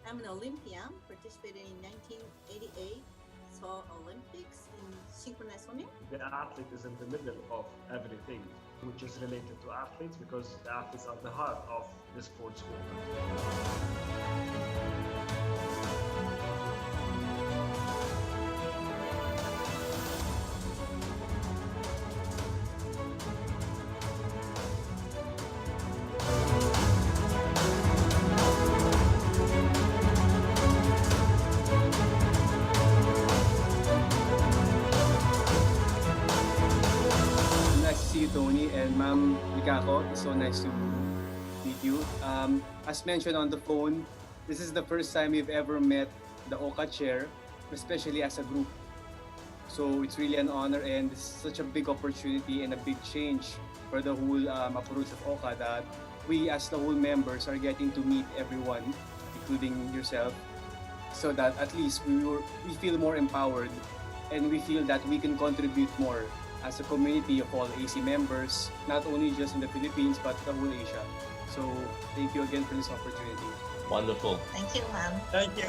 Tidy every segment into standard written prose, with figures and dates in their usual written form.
I'm an Olympian, participated in 1988 Seoul Olympics in synchronous swimming. The athlete is in the middle of everything, which is related to athletes because the athletes are the heart of the sports movement. Nice to see you, Tony, and Ma'am Mikako. It's so nice to meet you. As mentioned on the phone, this is the first time we've ever met the OCA chair, especially as a group. So it's really an honor, and it's such a big opportunity and a big change for the whole approach of OCA that we as the whole members are getting to meet everyone, including yourself, so that at least we feel more empowered and we feel that we can contribute more as a community of all AC members, not only just in the Philippines, but the whole Asia. So thank you again for this opportunity. Wonderful. Thank you, ma'am. Thank you.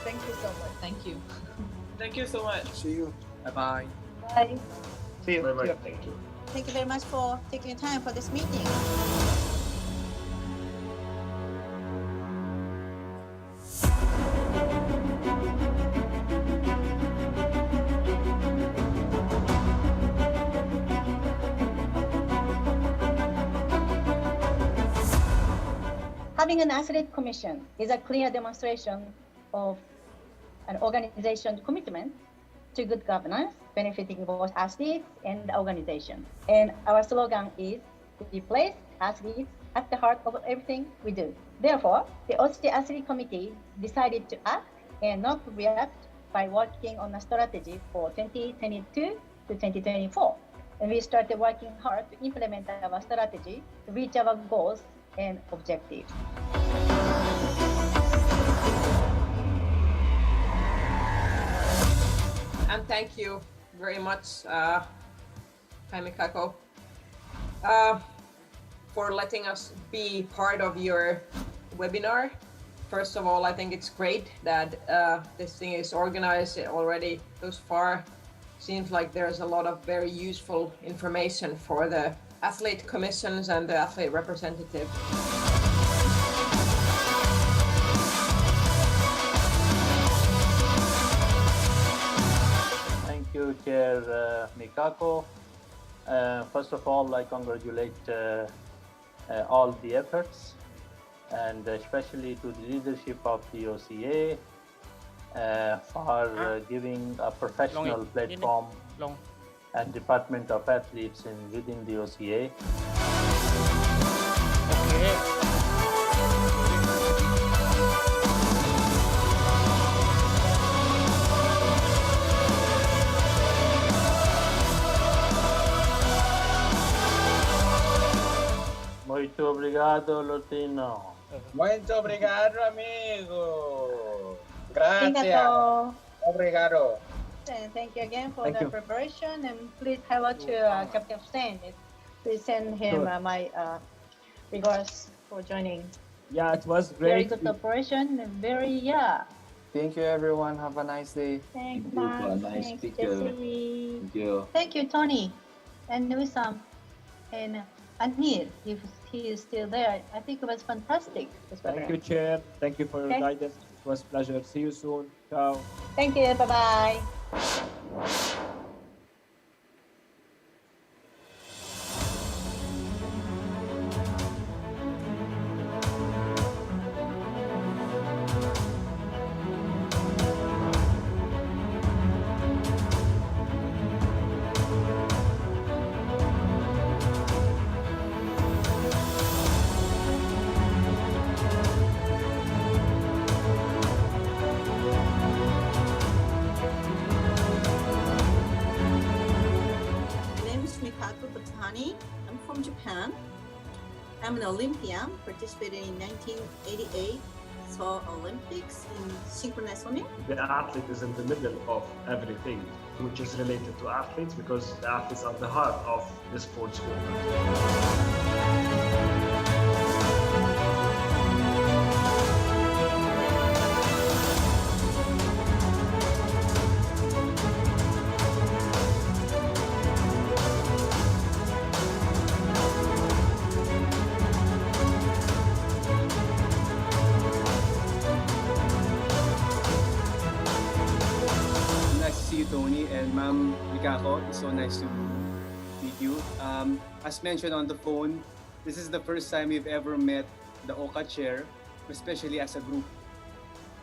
Thank you so much. Thank you. Thank you so much. See you. Bye-bye. Bye. See you. Very much. Thank you. Thank you very much for taking time for this meeting. Having an athlete commission is a clear demonstration of an organization's commitment to good governance, benefiting both athletes and the organization. And our slogan is, we place athletes at the heart of everything we do. Therefore, the OCT Athlete Committee decided to act and not react by working on a strategy for 2022 to 2024. And we started working hard to implement our strategy to reach our goals and objectives. And thank you very much, Jaime Kako, for letting us be part of your webinar. First of all, I think it's great that this thing is organized already thus far. Seems like there's a lot of very useful information for the athlete commissions and the athlete representative. Thank you, Chair Mikako. First of all, I congratulate all the efforts, and especially to the leadership of the OCA for giving a professional platform and Department of Athletes within the OCA. Muito obrigado, Lutino. Muito obrigado, amigo. Thank Gracias. you. Obrigado. And thank you again for Thank the you. preparation, and please hello to Captain Hussein. Please send him my regards for joining. Yeah, it was Very great. good operation and very Thank you, everyone. Have a nice day. Thanks, you for a Mark. nice Thanks, speaker. Jesse. Thank you. Thank you, Tony, and Wissam, and Anil, if he is still there. I think it was fantastic. This Thank program. you, Chair. Thank you for your Okay. guidance. It was a pleasure. See you soon. Ciao. Thank you. Bye bye. My name is Mikako Batani. I'm from Japan. I'm an Olympian, participated in 1988 Seoul Olympics in synchronous swimming. The athlete is in the middle of everything, which is related to athletes because the athletes are the heart of the sports movement. Mikako. It's so nice to meet you. As mentioned on the phone, this is the first time we've ever met the OCA chair, especially as a group.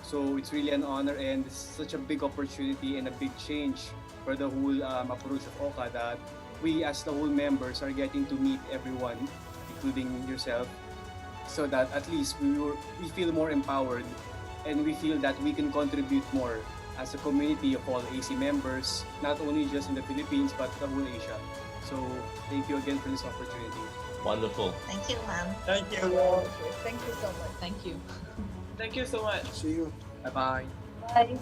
So it's really an honor and it's such a big opportunity and a big change for the whole approach of OCA that we as the whole members are getting to meet everyone, including yourself, so that at least we feel more empowered and we feel that we can contribute more as a community of all AC members, not only just in the Philippines, but the whole Asia. So thank you again for this opportunity. Wonderful. Thank you, ma'am. Thank you. Thank you so much. Thank you. Thank you so much. See you. Bye-bye. Bye.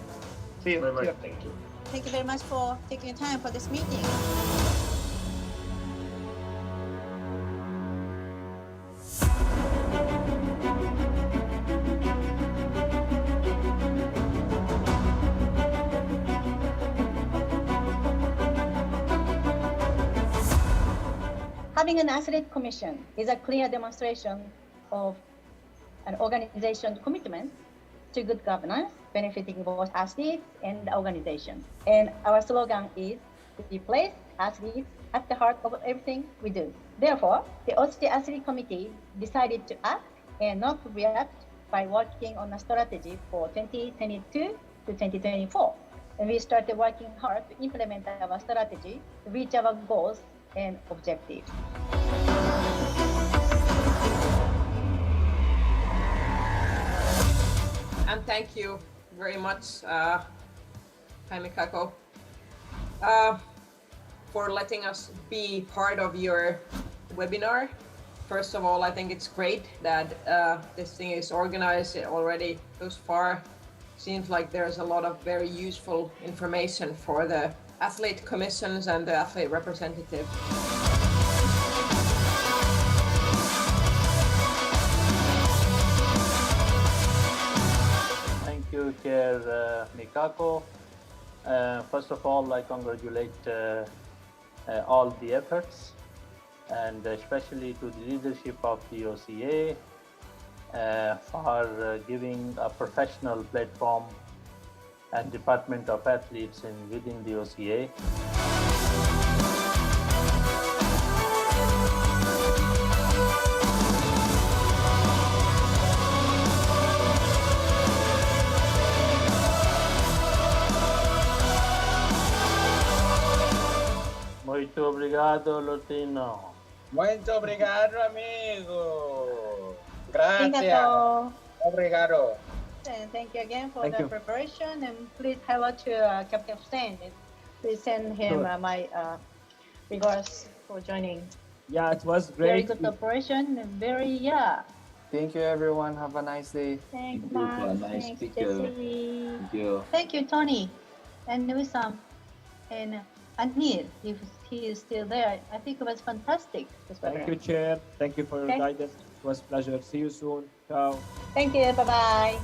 See you. Bye-bye. Thank you. Thank you very much for taking time for this meeting. Having an athlete commission is a clear demonstration of an organization's commitment to good governance, benefiting both athletes and the organization. And our slogan is, we place athletes at the heart of everything we do. Therefore, the OCT Athlete Committee decided to act and not to react by working on a strategy for 2022 to 2024. And we started working hard to implement our strategy to reach our goals and objectives. And thank you very much, Mikako, for letting us be part of your webinar. First of all, I think it's great that this thing is organized. It already goes far. Seems like there's a lot of very useful information for the athlete commissions and the athlete representative. Thank you, Chair Mikako. First of all, I congratulate all the efforts and especially to the leadership of the OCA for giving a professional platform and Department of Athletes within the OCA. Muito obrigado, Lutino. Muito obrigado, amigo. Thank you. Gracias. Obrigado. And thank you again for Thank the you. preparation. And please hello to Captain Hussein. Please send him Sure. my regards for joining. Yeah, it was Very great. good operation and very, Thank you, everyone. Have a nice day. Thanks, You for a Mark. nice Thanks, speaker. Jesse. Thank you. Thank you, Tony. And Wisam. And Anil, if he is still there. I think it was fantastic. This Thank webinar. you, Chair. Thank you for your Okay. guidance. It was a pleasure. See you soon. Ciao. Thank you. Bye-bye.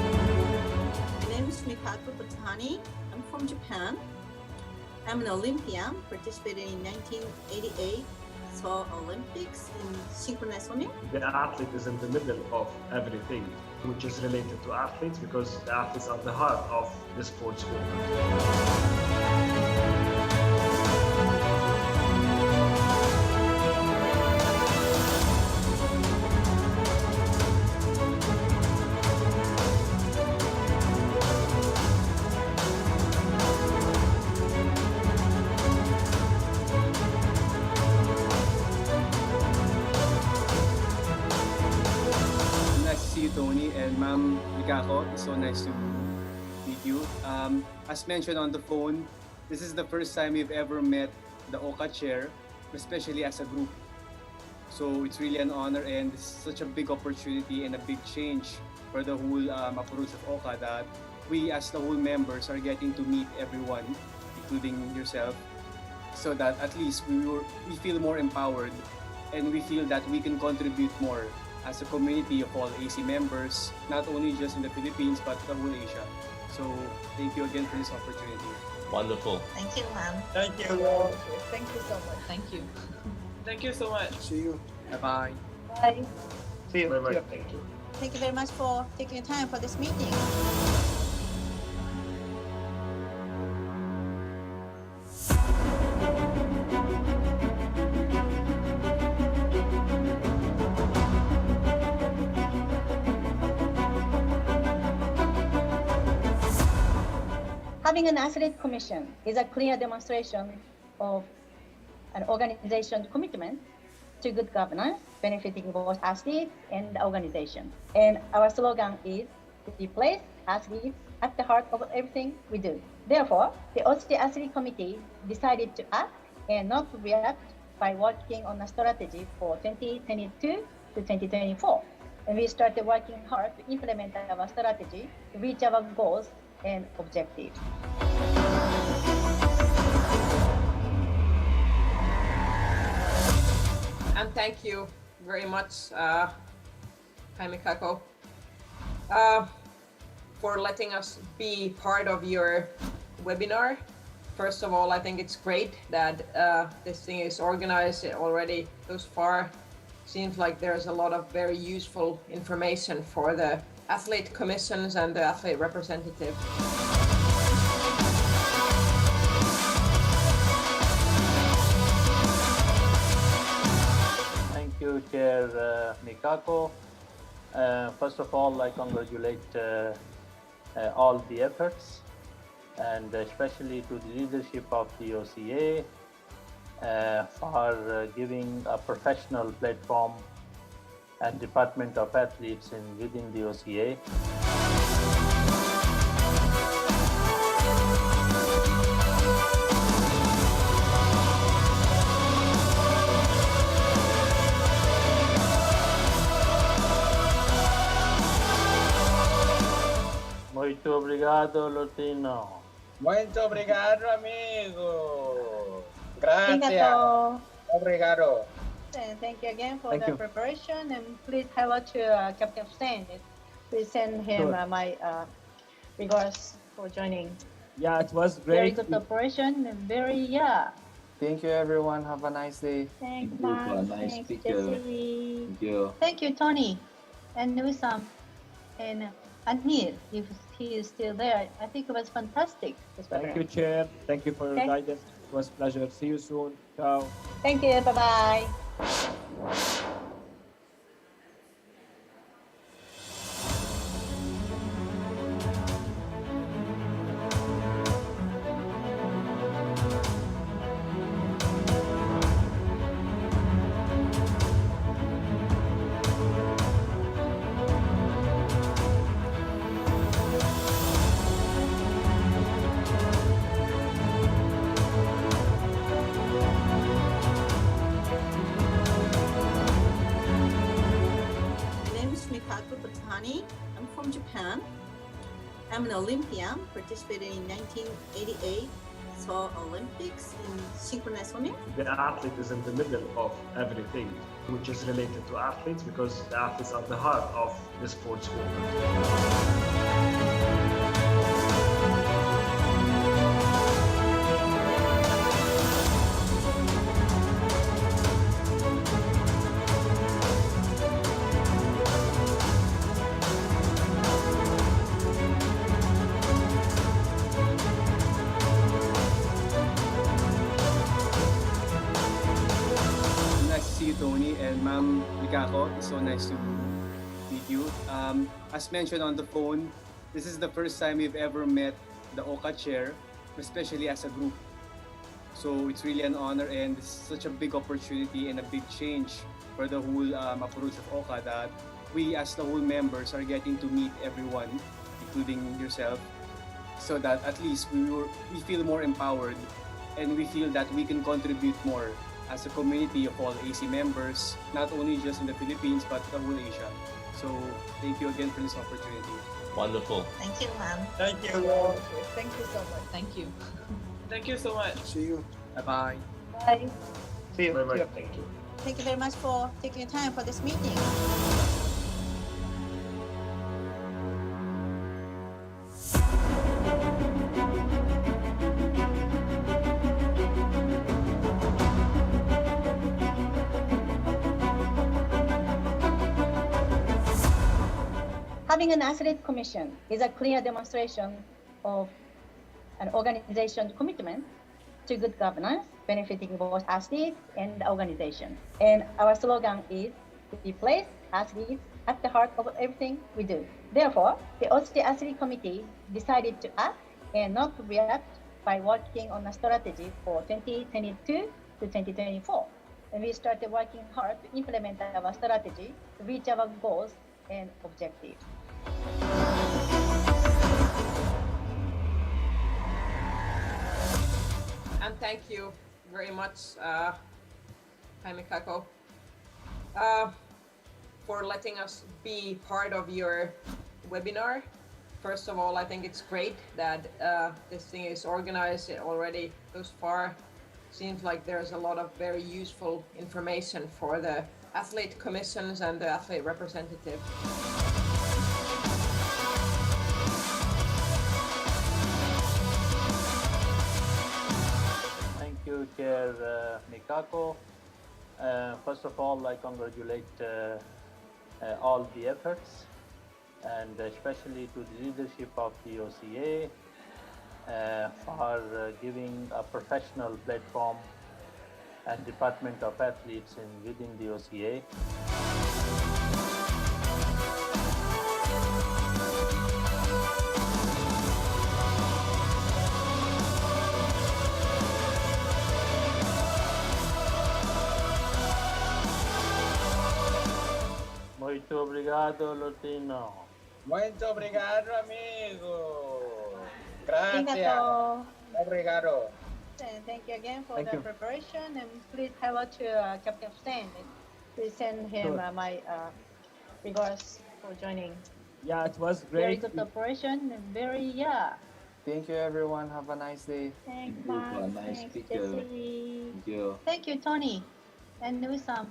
My name is Mikako Batani. I'm from Japan. I'm an Olympian, participated in 1988 Seoul Olympics in synchronized swimming. The athlete is in the middle of everything which is related to athletes because the athletes are the heart of the sports movement. Nice to see you, Tony, and Ma'am Mikako. It's so nice to meet you. As mentioned on the phone, this is the first time we've ever met the OCA chair, especially as a group. So it's really an honor and it's such a big opportunity and a big change for the whole approach of OCA that we as the whole members are getting to meet everyone, including yourself, so that at least we feel more empowered and we feel that we can contribute more as a community of all AC members, not only just in the Philippines but the whole Asia. So thank you again for this opportunity. Wonderful. Thank you, ma'am. Thank you. Thank you so much. Thank you. Thank you so much. See you. Bye-bye. Bye. See you. Bye-bye. Thank you. Thank you very much for taking your time for this meeting. Having an athlete commission is a clear demonstration of an organization's commitment to good governance, benefiting both athletes and the organization. And our slogan is to place athletes at the heart of everything we do. Therefore, the OCT Athlete Committee decided to act and not react by working on a strategy for 2022 to 2024. And we started working hard to implement our strategy to reach our goals and objectives. And thank you very much, Jaime Kako, for letting us be part of your webinar. First of all, I think it's great that this thing is organized already thus far. Seems like there's a lot of very useful information for the athlete commissions and the athlete representative. Thank you, Chair Mikako. First of all, I congratulate all the efforts, and especially to the leadership of the OCA for giving a professional platform and Department of Athletes within the OCA. Muito obrigado, Lotino. Muito obrigado, amigo. Gracias. Arigato. Obrigado. And thank you again for Thank the you. preparation, and please hello to Captain Hussein. Please send him Sure. my regards for joining. Yeah, it was Very great. good operation and very Thank you, everyone. Have a nice day. Thanks, Thank you for a Max. nice Thanks, speaker. Jesse. Thank you. Thank you, Tony, and Nusam, and Anil. If he is still there, I think it was fantastic. This Thank program. you, Chair. Thank you for your Okay. guidance. It was a pleasure. See you soon. Ciao. Thank you. Bye bye. My name is Mikako Batani. I'm from Japan. I'm an Olympian, participated in 1988 Seoul Olympics in synchronized swimming. The athlete is in the middle of everything, which is related to athletes, because the athletes are the heart of the sports movement. Nice to see you, Tony, and Ma'am Mikako. It's so nice to meet you. As mentioned on the phone, this is the first time we've ever met the OCA chair, especially as a group. So it's really an honor, and it's such a big opportunity and a big change for the whole approach of OCA that we as the whole members are getting to meet everyone, including yourself, so that at least we feel more empowered and we feel that we can contribute more as a community of all AC members, not only just in the Philippines but the whole Asia. So thank you again for this opportunity. Wonderful. Thank you, ma'am. Thank you. Thank you so much. Thank you. Thank you so much. See you. Bye-bye. Bye. See you. Bye-bye. See you. Thank you. Thank you very much for taking your time for this meeting. Having an athlete commission is a clear demonstration of an organization's commitment to good governance, benefiting both athletes and the organization. And our slogan is, we place athletes at the heart of everything we do. Therefore, the OCT Athlete Committee decided to act and not to react by working on a strategy for 2022 to 2024. And we started working hard to implement our strategy to reach our goals and objectives. And thank you very much, Jaime Kako, for letting us be part of your webinar. First of all, I think it's great that this thing is organized. It already goes far. Seems like there's a lot of very useful information for the athlete commissions and the athlete representative. Thank you, Chair Mikako. First of all, I congratulate all the efforts, and especially to the leadership of the OCA for giving a professional platform and Department of Athletes within the OCA. Muito obrigado, Lutino. Muito obrigado, amigo. Gracias. Arigato. Obrigado. And thank you again for Thank the you. preparation. And please hello to Captain Stan. Please send him Sure. my regards for joining. Yeah, it was Very great. good operation and very, yeah. Thank you, everyone. Have a nice day. Thanks, you for a Max. nice Thanks, speaker. Jesse. Thank you. Thank you, Tony. And Nusam.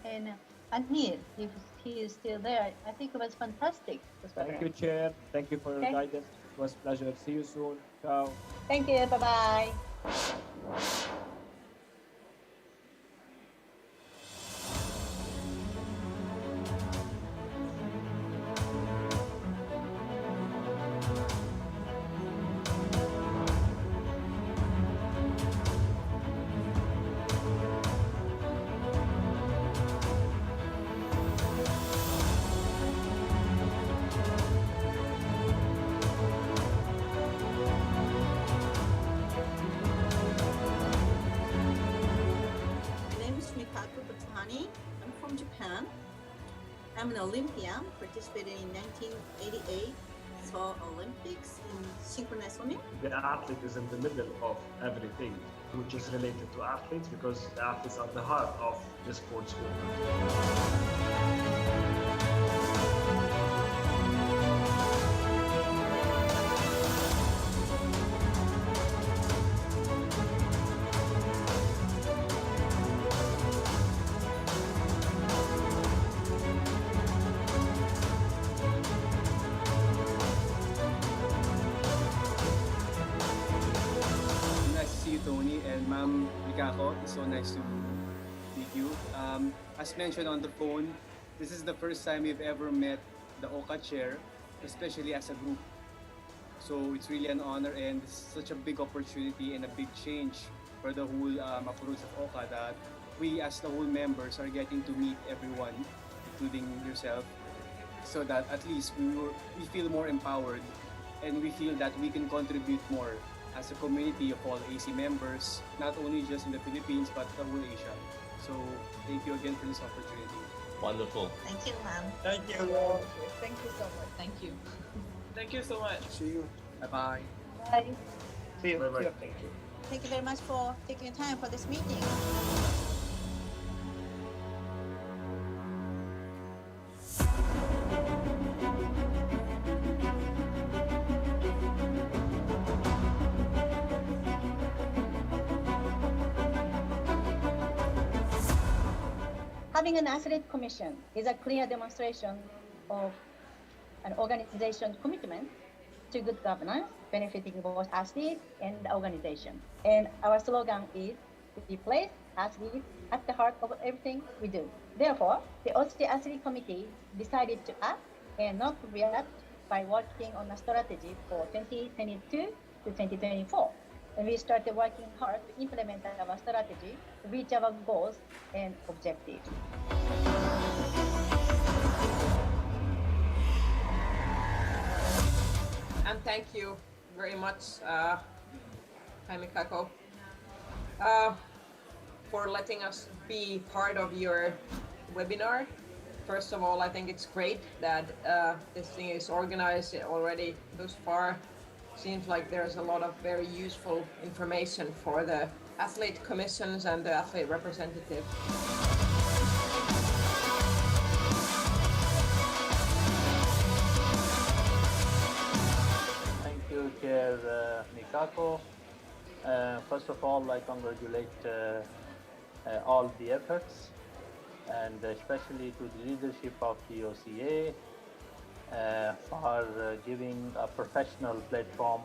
And Anil, if he is still there. I think it was fantastic. This Thank program. you, Chair. Thank you for your Okay. guidance. It was a pleasure. See you soon. Ciao. Thank you. Bye-bye. My name is Mikako Batani. I'm from Japan. I'm an Olympian, participated in 1988 Seoul Olympics in synchronized swimming. The athlete is in the middle of everything which is related to athletes, because the athletes are the heart of the sports movement. Nice to see you, Tony, and Ma'am Mikako. It's so nice to meet you. As mentioned on the phone, this is the first time we've ever met the OCA chair, especially as a group. So it's really an honor, and it's such a big opportunity and a big change for the whole approach of OCA, that we as the whole members are getting to meet everyone, including yourself, so that at least we feel more empowered, and we feel that we can contribute more as a community of all AC members, not only just in the Philippines but the whole Asia. So thank you again for this opportunity. Wonderful. Thank you, ma'am. Thank you. Thank you so much. Thank you. Thank you so much. See you. Bye-bye. Bye. See you. Bye-bye. See you. Thank you. Thank you very much for taking time for this meeting. Having an athlete commission is a clear demonstration of an organization commitment to good governance, benefiting both athletes and the organization. And our slogan is, we place athletes at the heart of everything we do. Therefore, the OC Athlete Committee decided to act and not react by working on a strategy for 2022 to 2024. And we started working hard to implement our strategy to reach our goals and objectives. And thank you very much, Jaime Kako, for letting us be part of your webinar. First of all, I think it's great that this thing is organized already thus far. Seems like there's a lot of very useful information for the athlete commissions and the athlete representative. Thank you, Chair Mikako. First of all, I congratulate all the efforts, and especially to the leadership of the OCA for giving a professional platform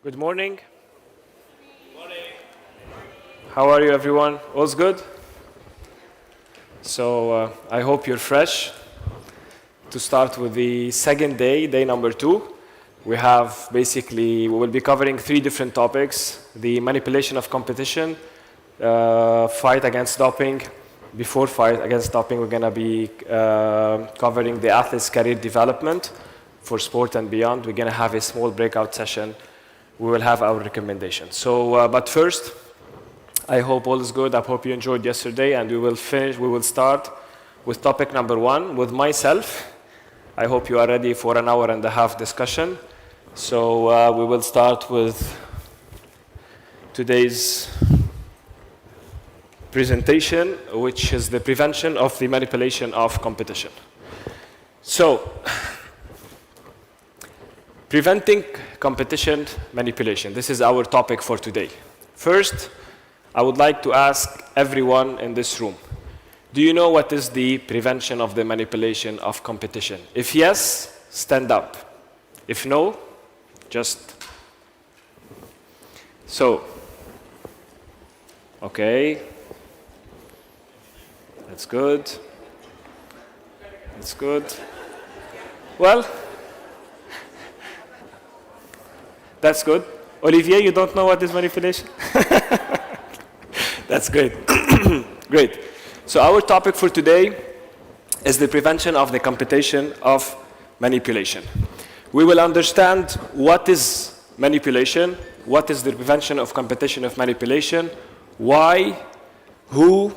Good morning. How are you, everyone? All's good? So I hope you're fresh. To start with the second day, day number 2, we will be covering 3 different topics: the manipulation of competition, fight against doping. Before fight against doping, we're going to be covering the athlete's career development for sport and beyond. We're going to have a small breakout session. We will have our recommendations. So, but first, I hope all is good. I hope you enjoyed yesterday, and we will start with topic number 1 with myself. I hope you are ready for an hour and a half discussion. So we will start with today's presentation, which is the prevention of the manipulation of competition. So, preventing competition manipulation. This is our topic for today. First, I would like to ask everyone in this room, do you know what is the prevention of the manipulation of competition? If yes, stand up. If no, just... So, okay. That's good. That's good. Well, that's good. Olivier, you don't know what is manipulation? That's great. Great. So our topic for today is the prevention of the competition of manipulation. We will understand what is manipulation, what is the prevention of competition of manipulation, why, who,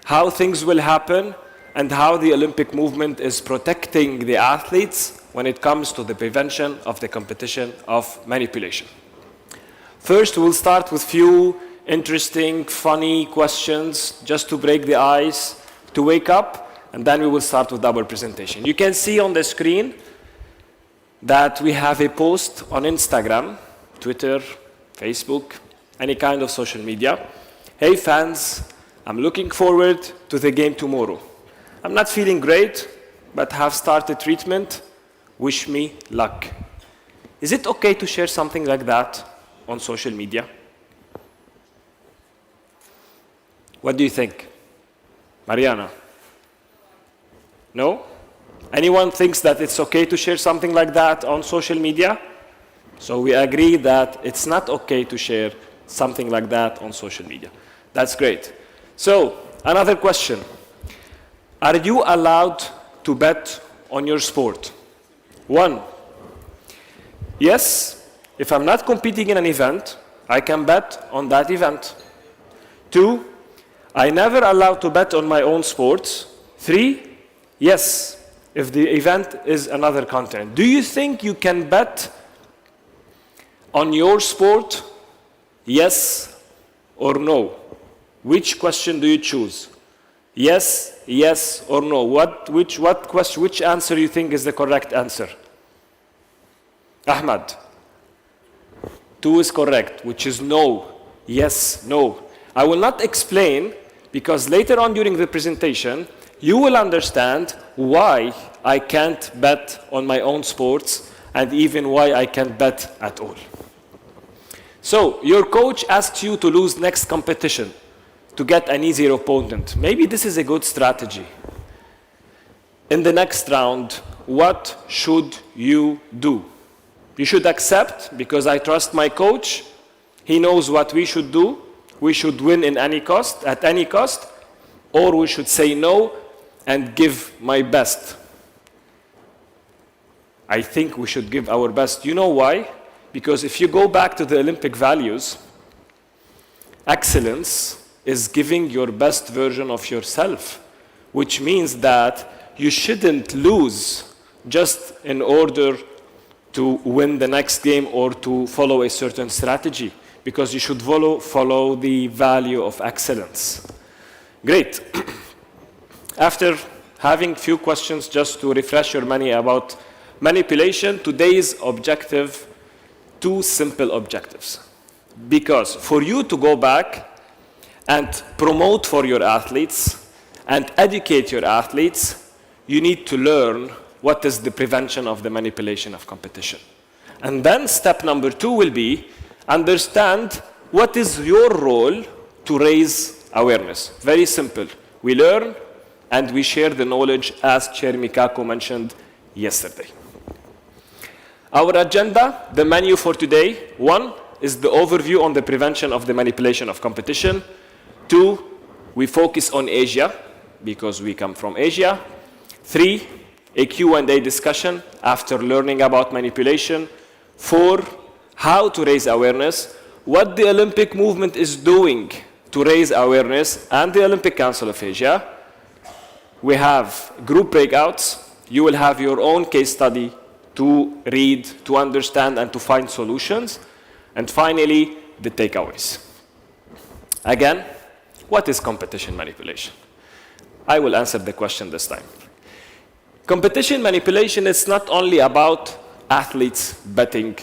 how things will happen, and how the Olympic movement is protecting the athletes when it comes to the prevention of the competition of manipulation. First, we'll start with few interesting, funny questions just to break the ice, to wake up, and then we will start with our presentation. You can see on the screen that we have a post on Instagram, Twitter, Facebook, any kind of social media. Hey fans, I'm looking forward to the game tomorrow. I'm not feeling great, but have started treatment. Wish me luck. Is it okay to share something like that on social media? What do you think? Mariana? No? Anyone thinks that it's okay to share something like that on social media? So we agree that it's not okay to share something like that on social media. That's great. So, another question. Are you allowed to bet on your sport? 1, yes, if I'm not competing in an event, I can bet on that event. 2, I never allowed to bet on my own sports. 3, yes, if the event is another continent. Do you think you can bet on your sport? Yes or no? Which question do you choose? Yes, yes or no? Which answer you think is the correct answer? Ahmad. 2 is correct, which is no. Yes, no. I will not explain, because later on during the presentation, you will understand why I can't bet on my own sports, and even why I can't bet at all. So, your coach asks you to lose next competition to get an easier opponent. Maybe this is a good strategy. In the next round, what should you do? You should accept, because I trust my coach. He knows what we should do. We should win at any cost, or we should say no and give my best. I think we should give our best. You know why? Because if you go back to the Olympic values, excellence is giving your best version of yourself, which means that you shouldn't lose just in order to win the next game or to follow a certain strategy, because you should follow the value of excellence. Great. After having few questions just to refresh your memory about manipulation, today's objective, 2 simple objectives. Because for you to go back and promote for your athletes and educate your athletes, you need to learn what is the prevention of the manipulation of competition. And then step number 2 will be understand what is your role to raise awareness. Very simple. We learn and we share the knowledge, as Chair Mikako mentioned yesterday. Our agenda, the menu for today: 1 is the overview on the prevention of the manipulation of competition. 2, we focus on Asia, because we come from Asia. 3, a Q&A discussion after learning about manipulation. 4, how to raise awareness, what the Olympic movement is doing to raise awareness, and the Olympic Council of Asia. We have group breakouts. You will have your own case study to read, to understand, and to find solutions. And finally, the takeaways. Again, what is competition manipulation? I will answer the question this time. Competition manipulation is not only about athletes betting.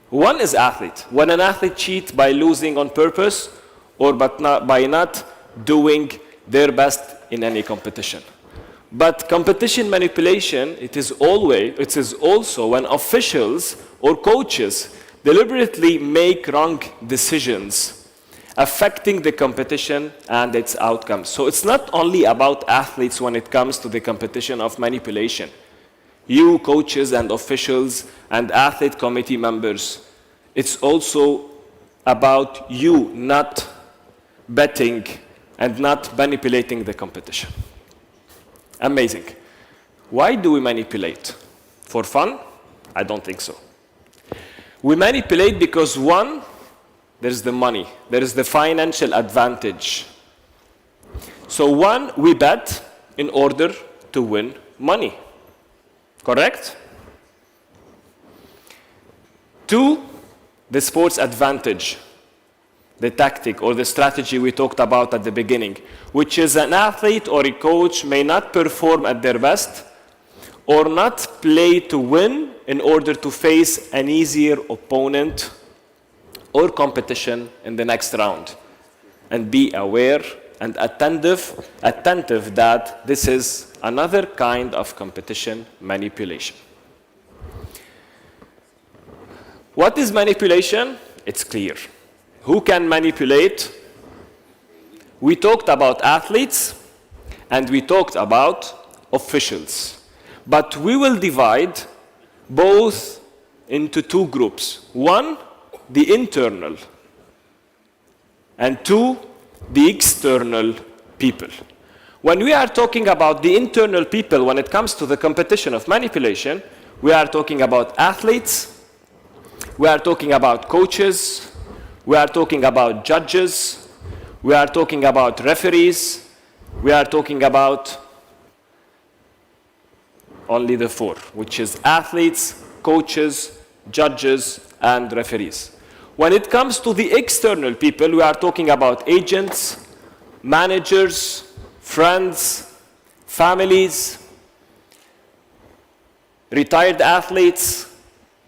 One is athlete. When an athlete cheats by losing on purpose or by not doing their best in any competition. But competition manipulation, it is also when officials or coaches deliberately make wrong decisions affecting the competition and its outcomes. So it's not only about athletes when it comes to the competition of manipulation. You, coaches and officials and athlete committee members, it's also about you not betting and not manipulating the competition. Amazing. Why do we manipulate? For fun? I don't think so. We manipulate because, 1, there's the money, there is the financial advantage. So 1, we bet in order to win money. Correct? 2, the sports advantage, the tactic or the strategy we talked about at the beginning, which is an athlete or a coach may not perform at their best or not play to win in order to face an easier opponent or competition in the next round, and be aware and attentive that this is another kind of competition manipulation. What is manipulation? It's clear. Who can manipulate? We talked about athletes and we talked about officials. But we will divide both into 2 groups. 1, the internal, and 2, the external people. When we are talking about the internal people, when it comes to the competition of manipulation, we are talking about athletes, we are talking about coaches, we are talking about judges, we are talking about referees, we are talking about only the 4, which is athletes, coaches, judges, and referees. When it comes to the external people, we are talking about agents, managers, friends, families, retired athletes,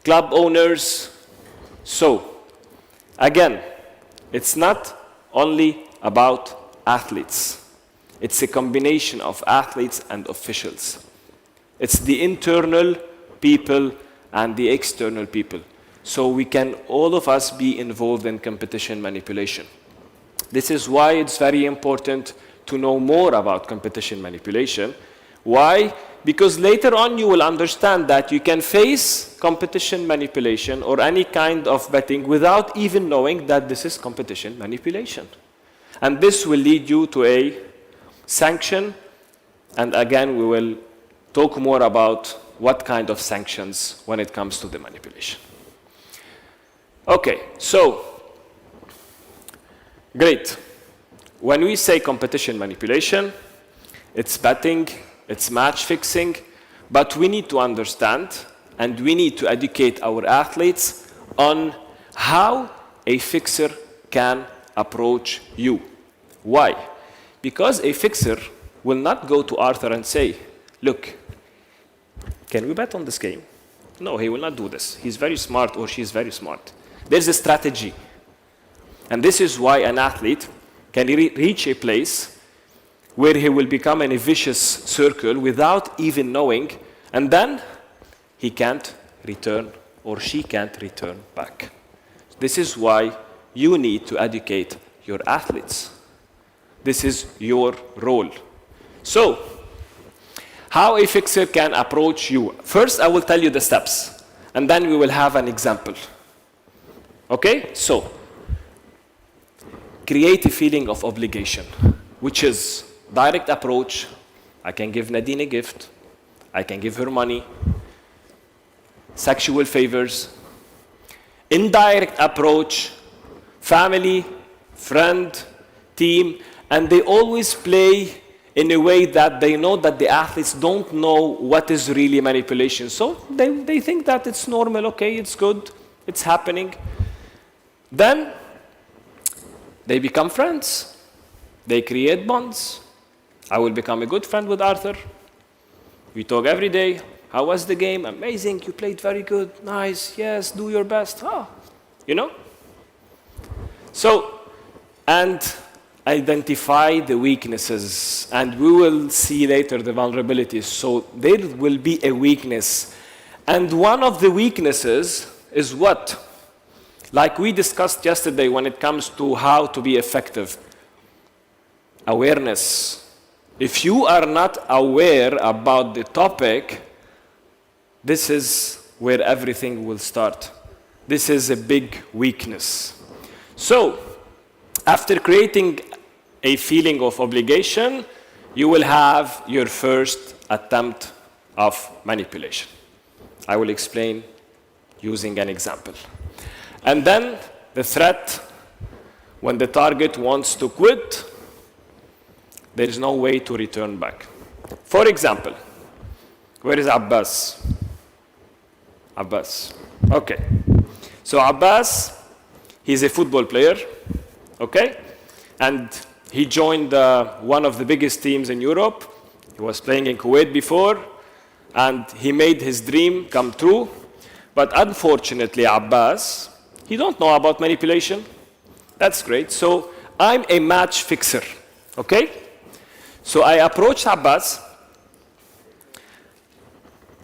club owners. So, again, it's not only about athletes. It's a combination of athletes and officials. It's the internal people and the external people. So we can, all of us, be involved in competition manipulation. This is why it's very important to know more about competition manipulation. Why? Because later on you will understand that you can face competition manipulation or any kind of betting without even knowing that this is competition manipulation. And this will lead you to a sanction. And again, we will talk more about what kind of sanctions when it comes to the manipulation. Okay, so, great. When we say competition manipulation, it's betting, it's match fixing, but we need to understand and we need to educate our athletes on how a fixer can approach you. Why? Because a fixer will not go to Arthur and say, look, can we bet on this game? No, he will not do this. He's very smart or she's very smart. There's a strategy. And this is why an athlete can reach a place where he will become in a vicious circle without even knowing, and then he can't return or she can't return back. This is why you need to educate your athletes. This is your role. So, how a fixer can approach you. First, I will tell you the steps, and then we will have an example. Okay? So, create a feeling of obligation, which is direct approach. I can give Nadine a gift. I can give her money. Sexual favors. Indirect approach, family, friend, team, and they always play in a way that they know that the athletes don't know what is really manipulation. So they think that it's normal, okay, it's good, it's happening. Then they become friends. They create bonds. I will become a good friend with Arthur. We talk every day. How was the game? Amazing, you played very good. Nice, yes, do your best. Oh, you know? So, and identify the weaknesses, and we will see later the vulnerabilities. So there will be a weakness. And one of the weaknesses is what? Like we discussed yesterday when it comes to how to be effective. Awareness. If you are not aware about the topic, this is where everything will start. This is a big weakness. So, after creating a feeling of obligation, you will have your first attempt of manipulation. I will explain using an example. And then the threat, when the target wants to quit, there is no way to return back. For example, where is Abbas? Abbas. Okay. So Abbas, he's a football player, okay? And he joined one of the biggest teams in Europe. He was playing in Kuwait before, and he made his dream come true. But unfortunately, Abbas, he don't know about manipulation. That's great. So I'm a match fixer, okay? So I approached Abbas.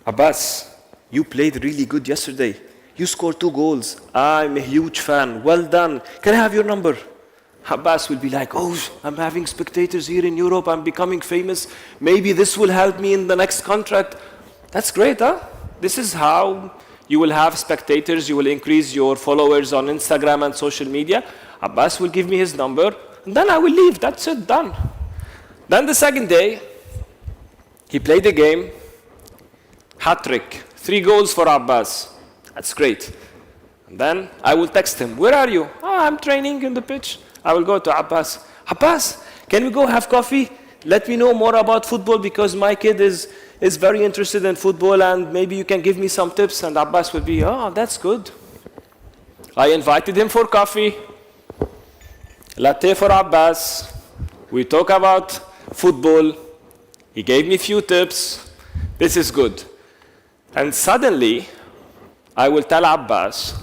Abbas, you played really good yesterday. You scored 2 goals. I'm a huge fan. Well done. Can I have your number? Abbas will be like, oh, I'm having spectators here in Europe. I'm becoming famous. Maybe this will help me in the next contract. That's great, huh? This is how you will have spectators. You will increase your followers on Instagram and social media. Abbas will give me his number, and then I will leave. That's it, done. Then the second day, he played the game. Hat-trick. 3 goals for Abbas. That's great. And then I will text him, where are you? Oh, I'm training in the pitch. I will go to Abbas. Abbas, can we go have coffee? Let me know more about football because my kid is very interested in football and maybe you can give me some tips. And Abbas will be, oh, that's good. I invited him for coffee. Latte for Abbas. We talk about football. He gave me a few tips. This is good. And suddenly, I will tell Abbas,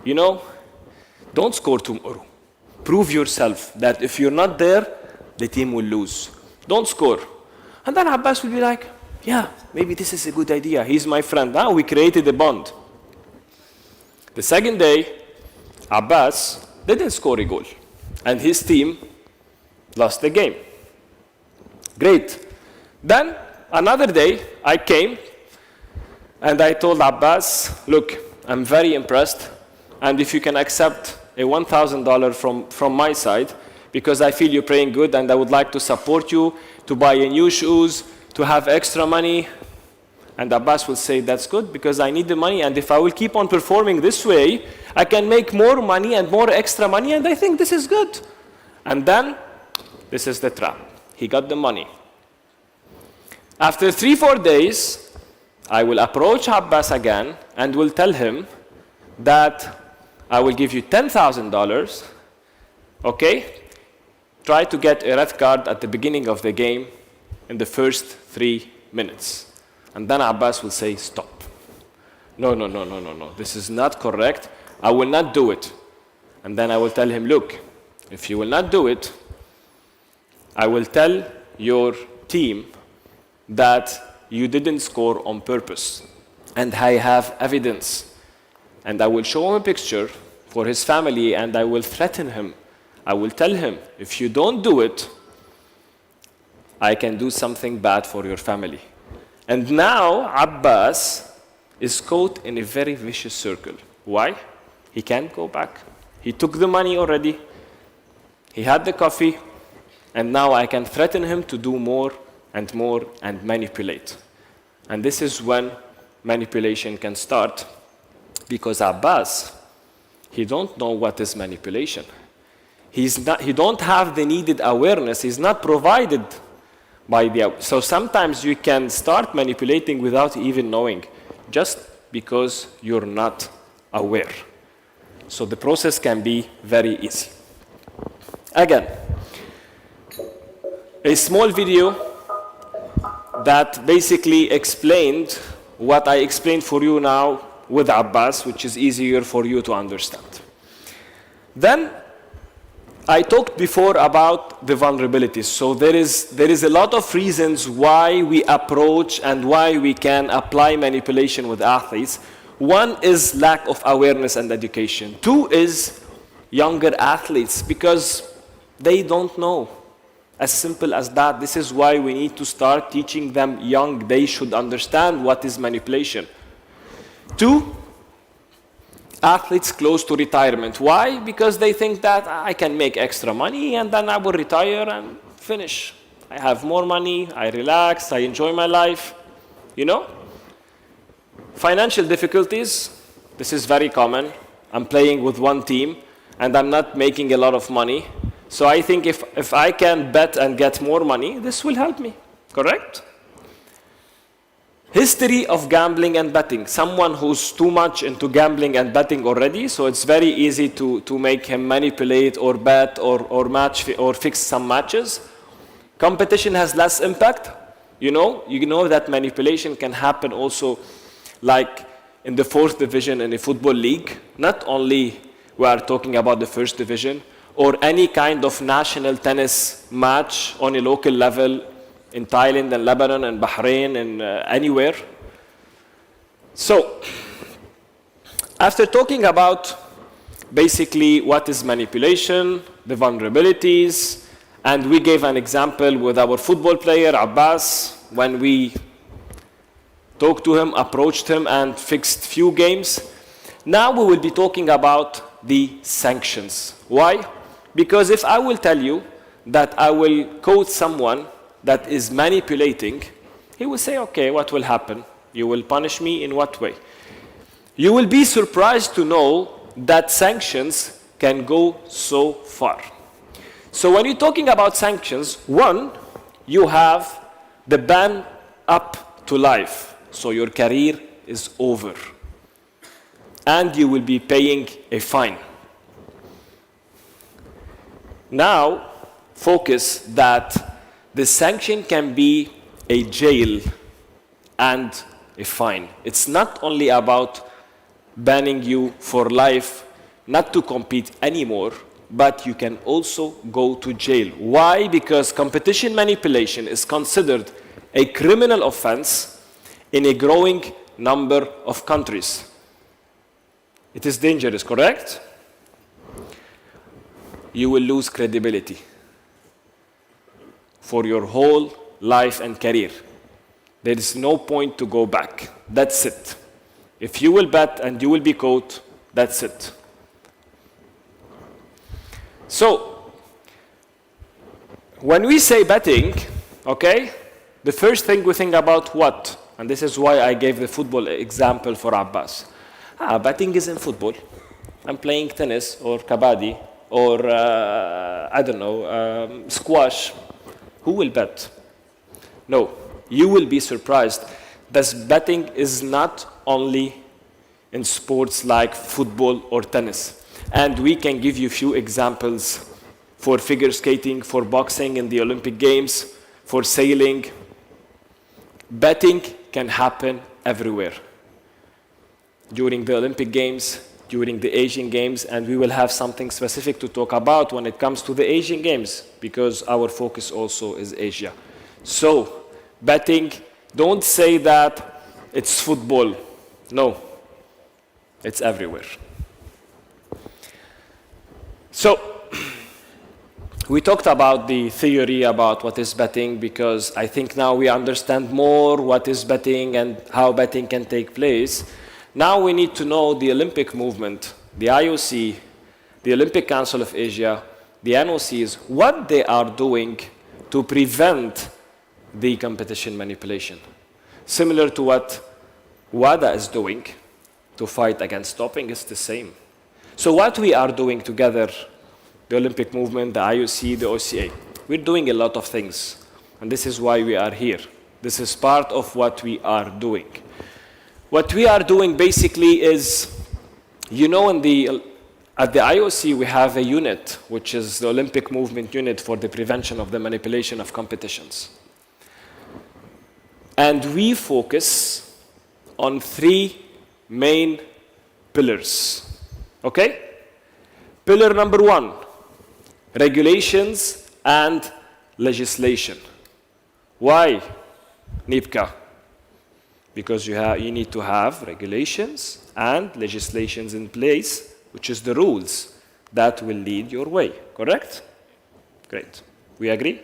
you know, don't score tomorrow. Prove yourself that if you're not there, the team will lose. Don't score. And then Abbas will be like, yeah, maybe this is a good idea. He's my friend. Now we created a bond. The second day, Abbas didn't score a goal. And his team lost the game. Great. Then, another day, I came and I told Abbas, look, I'm very impressed. And if you can accept a $1,000 from my side, because I feel you're playing good and I would like to support you, to buy you new shoes, to have extra money. And Abbas will say, that's good because I need the money. And if I will keep on performing this way, I can make more money and more extra money. And I think this is good. And then, this is the trap. He got the money. After 3-4 days, I will approach Abbas again and will tell him that I will give you $10,000, okay? Try to get a red card at the beginning of the game in the first 3 minutes. And then Abbas will say, stop. No, this is not correct. I will not do it. And then I will tell him, look, if you will not do it, I will tell your team that you didn't score on purpose. And I have evidence. And I will show him a picture for his family, and I will threaten him. I will tell him, if you don't do it, I can do something bad for your family. And now Abbas is caught in a very vicious circle. Why? He can't go back. He took the money already. He had the coffee. And now I can threaten him to do more and more and manipulate. And this is when manipulation can start, because Abbas, he don't know what is manipulation. He don't have the needed awareness. He's not provided by the. So sometimes you can start manipulating without even knowing, just because you're not aware. So the process can be very easy. Again, a small video that basically explained what I explained for you now with Abbas, which is easier for you to understand. Then I talked before about the vulnerabilities. So there is a lot of reasons why we approach and why we can apply manipulation with athletes. One is lack of awareness and education. Two is younger athletes, because they don't know. As simple as that. This is why we need to start teaching them young. They should understand what is manipulation. Two, athletes close to retirement. Why? Because they think that I can make extra money and then I will retire and finish. I have more money, I relax, I enjoy my life. You know? Financial difficulties, this is very common. I'm playing with one team and I'm not making a lot of money. So I think if I can bet and get more money, this will help me, correct? History of gambling and betting. Someone who's too much into gambling and betting already, so it's very easy to make him manipulate or bet or match or fix some matches. Competition has less impact. You know that manipulation can happen also like in the 4th division in a football league. Not only we are talking about the 1st division, or any kind of national tennis match on a local level in Thailand and Lebanon and Bahrain and anywhere. So, after talking about basically what is manipulation, the vulnerabilities, and we gave an example with our football player Abbas, when we talked to him, approached him, and fixed few games. Now we will be talking about the sanctions. Why? Because if I will tell you that I will quote someone that is manipulating, he will say, okay, what will happen? You will punish me in what way? You will be surprised to know that sanctions can go so far. So when you're talking about sanctions, one, you have the ban up to life. So your career is over. And you will be paying a fine. Now, focus that the sanction can be a jail and a fine. It's not only about banning you for life, not to compete anymore, but you can also go to jail. Why? Because competition manipulation is considered a criminal offense in a growing number of countries. It is dangerous, correct? You will lose credibility for your whole life and career. There is no point to go back. That's it. If you will bet and you will be caught, that's it. So, when we say betting, okay, the first thing we think about what? And this is why I gave the football example for Abbas. Betting is in football. I'm playing tennis or kabaddi or, I don't know, squash. Who will bet? No, you will be surprised. Thus, betting is not only in sports like football or tennis. And we can give you a few examples for figure skating, for boxing in the Olympic Games, for sailing. Betting can happen everywhere. During the Olympic Games, during the Asian Games, and we will have something specific to talk about when it comes to the Asian Games, because our focus also is Asia. So, betting, don't say that it's football. No, it's everywhere. So we talked about the theory about what is betting, because I think now we understand more what is betting and how betting can take place. Now we need to know the Olympic movement, the IOC, the Olympic Council of Asia, the NOCs, what they are doing to prevent the competition manipulation. Similar to what WADA is doing to fight against doping, is the same. So what we are doing together, the Olympic movement, the IOC, the OCA, we're doing a lot of things. And this is why we are here. This is part of what we are doing. What we are doing basically is, you know, at the IOC we have a unit, which is the Olympic movement unit for the prevention of the manipulation of competitions. And we focus on 3 main pillars. Okay? Pillar number 1, regulations and legislation. Why, Nipka? Because you need to have regulations and legislations in place, which is the rules that will lead your way. Correct? Great. We agree?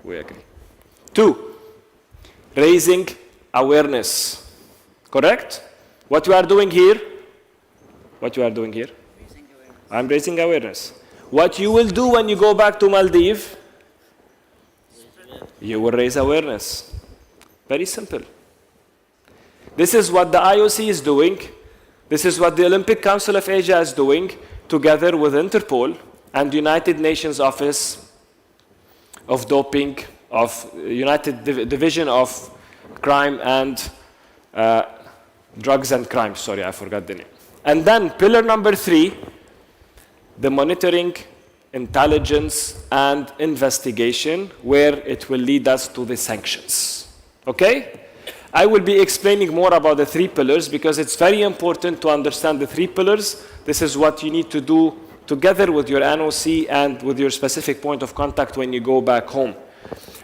We agree. 2, raising awareness. Correct? What you are doing here? What you are doing here? I'm raising awareness. What you will do when you go back to Maldives? You will raise awareness. Very simple. This is what the IOC is doing. This is what the Olympic Council of Asia is doing, together with Interpol and United Nations Office of Doping, of United Division of Crime and Drugs and Crime. Sorry, I forgot the name. And then pillar number 3, the monitoring, intelligence, and investigation, where it will lead us to the sanctions. Okay? I will be explaining more about the 3 pillars because it's very important to understand the 3 pillars. This is what you need to do together with your NOC and with your specific point of contact when you go back home.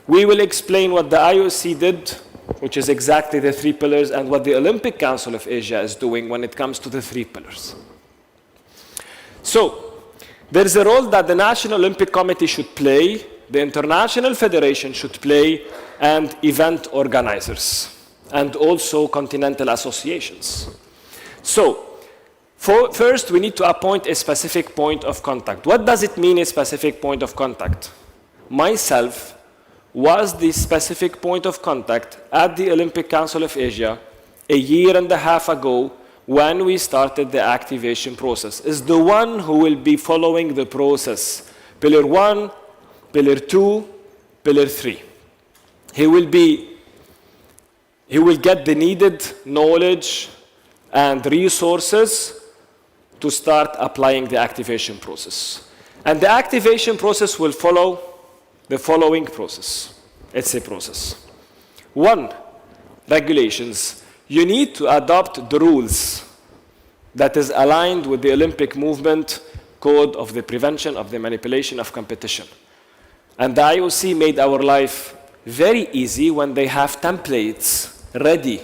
We will explain what the IOC did, which is exactly the 3 pillars, and what the Olympic Council of Asia is doing when it comes to the 3 pillars. So, there is a role that the National Olympic Committee should play, the International Federation should play, and event organizers, and also continental associations. So, first we need to appoint a specific point of contact. What does it mean, a specific point of contact? Myself was the specific point of contact at the Olympic Council of Asia a year and a half ago when we started the activation process. Is the one who will be following the process. Pillar 1, Pillar 2, Pillar 3. He will get the needed knowledge and resources to start applying the activation process. And the activation process will follow the following process. It's a process. 1, regulations. You need to adopt the rules that is aligned with the Olympic movement code of the prevention of the manipulation of competition. And the IOC made our life very easy when they have templates ready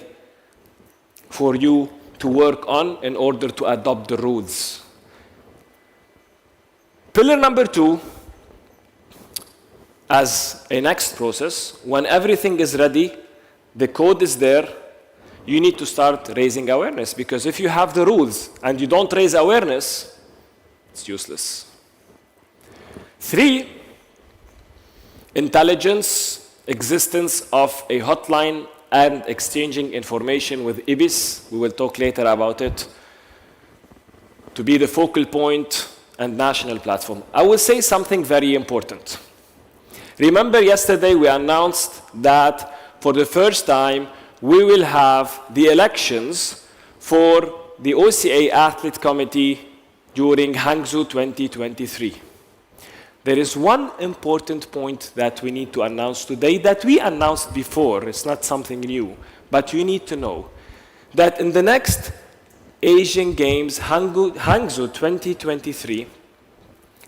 for you to work on in order to adopt the rules. Pillar number 2, as a next process, when everything is ready, the code is there, you need to start raising awareness, because if you have the rules and you don't raise awareness, it's useless. 3, intelligence, existence of a hotline and exchanging information with IBIS. We will talk later about it, to be the focal point and national platform. I will say something very important. Remember yesterday we announced that for the first time we will have the elections for the OCA Athlete Committee during Hangzhou 2023. There is one important point that we need to announce today that we announced before. It's not something new, but you need to know that in the next Asian Games, Hangzhou 2023,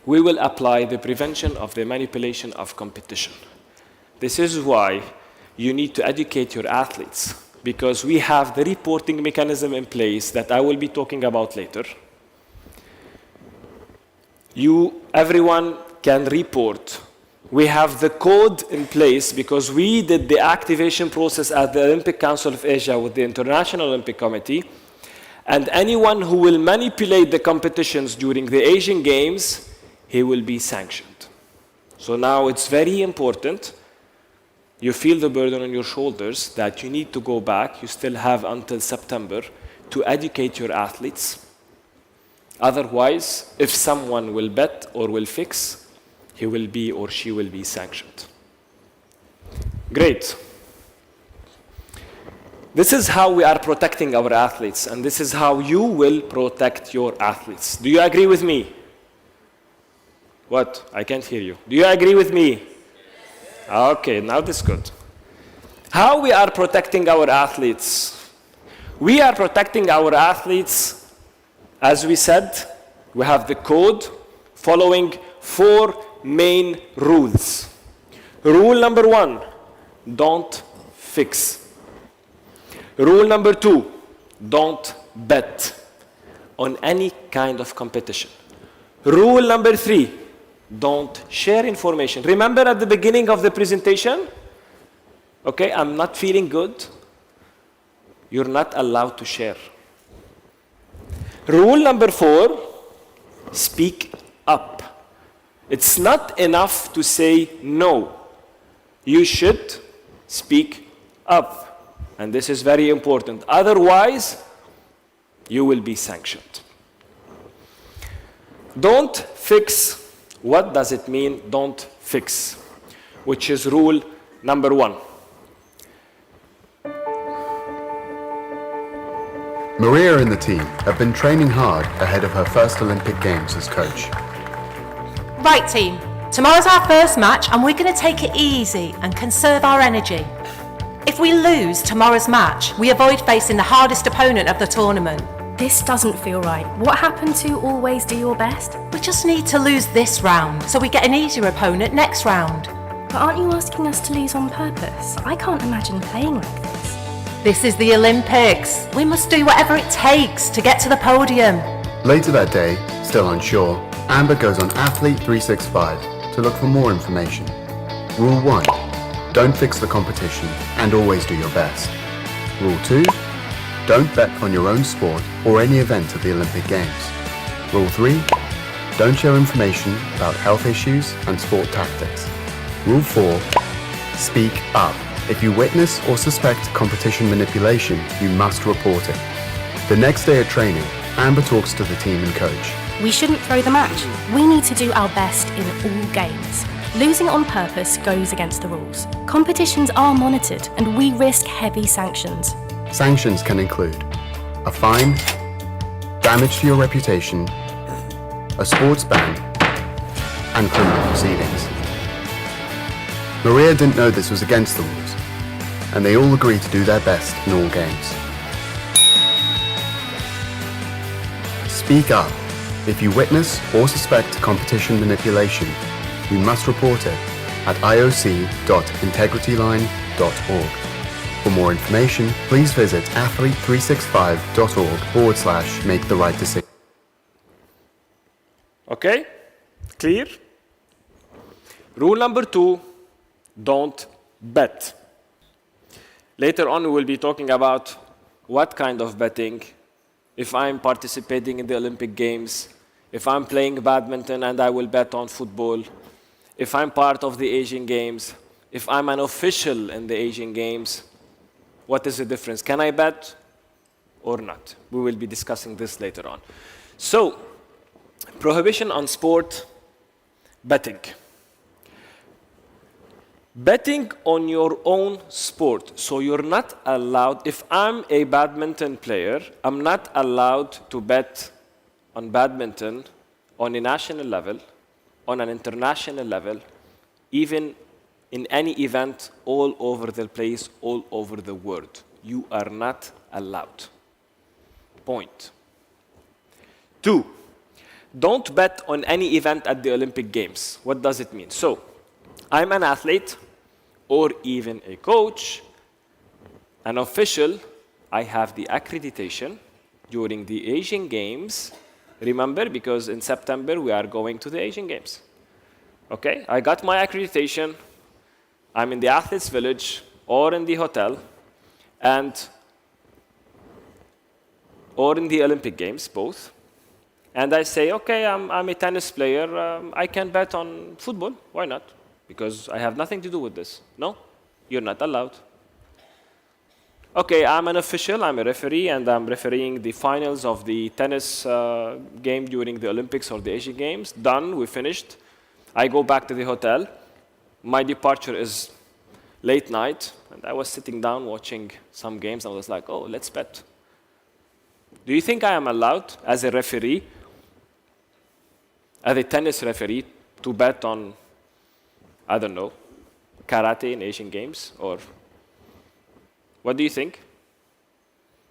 we will apply the prevention of the manipulation of competition. This is why you need to educate your athletes, because we have the reporting mechanism in place that I will be talking about later, everyone can report. We have the code in place because we did the activation process at the Olympic Council of Asia with the International Olympic Committee. And anyone who will manipulate the competitions during the Asian Games, he will be sanctioned. So now it's very important. You feel the burden on your shoulders that you need to go back. You still have until September to educate your athletes. Otherwise, if someone will bet or will fix, he will be or she will be sanctioned. Great. This is how we are protecting our athletes, and this is how you will protect your athletes. Do you agree with me? What? I can't hear you. Do you agree with me? Okay, now this is good. How we are protecting our athletes? We are protecting our athletes, as we said, we have the code following 4 main rules. Rule number 1, don't fix. Rule number 2, don't bet on any kind of competition. Rule number 3, don't share information. Remember at the beginning of the presentation? Okay, I'm not feeling good. You're not allowed to share. Rule number 4, speak up. It's not enough to say no. You should speak up. And this is very important. Otherwise, you will be sanctioned. Don't fix. What does it mean, don't fix? Which is rule number 1. Maria and the team have been training hard ahead of her first Olympic Games as coach. Right, team. Tomorrow's our first match and we're going to take it easy and conserve our energy. If we lose tomorrow's match, we avoid facing the hardest opponent of the tournament. This doesn't feel right. What happened to always do your best? We just need to lose this round so we get an easier opponent next round. But aren't you asking us to lose on purpose? I can't imagine playing like this. This is the Olympics. We must do whatever it takes to get to the podium. Later that day, still unsure, Amber goes on Athlete 365 to look for more information. Rule 1. Don't fix the competition and always do your best. Rule 2. Don't bet on your own sport or any event at the Olympic Games. Rule 3. Don't share information about health issues and sport tactics. Rule 4. Speak up. If you witness or suspect competition manipulation, you must report it. The next day of training, Amber talks to the team and coach. We shouldn't throw the match. We need to do our best in all games. Losing on purpose goes against the rules. Competitions are monitored and we risk heavy sanctions. Sanctions can include a fine, damage to your reputation, a sports ban, and criminal proceedings. Maria didn't know this was against the rules, and they all agreed to do their best in all games. Speak up. If you witness or suspect competition manipulation, you must report it at ioc.integrityline.org. For more information, please visit athlete365.org/make the right decision. Okay? Clear? Rule number 2, don't bet. Later on, we will be talking about what kind of betting. If I'm participating in the Olympic Games, if I'm playing badminton and I will bet on football, if I'm part of the Asian Games, if I'm an official in the Asian Games, what is the difference? Can I bet or not? We will be discussing this later on. So, prohibition on sport betting. Betting on your own sport. So you're not allowed, if I'm a badminton player, I'm not allowed to bet on badminton on a national level, on an international level, even in any event all over the place, all over the world. You are not allowed. Point. 2, don't bet on any event at the Olympic Games. What does it mean? So, I'm an athlete, or even a coach, an official. I have the accreditation during the Asian Games. Remember, because in September we are going to the Asian Games. Okay, I got my accreditation. I'm in the athletes' village or in the hotel, or in the Olympic Games, both. And I say, okay, I'm a tennis player. I can bet on football. Why not? Because I have nothing to do with this. No, you're not allowed. Okay, I'm an official, I'm a referee, and I'm refereeing the finals of the tennis game during the Olympics or the Asian Games. Done, we finished. I go back to the hotel. My departure is late night, and I was sitting down watching some games. I was like, oh, let's bet. Do you think I am allowed, as a referee, as a tennis referee, to bet on, I don't know, karate in Asian Games? Or what do you think?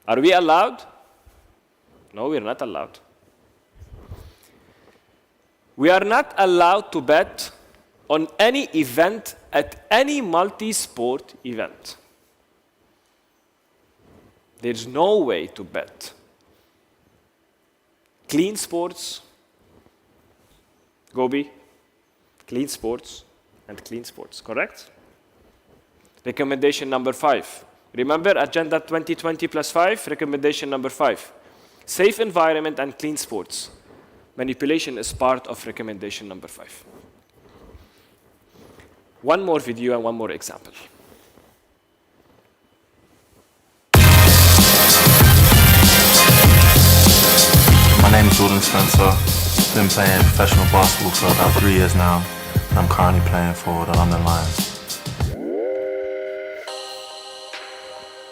Are we allowed? No, we're not allowed. We are not allowed to bet on any event at any multi-sport event. There's no way to bet. Clean sports, Gobi, clean sports, and clean sports, correct? Recommendation number 5. Remember Agenda 2020 plus 5, recommendation number 5. Safe environment and clean sports. Manipulation is part of recommendation number 5. One more video and one more example. My name is Jordan Spencer. Been playing professional basketball for about 3 years now. And I'm currently playing for the London Lions.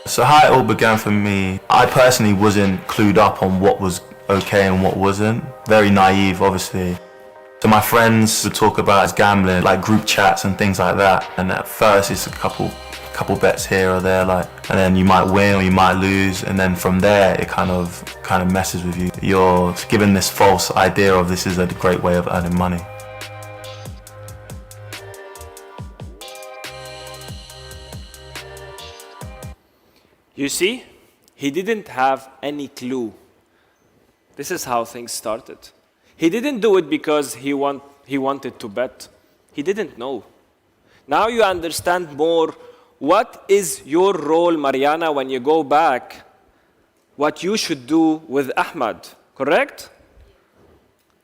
So how it all began for me, I personally wasn't clued up on what was okay and what wasn't. Very naive, obviously. So my friends would talk about gambling, like group chats and things like that. And at first it's a couple bets here or there, and then you might win or you might lose, and then from there it kind of messes with you. You're given this false idea of this is a great way of earning money. You see, he didn't have any clue. This is how things started. He didn't do it because he wanted to bet. He didn't know. Now you understand more what is your role, Mariana, when you go back, what you should do with Ahmad, correct?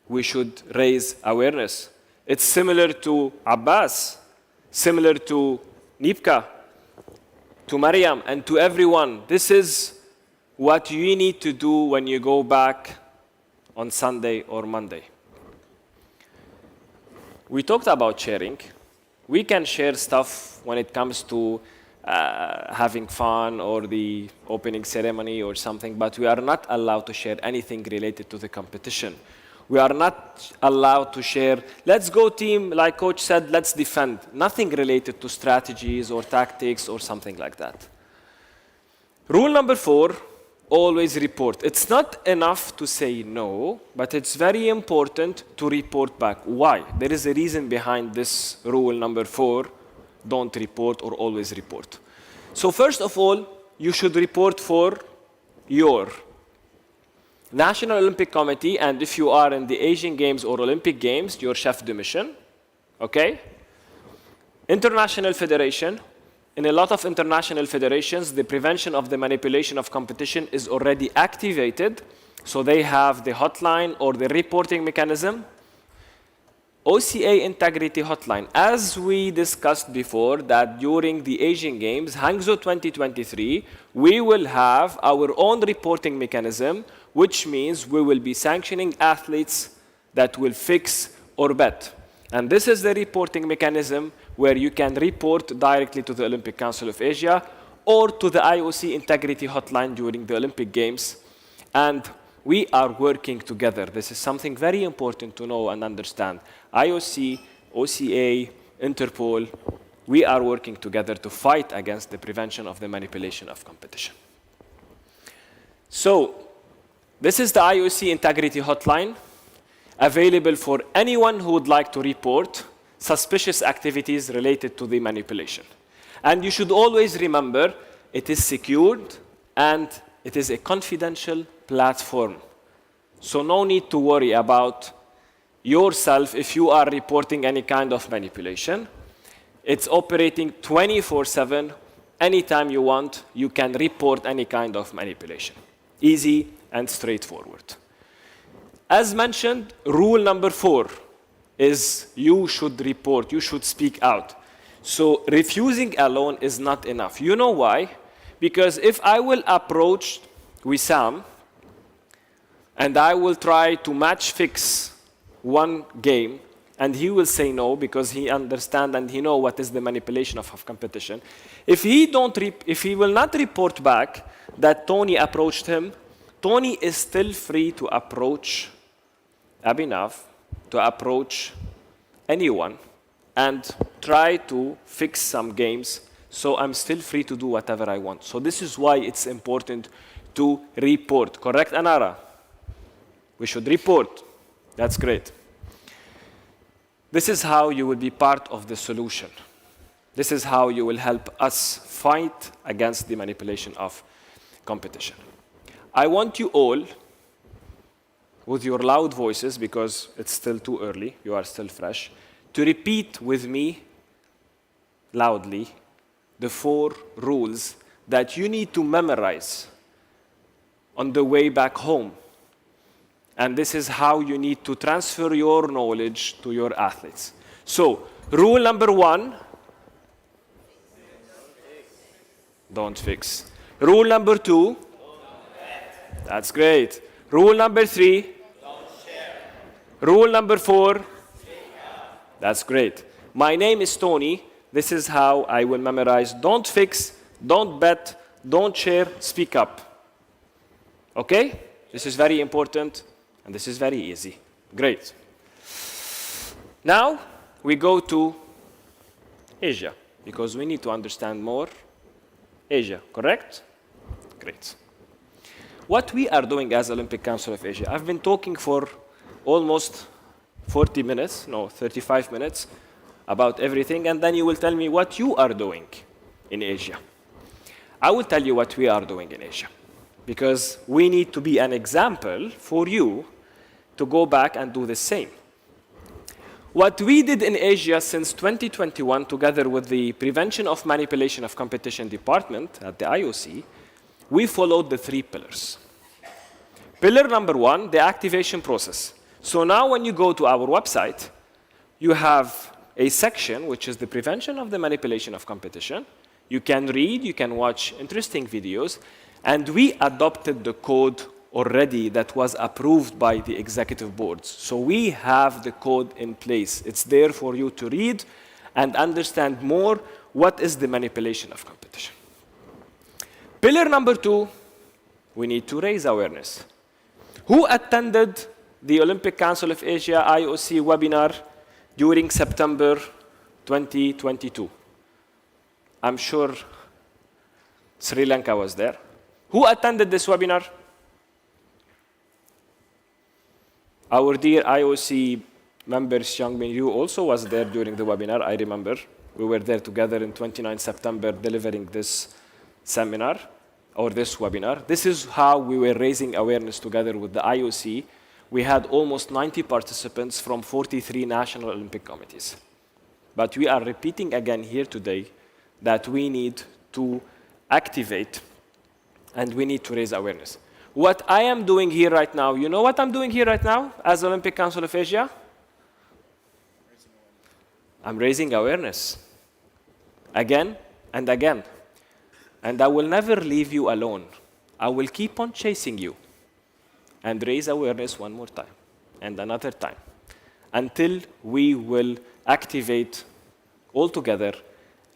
We should raise awareness. It's similar to Abbas, similar to Nipka, to Mariam, and to everyone. This is what you need to do when you go back on Sunday or Monday. We talked about sharing. We can share stuff when it comes to having fun or the opening ceremony or something, but we are not allowed to share anything related to the competition. We are not allowed to share, let's go team, like coach said, let's defend. Nothing related to strategies or tactics or something like that. Rule number 4, always report. It's not enough to say no, but it's very important to report back. Why? There is a reason behind this rule number 4, don't report or always report. So first of all, you should report for your National Olympic Committee, and if you are in the Asian Games or Olympic Games, your chef de mission, okay? International Federation. In a lot of international federations, the prevention of the manipulation of competition is already activated, so they have the hotline or the reporting mechanism. OCA Integrity Hotline. As we discussed before, that during the Asian Games, Hangzhou 2023, we will have our own reporting mechanism, which means we will be sanctioning athletes that will fix or bet. And this is the reporting mechanism where you can report directly to the Olympic Council of Asia or to the IOC Integrity Hotline during the Olympic Games. And we are working together. This is something very important to know and understand. IOC, OCA, Interpol, we are working together to fight against the prevention of the manipulation of competition. So, this is the IOC Integrity Hotline, available for anyone who would like to report suspicious activities related to the manipulation. And you should always remember, it is secured and it is a confidential platform. So no need to worry about yourself if you are reporting any kind of manipulation. It's operating 24/7. Anytime you want, you can report any kind of manipulation. Easy and straightforward. As mentioned, rule number 4 is you should report, you should speak out. So refusing alone is not enough. You know why? Because if I will approach Wissam and I will try to match fix one game, and he will say no because he understands and he knows what is the manipulation of competition. If he will not report back that Tony approached him, Tony is still free to approach Abhinav, to approach anyone and try to fix some games. So I'm still free to do whatever I want. So this is why it's important to report. Correct, Anara? We should report. That's great. This is how you will be part of the solution. This is how you will help us fight against the manipulation of competition. I want you all, with your loud voices, because it's still too early, you are still fresh, to repeat with me loudly the 4 rules that you need to memorize on the way back home. And this is how you need to transfer your knowledge to your athletes. So, rule number 1, don't fix. Rule number 2, that's great. Rule number 3, rule number 4, that's great. My name is Tony. This is how I will memorize. Don't fix, don't bet, don't share, speak up. Okay? This is very important. And this is very easy. Great. Now, we go to Asia, because we need to understand more Asia, correct? Great. What we are doing as Olympic Council of Asia, I've been talking for almost 40 minutes, no, 35 minutes, about everything, and then you will tell me what you are doing in Asia. I will tell you what we are doing in Asia, because we need to be an example for you to go back and do the same. What we did in Asia since 2021, together with the Prevention of Manipulation of Competition Department at the IOC, we followed the 3 pillars. Pillar number 1, the activation process. So now when you go to our website, you have a section which is the prevention of the manipulation of competition. You can read, you can watch interesting videos, and we adopted the code already that was approved by the executive boards. So we have the code in place. It's there for you to read and understand more what is the manipulation of competition. Pillar number 2, we need to raise awareness. Who attended the Olympic Council of Asia IOC webinar during September 2022? I'm sure Sri Lanka was there. Who attended this webinar? Our dear IOC member, Xiangmin Yu, also was there during the webinar, I remember. We were there together in 29 September delivering this seminar, or this webinar. This is how we were raising awareness together with the IOC. We had almost 90 participants from 43 national Olympic committees. But we are repeating again here today that we need to activate and we need to raise awareness. What I am doing here right now, you know what I'm doing here right now as Olympic Council of Asia? I'm raising awareness again and again. And I will never leave you alone. I will keep on chasing you and raise awareness one more time and another time until we will activate all together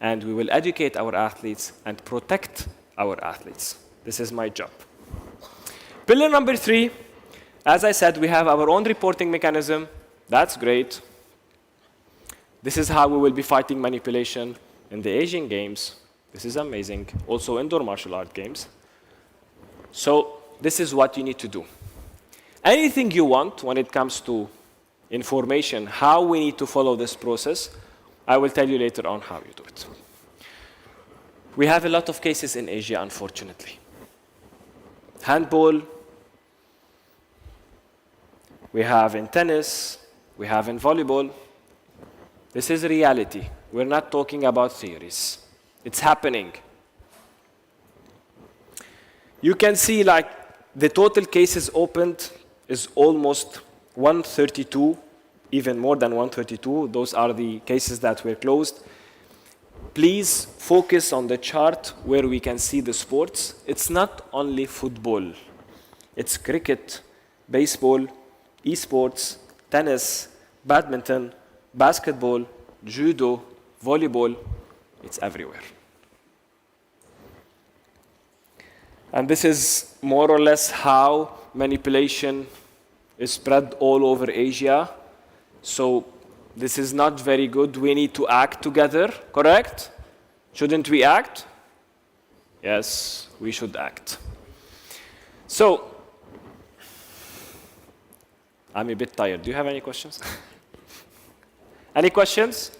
and we will educate our athletes and protect our athletes. This is my job. Pillar number 3, as I said, we have our own reporting mechanism. That's great. This is how we will be fighting manipulation in the Asian Games. This is amazing. Also indoor martial art games. So this is what you need to do. Anything you want when it comes to information, how we need to follow this process, I will tell you later on how you do it. We have a lot of cases in Asia, unfortunately. Handball, we have in tennis, we have in volleyball. This is reality. We're not talking about theories. It's happening. You can see like the total cases opened is almost 132, even more than 132. Those are the cases that were closed. Please focus on the chart where we can see the sports. It's not only football. It's cricket, baseball, esports, tennis, badminton, basketball, judo, volleyball. It's everywhere. And this is more or less how manipulation is spread all over Asia. So this is not very good. We need to act together, correct? Shouldn't we act? Yes, we should act. So, I'm a bit tired. Do you have any questions? Any questions?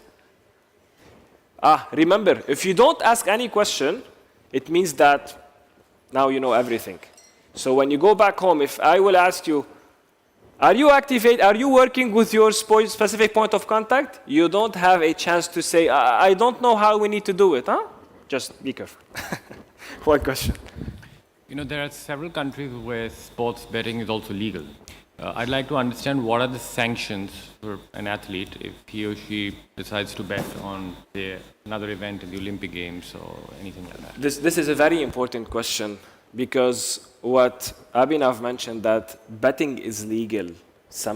Remember, if you don't ask any question, it means that now you know everything. So when you go back home, if I will ask you, are you working with your specific point of contact? You don't have a chance to say, I don't know how we need to do it, huh? Just be careful. One question. You know, there are several countries where sports betting is also legal. I'd like to understand what are the sanctions for an athlete if he or she decides to bet on, say, another event in the Olympic Games or anything like that. This is a very important question because what Abhinav mentioned that betting is legal.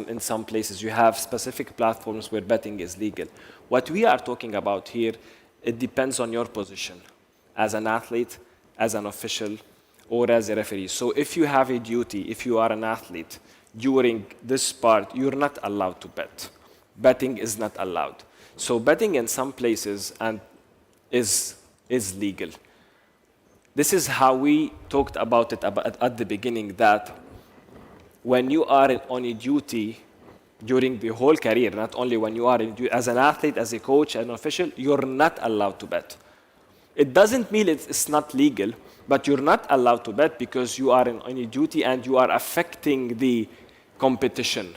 In some places you have specific platforms where betting is legal. What we are talking about here, it depends on your position as an athlete, as an official, or as a referee. So if you have a duty, if you are an athlete, during this part, you're not allowed to bet. Betting is not allowed. So betting in some places is legal. This is how we talked about it at the beginning, that when you are on a duty during the whole career, not only when you are as an athlete, as a coach, an official, you're not allowed to bet. It doesn't mean it's not legal, but you're not allowed to bet because you are on a duty and you are affecting the competition.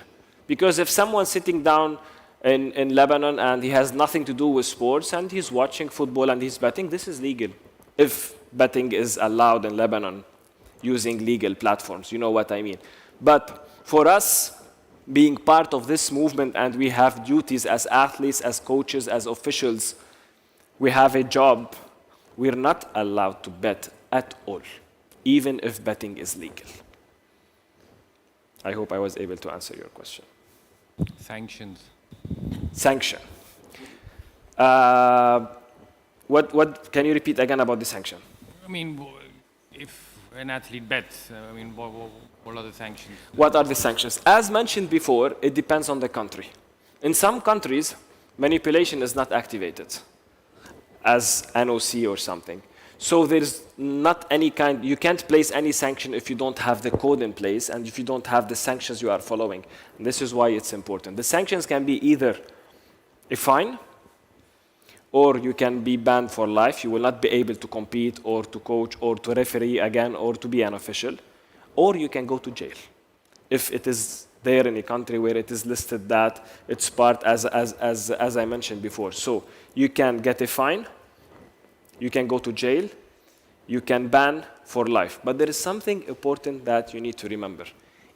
Because if someone's sitting down in Lebanon and he has nothing to do with sports and he's watching football and he's betting, this is legal. If betting is allowed in Lebanon using legal platforms, you know what I mean. But for us, being part of this movement and we have duties as athletes, as coaches, as officials, we have a job. We're not allowed to bet at all, even if betting is legal. I hope I was able to answer your question. Sanctions. Sanction. What can you repeat again about the sanction? I mean, if an athlete bets, I mean, what are the sanctions? What are the sanctions? As mentioned before, it depends on the country. In some countries, manipulation is not activated as NOC or something. So there's not any kind, you can't place any sanction if you don't have the code in place and if you don't have the sanctions you are following. And this is why it's important. The sanctions can be either a fine or you can be banned for life. You will not be able to compete or to coach or to referee again or to be an official. Or you can go to jail if it is there in a country where it is listed that it's part as I mentioned before. So you can get a fine. You can go to jail, you can ban for life. But there is something important that you need to remember.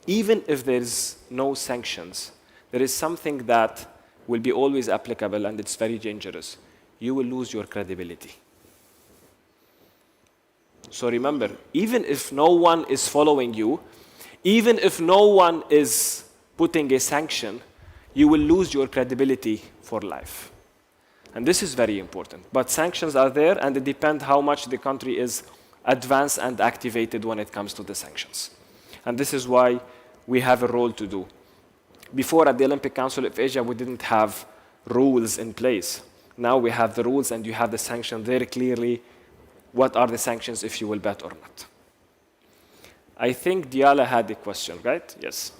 Even if there is no sanctions, there is something that will be always applicable and it's very dangerous. You will lose your credibility. So remember, even if no one is following you, even if no one is putting a sanction, you will lose your credibility for life. And this is very important. But sanctions are there, and it depends how much the country is advanced and activated when it comes to the sanctions. And this is why we have a role to do. Before, at the Olympic Council of Asia, we didn't have rules in place. Now we have the rules, and you have the sanctions very clearly. What are the sanctions if you will bet or not? I think Diala had a question, right? Yes.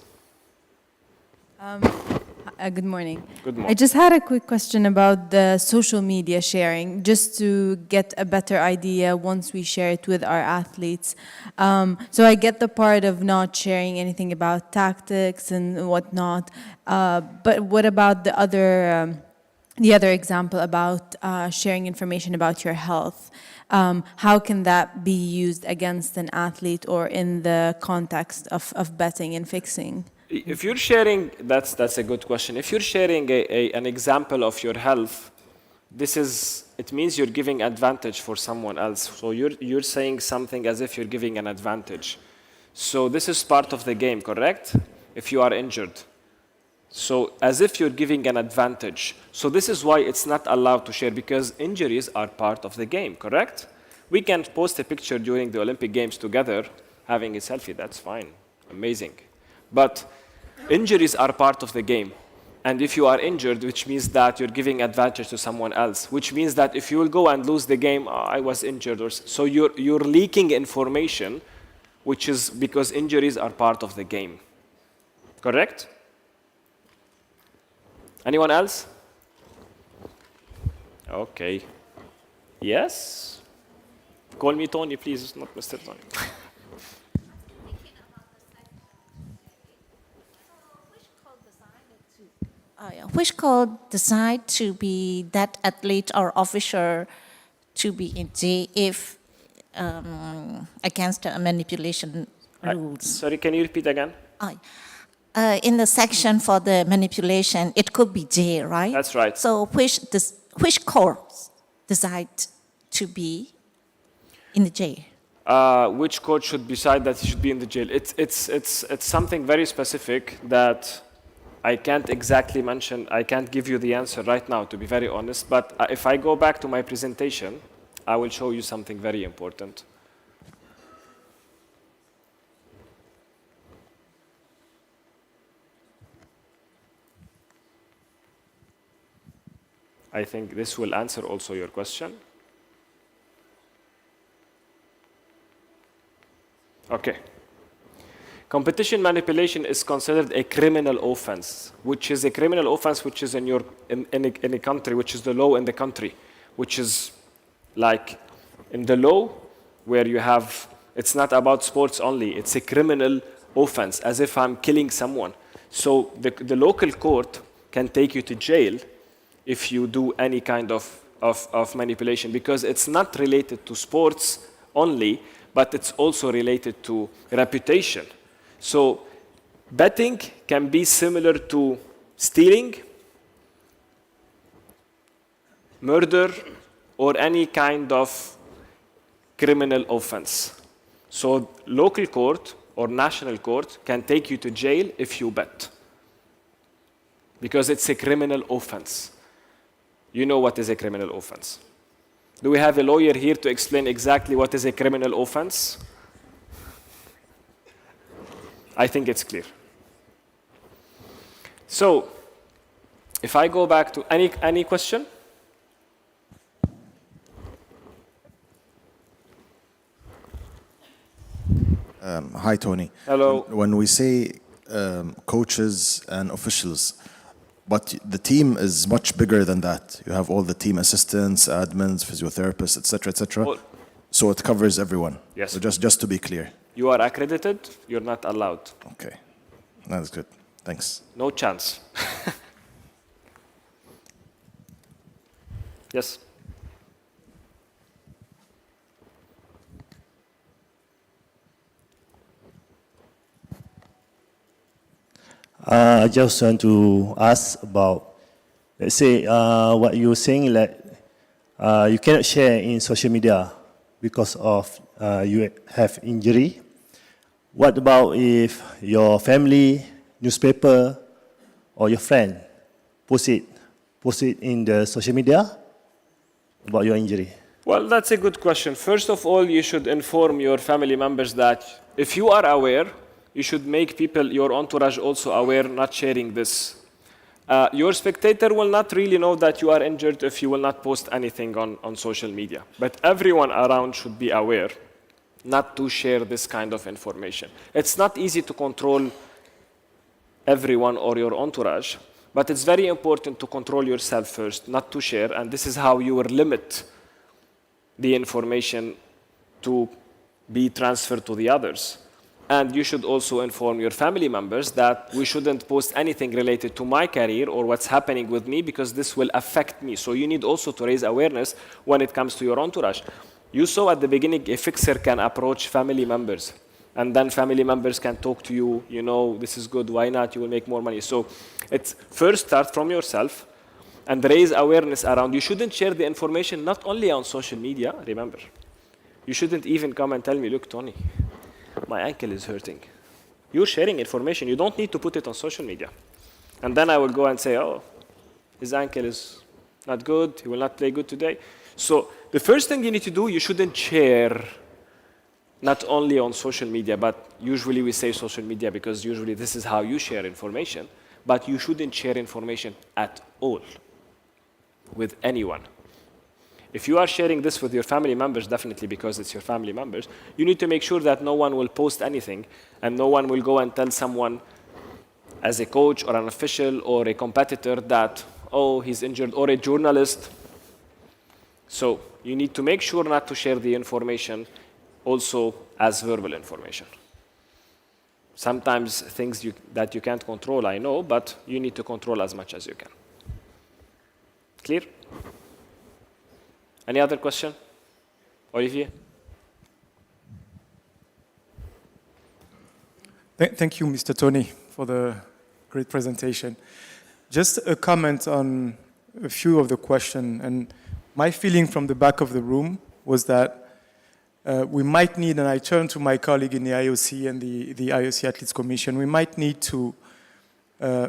Good morning. Good I morning. just had a quick question about the social media sharing, just to get a better idea once we share it with our athletes. So I get the part of not sharing anything about tactics and whatnot, but what about the other example about sharing information about your health? How can that be used against an athlete or in the context of betting and fixing? If you're sharing, that's a good question. If you're sharing an example of your health, it means you're giving advantage for someone else. So you're saying something as if you're giving an advantage. So this is part of the game, correct? If you are injured. So as if you're giving an advantage. So this is why it's not allowed to share, because injuries are part of the game, correct? We can post a picture during the Olympic Games together, having a selfie, that's fine, amazing. But injuries are part of the game. And if you are injured, which means that you're giving advantage to someone else, which means that if you will go and lose the game, I was injured. So you're leaking information, which is because injuries are part of the game. Correct? Anyone else? Okay. Yes? Call me Tony, please, not Mr. Tony. Which code decide to be that athlete or officer to be in jail if against the manipulation rules? Sorry, can you repeat again? In the section for the manipulation, it could be jail, right? That's right. So which court decide to be in the jail? Which court should decide that he should be in the jail? It's something very specific that I can't exactly mention. I can't give you the answer right now, to be very honest. But if I go back to my presentation, I will show you something very important. I think this will answer also your question. Okay. Competition manipulation is considered a criminal offense, which is a criminal offense which is in a country, which is the law in the country, which is like in the law where you have, it's not about sports only, it's a criminal offense, as if I'm killing someone. So the local court can take you to jail if you do any kind of manipulation, because it's not related to sports only, but it's also related to reputation. So betting can be similar to stealing, murder, or any kind of criminal offense. So local court or national court can take you to jail if you bet, because it's a criminal offense. You know what is a criminal offense. Do we have a lawyer here to explain exactly what is a criminal offense? I think it's clear. So, if I go back to any question? Hi, Tony. Hello. When we say coaches and officials, but the team is much bigger than that. You have all the team assistants, admins, physiotherapists, etc., etc. So it covers everyone. Yes. So just to be clear. You are accredited, you're not allowed. Okay. That's good. Thanks. No chance. Yes. I just want to ask about, let's say, what you're saying, like you cannot share in social media because of you have injury. What about if your family, newspaper, or your friend post it in the social media about your injury? Well, that's a good question. First of all, you should inform your family members that if you are aware, you should make people, your entourage also aware, not sharing this. Your spectator will not really know that you are injured if you will not post anything on social media. But everyone around should be aware not to share this kind of information. It's not easy to control everyone or your entourage, But it's very important to control yourself first, not to share, and this is how you will limit the information to be transferred to the others. And you should also inform your family members that we shouldn't post anything related to my career or what's happening with me because this will affect me. So you need also to raise awareness when it comes to your entourage. You saw at the beginning a fixer can approach family members, and then family members can talk to you, you know, this is good, why not, you will make more money. So it's first start from yourself and raise awareness around. You shouldn't share the information not only on social media, remember. You shouldn't even come and tell me, look, Tony, my ankle is hurting. You're sharing information. You don't need to put it on social media. And then I will go and say, oh, his ankle is not good. He will not play good today. So the first thing you need to do, you shouldn't share not only on social media, but usually we say social media because usually this is how you share information, but you shouldn't share information at all with anyone. If you are sharing this with your family members, definitely because it's your family members, you need to make sure that no one will post anything and no one will go and tell someone as a coach or an official or a competitor that, oh, he's injured, or a journalist. So you need to make sure not to share the information also as verbal information. Sometimes things that you can't control, I know, but you need to control as much as you can. Clear? Any other question? Olivier? Thank you, Mr. Tony, for the great presentation. Just a comment on a few of the questions. And my feeling from the back of the room was that we might need, and I turn to my colleague in the IOC and the IOC Athletes Commission, we might need to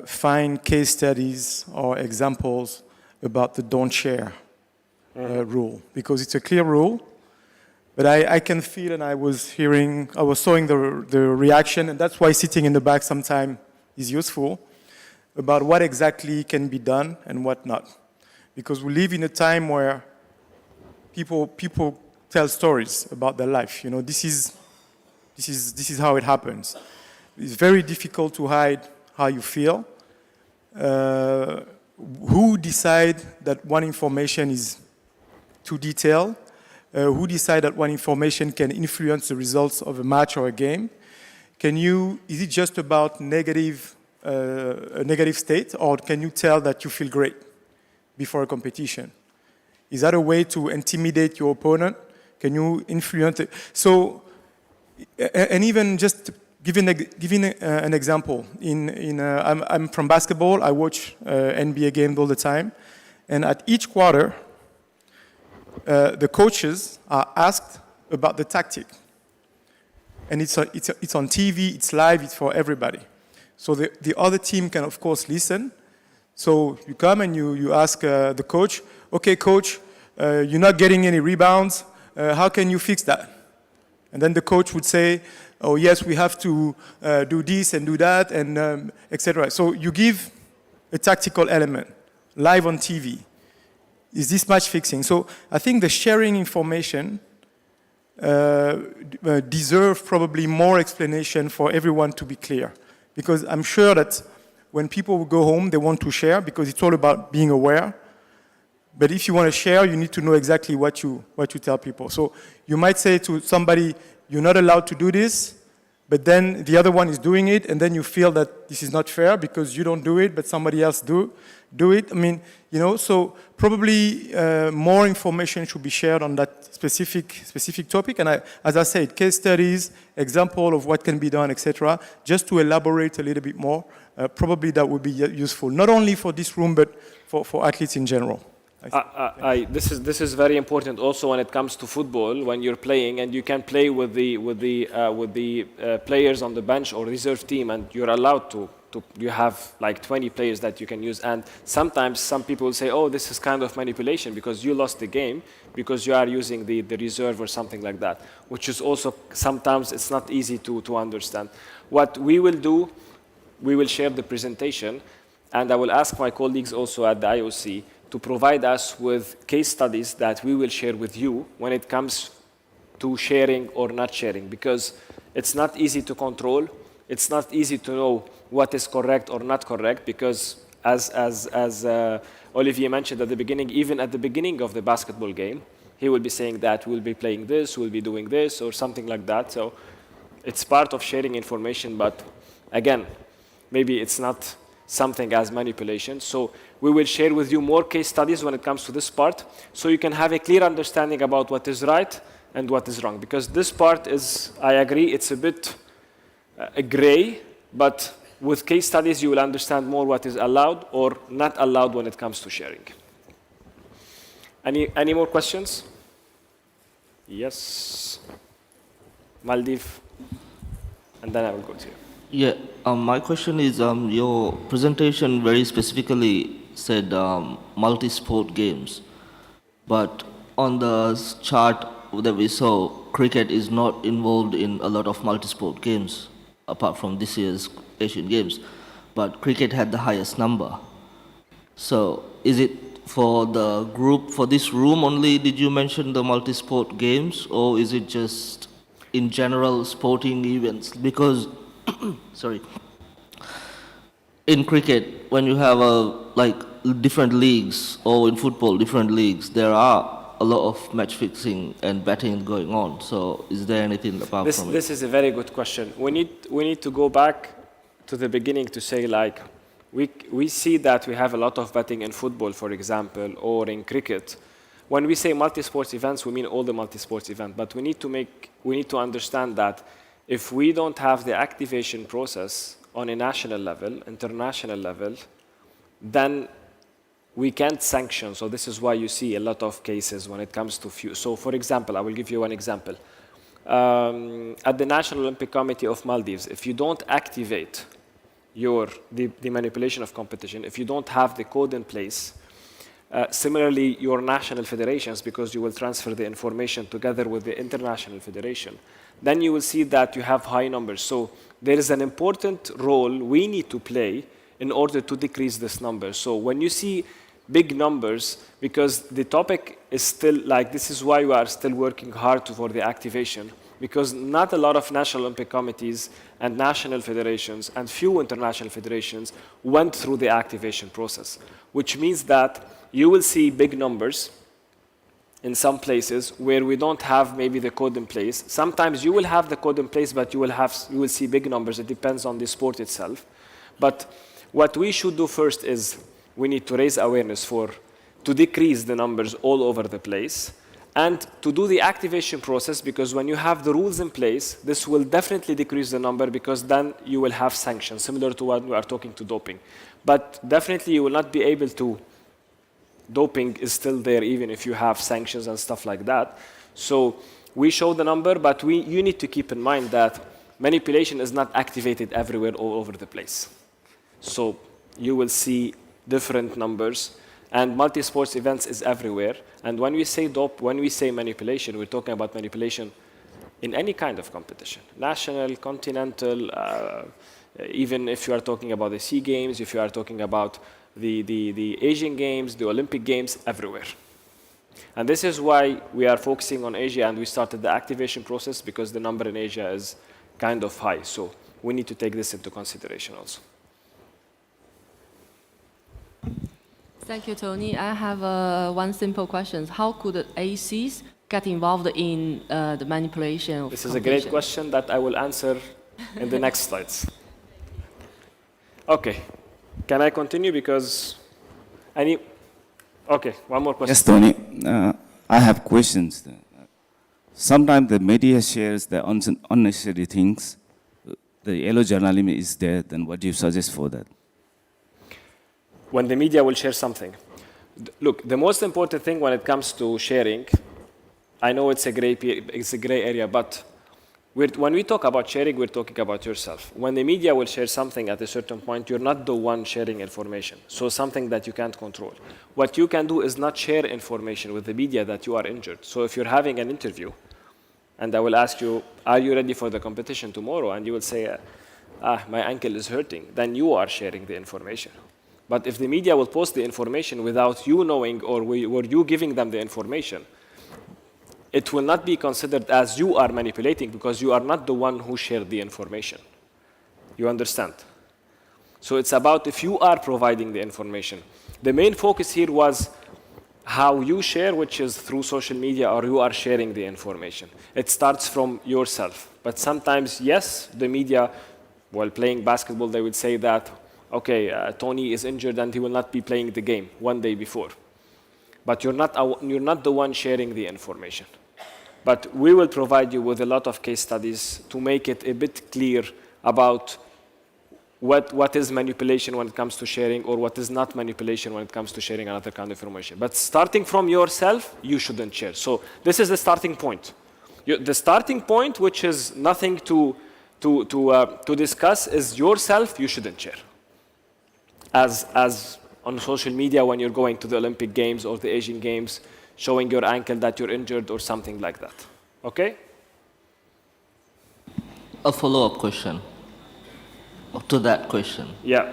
find case studies or examples about the don't share rule, because it's a clear rule, but I can feel, and I was sawing the reaction, and that's why sitting in the back sometimes is useful, about what exactly can be done and what not. Because we live in a time where people tell stories about their life. You know, this is how it happens. It's very difficult to hide how you feel. Who decide that one information is too detailed? Who decide that one information can influence the results of a match or a game? Is it just about a negative state, or can you tell that you feel great before a competition? Is that a way to intimidate your opponent? Can you influence it? So, and even just giving an example, I'm from basketball, I watch NBA games all the time, and at each quarter, the coaches are asked about the tactic. And it's on TV, it's live, it's for everybody. So the other team can, of course, listen. So you come and you ask the coach, okay, coach, you're not getting any rebounds. How can you fix that? And then the coach would say, oh, yes, we have to do this and do that, and etc. So you give a tactical element live on TV. Is this match fixing? So I think the sharing information deserve probably more explanation for everyone to be clear. Because I'm sure that when people go home, they want to share because it's all about being aware. But if you want to share, you need to know exactly what you tell people. So you might say to somebody, you're not allowed to do this, but then the other one is doing it, and then you feel that this is not fair because you don't do it, but somebody else do it. I mean, you know, so probably more information should be shared on that specific topic. And as I said, case studies, example of what can be done, etc. Just to elaborate a little bit more, probably that would be useful, not only for this room, but for athletes in general. This is very important also when it comes to football, when you're playing and you can play with the players on the bench or reserve team, and you're allowed to you have like 20 players that you can use. And sometimes some people say, oh, this is kind of manipulation because you lost the game because you are using the reserve or something like that, which is also sometimes it's not easy to understand. What we will do, we will share the presentation, and I will ask my colleagues also at the IOC to provide us with case studies that we will share with you when it comes to sharing or not sharing, because it's not easy to control. It's not easy to know what is correct or not correct, because As Olivier mentioned at the beginning, even at the beginning of the basketball game, he will be saying that we'll be playing this, we'll be doing this, or something like that. So it's part of sharing information, but again, maybe it's not something as manipulation. So we will share with you more case studies when it comes to this part, so you can have a clear understanding about what is right and what is wrong. Because this part is, I agree, it's a bit gray, but with case studies you will understand more what is allowed or not allowed when it comes to sharing. Any more questions? Yes. Maldiv, and then I will go to you. Yeah, my question is, your presentation very specifically said multi-sport games, but on the chart that we saw, cricket is not involved in a lot of multi-sport games, apart from this year's Asian Games, but cricket had the highest number. So is it for the group, for this room only, did you mention the multi-sport games, or is it just in general sporting events? Because sorry, in cricket, when you have like different leagues, or in football, different leagues, there are a lot of match fixing and betting going on. So is there anything apart from it? This is a very good question. We need to go back to the beginning to say, like, we see that we have a lot of betting in football, for example, or in cricket. When we say multi-sports events, we mean all the multi-sports events, but we need to understand that if we don't have the activation process on a national level, international level, then we can't sanction. So this is why you see a lot of cases when it comes to few. So for example, I will give you one example. At the National Olympic Committee of Maldives, if you don't activate the manipulation of competition, if you don't have the code in place, similarly your national federations, because you will transfer the information together with the international federation, then you will see that you have high numbers. So there is an important role we need to play in order to decrease this number. So when you see big numbers, because the topic is still like, this is why we are still working hard for the activation, because not a lot of national Olympic committees and national federations and few international federations went through the activation process, which means that you will see big numbers in some places where we don't have maybe the code in place. Sometimes you will have the code in place, but you will see big numbers. It depends on the sport itself. But what we should do first is we need to raise awareness to decrease the numbers all over the place, and to do the activation process, because when you have the rules in place, this will definitely decrease the number, because then you will have sanctions, similar to what we are talking to doping. But definitely you will not be able to, doping is still there even if you have sanctions and stuff like that. So we show the number, but you need to keep in mind that manipulation is not activated everywhere all over the place. So you will see different numbers, and multi-sports events is everywhere. And when we say when we say manipulation, we're talking about manipulation in any kind of competition, national, continental, even if you are talking about the SEA Games, if you are talking about the Asian Games, the Olympic Games, everywhere. And this is why we are focusing on Asia, and we started the activation process, because the number in Asia is kind of high. So we need to take this into consideration also. Thank you, Tony. I have one simple question. How could ACs get involved in the manipulation of This is a great question that I will answer in the next slides. Okay. Can I continue? Because okay, one more question. Yes, Tony. I have questions. Sometimes the media shares the unnecessary things. The yellow journalism is there. Then what do you suggest for that? When the media will share something. Look, the most important thing when it comes to sharing, I know it's a gray area, but when we talk about sharing, we're talking about yourself. When the media will share something at a certain point, you're not the one sharing information. So something that you can't control. What you can do is not share information with the media that you are injured. So if you're having an interview, and I will ask you, are you ready for the competition tomorrow? And you will say, my ankle is hurting. Then you are sharing the information. But if the media will post the information without you knowing, or were you giving them the information, it will not be considered as you are manipulating, because you are not the one who shared the information. You understand? So it's about if you are providing the information. The main focus here was how you share, which is through social media, or you are sharing the information. It starts from yourself. But sometimes, yes, the media, while playing basketball, they would say that, okay, Tony is injured and he will not be playing the game one day before. But you're not the one sharing the information. But we will provide you with a lot of case studies to make it a bit clear about what is manipulation when it comes to sharing, or what is not manipulation when it comes to sharing another kind of information. But starting from yourself, you shouldn't share. So this is the starting point. The starting point, which is nothing to discuss, is yourself, you shouldn't share. As on social media when you're going to the Olympic Games or the Asian Games, showing your ankle that you're injured or something like that. Okay? A follow-up question to that question. Yeah.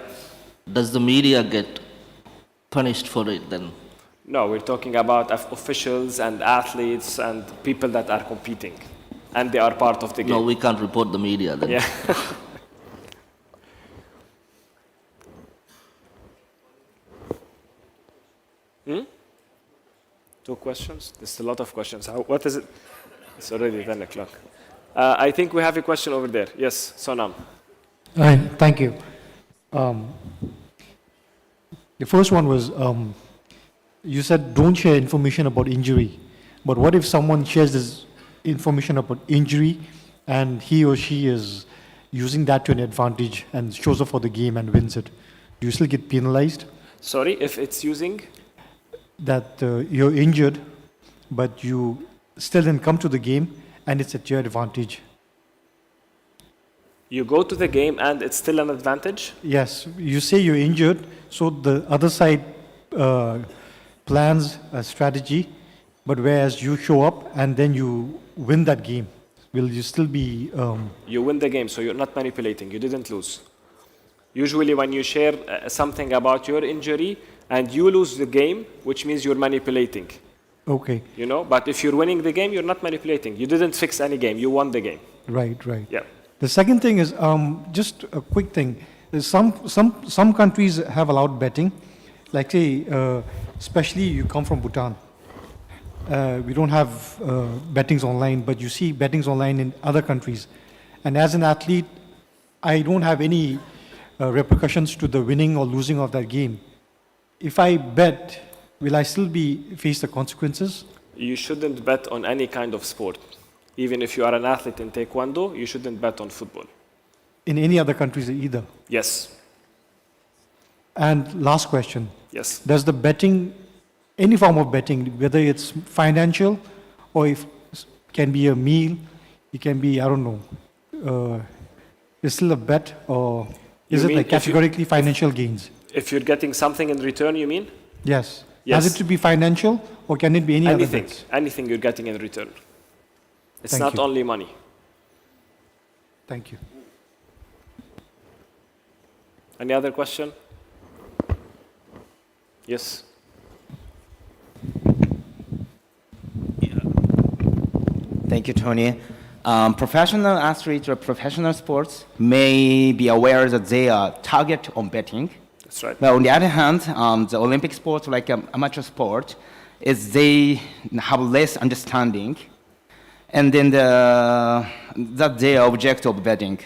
Does the media get punished for it then? No, we're talking about officials and athletes and people that are competing, and they are part of the game. No, we can't report the media then. Yeah. Two questions? There's a lot of questions. What is it? It's already 10 o'clock. I think we have a question over there. Yes, Sonam. Hi, thank you. The first one was, you said don't share information about injury. But what if someone shares this information about injury and he or she is using that to an advantage and shows up for the game and wins it? Do you still get penalized? Sorry, if it's using? That you're injured, but you still didn't come to the game and it's at your advantage. You go to the game and it's still an advantage? Yes, you say you're injured, so the other side plans a strategy, but whereas you show up and then you win that game, will you still be... You win the game, so you're not manipulating, you didn't lose. Usually when you share something about your injury and you lose the game, which means you're manipulating. Okay. You know, but if you're winning the game, you're not manipulating. You didn't fix any game, you won the game. Right, right. Yeah. The second thing is, just a quick thing. There's some countries have allowed betting. Like say, especially you come from Bhutan. We don't have bettings online, but you see bettings online in other countries. And as an athlete, I don't have any repercussions to the winning or losing of that game. If I bet, will I still face the consequences? You shouldn't bet on any kind of sport. Even if you are an athlete in Taekwondo, you shouldn't bet on football. In any other countries either? Yes. And last question. Yes. Does the betting, any form of betting, whether it's financial or if it can be a meal, it can be, I don't know, is still a bet, or is it like categorically financial gains? If you're getting something in return, you mean? Yes. Yes. Has it to be financial, or can it be any other bets? Anything you're getting in return. It's Thank not you. only money. Thank you. Any other question? Yes. Thank you, Tony. Professional athletes or professional sports may be aware that they are target on betting. That's right. But on the other hand, the Olympic sports, like amateur sport, is they have less understanding, and then that they are object of betting.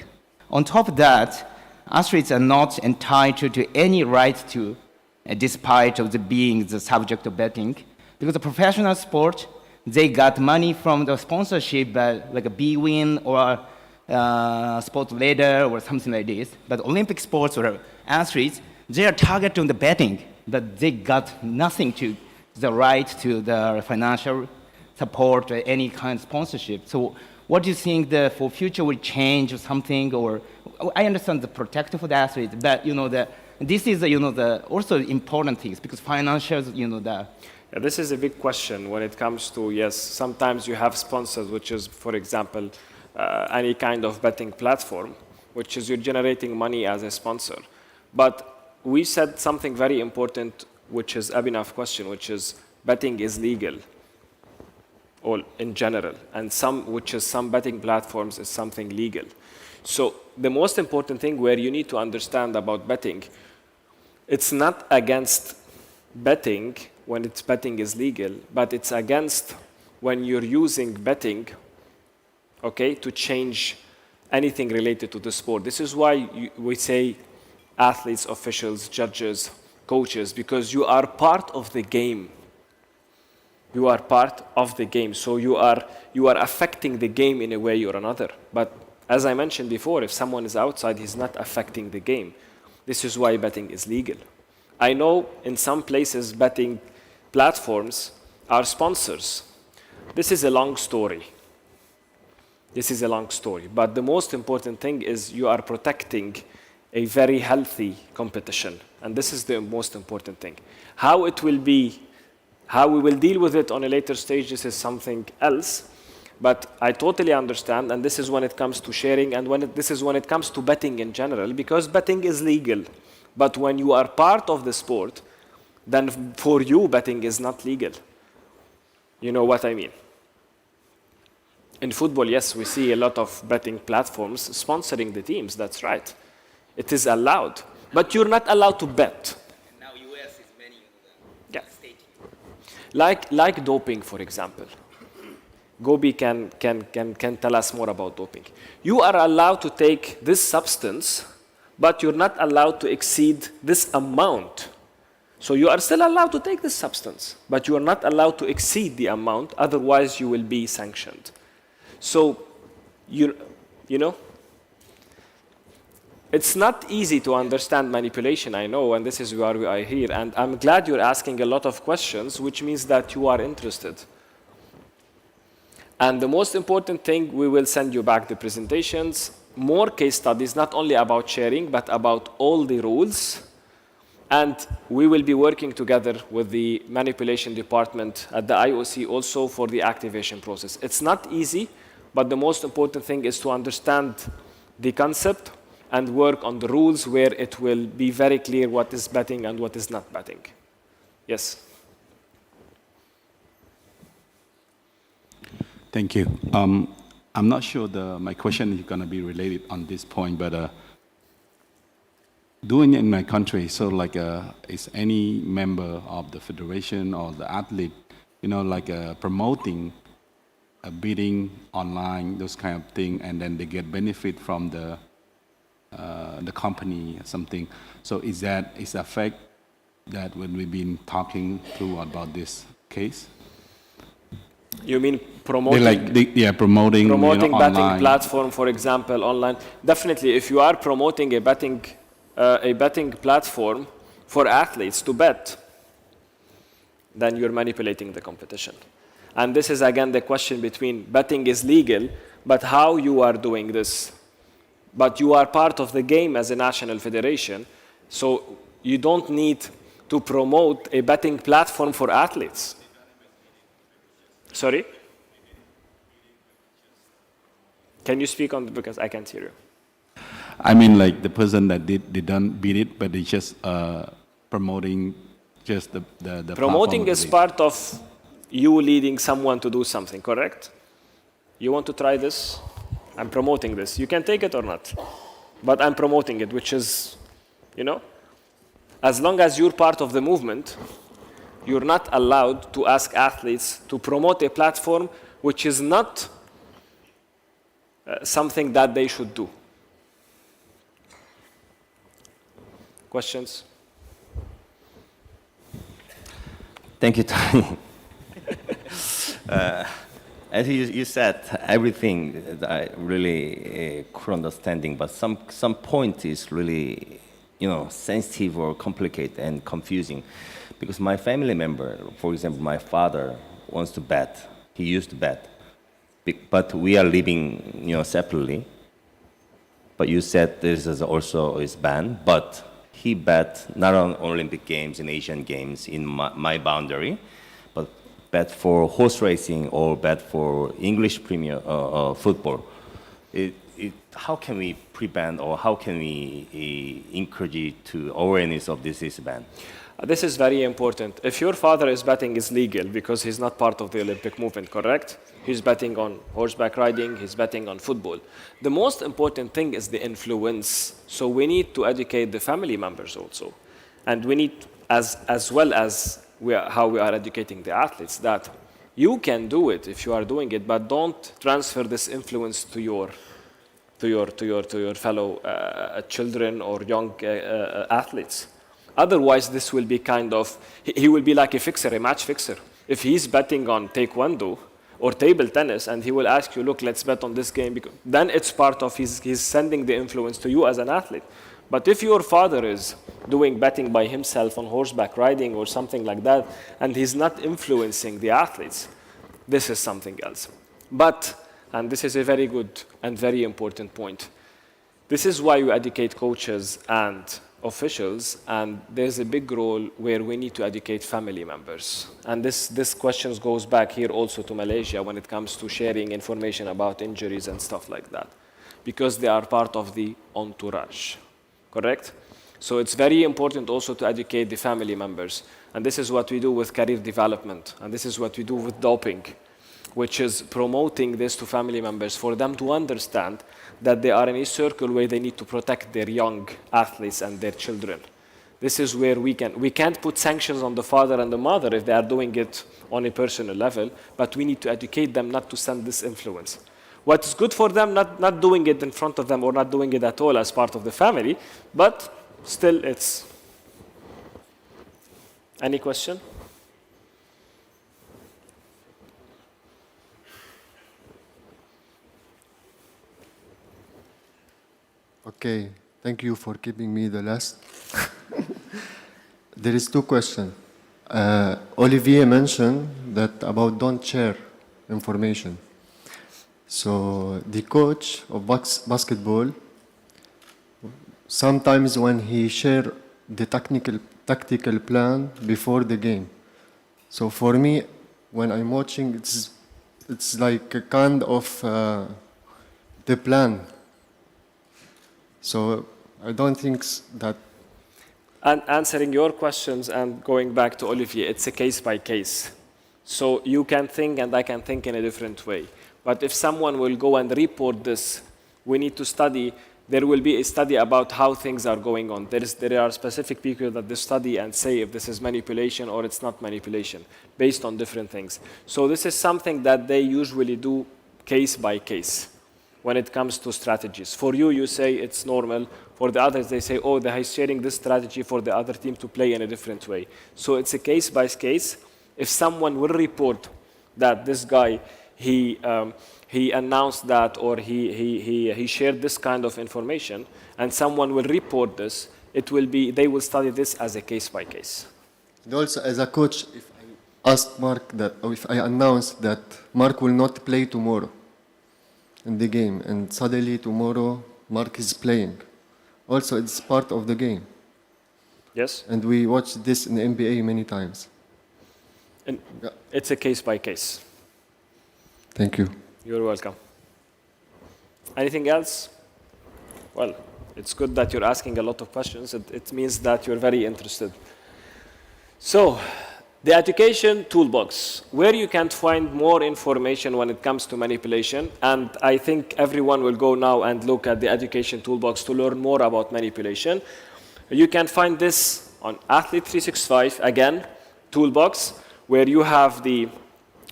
On top of that, athletes are not entitled to any right to, despite of the being the subject of betting, because the professional sport, they got money from the sponsorship, like a BWin or Sport Leader or something like this. But Olympic sports or athletes, they are targeted on the betting, but they got nothing to the right to the financial support or any kind of sponsorship. So what do you think for future will change or something? Or I understand the protective for the athletes, but this is the also important things, because financials, Yeah, this is a big question when it comes to, yes, sometimes you have sponsors, which is, for example, any kind of betting platform, which is you're generating money as a sponsor. But we said something very important, which is Abhinav's question, which is betting is legal. or in general, and some betting platforms is something legal. So the most important thing where you need to understand about betting, it's not against betting when betting is legal, but it's against when you're using betting, okay, to change anything related to the sport. This is why we say athletes, officials, judges, coaches, because you are part of the game. You are part of the game, so you are affecting the game in a way or another. But as I mentioned before, if someone is outside, he's not affecting the game. This is why betting is legal. I know in some places betting platforms are sponsors. This is a long story. This is a long story. But the most important thing is you are protecting a very healthy competition. And this is the most important thing. How it will be, how we will deal with it on a later stage, this is something else. But I totally understand, and this is when it comes to sharing, and this is when it comes to betting in general, because betting is legal. But when you are part of the sport, then for you, betting is not legal. You know what I mean? In football, yes, we see a lot of betting platforms sponsoring the teams, that's right. It is allowed, but you're not allowed to bet. And now US is banning Yeah. Like doping, for example. Gobi can tell us more about doping. You are allowed to take this substance, but you're not allowed to exceed this amount. So you are still allowed to take this substance, but you are not allowed to exceed the amount, otherwise you will be sanctioned. So, you know, it's not easy to understand manipulation, I know, and this is why we are here. And I'm glad you're asking a lot of questions, which means that you are interested. And the most important thing, we will send you back the presentations, more case studies, not only about sharing, but about all the rules. And we will be working together with the manipulation department at the IOC also for the activation process. It's not easy, but the most important thing is to understand the concept and work on the rules where it will be very clear what is betting and what is not betting. Yes? Thank you. I'm not sure my question is going to be related on this point, but doing it in my country, so like is any member of the federation or the athlete, you know, like promoting a bidding online, those kind of thing, and then they get benefit from the company or something. So is a fact that when we've been talking through about this case? You mean promoting? Promoting you know, betting online platform, for example, online. Definitely, if you are promoting a betting platform for athletes to bet, then you're manipulating the competition. And this is again the question between betting is legal, but how you are doing this. But you are part of the game as a national federation, so you don't need to promote a betting platform for athletes. Sorry? Can you speak on, because I can't hear you. I mean, like the person that didn't beat it, but they just promoting just the promoting is part of you leading someone to do something, correct? You want to try this? I'm promoting this. You can take it or not, but I'm promoting it, which is, you know, as long as you're part of the movement, you're not allowed to ask athletes to promote a platform which is not something that they should do. Questions? Thank you, Tony. As you said, everything that I really could understanding, but some point is really, you know, sensitive or complicated and confusing. Because my family member, for example, my father wants to bet. He used to bet, but we are living, you know, separately. But you said this is also is banned, but he bet not on Olympic Games and Asian Games in my boundary, but bet for horse racing or bet for English Premier football. how can we prevent or how can we encourage to awareness of this ban? This is very important. If your father is betting, it's legal because he's not part of the Olympic movement, correct? He's betting on horseback riding, he's betting on football. The most important thing is the influence. So we need to educate the family members also. And we need, as well as how we are educating the athletes, that you can do it if you are doing it, but don't transfer this influence to your fellow children or young athletes. Otherwise, this will be kind of, he will be like a fixer, a match fixer. If he's betting on taekwondo or table tennis and he will ask you, look, let's bet on this game, then it's part of he's sending the influence to you as an athlete. But if your father is doing betting by himself on horseback riding or something like that, and he's not influencing the athletes, this is something else. But, and this is a very good and very important point, this is why you educate coaches and officials, and there's a big role where we need to educate family members. And this question goes back here also to Malaysia when it comes to sharing information about injuries and stuff like that, because they are part of the entourage, correct? So it's very important also to educate the family members. And this is what we do with career development, and this is what we do with doping, which is promoting this to family members for them to understand that they are in a circle where they need to protect their young athletes and their children. This is where we can't put sanctions on the father and the mother if they are doing it on a personal level, but we need to educate them not to send this influence. What's good for them, not doing it in front of them or not doing it at all as part of the family, but still it's... Any question? Okay, thank you for keeping me the last. There is two questions. Olivier mentioned that about don't share information. So the coach of basketball, sometimes when he share the tactical plan before the game. So for me, when I'm watching, it's like a kind of the plan. So I don't think that... And answering your questions and going back to Olivier, it's a case by case. So you can think and I can think in a different way. But if someone will go and report this, we need to study. There will be a study about how things are going on. There are specific people that they study and say if this is manipulation or it's not manipulation, based on different things. So this is something that they usually do case by case when it comes to strategies. For you, you say it's normal. For the others, they say, oh, he's sharing this strategy for the other team to play in a different way. So it's a case by case. If someone will report that this guy, he announced that or he shared this kind of information, and someone will report this, they will study this as a case by case. And also, as a coach, if I ask Mark that, or if I announce that Mark will not play tomorrow in the game, and suddenly tomorrow Mark is playing, also it's part of the game. Yes. And we watch this in the NBA many times. And it's a case by case. Thank you. You're welcome. Anything else? Well, it's good that you're asking a lot of questions. It means that you're very interested. So, the education toolbox, where you can find more information when it comes to manipulation. And I think everyone will go now and look at the education toolbox to learn more about manipulation. You can find this on Athlete 365, again, toolbox, where you have the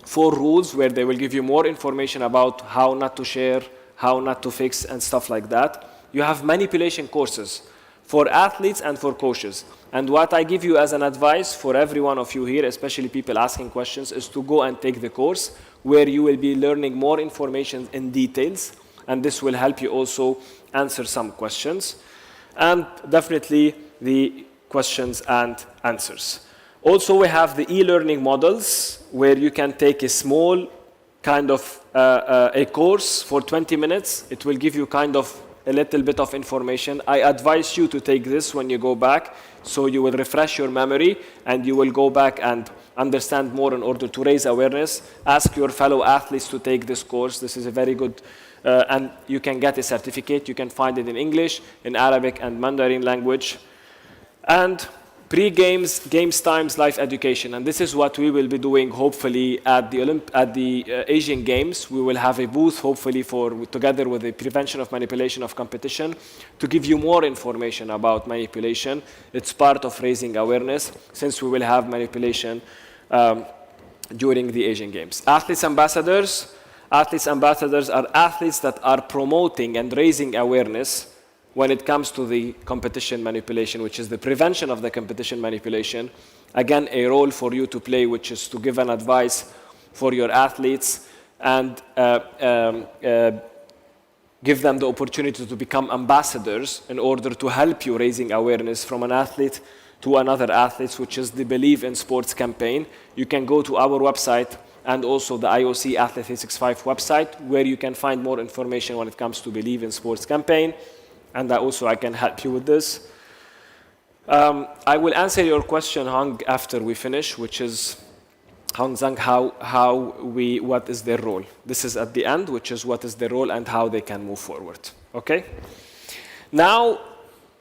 4 rules where they will give you more information about how not to share, how not to fix, and stuff like that. You have manipulation courses for athletes and for coaches. And what I give you as an advice for every one of you here, especially people asking questions, is to go and take the course where you will be learning more information in details, and this will help you also answer some questions. And definitely the questions and answers. Also, we have the e-learning models where you can take a small kind of a course for 20 minutes. It will give you kind of a little bit of information. I advise you to take this when you go back, so you will refresh your memory and you will go back and understand more in order to raise awareness. Ask your fellow athletes to take this course. This is a very good and you can get a certificate. You can find it in English, in Arabic, and Mandarin language. And pre-games, games times, life education. And this is what we will be doing, hopefully, at the Asian Games. We will have a booth, hopefully, together with the prevention of manipulation of competition, to give you more information about manipulation. It's part of raising awareness, since we will have manipulation during the Asian Games. Athletes ambassadors. Athletes ambassadors are athletes that are promoting and raising awareness when it comes to the competition manipulation, which is the prevention of the competition manipulation. Again, a role for you to play, which is to give an advice for your athletes and give them the opportunity to become ambassadors in order to help you raising awareness from an athlete to another athlete, which is the Believe in Sports campaign. You can go to our website and also the IOC Athlete 365 website, where you can find more information when it comes to Believe in Sports campaign. And I can help you with this. I will answer your question, Hong, after we finish, which is, Hong Zhang, what is their role? This is at the end, which is what is their role and how they can move forward. Okay? Now,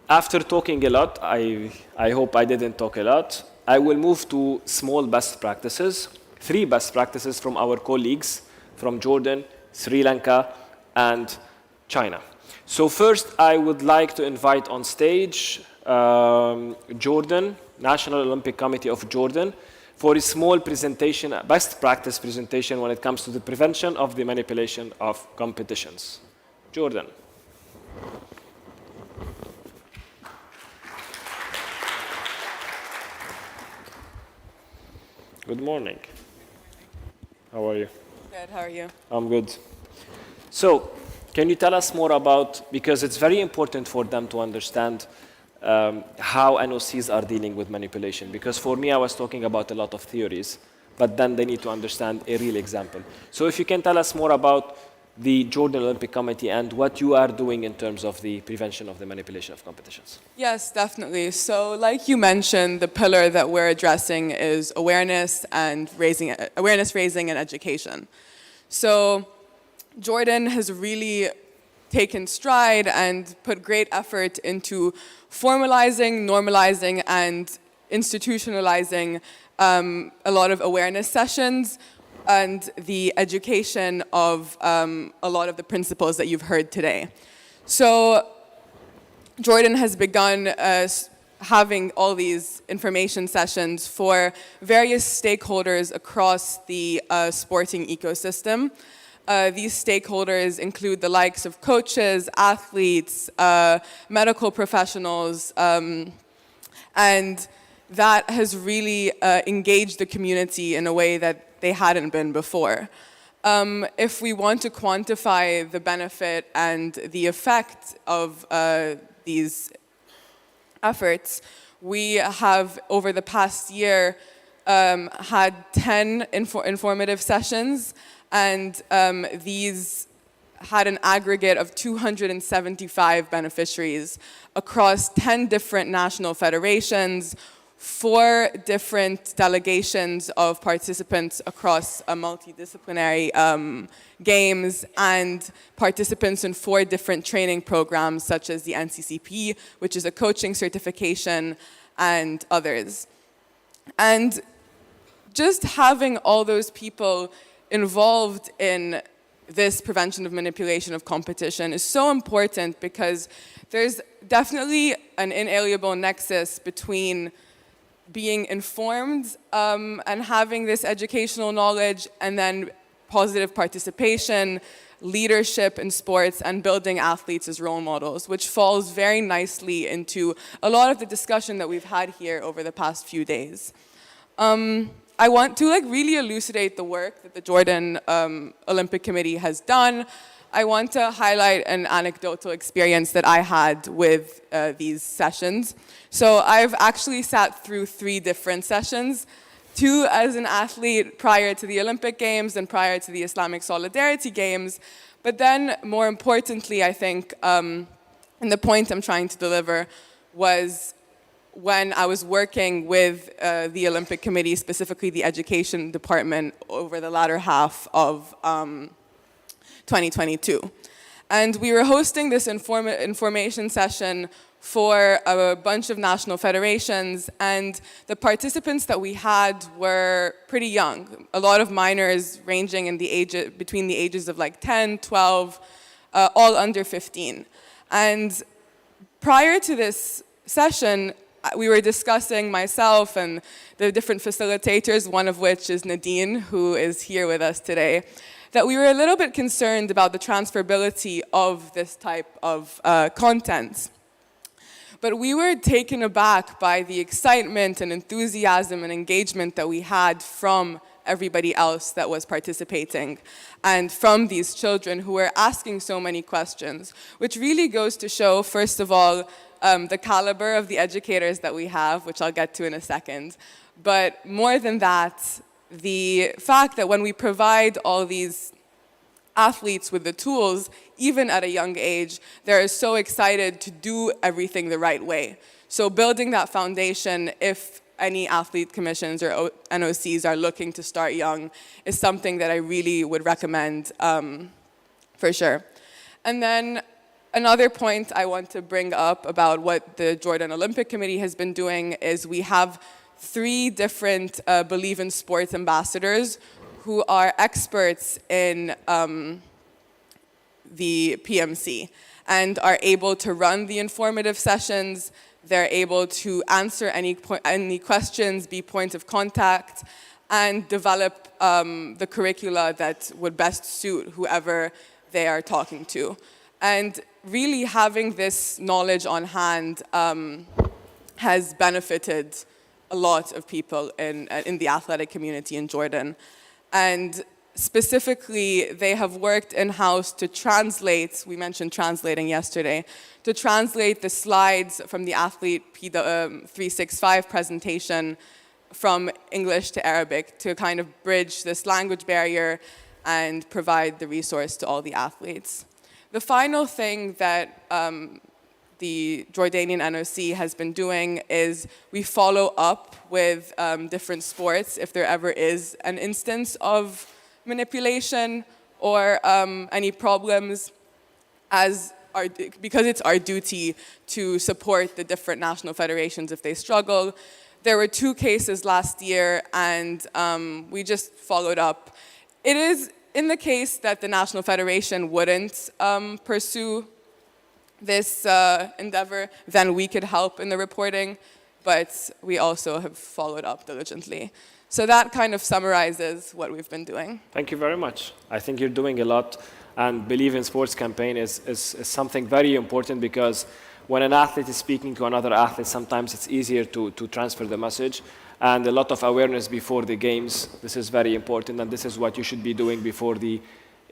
after talking a lot, I hope I didn't talk a lot, I will move to small best practices, 3 best practices from our colleagues from Jordan, Sri Lanka, and China. So first, I would like to invite on stage Jordan, National Olympic Committee of Jordan, for a small presentation, best practice presentation when it comes to the prevention of the manipulation of competitions. Jordan. Good morning. How are you? Good, how are you? I'm good. So, can you tell us more about, because it's very important for them to understand how NOCs are dealing with manipulation. Because for me, I was talking about a lot of theories, but then they need to understand a real example. So if you can tell us more about the Jordan Olympic Committee and what you are doing in terms of the prevention of the manipulation of competitions. Yes, definitely. So like you mentioned, the pillar that we're addressing is awareness raising and education. So Jordan has really taken stride and put great effort into formalizing, normalizing, and institutionalizing a lot of awareness sessions and the education of a lot of the principles that you've heard today. So Jordan has begun having all these information sessions for various stakeholders across the sporting ecosystem. These stakeholders include the likes of coaches, athletes, medical professionals, and that has really engaged the community in a way that they hadn't been before. If we want to quantify the benefit and the effect of these efforts, we have, over the past year, had 10 informative sessions, and these had an aggregate of 275 beneficiaries across 10 different national federations, 4 different delegations of participants across a multidisciplinary games, and participants in 4 different training programs, such as the NCCP, which is a coaching certification, and others. And just having all those people involved in this prevention of manipulation of competition is so important, because there's definitely an inalienable nexus between being informed and having this educational knowledge, and then positive participation, leadership in sports, and building athletes as role models, which falls very nicely into a lot of the discussion that we've had here over the past few days. I want to really elucidate the work that the Jordan Olympic Committee has done. I want to highlight an anecdotal experience that I had with these sessions. So I've actually sat through 3 different sessions, 2 as an athlete prior to the Olympic Games and prior to the Islamic Solidarity Games. But then, more importantly, I think, and the point I'm trying to deliver, was when I was working with the Olympic Committee, specifically the education department, over the latter half of 2022. And we were hosting this information session for a bunch of national federations, and the participants that we had were pretty young. A lot of minors ranging in the between the ages of like 10, 12, all under 15. And prior to this session, we were discussing, myself and the different facilitators, one of which is Nadine, who is here with us today, that we were a little bit concerned about the transferability of this type of content. But we were taken aback by the excitement and enthusiasm and engagement that we had from everybody else that was participating, and from these children who were asking so many questions, which really goes to show, first of all, the caliber of the educators that we have, which I'll get to in a second. But more than that, the fact that when we provide all these athletes with the tools, even at a young age, they're so excited to do everything the right way. So building that foundation, if any athlete commissions or NOCs are looking to start young, is something that I really would recommend for sure. And then another point I want to bring up about what the Jordan Olympic Committee has been doing is we have 3 different Believe in Sports ambassadors who are experts in the PMC and are able to run the informative sessions. They're able to answer any questions, be point of contact, and develop the curricula that would best suit whoever they are talking to. And really having this knowledge on hand has benefited a lot of people in the athletic community in Jordan. And specifically, they have worked in-house to translate, we mentioned translating yesterday, to translate the slides from the Athlete 365 presentation from English to Arabic to kind of bridge this language barrier and provide the resource to all the athletes. The final thing that the Jordanian NOC has been doing is we follow up with different sports if there ever is an instance of manipulation or any problems, because it's our duty to support the different national federations if they struggle. There were 2 cases last year, and we just followed up. It is in the case that the National Federation wouldn't pursue this endeavor, then we could help in the reporting, but we also have followed up diligently. So that kind of summarizes what we've been doing. Thank you very much. I think you're doing a lot, and Believe in Sports campaign is something very important, because when an athlete is speaking to another athlete, sometimes it's easier to transfer the message, and a lot of awareness before the games. This is very important, and this is what you should be doing before the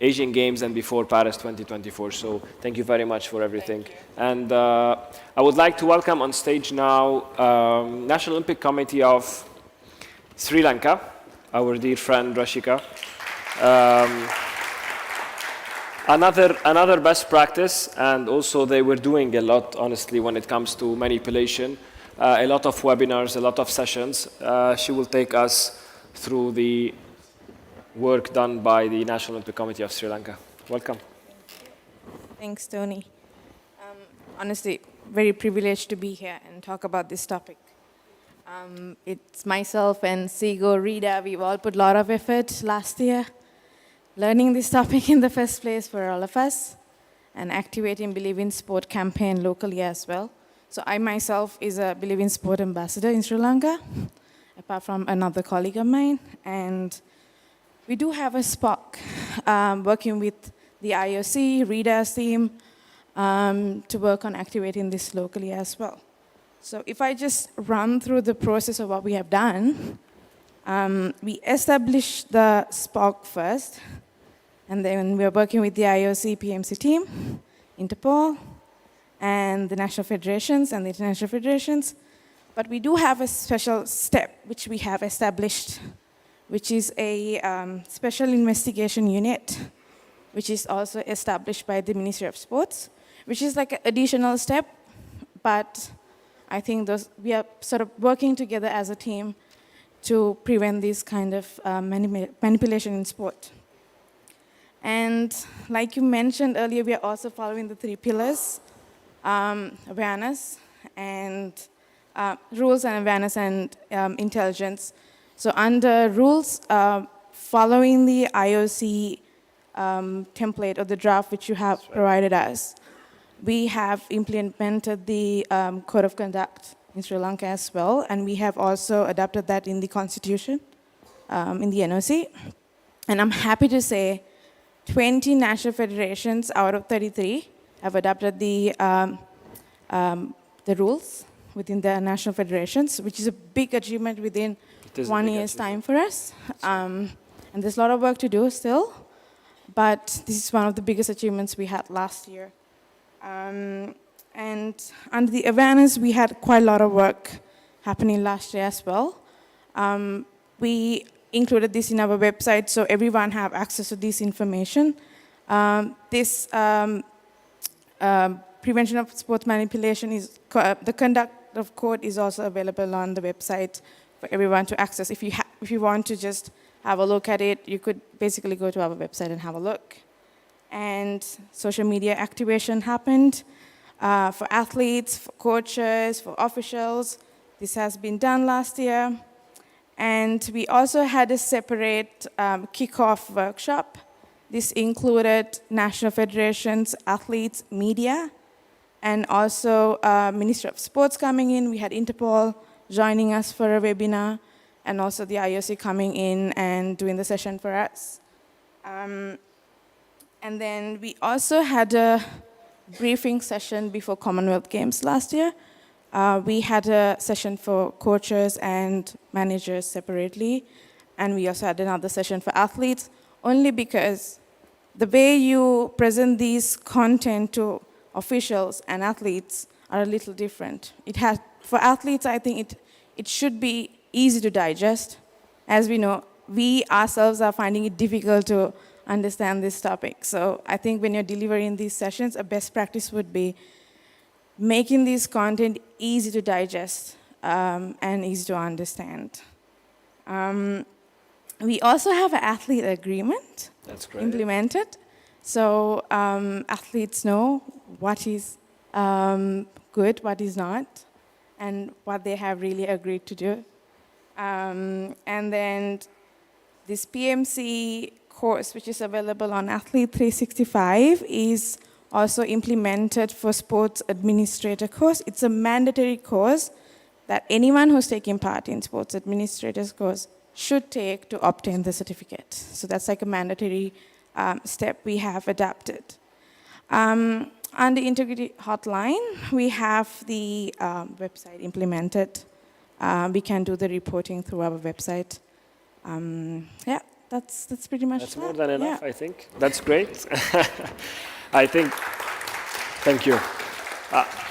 Asian Games and before Paris 2024. So thank you very much for everything. And I would like to welcome on stage now National Olympic Committee of Sri Lanka, our dear friend Rashika. Another best practice, and also they were doing a lot, honestly, when it comes to manipulation. A lot of webinars, a lot of sessions. She will take us through the work done by the National Olympic Committee of Sri Lanka. Welcome. Thanks, Tony. Honestly, very privileged to be here and talk about this topic. It's myself and Sigo, Rita, we've all put a lot of effort last year learning this topic in the first place for all of us, and activating Believe in Sport campaign locally as well. So I myself is a Believe in Sport ambassador in Sri Lanka, apart from another colleague of mine. And we do have a SPOC working with the IOC, Rita's team, to work on activating this locally as well. So if I just run through the process of what we have done, we established the SPOC first, and then we're working with the IOC PMC team, Interpol, and the national federations and the international federations. But we do have a special step which we have established, which is a special investigation unit, which is also established by the Ministry of Sports, which is like an additional step, but I think we are sort of working together as a team to prevent this kind of manipulation in sport. And like you mentioned earlier, we are also following the 3 pillars, awareness and rules and awareness and intelligence. So under rules, following the IOC template or the draft which you have provided us, we have implemented the code of conduct in Sri Lanka as well, and we have also adopted that in the constitution, in the NOC. And I'm happy to say 20 national federations out of 33 have adopted the rules within their national federations, which is a big achievement within 1 year's time for us. And there's a lot of work to do still, but this is one of the biggest achievements we had last year. And under the awareness, we had quite a lot of work happening last year as well. We included this in our website so everyone have access to this information. This prevention of sports manipulation is, the conduct of code is also available on the website for everyone to access. If you want to just have a look at it, you could basically go to our website and have a look. And social media activation happened for athletes, for coaches, for officials. This has been done last year. And we also had a separate kickoff workshop. This included national federations, athletes, media, and also Ministry of Sports coming in. We had Interpol joining us for a webinar, and also the IOC coming in and doing the session for us. And then we also had a briefing session before Commonwealth Games last year. We had a session for coaches and managers separately, and we also had another session for athletes, only because the way you present these content to officials and athletes are a little different. For athletes, I think it should be easy to digest. As we know, we ourselves are finding it difficult to understand this topic. So I think when you're delivering these sessions, a best practice would be making this content easy to digest and easy to understand. We also have an athlete agreement implemented. So athletes know what is good, what is not, and what they have really agreed to do. And then this PMC course, which is available on Athlete 365, is also implemented for sports administrator course. It's a mandatory course that anyone who's taking part in sports administrators course should take to obtain the certificate. So that's like a mandatory step we have adapted. On the integrity hotline, we have the website implemented. We can do the reporting through our website. Yeah, that's pretty much That's that. more than enough, Yeah. I think. That's great. Thank you.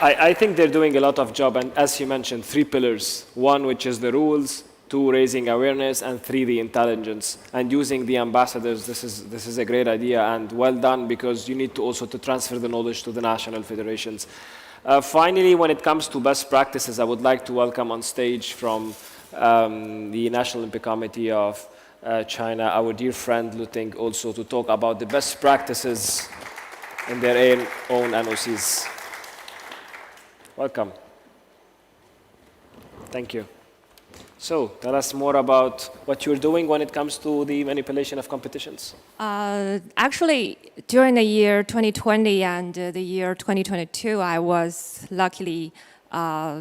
I think they're doing a lot of job, and as you mentioned, 3 pillars. 1, which is the rules, 2, raising awareness, and 3, the intelligence. And using the ambassadors, this is a great idea, and well done, because you need to also to transfer the knowledge to the national federations. Finally, when it comes to best practices, I would like to welcome on stage from the National Olympic Committee of China, our dear friend Lu Ting, also to talk about the best practices in their own NOCs. Welcome. Thank you. So, tell us more about what you're doing when it comes to the manipulation of competitions. Actually, during the year 2020 and the year 2022, I was luckily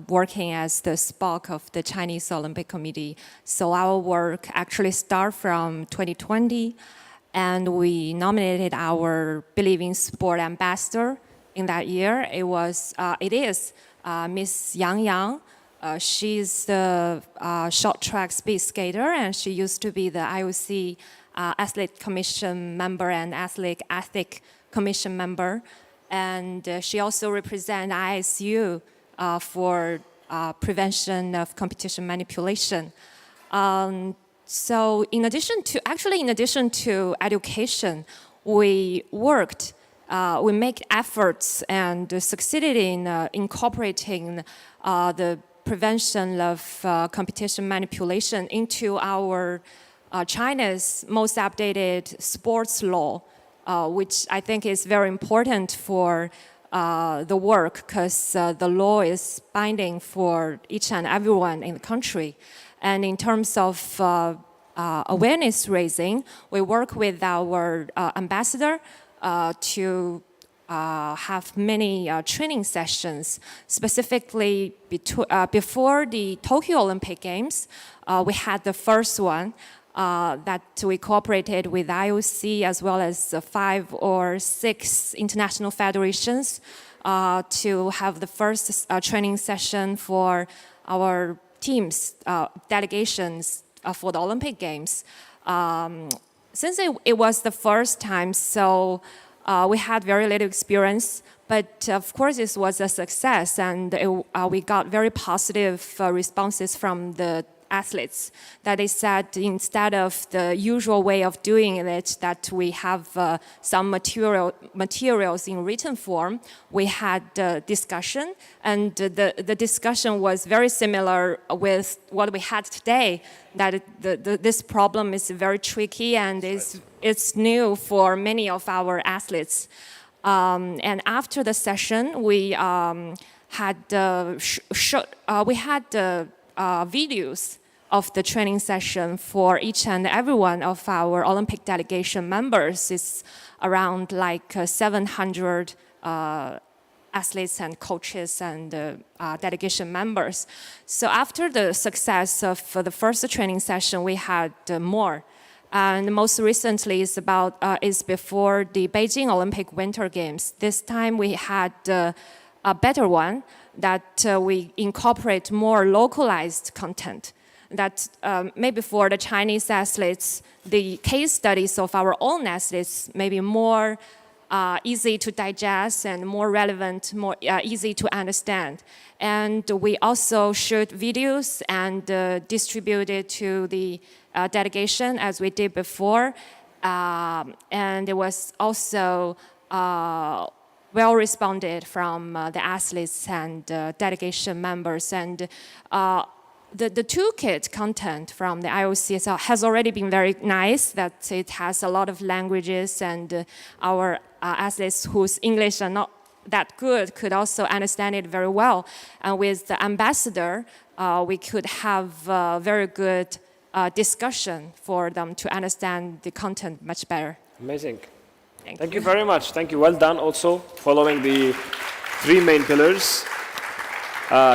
working as the SPOC of the Chinese Olympic Committee. So our work actually started from 2020, and we nominated our Believe in Sport ambassador in that year. It is Miss Yang Yang. She's the short track speed skater, and she used to be the IOC Athlete Commission member and Athlete Ethic Commission member. And she also represents ISU for prevention of competition manipulation. So in addition to education, we make efforts and succeeded in incorporating the prevention of competition manipulation into our China's most updated sports law, which I think is very important for the work because the law is binding for each and everyone in the country. And in terms of awareness raising, we work with our ambassador to have many training sessions. Specifically, before the Tokyo Olympic Games, we had the first one that we cooperated with IOC as well as 5 or 6 international federations to have the first training session for our teams, delegations for the Olympic Games. Since it was the first time, so we had very little experience, but of course it was a success, and we got very positive responses from the athletes that they said instead of the usual way of doing it, that we have some materials in written form, we had discussion, and the discussion was very similar with what we had today, that this problem is very tricky and it's new for many of our athletes. And after the session, we had videos of the training session for each and every one of our Olympic delegation members. It's around like 700 athletes and coaches and delegation members. So after the success of the first training session, we had more. And most recently is before the Beijing Olympic Winter Games. This time we had a better one that we incorporate more localized content. That maybe for the Chinese athletes, the case studies of our own athletes may be more easy to digest and more relevant, more easy to understand. And we also shoot videos and distribute it to the delegation as we did before. And it was also well responded from the athletes and delegation members. And the toolkit content from the IOC has already been very nice, that it has a lot of languages, and our athletes whose English are not that good could also understand it very well. And with the ambassador, we could have a very good discussion for them to understand the content much better. Amazing. Thank you very much. Thank you. Well done also, following the 3 main pillars.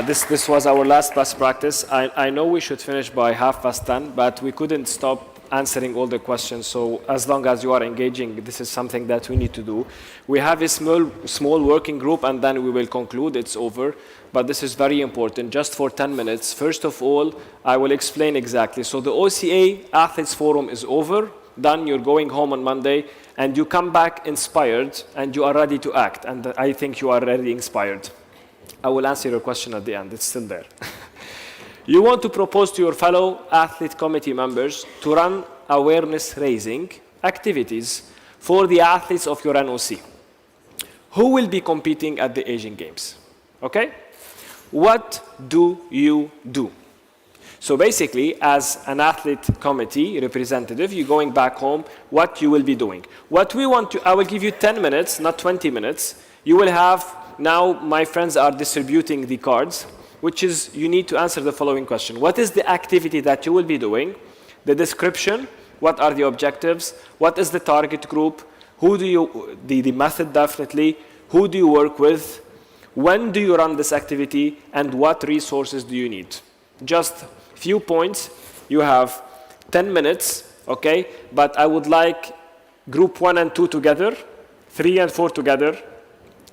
This was our last best practice. I know we should finish by 10:30, but we couldn't stop answering all the questions. So as long as you are engaging, this is something that we need to do. We have a small working group, and then we will conclude. It's over. But this is very important, just for 10 minutes. First of all, I will explain exactly. So the OCA Athletes Forum is over, done. You're going home on Monday, and you come back inspired, and you are ready to act. And I think you are already inspired. I will answer your question at the end. It's still there. You want to propose to your fellow athlete committee members to run awareness-raising activities for the athletes of your NOC who will be competing at the Asian Games. Okay? What do you do? So basically, as an athlete committee representative, you're going back home, what you will be doing. What we want to, I will give you 10 minutes, not 20 minutes. You will have, now my friends are distributing the cards, which is you need to answer the following question. What is the activity that you will be doing? The description, what are the objectives? What is the target group? Who do you, the method definitely, who do you work with? When do you run this activity? And what resources do you need? Just few points. You have 10 minutes, okay? But I would like group 1 and 2 together, 3 and 4 together,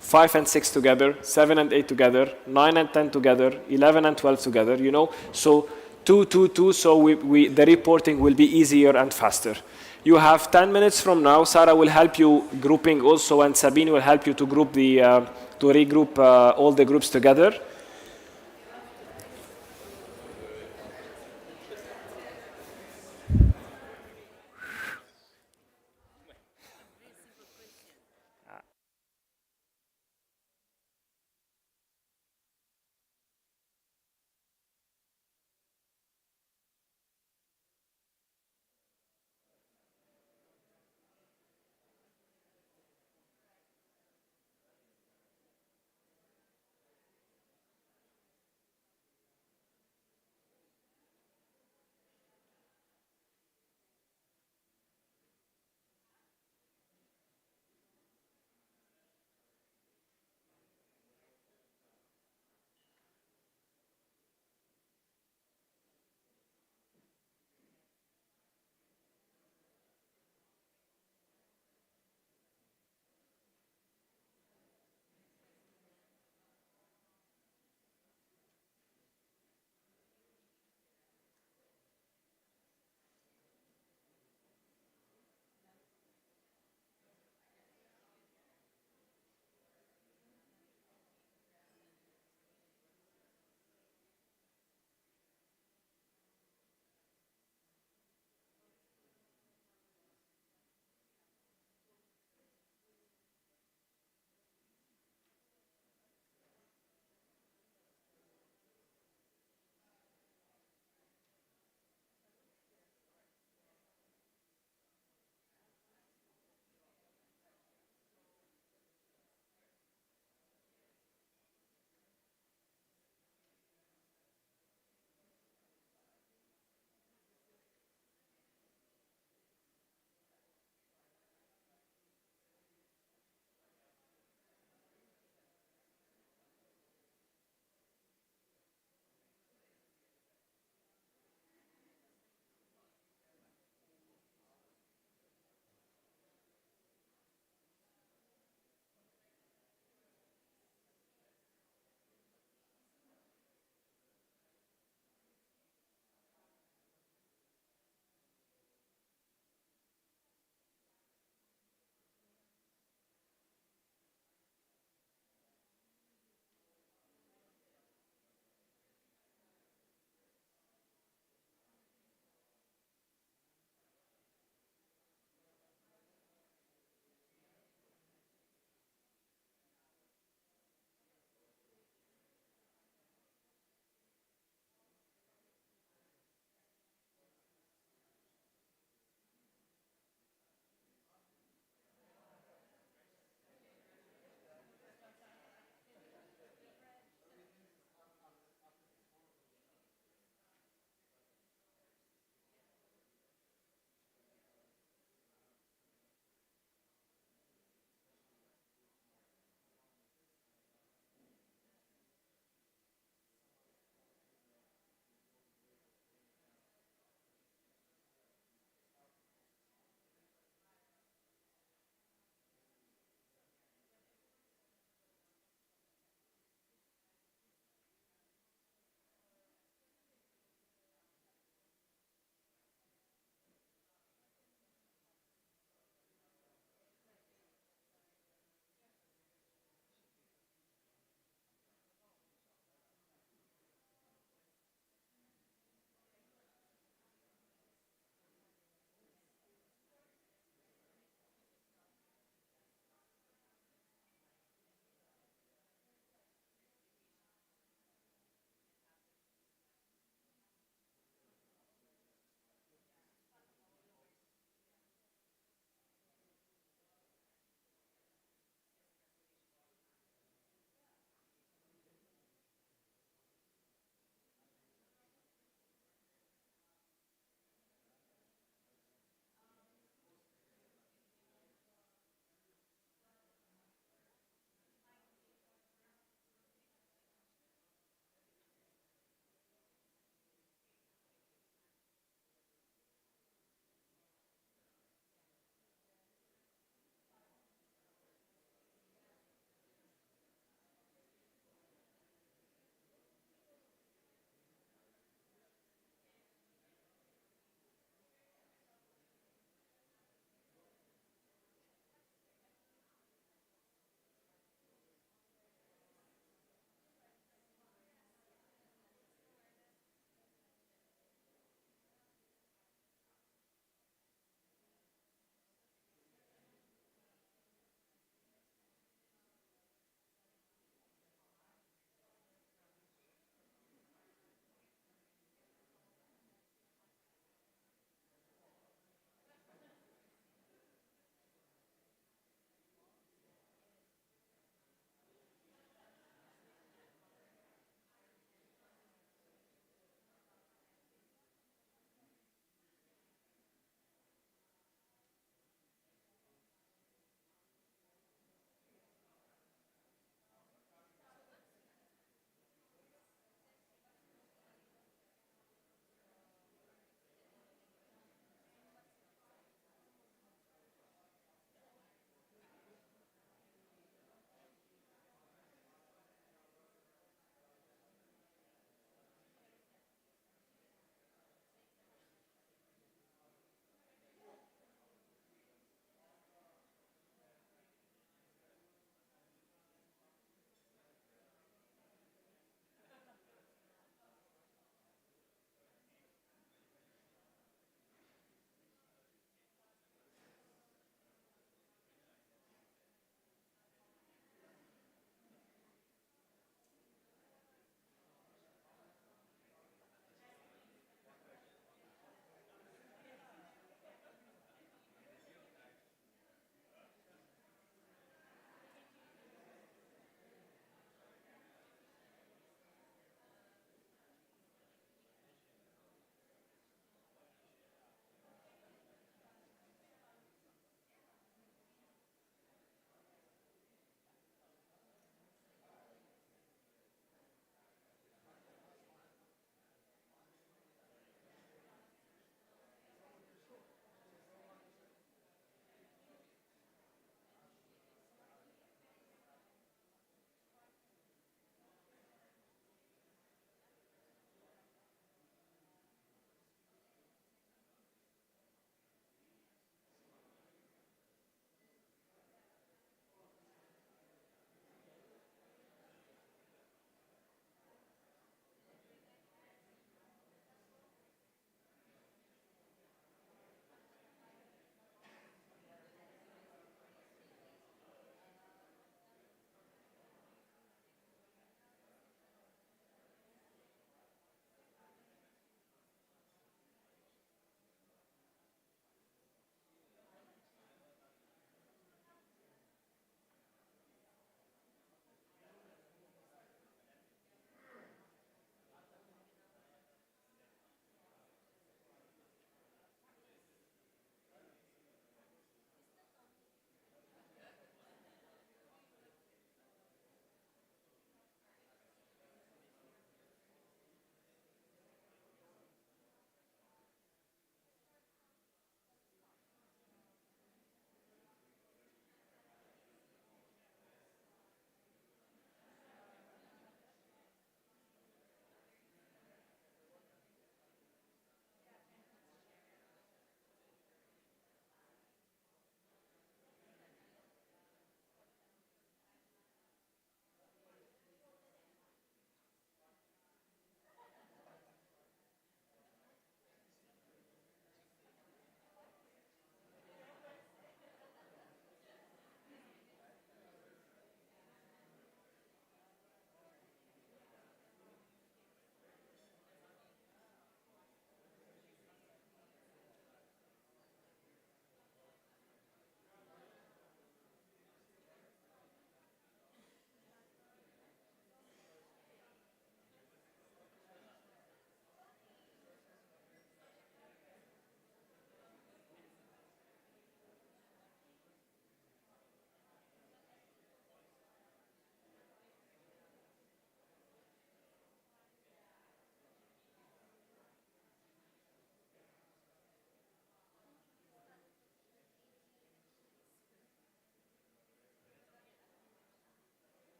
5 and 6 together, 7 and 8 together, 9 and 10 together, 11 and 12 together, you know? So 2, 2, 2, so the reporting will be easier and faster. You have 10 minutes from now. Sarah will help you grouping also, and Sabine will help you to group to regroup all the groups together.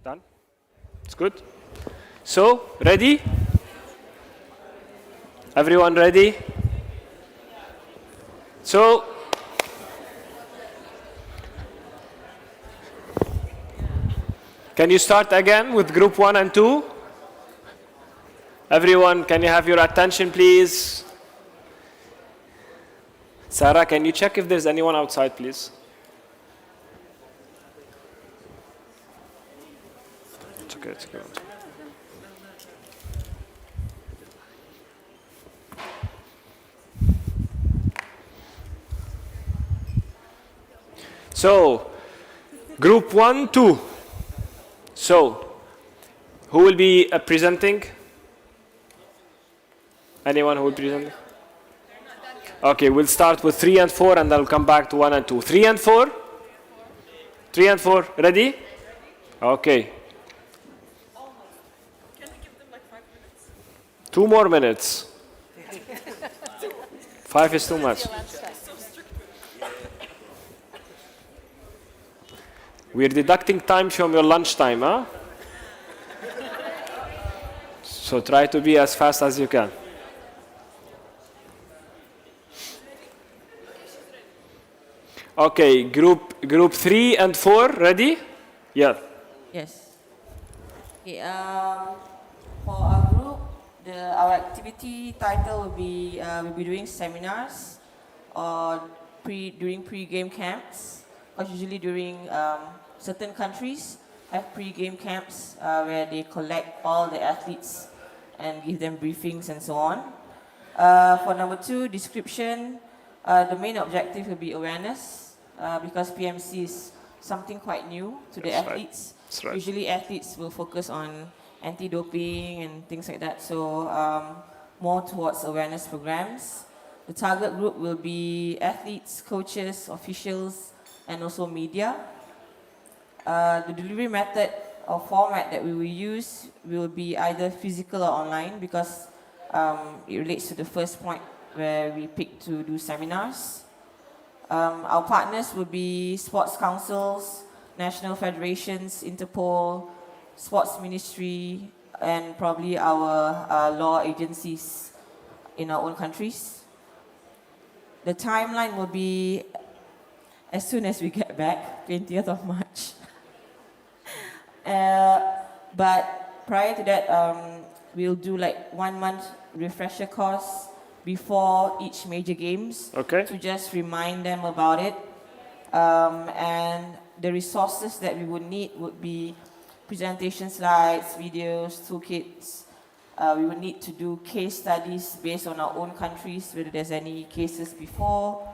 Done? It's good. So, ready? Everyone ready? So, can you start again with group 1 and 2? Everyone, can you have your attention, please? Sarah, can you check if there's anyone outside, please? It's okay, it's okay. So, group 1, 2. So, who will be presenting? Anyone who will present? Okay, we'll start with 3 and 4 and I'll come back to 1 and 2. 3 and 4? 3 and 4, ready? Okay. 2 more minutes. 5 is too much. We're deducting time from your lunch time, huh? So try to be as fast as you can. Okay, group 3 and 4, ready? Yeah. Yes. Okay, for our group, our activity title will be we'll be doing seminars or during pre-game camps. Because usually during certain countries have pre-game camps where they collect all the athletes and give them briefings and so on. For number 2, description, the main objective will be awareness because PMC is something quite new to the athletes. That's right. Usually athletes will focus on anti-doping and things like that, so more towards awareness programs. The target group will be athletes, coaches, officials, and also media. The delivery method or format that we will use will be either physical or online because it relates to the first point where we pick to do seminars. Our partners will be sports councils, national federations, Interpol, sports ministry, and probably our law agencies in our own countries. The timeline will be as soon as we get back, 20th of March. But prior to that, we'll do like 1 month refresher course before each major games to just remind them about it. And the resources that we would need would be presentation slides, videos, toolkits. We would need to do case studies based on our own countries, whether there's any cases before.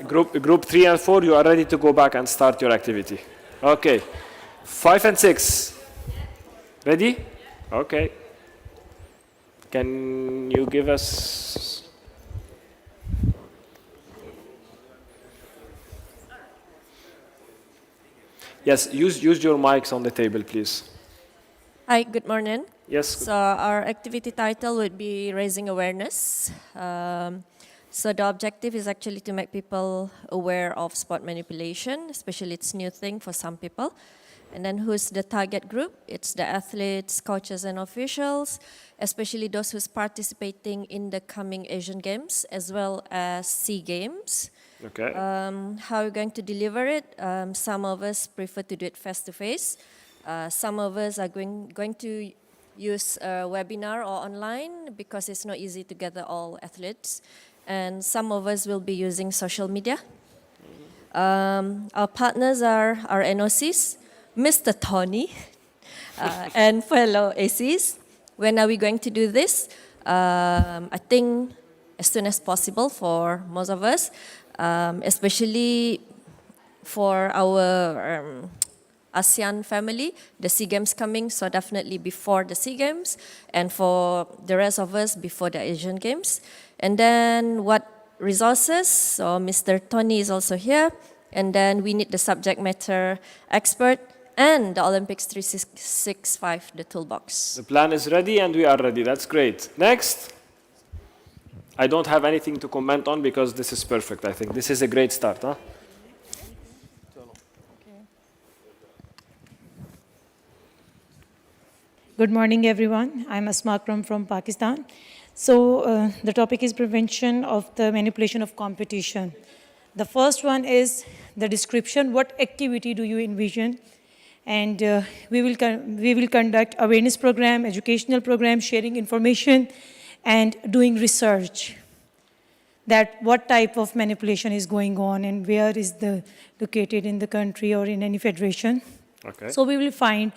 Group 3 and 4, you are ready to go back and start your activity. Okay. 5 and 6. Ready? Okay. Can you give us... Yes, use your mics on the table, please. Hi, good morning. Yes. So our activity title would be Raising Awareness. So the objective is actually to make people aware of sport manipulation, especially it's a new thing for some people. And then who's the target group? It's the athletes, coaches, and officials, especially those who's participating in the coming Asian Games as well as SEA Games. Okay. How we're going to deliver it? Some of us prefer to do it face-to-face. Some of us are going to use a webinar or online because it's not easy to gather all athletes. And some of us will be using social media. Our partners are our NOCs, Mr. Tony, and fellow ACs. When are we going to do this? I think as soon as possible for most of us, especially for our ASEAN family, the SEA Games coming, so definitely before the SEA Games, and for the rest of us before the Asian Games. And then what resources? So Mr. Tony is also here, and then we need the subject matter expert and the Olympics 365, the toolbox. The plan is ready and we are ready. That's great. Next. I don't have anything to comment on because this is perfect, I think. This is a great start, huh? Good morning, everyone. I'm Asma Akram from Pakistan. So the topic is prevention of the manipulation of competition. The first one is the description. What activity do you envision? And we will conduct awareness program, educational program, sharing information, and doing research. That what type of manipulation is going on and where is the located in the country or in any federation. Okay. So we will find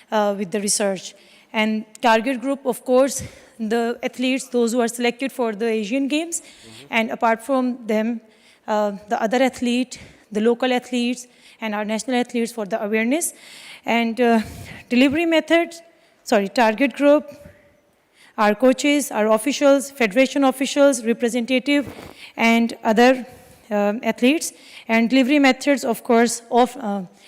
with the research. And target group, of course, the athletes, those who are selected for the Asian Games. And apart from them, the other athlete, the local athletes, and our national athletes for the awareness. And delivery methods, target group, our coaches, our officials, federation officials, representative, and other athletes. And delivery methods, of course, of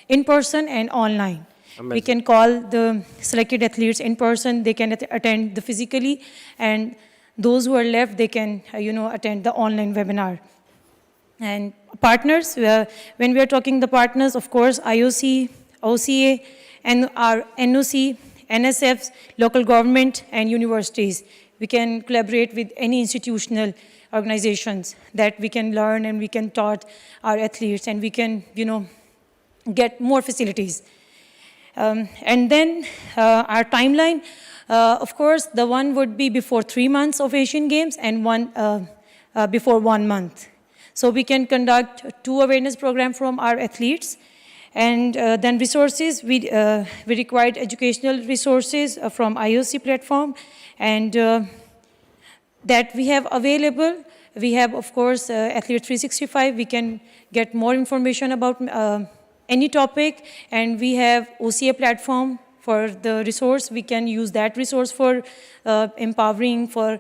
in person and online. Amazing. We can call the selected athletes in person. They can attend the physically, and those who are left, they can, attend the online webinar. And partners, when we are talking the partners, of course, IOC, OCA, and our NOC, NSFs, local government, and universities. We can collaborate with any institutional organizations that we can learn and we can taught our athletes and we can, get more facilities. And then our timeline, of course, the one would be before 3 months of Asian Games and one before 1 month. So we can conduct 2 awareness programs from our athletes. And then resources, we required educational resources from IOC platform, and that we have available. We have, of course, Athlete 365. We can get more information about any topic, and we have OCA platform for the resource. We can use that resource for empowering, for,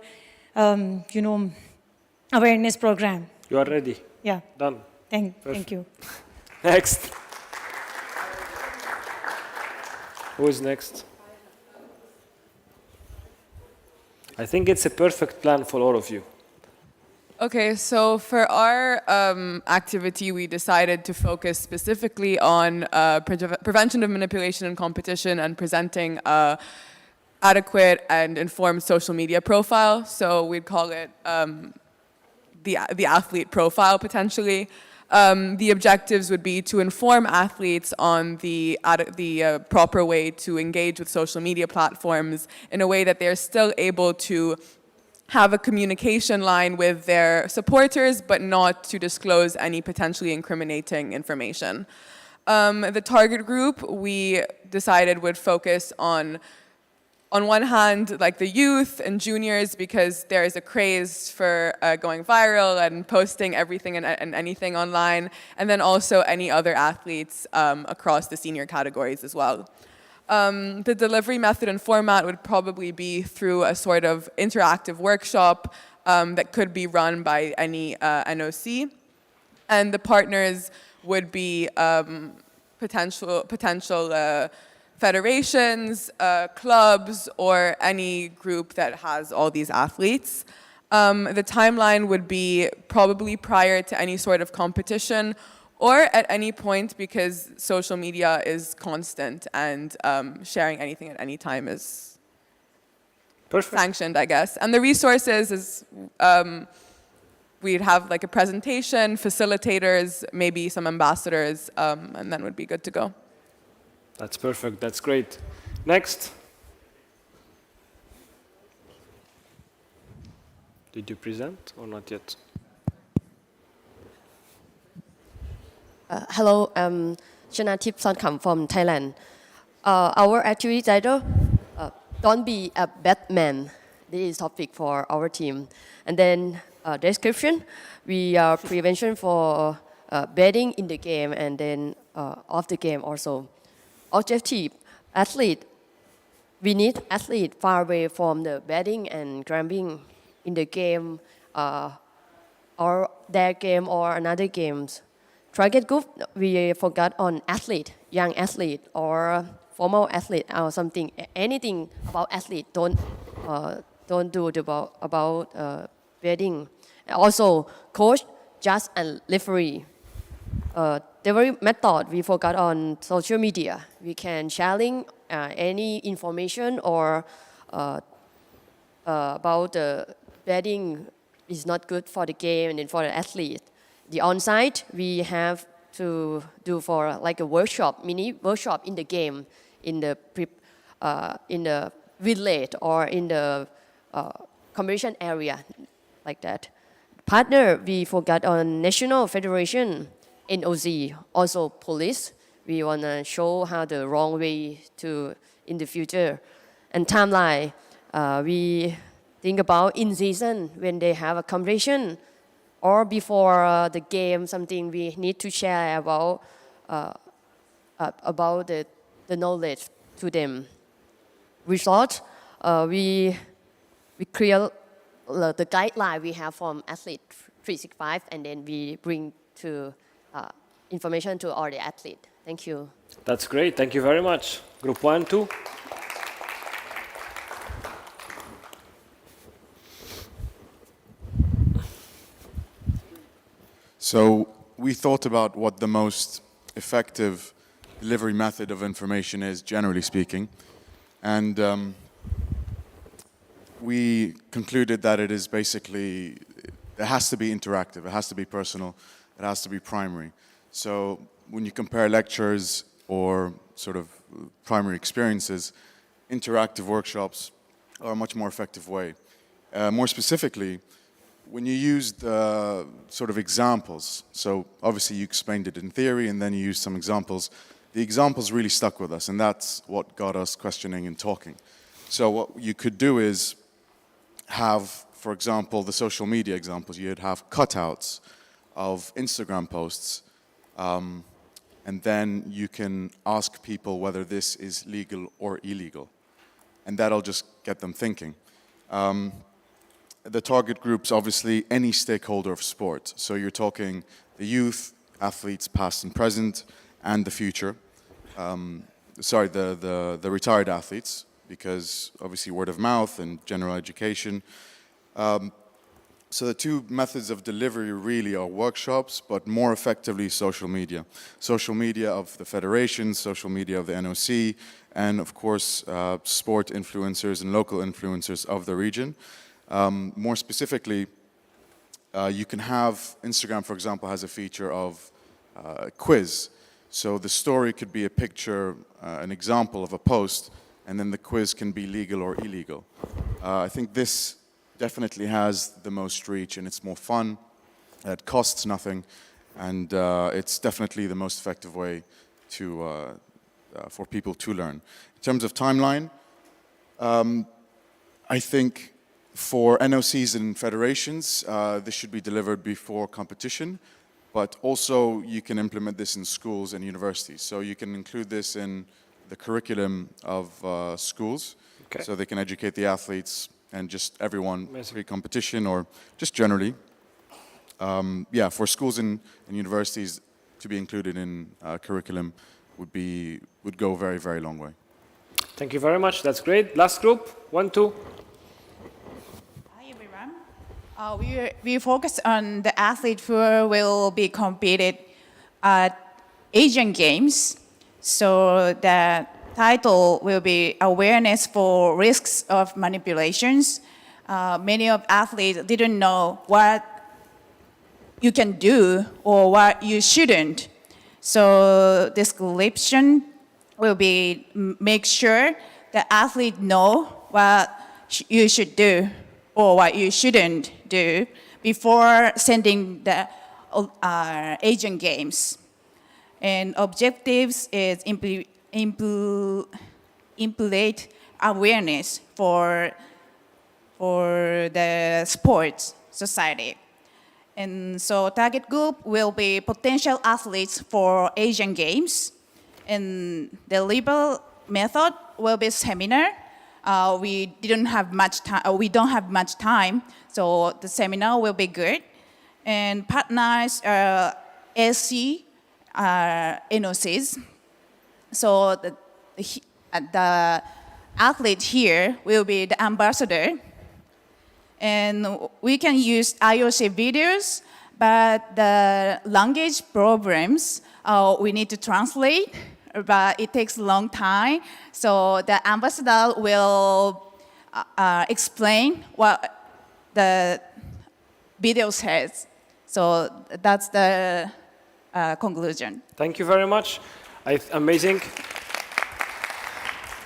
awareness program. You are ready? Yeah. Done. Thank you. Next. Who is next? I think it's a perfect plan for all of you. Okay, so for our activity, we decided to focus specifically on prevention of manipulation in competition and presenting adequate and informed social media profile. So we'd call it the athlete profile, potentially. The objectives would be to inform athletes on the proper way to engage with social media platforms in a way that they're still able to have a communication line with their supporters, but not to disclose any potentially incriminating information. The target group, we decided would focus on one hand, like the youth and juniors, because there is a craze for going viral and posting everything and anything online, and then also any other athletes across the senior categories as well. The delivery method and format would probably be through a sort of interactive workshop that could be run by any NOC, and the partners would be potential federations, clubs, or any group that has all these athletes. The timeline would be probably prior to any sort of competition or at any point, because social media is constant and sharing anything at any time is sanctioned, I guess. And the resources is we'd have like a presentation, facilitators, maybe some ambassadors, and then would be good to go. That's perfect. That's great. Next. Did you present or not yet? Hello, I'm Chanatip Sonkam from Thailand. Our activity title, Don't Be a Batman. This is topic for our team. And then description, we are prevention for betting in the game and then off the game also. Objective, athlete. We need athlete far away from the betting and gambling in the game or their game or another games. Target group, we forgot on athlete, young athlete or formal athlete or something, anything about athlete. Don't do it about betting. Also, coach, judge, and referee. delivery method, we focus on social media. We can sharing any information or about the betting is not good for the game and then for the athlete. The on-site, we have to do for like a workshop, mini workshop in the game, in the village or in the competition area, like that. Partner, we focus on National Federation, NOC, also police. We want to show how the wrong way to in the future. And timeline, we think about in season when they have a competition or before the game, something we need to share about the knowledge to them. Result, we create the guideline we have from Athlete 365, and then we bring to information to all the athletes. Thank you. That's great. Thank you very much. Group 1, 2. So we thought about what the most effective delivery method of information is, generally speaking. And we concluded that it is basically, it has to be interactive, it has to be personal, it has to be primary. So when you compare lectures or sort of primary experiences, interactive workshops are a much more effective way. More specifically, when you use the sort of examples, so obviously you explained it in theory and then you used some examples, the examples really stuck with us, and that's what got us questioning and talking. So what you could do is have, for example, the social media examples. You'd have cutouts of Instagram posts, and then you can ask people whether this is legal or illegal. And that'll just get them thinking. The target group's obviously any stakeholder of sport. So you're talking the youth, athletes past and present, and the future. The retired athletes, because obviously word of mouth and general education. So the two methods of delivery really are workshops, but more effectively social media. Social media of the federations, social media of the NOC, and of course sport influencers and local influencers of the region. More specifically, you can have, Instagram for example has a feature of a quiz. So the story could be a picture, an example of a post, and then the quiz can be legal or illegal. I think this definitely has the most reach, and it's more fun, it costs nothing, and it's definitely the most effective way to, for people to learn. In terms of timeline, I think for NOCs and federations, this should be delivered before competition, but also you can implement this in schools and universities. So you can include this in the curriculum of schools, so they can educate the athletes and just everyone pre-competition or just generally. Yeah, for schools and universities to be included in curriculum would go a very, very long way. Thank you very much. That's great. Last group, 1, 2. Hi everyone. We focus on the athlete who will be competed at Asian Games. So the title will be Awareness for Risks of Manipulations. Many of athletes didn't know what you can do or what you shouldn't. So description will be make sure the athlete know what you should do or what you shouldn't do before sending the Asian Games. And objectives is implement awareness for the sports society. And so target group will be potential athletes for Asian Games. And the delivery method will be seminar. We don't have much time, so the seminar will be good. And partners are SC, NOCs. So the athlete here will be the ambassador. And we can use IOC videos, But the language problems, we need to translate, but it takes a long time. So the ambassador will explain what the video says. So that's the conclusion. Thank you very much. Amazing.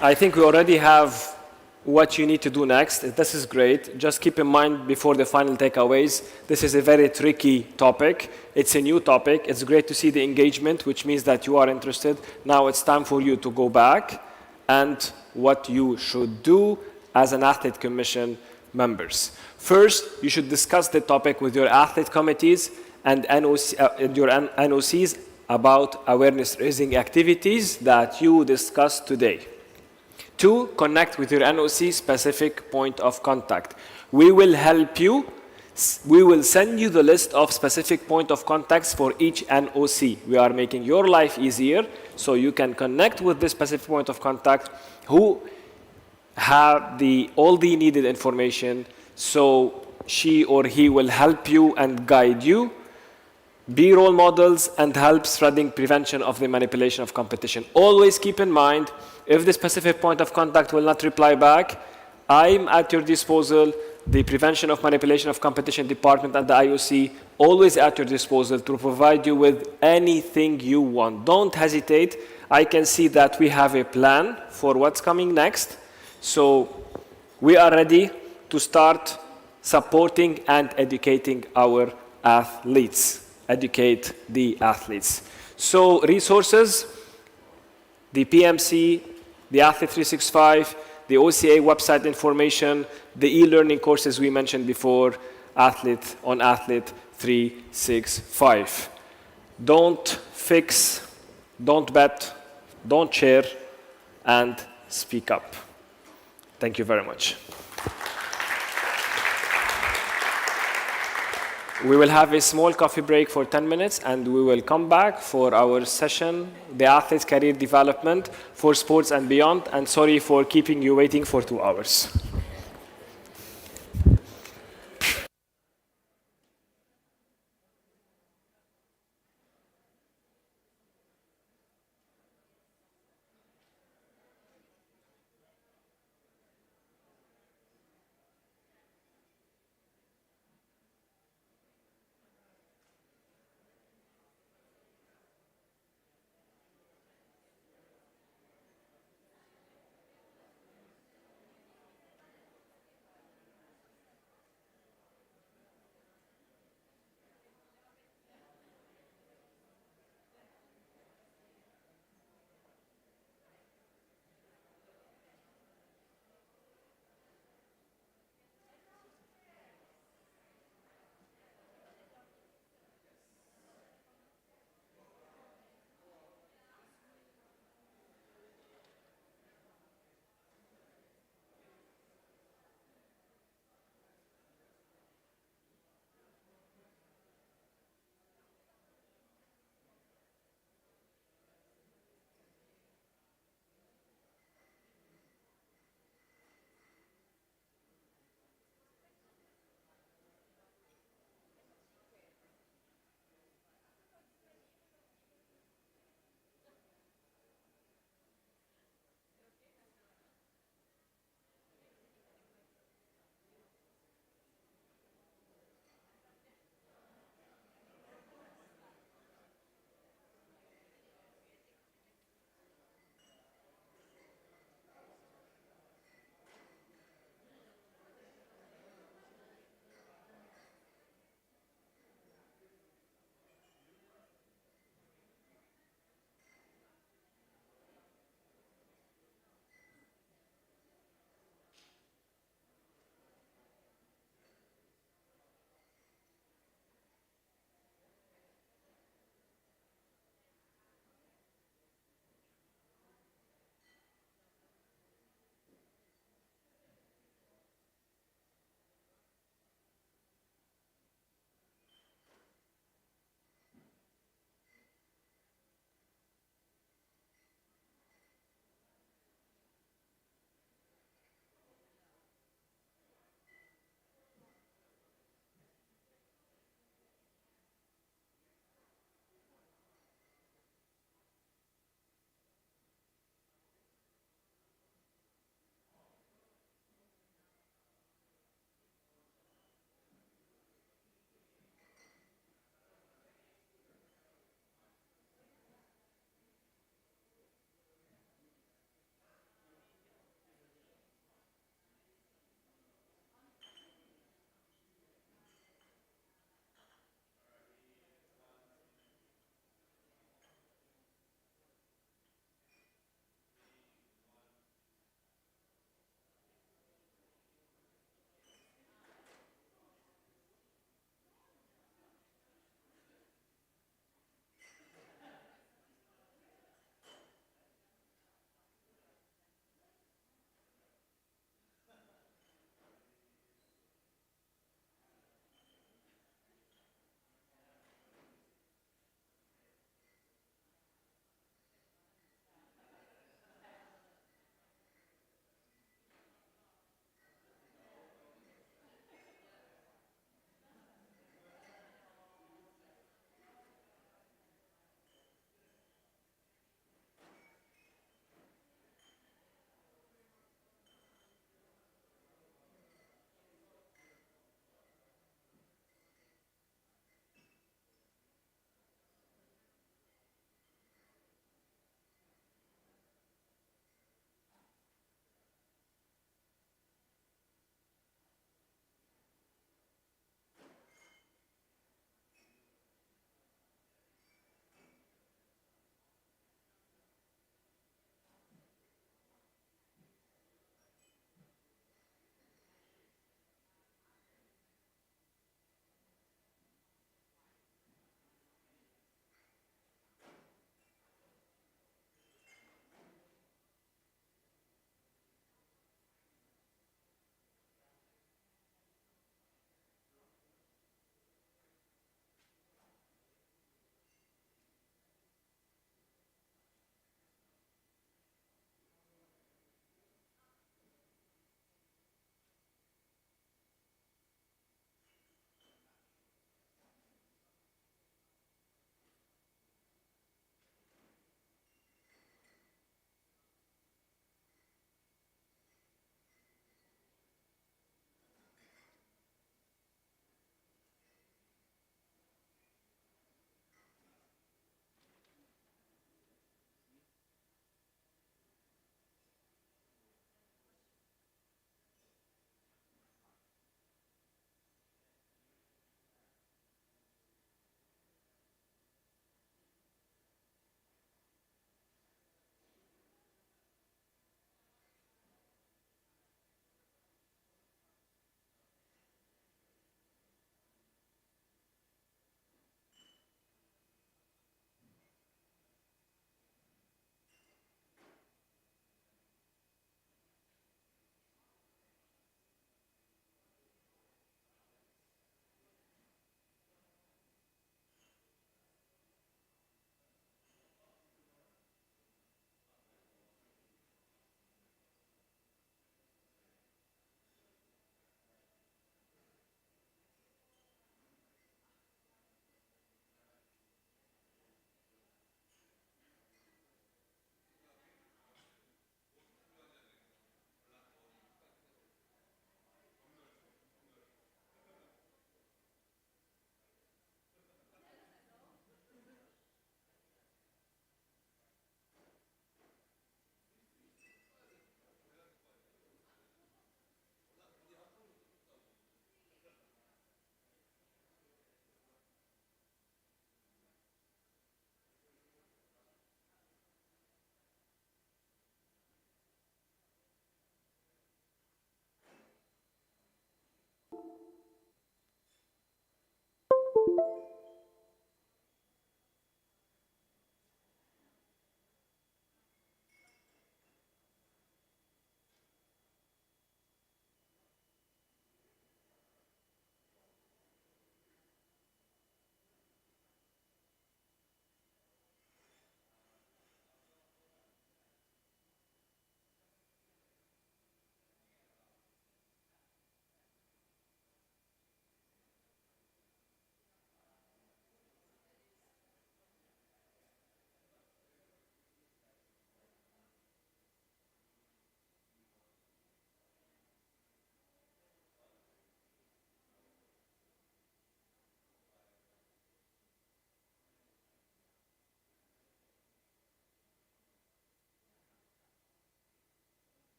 I think we already have what you need to do next. This is great. Just keep in mind before the final takeaways, this is a very tricky topic. It's a new topic. It's great to see the engagement, which means that you are interested. Now it's time for you to go back and what you should do as an athlete commission members. First, you should discuss the topic with your athlete committees and your NOCs about awareness raising activities that you discussed today. 2, connect with your NOC specific point of contact. We will help you. We will send you the list of specific point of contacts for each NOC. We are making your life easier so you can connect with this specific point of contact who have all the needed information so she or he will help you and guide you, be role models, and help spreading prevention of the manipulation of competition. Always keep in mind, if the specific point of contact will not reply back, I'm at your disposal. The Prevention of Manipulation of Competition Department and the IOC, always at your disposal to provide you with anything you want. Don't hesitate. I can see that we have a plan for what's coming next. So we are ready to start supporting and educating our athletes. Educate the athletes. So resources, the PMC, the Athlete 365, the OCA website information, the e-learning courses we mentioned before, Athlete 365. Don't fix, don't bet, don't share, and speak up. Thank you very much. We will have a small coffee break for 10 minutes, and we will come back for our session, the Athletes Career Development for Sports and Beyond. And sorry for keeping you waiting for 2 hours.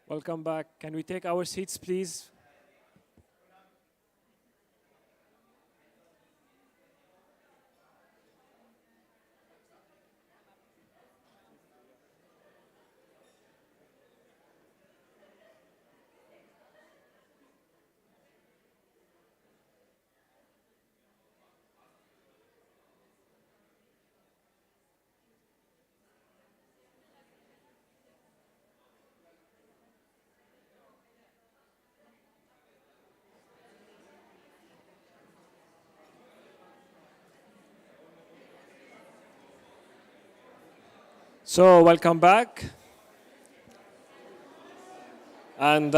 Welcome back. Can we take our seats, please? So, welcome back. And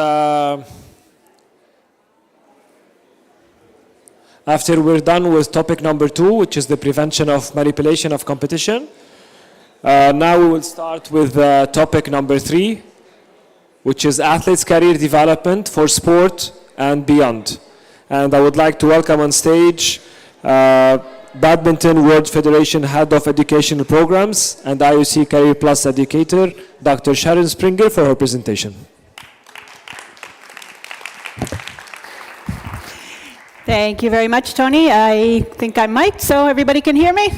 after we're done with topic number 2, which is the prevention of manipulation of competition, now we will start with topic number 3, which is athletes' career development for sport and beyond. And I would like to welcome on stage Badminton World Federation Head of Educational Programs and IOC Career Plus Educator, Dr. Sharon Springer, for her presentation. Thank you very much, Tony. I think I'm mic'd, so everybody can hear me?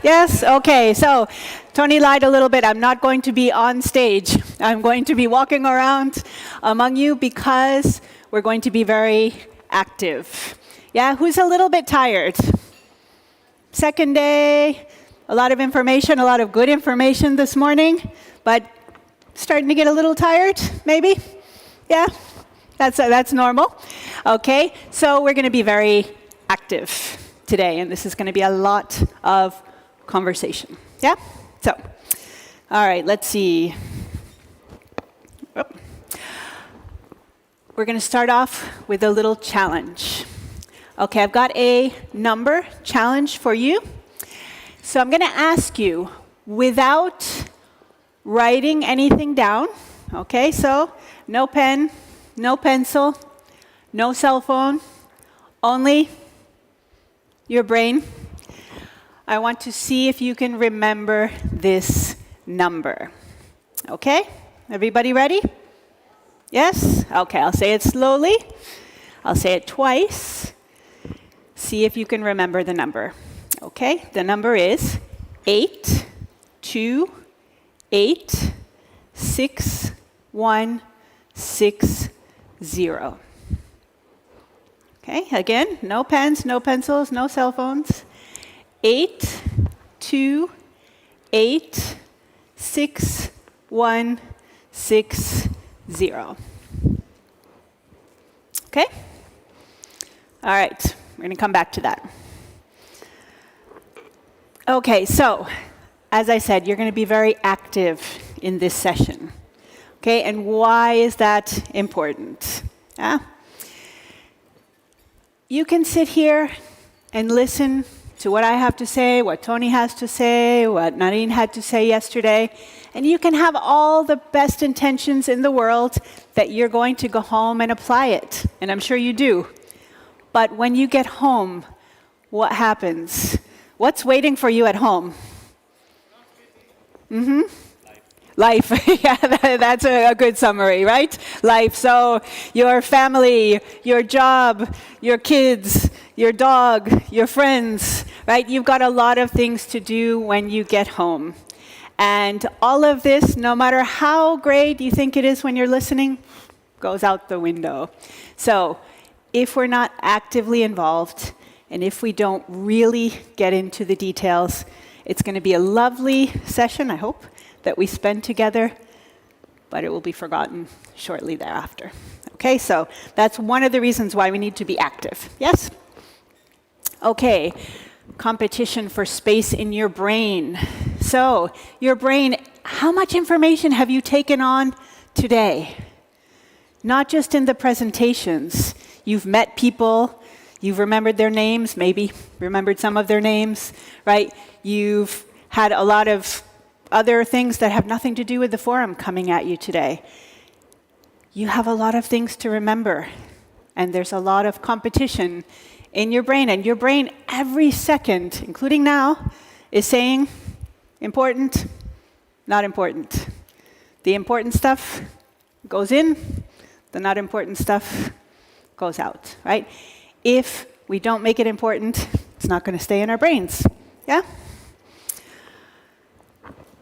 Yes? Okay, so Tony lied a little bit. I'm not going to be on stage. I'm going to be walking around among you because we're going to be very active. Yeah, who's a little bit tired? Second day, a lot of information, a lot of good information this morning, but starting to get a little tired, maybe? Yeah, that's normal. Okay, so we're going to be very active today, and this is going to be a lot of conversation. Yeah? So, all right, let's see. We're going to start off with a little challenge. Okay, I've got a number challenge for you. So I'm going to ask you, without writing anything down, okay, so no pen, no pencil, no cell phone, only your brain. I want to see if you can remember this number. Okay, everybody ready? Yes? Okay, I'll say it slowly. I'll say it twice. See if you can remember the number. Okay, the number is 8286160. Okay, again, no pens, no pencils, no cell phones. 8286160. Okay? All right. We're going to come back to that. Okay, so as I said, you're going to be very active in this session. Okay, and why is that important? Yeah? You can sit here and listen to what I have to say, what Tony has to say, what Nareen had to say yesterday, and you can have all the best intentions in the world that you're going to go home and apply it, and I'm sure you do. But when you get home, what happens? What's waiting for you at home? Life. Yeah, that's a good summary, right? Life. So your family, your job, your kids, your dog, your friends, right? You've got a lot of things to do when you get home. And all of this, no matter how great you think it is when you're listening, goes out the window. So if we're not actively involved, and if we don't really get into the details, it's going to be a lovely session, I hope, that we spend together, but it will be forgotten shortly thereafter. Okay, so that's one of the reasons why we need to be active. Yes? Okay, competition for space in your brain. So, your brain, how much information have you taken on today? Not just in the presentations. You've met people, you've remembered their names, maybe remembered some of their names, right? You've had a lot of other things that have nothing to do with the forum coming at you today. You have a lot of things to remember, and there's a lot of competition in your brain, and your brain every second, including now, is saying, important, not important. The important stuff, goes in, the not important stuff goes out, right? If we don't make it important, it's not going to stay in our brains, yeah?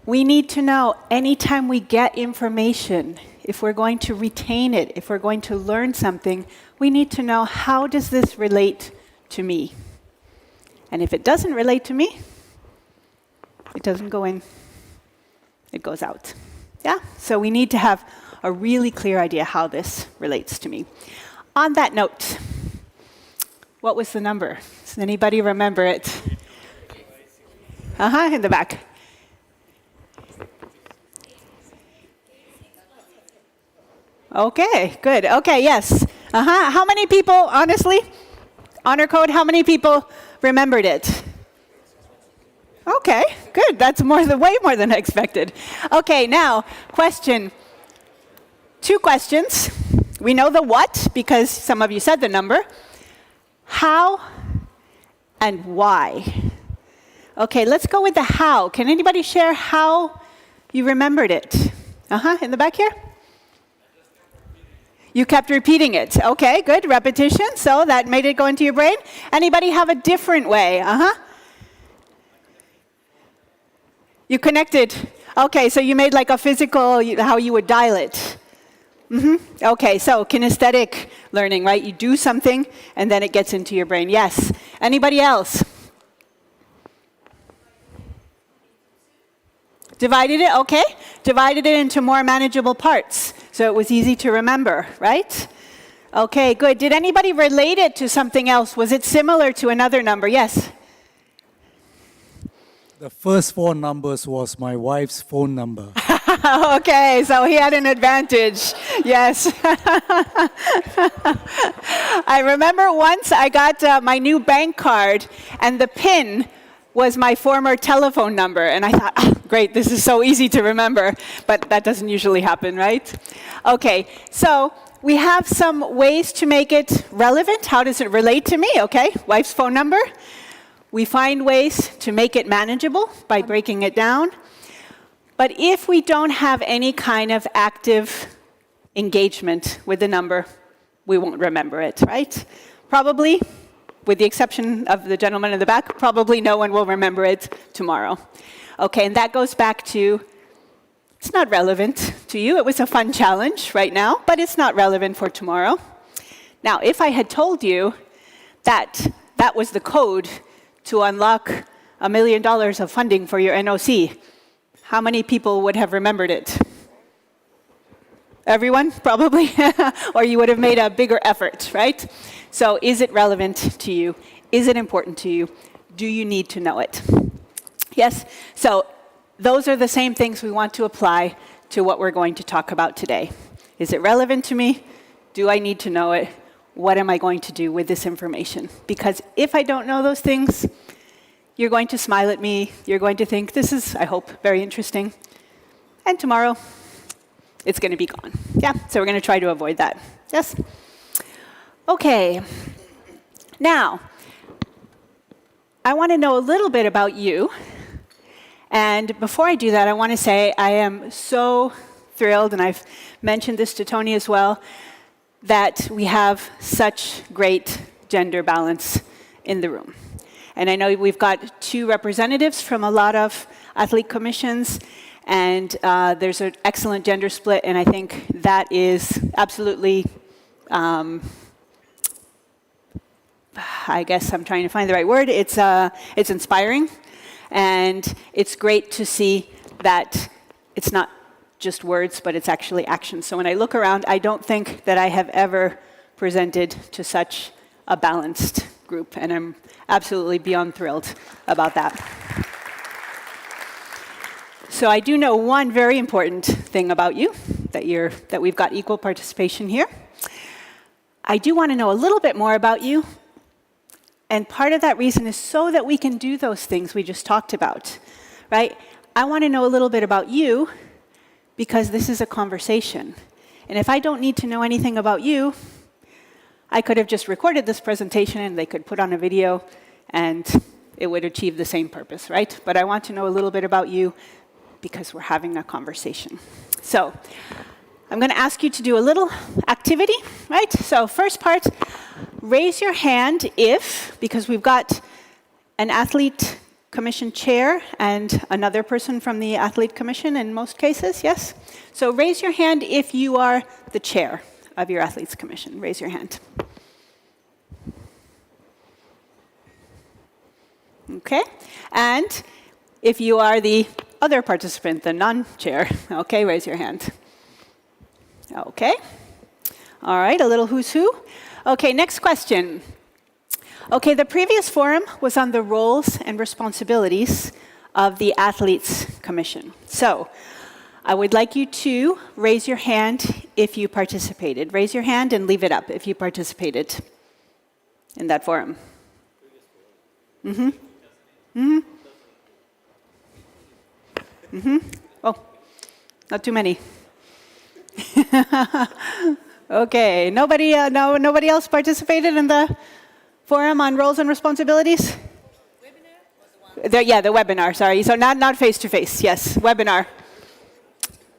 We need to know anytime we get information, if we're going to retain it, if we're going to learn something, we need to know, how does this relate to me? And if it doesn't relate to me, it doesn't go in, it goes out. Yeah? So we need to have a really clear idea how this relates to me. On that note, what was the number? Does anybody remember it? In the back. Okay, good. Okay, yes. How many people, honestly, honor code, how many people remembered it? Okay, good. That's way more than I expected. Okay, now, question. 2 questions. We know the what, because some of you said the number. How and why? Okay, let's go with the how. Can anybody share how you remembered it? In the back here? You kept repeating it. Okay, good. Repetition. So that made it go into your brain. Anybody have a different way? You connected. Okay, so you made like a physical, how you would dial it. Okay, so kinesthetic learning, right? You do something and then it gets into your brain. Yes. Anybody else? Divided it, okay. Divided it into more manageable parts. So it was easy to remember, right? Okay, good. Did anybody relate it to something else? Was it similar to another number? Yes. The first 4 numbers was my wife's phone number. Okay, so he had an advantage. Yes. I remember once I got my new bank card, and the PIN was my former telephone number. And I thought, great, this is so easy to remember. But that doesn't usually happen, right? Okay, so we have some ways to make it relevant. How does it relate to me? Okay, wife's phone number. We find ways to make it manageable by breaking it down. But if we don't have any kind of active engagement with the number, we won't remember it, right? Probably, with the exception of the gentleman in the back, probably no one will remember it tomorrow. Okay, and that goes back to, it's not relevant to you. It was a fun challenge right now, but it's not relevant for tomorrow. Now, if I had told you that that was the code to unlock $1 million of funding for your NOC, how many people would have remembered it? Everyone, probably? Or you would have made a bigger effort, right? So is it relevant to you? Is it important to you? Do you need to know it? Yes? So those are the same things we want to apply to what we're going to talk about today. Is it relevant to me? Do I need to know it? What am I going to do with this information? Because if I don't know those things, you're going to smile at me. You're going to think, this is, I hope, very interesting. And tomorrow, it's going to be gone. Yeah, so we're going to try to avoid that. Yes? Okay. Now, I want to know a little bit about you. And before I do that, I want to say I am so thrilled, and I've mentioned this to Tony as well, that we have such great gender balance in the room. And I know we've got 2 representatives from a lot of athlete commissions, and there's an excellent gender split, and I think that is absolutely, I guess I'm trying to find the right word, it's inspiring, and it's great to see that it's not just words, but it's actually action. So when I look around, I don't think that I have ever presented to such a balanced group, and I'm absolutely beyond thrilled about that. So I do know one very important thing about you, that we've got equal participation here. I do want to know a little bit more about you, and part of that reason is so that we can do those things we just talked about, right? I want to know a little bit about you because this is a conversation. And if I don't need to know anything about you, I could have just recorded this presentation and they could put on a video and it would achieve the same purpose, right? But I want to know a little bit about you because we're having a conversation. So I'm going to ask you to do a little activity, right? So first part, raise your hand if, because we've got an athlete commission chair and another person from the athlete commission in most cases, yes? So raise your hand if you are the chair of your athletes commission. Raise your hand. Okay, and if you are the other participant, the non-chair, okay, raise your hand. Okay, all right, a little who's who. Okay, next question. Okay, the previous forum was on the roles and responsibilities of the Athletes Commission. So, I would like you to raise your hand if you participated. Raise your hand and leave it up if you participated in that forum. Mm-hmm. Mm-hmm. Mm-hmm. Oh, not too many. Okay, nobody else participated in the forum on roles and responsibilities? Yeah, the webinar, sorry. So not face-to-face, yes, webinar.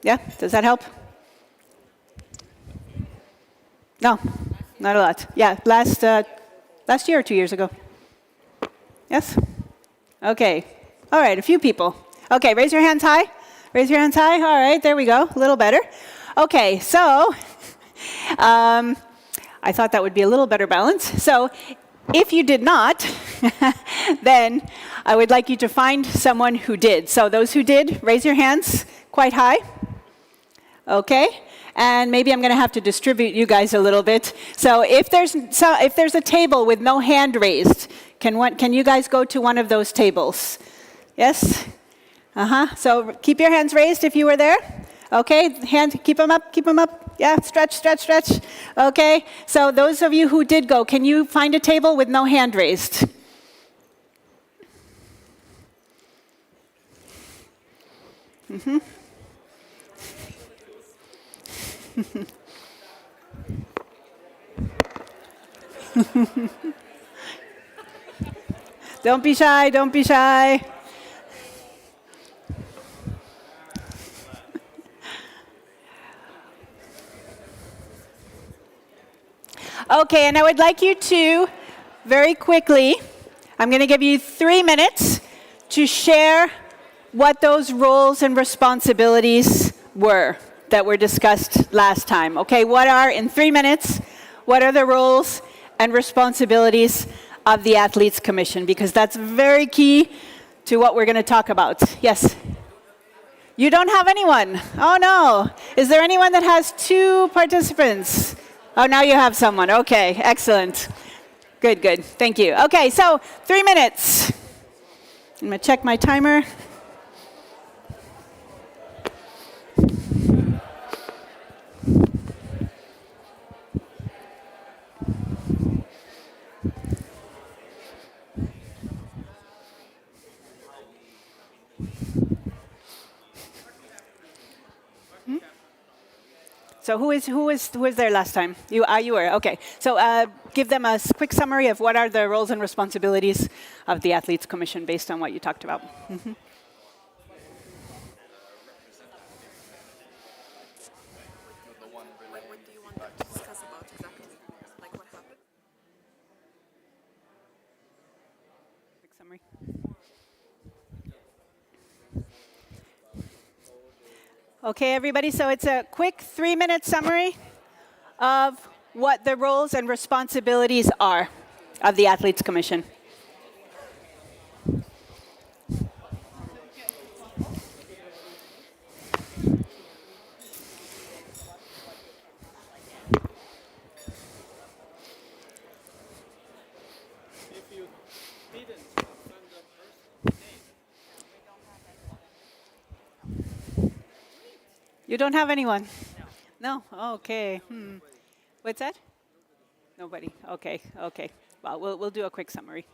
Yeah, does that help? No, not a lot. Yeah, last year or 2 years ago. Yes? Okay. All right, a few people. Okay, raise your hands high. Raise your hands high. All right, there we go. A little better. Okay, so I thought that would be a little better balance. So if you did not, then I would like you to find someone who did. So those who did, raise your hands quite high. Okay, and maybe I'm going to have to distribute you guys a little bit. So if there's a table with no hand raised, can you guys go to one of those tables? Yes? So keep your hands raised if you were there. Okay, keep them up, keep them up. Yeah, stretch, stretch, stretch. Okay, so those of you who did go, can you find a table with no hand raised? Mm-hmm. Don't be shy, don't be shy. Okay, and I would like you to, very quickly, I'm going to give you 3 minutes to share what those roles and responsibilities were that were discussed last time. Okay, in 3 minutes, what are the roles and responsibilities of the Athletes Commission? Because that's very key to what we're going to talk about. Yes? You don't have anyone? Oh no. Is there anyone that has 2 participants? Oh, now you have someone. Okay, excellent. Good, good. Thank you. Okay, so 3 minutes. I'm going to check my timer. So who was there last time? You were, okay. So give them a quick summary of what are the roles and responsibilities of the Athletes Commission based on what you talked about. Mm-hmm. What do you want to discuss about exactly? Like what happened? Quick summary. Okay, everybody, so it's a quick 3-minute summary of what the roles and responsibilities are of the Athletes Commission. You don't have anyone? No? Okay. What's that? Nobody. Okay, okay. Well, we'll do a quick summary.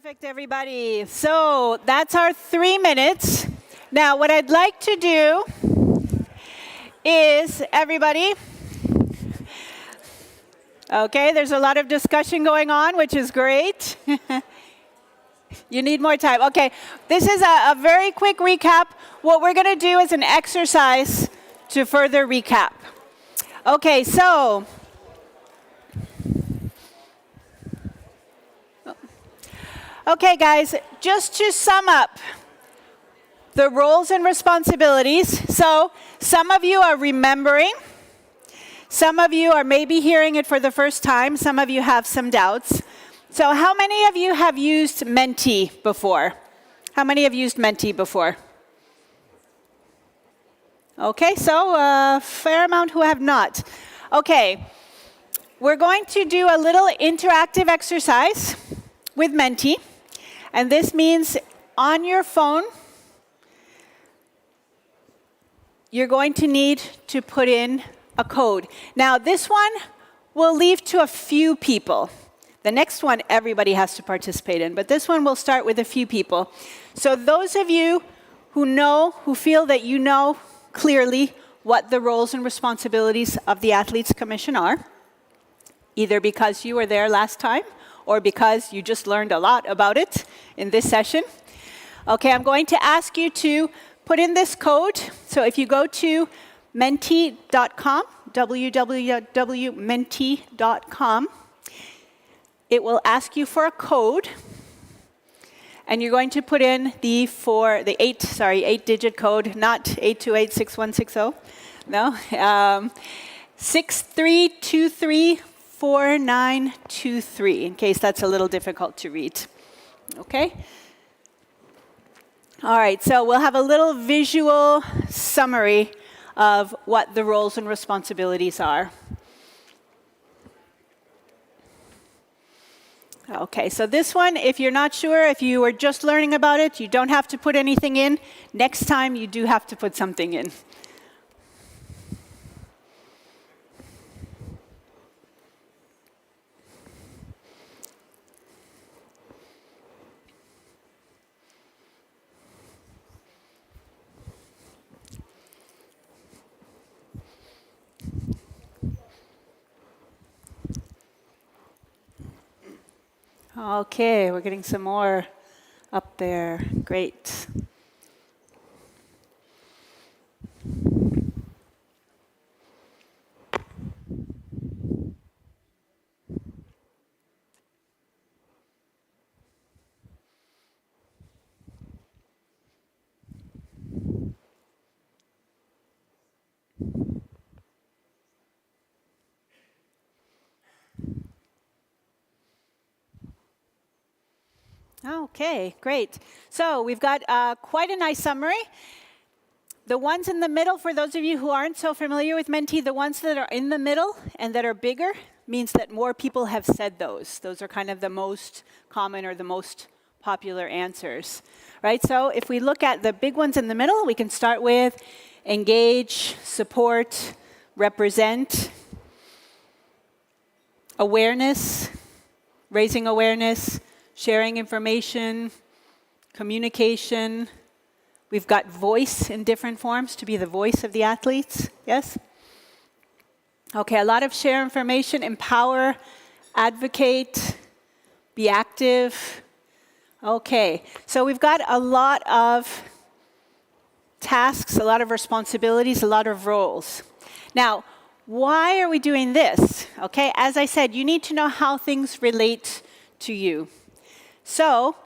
Perfect, everybody. So that's our 3 minutes. Now, what I'd like to do is, everybody, okay, there's a lot of discussion going on, which is great. You need more time. Okay, this is a very quick recap. What we're going to do is an exercise to further recap. Okay, so okay, guys, just to sum up the roles and responsibilities. So some of you are remembering. Some of you are maybe hearing it for the first time. Some of you have some doubts. So how many of you have used Menti before? How many have used Menti before? Okay, so a fair amount who have not. Okay, we're going to do a little interactive exercise with Menti. And this means on your phone, you're going to need to put in a code. Now, this one we'll leave to a few people. The next one, everybody has to participate in, but this one we'll start with a few people. So those of you who know, who feel that you know clearly what the roles and responsibilities of the Athletes Commission are, either because you were there last time or because you just learned a lot about it in this session. Okay, I'm going to ask you to put in this code. So if you go to menti.com, www.menti.com, it will ask you for a code, and you're going to put in the 8-digit code, not 8286160. No, 63234923, in case that's a little difficult to read. Okay? All right, so we'll have a little visual summary of what the roles and responsibilities are. Okay, so this one, if you're not sure, if you were just learning about it, you don't have to put anything in. Next time, you do have to put something in. Okay, we're getting some more up there. Great. Okay, great. So we've got quite a nice summary. The ones in the middle, for those of you who aren't so familiar with Menti, the ones that are in the middle and that are bigger means that more people have said those. Those are kind of the most common or the most popular answers, right? So if we look at the big ones in the middle, we can start with engage, support, represent, awareness, raising awareness, sharing information, communication. We've got voice in different forms to be the voice of the athletes, yes? Okay, a lot of share information, empower, advocate, be active. Okay, so we've got a lot of tasks, a lot of responsibilities, a lot of roles. Now, why are we doing this? Okay, as I said, you need to know how things relate to you. So,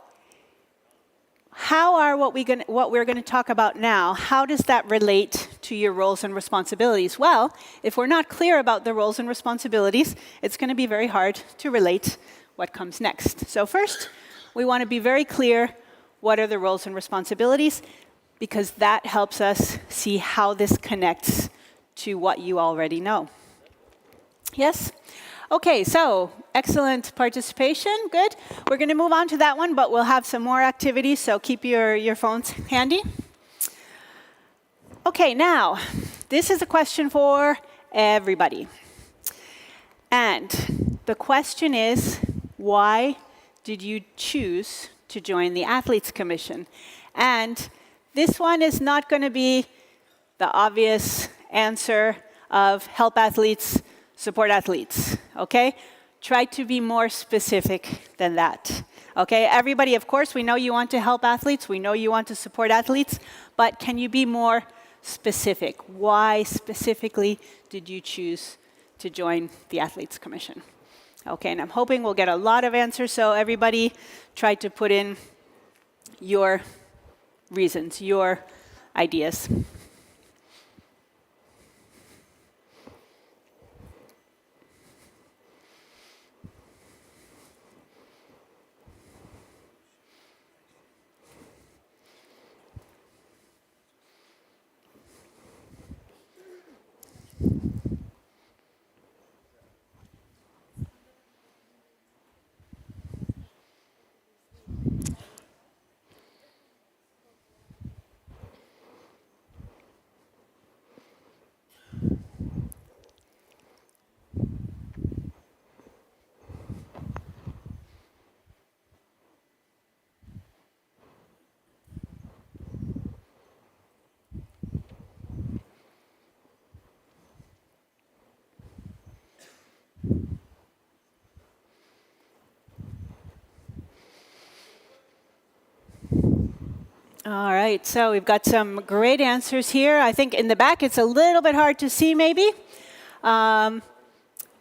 how are what we're going to talk about now, how does that relate to your roles and responsibilities? Well, if we're not clear about the roles and responsibilities, it's going to be very hard to relate what comes next. So first, we want to be very clear what are the roles and responsibilities, because that helps us see how this connects to what you already know. Yes? Okay, so excellent participation, good. We're going to move on to that one, but we'll have some more activities, so keep your phones handy. Okay, now, this is a question for everybody. And the question is, why did you choose to join the Athletes Commission? And this one is not going to be the obvious answer of help athletes, support athletes, okay? Try to be more specific than that, okay? Everybody, of course, we know you want to help athletes, we know you want to support athletes, but can you be more specific? Why specifically did you choose to join the Athletes Commission? Okay, and I'm hoping we'll get a lot of answers, so everybody try to put in your reasons, your ideas. All right, so we've got some great answers here. I think in the back it's a little bit hard to see maybe, but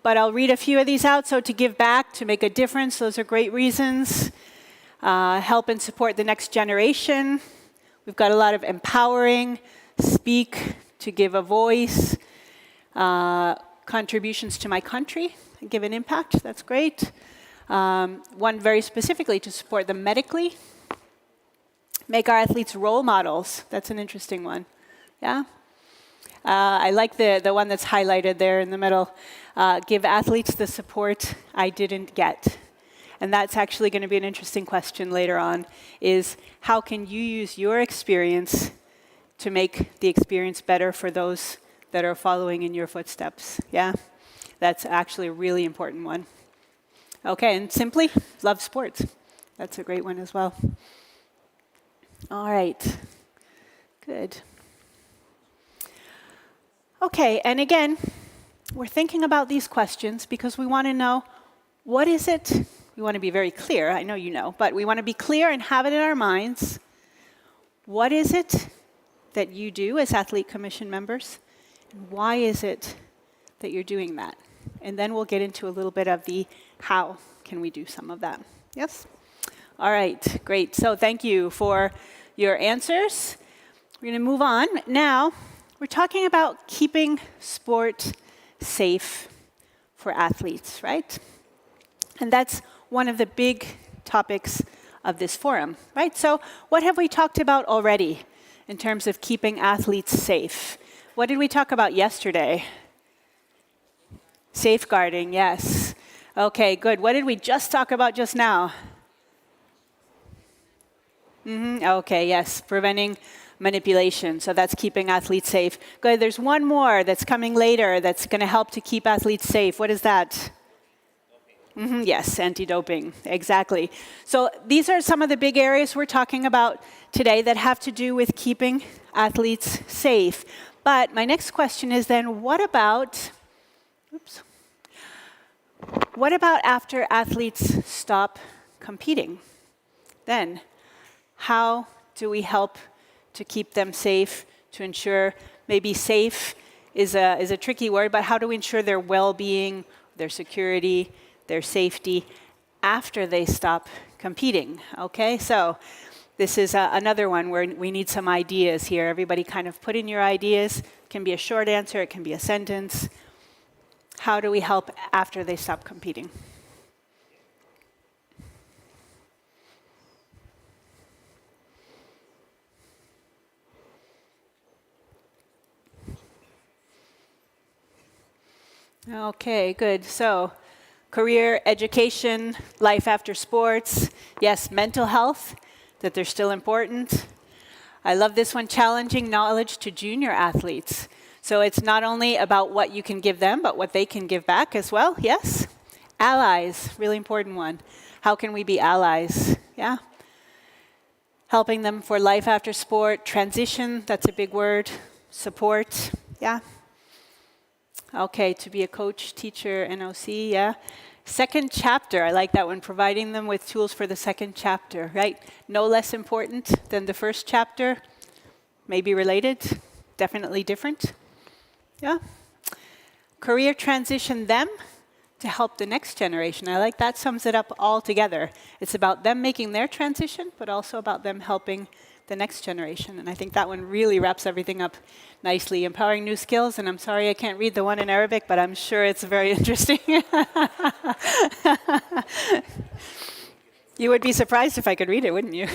I'll read a few of these out. So to give back, to make a difference, those are great reasons. Help and support the next generation. We've got a lot of empowering, speak, to give a voice, contributions to my country, and give an impact, that's great. One very specifically to support them medically. Make our athletes role models. That's an interesting one. Yeah? I like the one that's highlighted there in the middle. Give athletes the support I didn't get. And that's actually going to be an interesting question later on, is how can you use your experience to make the experience better for those that are following in your footsteps? Yeah? That's actually a really important one. Okay, and simply, love sports. That's a great one as well. All right, good. Okay, and again, we're thinking about these questions because we want to know, what is it? We want to be very clear, I know you know, but we want to be clear and have it in our minds. What is it that you do as Athlete Commission members? And why is it that you're doing that? And then we'll get into a little bit of the how can we do some of that. Yes? All right, great. So thank you for your answers. We're going to move on. Now, we're talking about keeping sport safe for athletes, right? And that's one of the big topics of this forum, right? So what have we talked about already in terms of keeping athletes safe? What did we talk about yesterday? Safeguarding, yes. Okay, good. What did we just talk about just now? Okay, yes, preventing manipulation. So that's keeping athletes safe. Good, there's one more that's coming later that's going to help to keep athletes safe. What is that? Yes, anti-doping, exactly. So these are some of the big areas we're talking about today that have to do with keeping athletes safe. But my next question is then, what about after athletes stop competing? Then, how do we help to keep them safe, to ensure, maybe safe is a tricky word, but how do we ensure their well-being, their security, their safety after they stop competing? Okay, so this is another one where we need some ideas here. Everybody kind of put in your ideas. It can be a short answer, it can be a sentence. How do we help after they stop competing? Okay, good. So, career, education, life after sports. Yes, mental health, that they're still important. I love this one, challenging knowledge to junior athletes. So it's not only about what you can give them, but what they can give back as well, yes? Allies, really important one. How can we be allies? Yeah? Helping them for life after sport, transition, that's a big word, support, yeah? Okay, to be a coach, teacher, NOC, yeah? Second chapter, I like that one, providing them with tools for the second chapter, right? No less important than the first chapter, maybe related, definitely different, yeah? Career transition them to help the next generation. I like that sums it up all together. It's about them making their transition, but also about them helping the next generation. And I think that one really wraps everything up nicely. Empowering new skills, and I'm sorry I can't read the one in Arabic, but I'm sure it's very interesting. You would be surprised if I could read it, wouldn't you?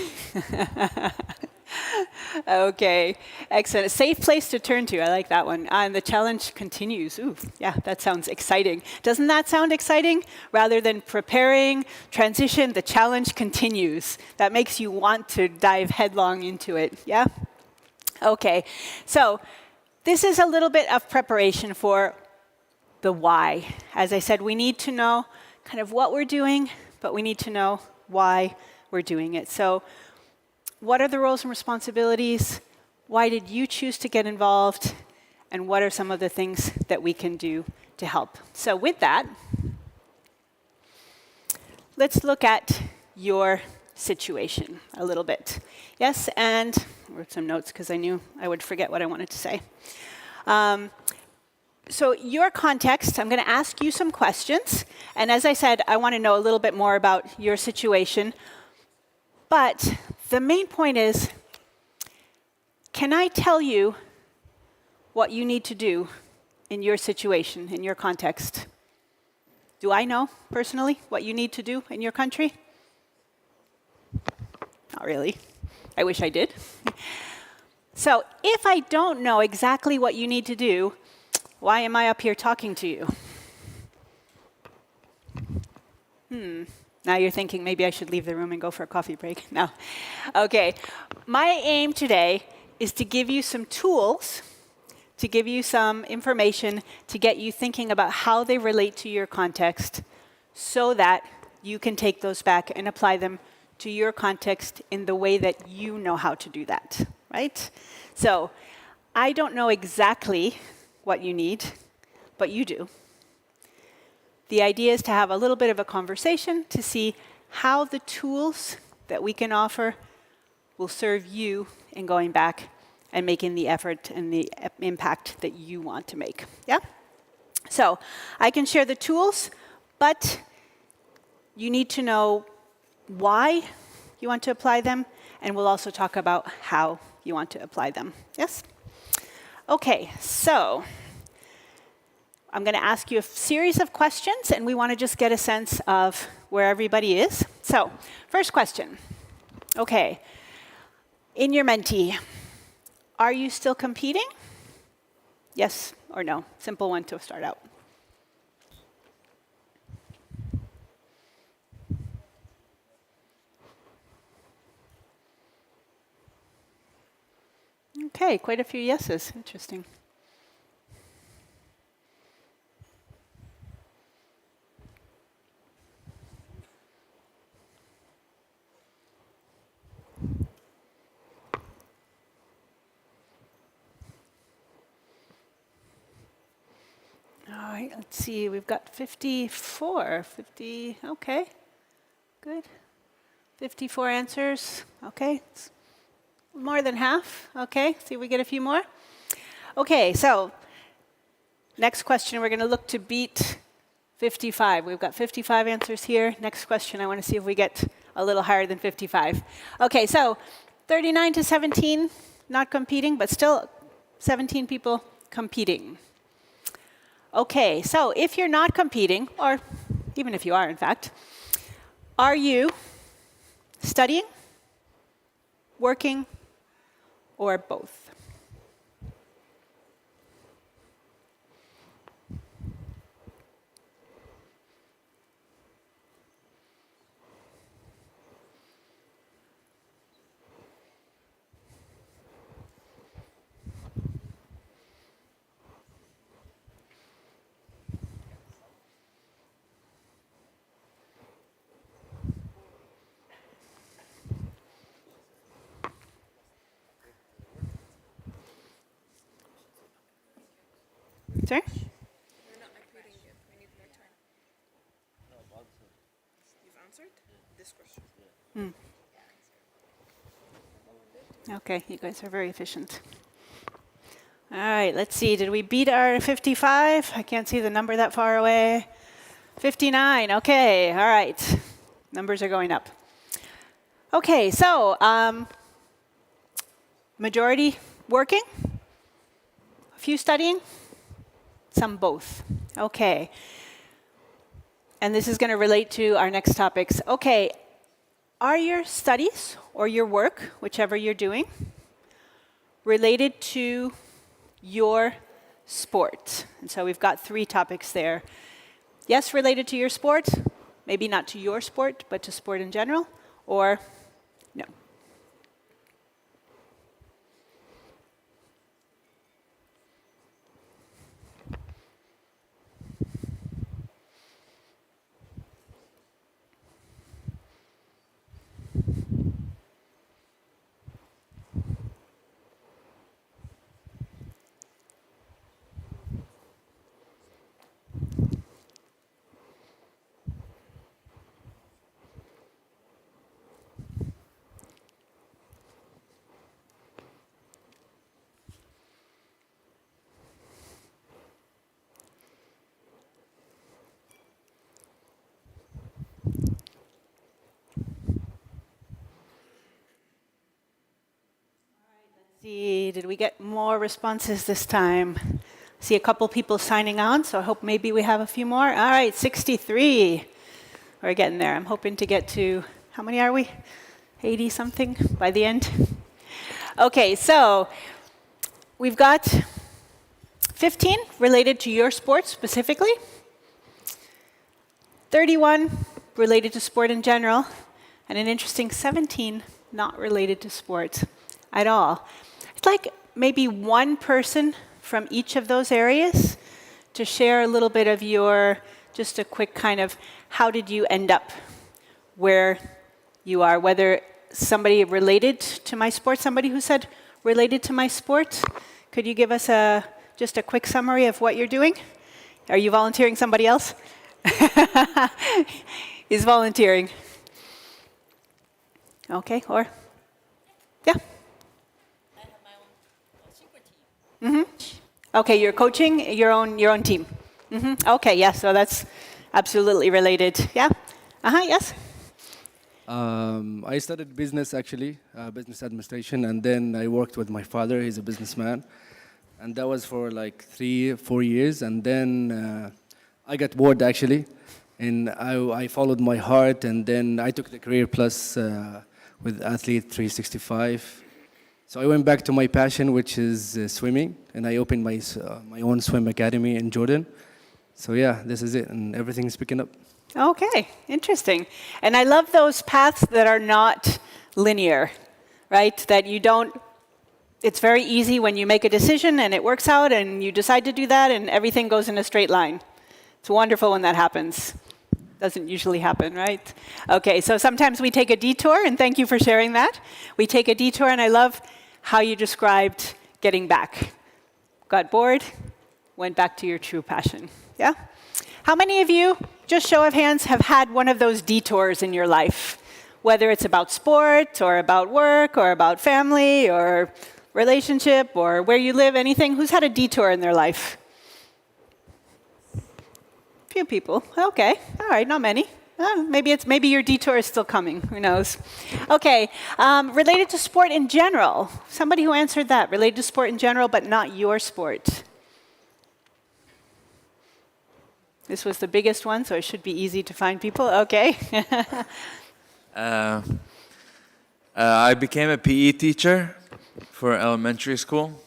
Okay, excellent. A safe place to turn to, I like that one. And the challenge continues. Ooh, yeah, that sounds exciting. Doesn't that sound exciting? Rather than preparing, transition, the challenge continues. That makes you want to dive headlong into it, yeah? Okay, so this is a little bit of preparation for the why. As I said, we need to know kind of what we're doing, but we need to know why we're doing it. So what are the roles and responsibilities? Why did you choose to get involved? And what are some of the things that we can do to help? So with that, let's look at your situation a little bit. Yes, and I wrote some notes because I knew I would forget what I wanted to say. So your context, I'm going to ask you some questions. And as I said, I want to know a little bit more about your situation. But the main point is, can I tell you what you need to do in your situation, in your context? Do I know, personally, what you need to do in your country? Not really. I wish I did. So if I don't know exactly what you need to do, why am I up here talking to you? Now you're thinking maybe I should leave the room and go for a coffee break. No. Okay. My aim today is to give you some tools, to give you some information, to get you thinking about how they relate to your context so that you can take those back and apply them to your context in the way that you know how to do that, right? So I don't know exactly what you need, but you do. The idea is to have a little bit of a conversation to see how the tools that we can offer will serve you in going back and making the effort and the impact that you want to make. Yeah? So I can share the tools, but you need to know why you want to apply them, and we'll also talk about how you want to apply them. Yes? Okay, so I'm going to ask you a series of questions, and we want to just get a sense of where everybody is. So, first question. Okay, in your Menti, are you still competing? Yes or no? Simple one to start out. Okay, quite a few yeses. Interesting. All right, let's see. We've got 54. 50, okay. Good. 54 answers. Okay. It's more than half. Okay, see if we get a few more. Okay, so next question, we're going to look to beat 55. We've got 55 answers here. Next question, I want to see if we get a little higher than 55. Okay, so 39 to 17, not competing, but still 17 people competing. Okay, so if you're not competing, or even if you are, in fact, are you studying, working, or both? Sorry? Hmm. Okay, you guys are very efficient. All right, let's see. Did we beat our 55? I can't see the number that far away. 59. Okay, all right. Numbers are going up. Okay, so majority working? A few studying? Some both. Okay. And this is going to relate to our next topics. Okay, are your studies or your work, whichever you're doing, related to your sport? And so we've got 3 topics there. Yes, related to your sport, maybe not to your sport, but to sport in general, or no. See, did we get more responses this time? See a couple people signing on, so I hope maybe we have a few more. All right, 63. We're getting there. I'm hoping to get to, how many are we? 80 something by the end. Okay, so we've got 15 related to your sport specifically, 31 related to sport in general, and an interesting 17 not related to sport at all. I'd like maybe one person from each of those areas to share a little bit of your, just a quick kind of, how did you end up where you are, whether somebody related to my sport, somebody who said related to my sport. Could you give us just a quick summary of what you're doing? Are you volunteering somebody else? He's volunteering. Okay, or? Yeah. Mm-hmm. Okay, you're coaching your own team. Mm-hmm. Okay, yeah, so that's absolutely related. Yeah? Yes? I studied business, actually, business administration, and then I worked with my father. He's a businessman. And that was for like 3-4 years. And then I got bored, actually. And I followed my heart, and then I took the Career Plus with Athlete 365. So I went back to my passion, which is swimming, and I opened my own swim academy in Jordan. So yeah, this is it, and everything's picking up. Okay, interesting. And I love those paths that are not linear, right? That you don't, it's very easy when you make a decision and it works out and you decide to do that and everything goes in a straight line. It's wonderful when that happens. Doesn't usually happen, right? Okay, so sometimes we take a detour, and thank you for sharing that. We take a detour, and I love how you described getting back. Got bored, went back to your true passion. Yeah? How many of you, just show of hands, have had one of those detours in your life? Whether it's about sport, or about work, or about family, or relationship, or where you live, anything? Who's had a detour in their life? Few people. Okay. All right, not many. Maybe your detour is still coming. Who knows? Okay. Related to sport in general. Somebody who answered that. Related to sport in general, but not your sport. This was the biggest one, so it should be easy to find people. Okay. I became a PE teacher for elementary school.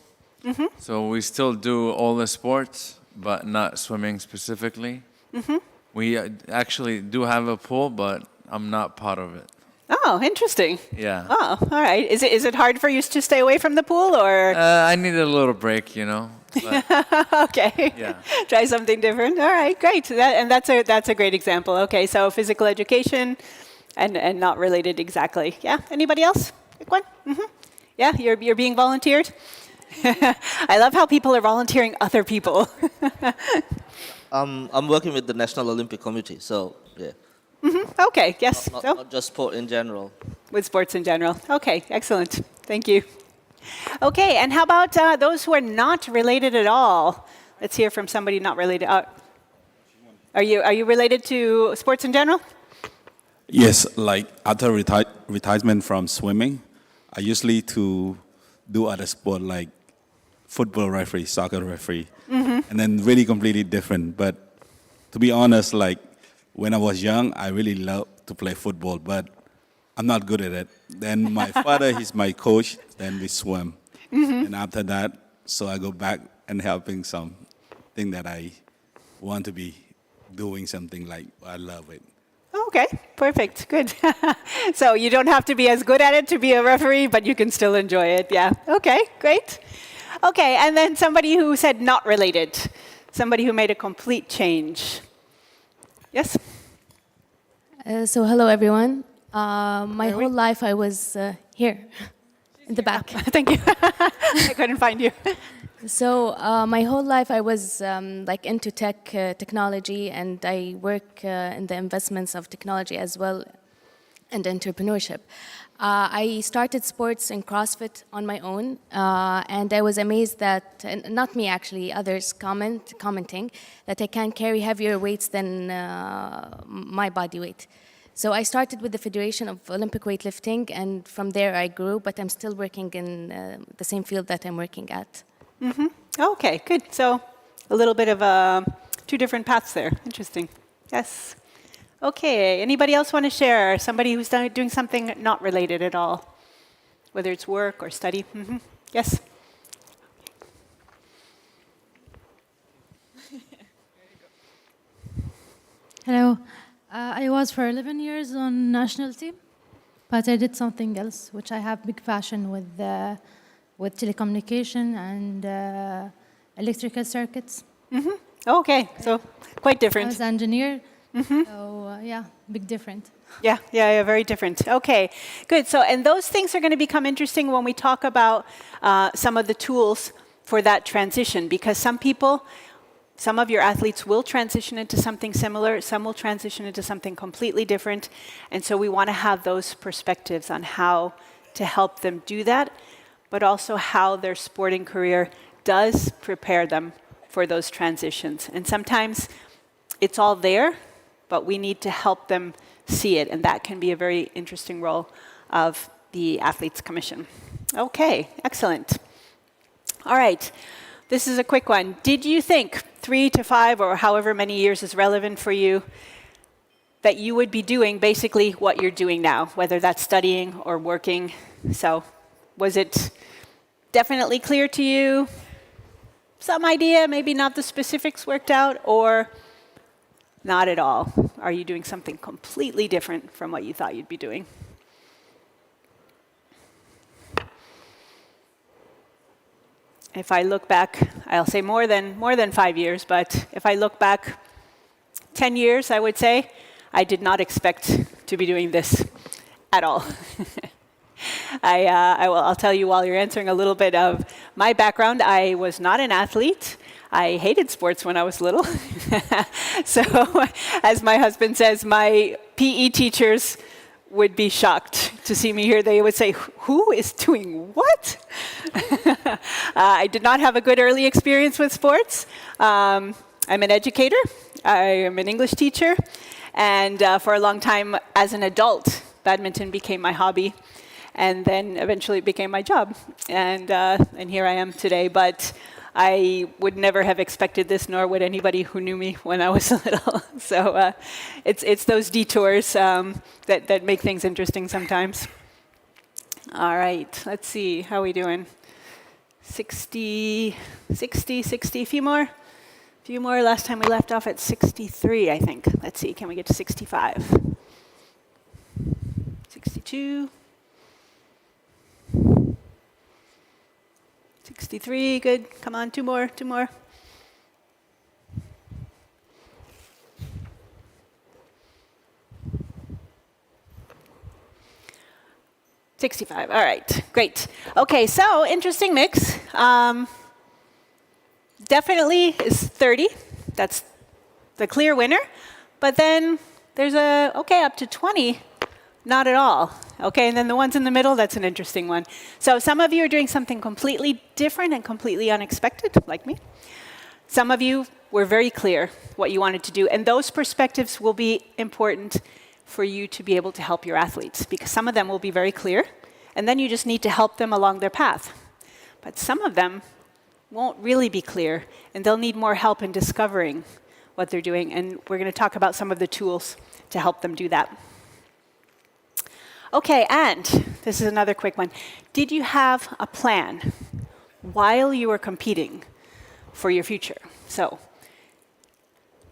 Mm-hmm. So we still do all the sports, but not swimming specifically. Mm-hmm. We actually do have a pool, but I'm not part of it. Oh, interesting. Yeah. Oh, all right. Is it hard for you to stay away from the pool, or? I need a little break, you know. Okay. Yeah. Try something different. All right, great. That's a great example. Okay, so physical education, and not related exactly. Yeah. Anybody else? Quick one. Mm-hmm. Yeah. You're being volunteered. I love how people are volunteering other people. I'm working with the National Olympic Committee, so yeah. Okay, yes. Not, So, not just sport in general. with sports in general. Okay, excellent. Thank you. Okay, and how about those who are not related at all? Let's hear from somebody not related. Are you related to sports in general? Yes, like after retirement from swimming, I usually to do other sport like football referee, soccer referee, and then really completely different. But to be honest, like when I was young, I really loved to play football, but I'm not good at it. Then my father, he's my coach, then we swim. And after that, so I go back and helping something that I want to be doing something like I love it. Okay, perfect, good. So you don't have to be as good at it to be a referee, but you can still enjoy it, yeah. Okay, great. Okay, and then somebody who said not related, somebody who made a complete change. Yes? So hello everyone. My whole life I was here, in the back. Thank you. I couldn't find you. So my whole life I was like into technology, and I work in the investments of technology as well, and entrepreneurship. I started sports in CrossFit on my own, and I was amazed that, and not me actually, others commenting that I can carry heavier weights than my body weight. So I started with the Federation of Olympic Weightlifting, and from there I grew, but I'm still working in the same field that I'm working at. Okay, good. So a little bit of two different paths there. Interesting. Yes. Okay, anybody else want to share? Somebody who's doing something not related at all, whether it's work or study? Yes? Hello. I was for 11 years on national team, but I did something else, which I have big passion with telecommunication and electrical circuits. Okay, so quite different. I was an engineer, so yeah, big different. Yeah, very different. Okay, good. So, and those things are going to become interesting when we talk about some of the tools for that transition, because some of your athletes will transition into something similar, some will transition into something completely different, and so we want to have those perspectives on how to help them do that, but also how their sporting career does prepare them for those transitions. And sometimes it's all there, but we need to help them see it, and that can be a very interesting role of the Athletes Commission. Okay, excellent. All right, this is a quick one. Did you think 3 to 5 or however many years is relevant for you that you would be doing basically what you're doing now, whether that's studying or working? So was it definitely clear to you? Some idea, maybe not the specifics worked out, or not at all? Are you doing something completely different from what you thought you'd be doing? If I look back, I'll say more than 5 years, but if I look back 10 years, I would say, I did not expect to be doing this at all. I'll tell you while you're answering a little bit of my background. I was not an athlete. I hated sports when I was little. So, as my husband says, my PE teachers would be shocked to see me here. They would say, "Who is doing what?" I did not have a good early experience with sports. I'm an educator. I am an English teacher. And for a long time, as an adult, badminton became my hobby. And then eventually it became my job. And here I am today. But I would never have expected this, nor would anybody who knew me when I was little. So it's those detours that make things interesting sometimes. All right, let's see, how are we doing? 60, a few more? Last time we left off at 63, I think. Let's see, can we get to 65? 62. 63, good. Come on, two more. 65, all right, great. Okay, so interesting mix. Definitely is 30, that's the clear winner. But then there's up to 20, not at all. Okay, and then the ones in the middle, that's an interesting one. So some of you are doing something completely different and completely unexpected, like me. Some of you were very clear what you wanted to do, and those perspectives will be important for you to be able to help your athletes, because some of them will be very clear, and then you just need to help them along their path. But some of them won't really be clear, and they'll need more help in discovering what they're doing, and we're going to talk about some of the tools to help them do that. Okay, and this is another quick one. Did you have a plan while you were competing for your future? So,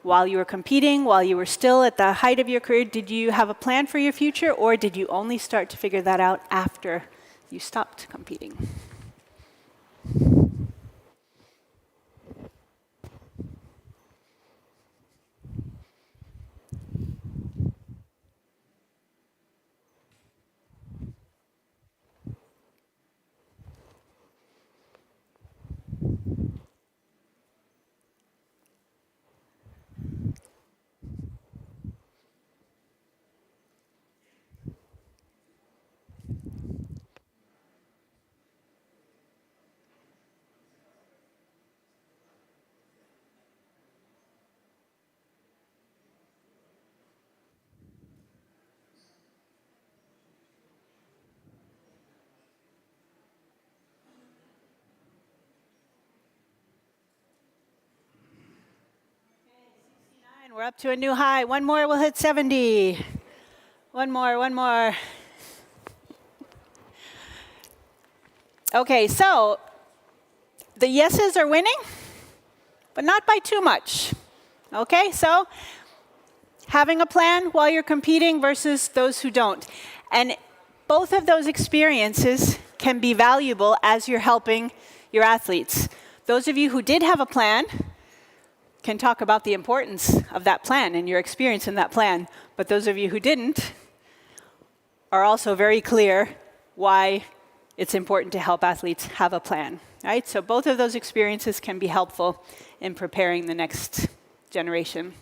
while you were competing, while you were still at the height of your career, did you have a plan for your future, or did you only start to figure that out after you stopped competing? We're up to a new high. One more, we'll hit 70. One more. Okay, so the yeses are winning, but not by too much. Okay, so having a plan while you're competing versus those who don't. And both of those experiences can be valuable as you're helping your athletes. Those of you who did have a plan can talk about the importance of that plan and your experience in that plan. But those of you who didn't are also very clear why it's important to help athletes have a plan. Right? So both of those experiences can be helpful in preparing the next generation.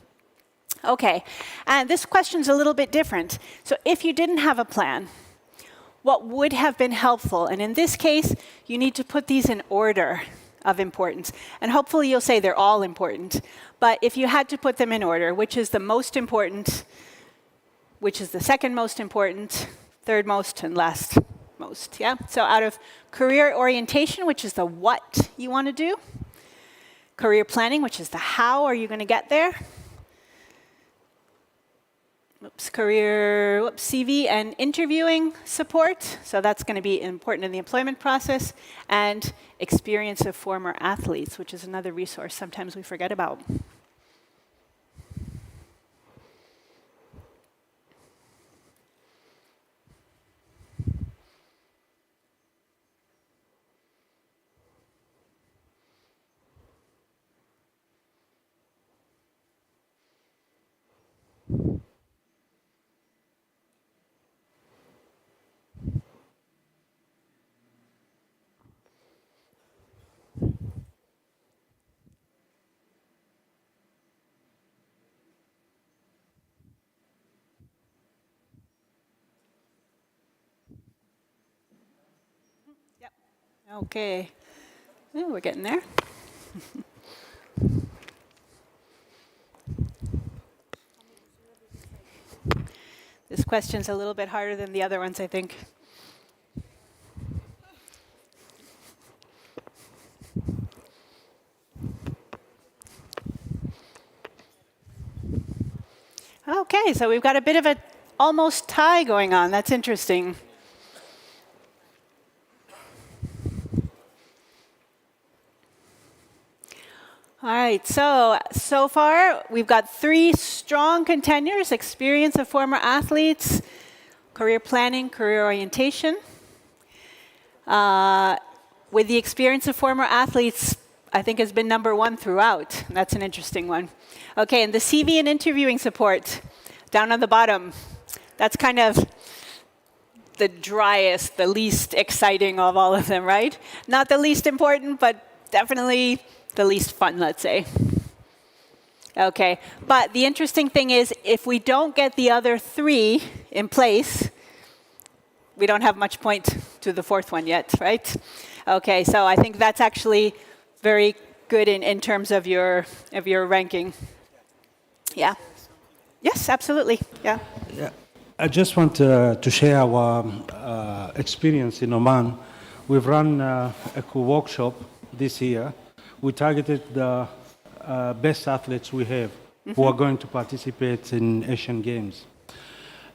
Okay, and this question's a little bit different. So if you didn't have a plan, what would have been helpful? And in this case, you need to put these in order of importance. And hopefully you'll say they're all important. But if you had to put them in order, which is the most important, which is the second most important, third most, and last most, yeah? So out of career orientation, which is the what you want to do, career planning, which is the how are you going to get there, CV and interviewing support, so that's going to be important in the employment process, and experience of former athletes, which is another resource sometimes we forget about. Okay, ooh, we're getting there. This question's a little bit harder than the other ones, I think. Okay, so we've got a bit of a almost tie going on. That's interesting. All right, so far we've got 3 strong contenders: experience of former athletes, career planning, career orientation. With the experience of former athletes, I think has been number 1 throughout. That's an interesting one. Okay, and the CV and interviewing support down on the bottom. That's kind of the driest, the least exciting of all of them, right? Not the least important, but definitely the least fun, let's say. Okay, but the interesting thing is, if we don't get the other three in place, we don't have much point to the fourth one yet, right? Okay, so I think that's actually very good in terms of your ranking. Yeah. Yes, absolutely. Yeah. Yeah. I just want to share our experience in Oman. We've run a workshop this year. We targeted the best athletes we have who are going to participate in Asian Games.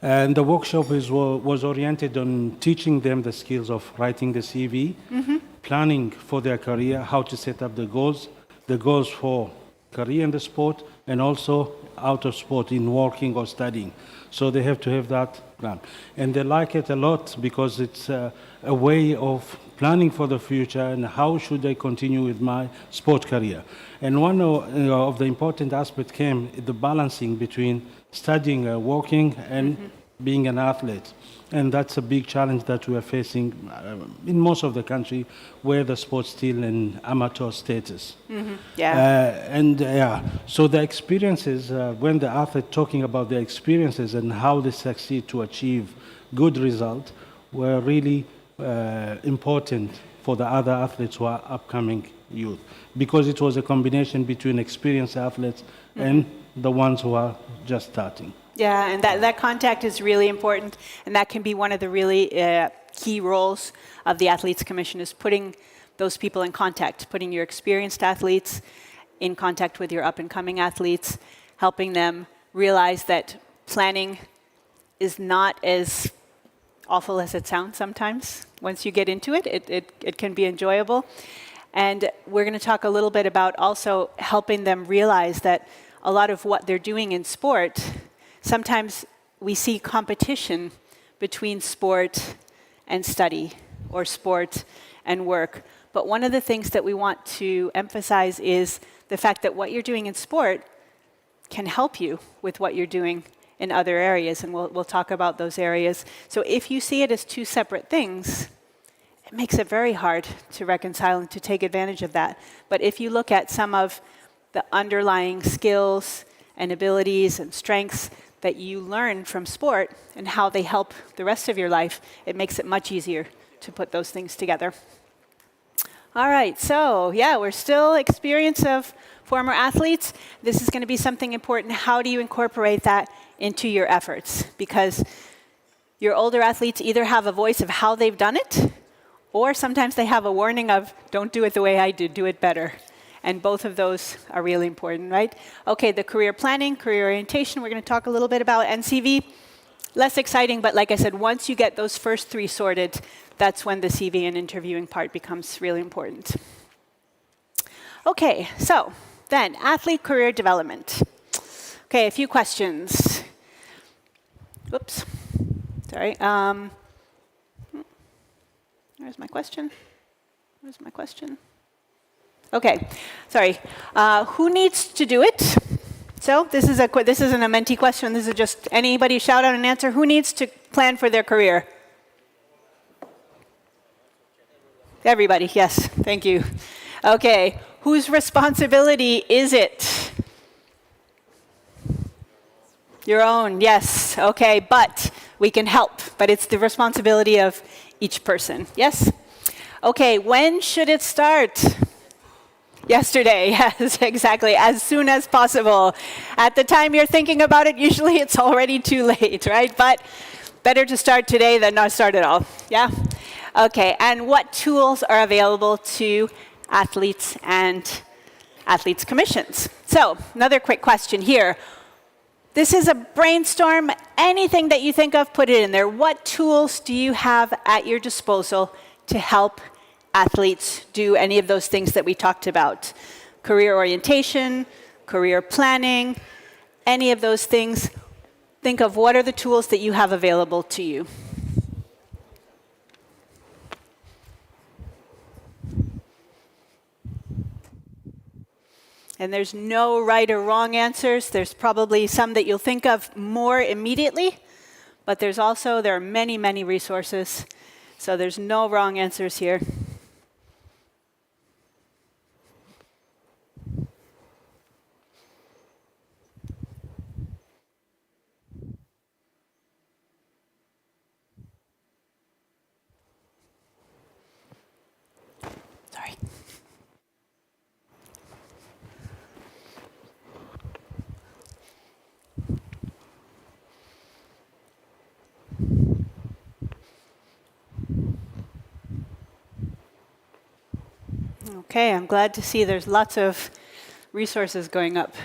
And the workshop was oriented on teaching them the skills of writing the CV, planning for their career, how to set up the goals for career in the sport, and also out of sport in working or studying. So they have to have that plan. And they like it a lot because it's a way of planning for the future and how should I continue with my sport career. And one of the important aspects came the balancing between studying, working, and being an athlete. And that's a big challenge that we are facing in most of the country where the sport's still in amateur status. So the experiences, when the athlete talking about their experiences and how they succeed to achieve good result, were really important for the other athletes who are upcoming youth, because it was a combination between experienced athletes and the ones who are just starting. Yeah, and that contact is really important, and that can be one of the really key roles of the Athletes Commission, is putting those people in contact, putting your experienced athletes in contact with your up-and-coming athletes, helping them realize that planning is not as awful as it sounds sometimes. Once you get into it, it can be enjoyable. And we're going to talk a little bit about also helping them realize that a lot of what they're doing in sport, sometimes we see competition between sport and study or sport and work. But one of the things that we want to emphasize is the fact that what you're doing in sport can help you with what you're doing in other areas, and we'll talk about those areas. So if you see it as two separate things, it makes it very hard to reconcile and to take advantage of that. But if you look at some of the underlying skills and abilities and strengths that you learn from sport and how they help the rest of your life, it makes it much easier to put those things together. All right, so yeah, we're still experience of former athletes. This is going to be something important. How do you incorporate that into your efforts? Because your older athletes either have a voice of how they've done it, or sometimes they have a warning of, don't do it the way I did, do it better. And both of those are really important, right? Okay, the career planning, career orientation, we're going to talk a little bit about NCV. Less exciting, but like I said, once you get those first three sorted, that's when the CV and interviewing part becomes really important. Okay, so then athlete career development. Okay, a few questions. Oops, sorry. Where's my question? Where's my question? Okay, sorry. Who needs to do it? So this isn't a Menti question. This is just anybody shout out an answer. Who needs to plan for their career? Everybody, yes. Thank you. Okay, whose responsibility is it? Your own, yes. Okay, but we can help. But it's the responsibility of each person. Yes? Okay, when should it start? Yesterday, yes, exactly, as soon as possible. At the time you're thinking about it, usually it's already too late, right? But better to start today than not start at all, yeah? Okay, and what tools are available to athletes and athletes commissions? So, another quick question here. This is a brainstorm. Anything that you think of, put it in there. What tools do you have at your disposal to help athletes do any of those things that we talked about? Career orientation, career planning, any of those things. Think of what are the tools that you have available to you. And there's no right or wrong answers. There's probably some that you'll think of more immediately, but there are many, many resources. So there's no wrong answers here. Sorry. Okay, I'm glad to see there's lots of resources going up.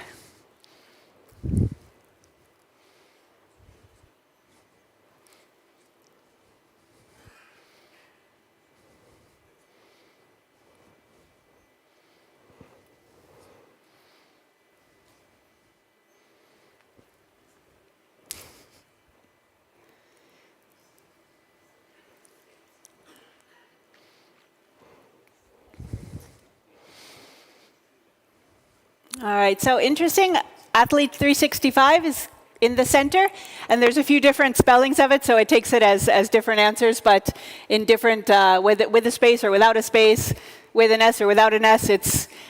All right, so interesting. Athlete 365 is in the center, and there's a few different spellings of it, so it takes it as different answers, but in different, with a space or without a space, with an S or without an S,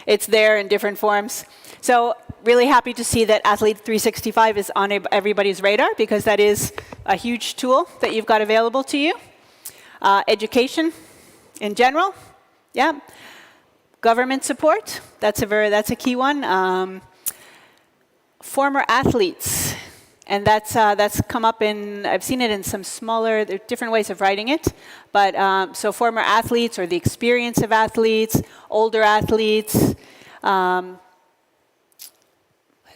it's there in different forms. So really happy to see that Athlete 365 is on everybody's radar, because that is a huge tool that you've got available to you. Education in general, yeah. Government support, that's a key one. Former athletes, and that's come up in, I've seen it in some smaller, there are different ways of writing it, but so former athletes or the experience of athletes, older athletes. Let's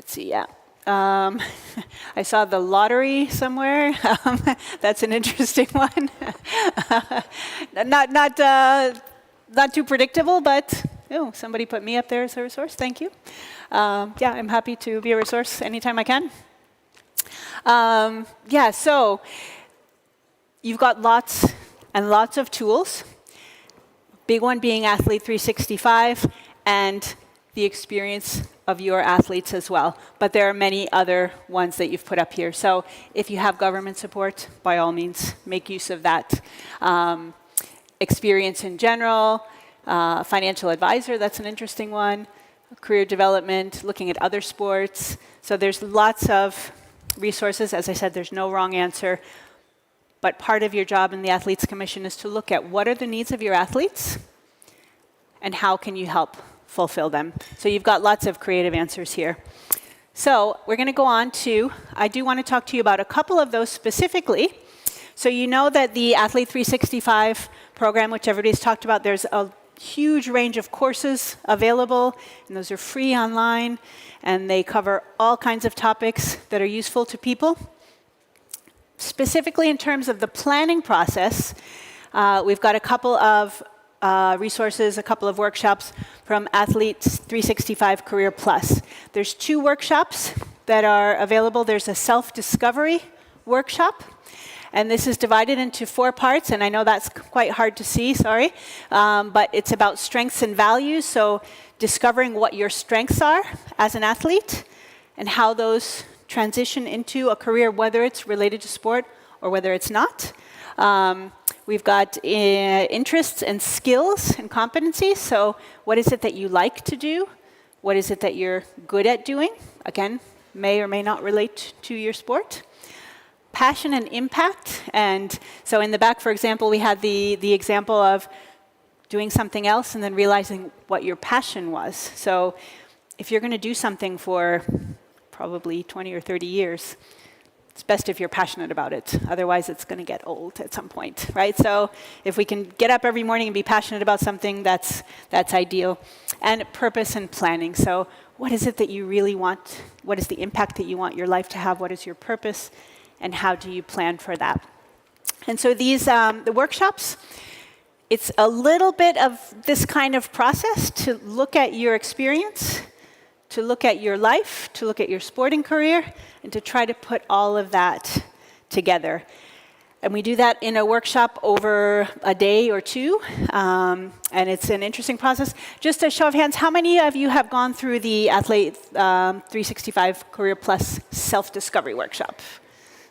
see, yeah. I saw the lottery somewhere. That's an interesting one. Not too predictable, but somebody put me up there as a resource. Thank you. Yeah, I'm happy to be a resource anytime I can. Yeah, so you've got lots and lots of tools. Big one being Athlete 365 and the experience of your athletes as well. But there are many other ones that you've put up here. So if you have government support, by all means, make use of that. Experience in general, financial advisor, that's an interesting one, career development, looking at other sports. So there's lots of resources. As I said, there's no wrong answer. But part of your job in the Athletes Commission is to look at what are the needs of your athletes and how can you help fulfill them. So you've got lots of creative answers here. So we're going to go on to, I do want to talk to you about a couple of those specifically. So you know that the Athlete 365 program, which everybody's talked about, there's a huge range of courses available, and those are free online, and they cover all kinds of topics that are useful to people. Specifically in terms of the planning process, we've got a couple of resources, a couple of workshops from Athlete 365 Career Plus. There's 2 workshops that are available. There's a self-discovery workshop, and this is divided into 4 parts, and I know that's quite hard to see, sorry, but it's about strengths and values, so discovering what your strengths are as an athlete and how those transition into a career, whether it's related to sport or whether it's not. We've got interests and skills and competencies, so what is it that you like to do? What is it that you're good at doing? Again, may or may not relate to your sport. Passion and impact, and so in the back, for example, we had the example of doing something else and then realizing what your passion was. So if you're going to do something for probably 20 or 30 years, it's best if you're passionate about it. Otherwise, it's going to get old at some point, right? So if we can get up every morning and be passionate about something, that's ideal. And purpose and planning. So what is it that you really want? What is the impact that you want your life to have? What is your purpose? And how do you plan for that? And so these, the workshops, it's a little bit of this kind of process to look at your experience, to look at your life, to look at your sporting career, and to try to put all of that together. And we do that in a workshop over a day or 2, and it's an interesting process. Just a show of hands, how many of you have gone through the Athlete 365 Career Plus self-discovery workshop?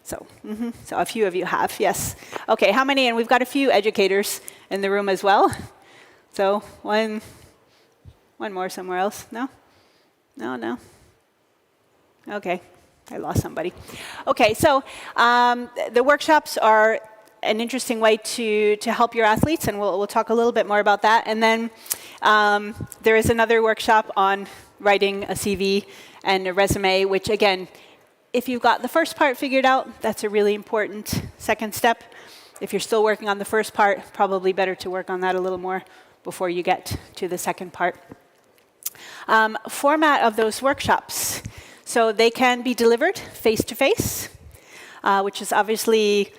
So, so a few of you have, yes. Okay, how many? And we've got a few educators in the room as well. So one more somewhere else. No? No? Okay, I lost somebody. Okay, so the workshops are an interesting way to help your athletes, and we'll talk a little bit more about that. And then there is another workshop on writing a CV and a resume, which again, if you've got the first part figured out, that's a really important second step. If you're still working on the first part, probably better to work on that a little more before you get to the second part. Format of those workshops. So they can be delivered face-to-face, which is obviously,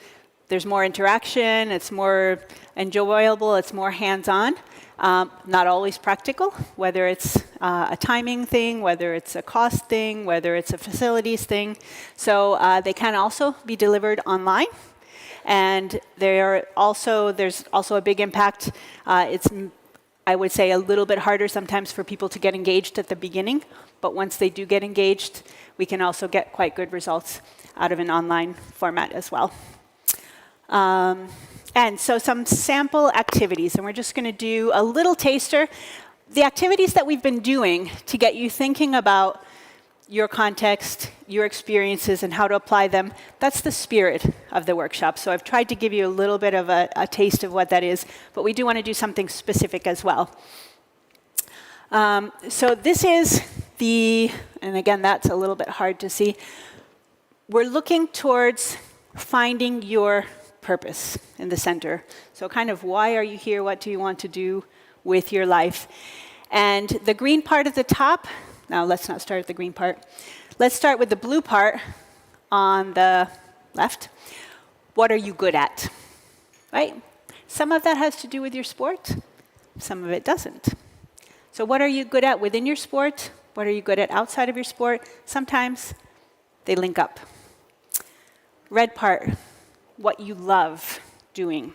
there's more interaction, it's more enjoyable, it's more hands-on. Not always practical, whether it's a timing thing, whether it's a cost thing, whether it's a facilities thing. So they can also be delivered online. And there's also a big impact. It's, I would say, a little bit harder sometimes for people to get engaged at the beginning. But once they do get engaged, we can also get quite good results out of an online format as well. And so some sample activities, and we're just going to do a little taster. The activities that we've been doing to get you thinking about your context, your experiences, and how to apply them, that's the spirit of the workshop. So I've tried to give you a little bit of a taste of what that is, but we do want to do something specific as well. So this is and again, that's a little bit hard to see. We're looking towards finding your purpose in the center. So kind of why are you here? What do you want to do with your life? And the green part at the top, now let's not start at the green part. Let's start with the blue part on the left. What are you good at? Right? Some of that has to do with your sport. Some of it doesn't. So what are you good at within your sport? What are you good at outside of your sport? Sometimes they link up. Red part, what you love doing.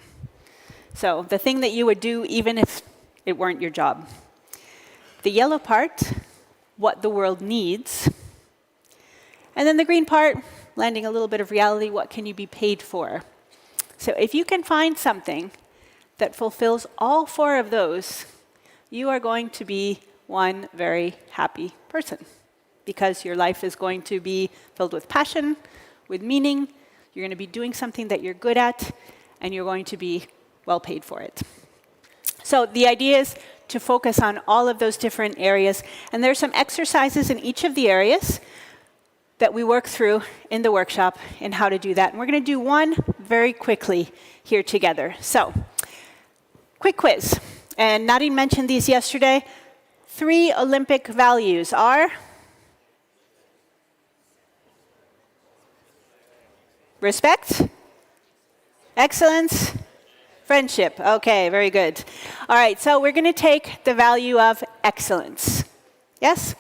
So the thing that you would do even if it weren't your job. The yellow part, what the world needs. And then the green part, landing a little bit of reality, what can you be paid for? So if you can find something that fulfills all four of those, you are going to be one very happy person because your life is going to be filled with passion, with meaning. You're going to be doing something that you're good at, and you're going to be well paid for it. So the idea is to focus on all of those different areas. And there's some exercises in each of the areas that we work through in the workshop in how to do that. And we're going to do one very quickly here together. So, quick quiz. And Nadine mentioned these yesterday. 3 Olympic values are respect, excellence, friendship. Okay, very good. All right, so we're going to take the value of excellence. Yes?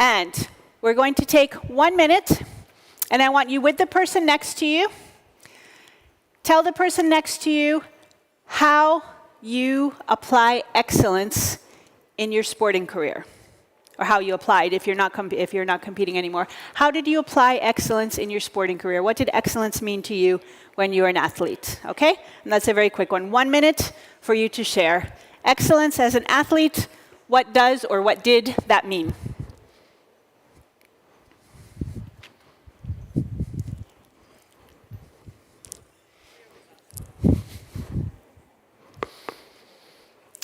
And we're going to take 1 minute, and I want you with the person next to you. Tell the person next to you how you apply excellence in your sporting career, or how you applied if you're not competing anymore. How did you apply excellence in your sporting career? What did excellence mean to you when you were an athlete? Okay? And that's a very quick one. 1 minute for you to share. Excellence as an athlete, what does or what did that mean?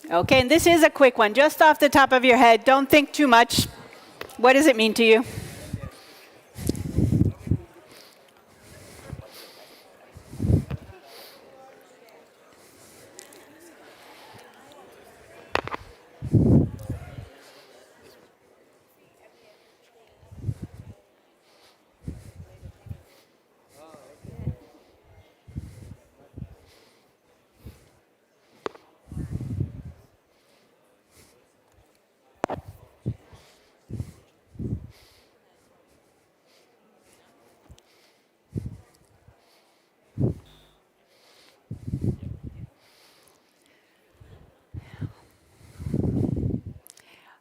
Okay, and this is a quick one, just off the top of your head. Don't think too much. What does it mean to you?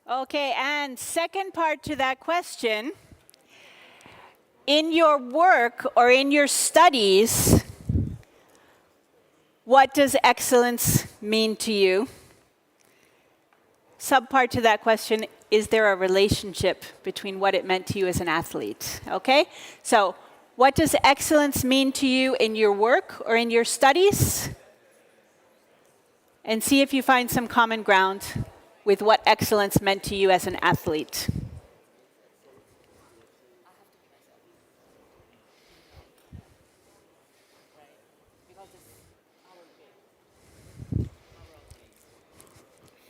Okay, and second part to that question, in your work or in your studies, what does excellence mean to you? Subpart to that question, is there a relationship between what it meant to you as an athlete? Okay? So, what does excellence mean to you in your work or in your studies? And see if you find some common ground with what excellence meant to you as an athlete.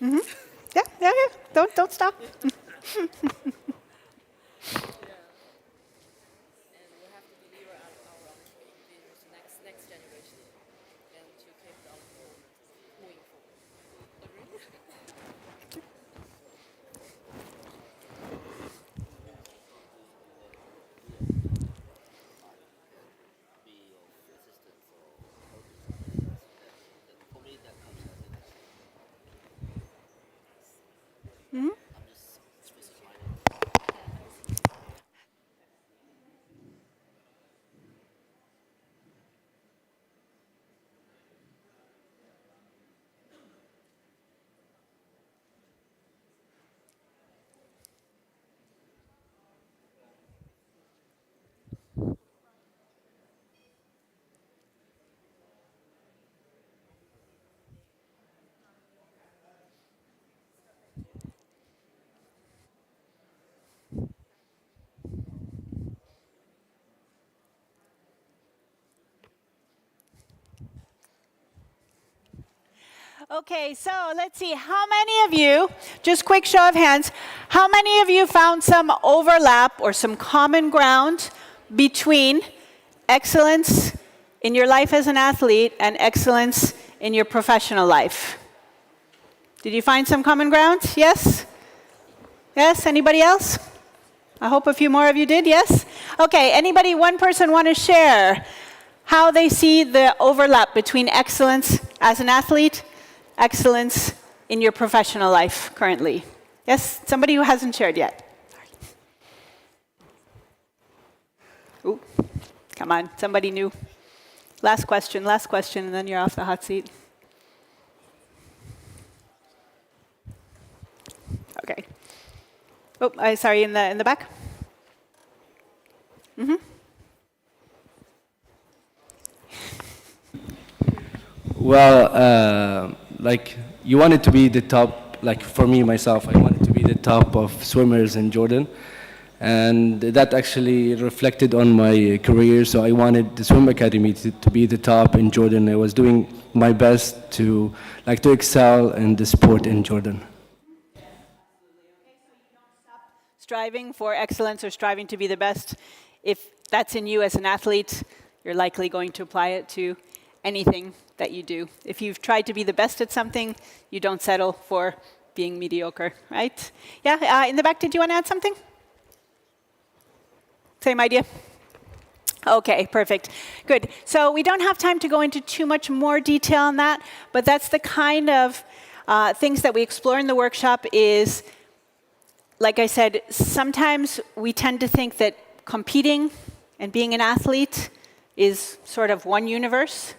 Mm-hmm. Yeah. Don't stop. Mm-hmm. Okay, so let's see, how many of you, just quick show of hands, how many of you found some overlap or some common ground between excellence in your life as an athlete and excellence in your professional life? Did you find some common ground? Yes? Yes, anybody else? I hope a few more of you did, yes? Okay, anybody, one person want to share how they see the overlap between excellence as an athlete, excellence in your professional life currently? Yes, somebody who hasn't shared yet. Ooh, come on, somebody new. Last question, and then you're off the hot seat. Okay. Oh, sorry, in the back. Mm-hmm. Well, like you wanted to be the top, like for me, myself, I wanted to be the top of swimmers in Jordan. And that actually reflected on my career. So I wanted the swim academy to be the top in Jordan. I was doing my best to excel in the sport in Jordan. Striving for excellence or striving to be the best, if that's in you as an athlete, you're likely going to apply it to anything that you do. If you've tried to be the best at something, you don't settle for being mediocre, right? Yeah, in the back, did you want to add something? Same idea? Okay, perfect. Good. So we don't have time to go into too much more detail on that, but that's the kind of things that we explore in the workshop is, like I said, sometimes we tend to think that competing and being an athlete is sort of one universe,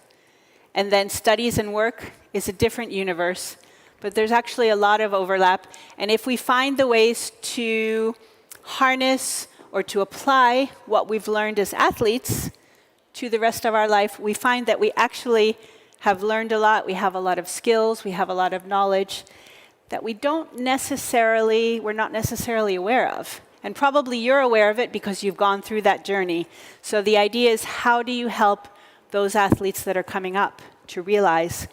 and then studies and work is a different universe. But there's actually a lot of overlap. And if we find the ways to harness or to apply what we've learned as athletes to the rest of our life, we find that we actually have learned a lot. We have a lot of skills. We have a lot of knowledge that we're not necessarily aware of. And probably you're aware of it because you've gone through that journey. So the idea is, how do you help those athletes that are coming up to realize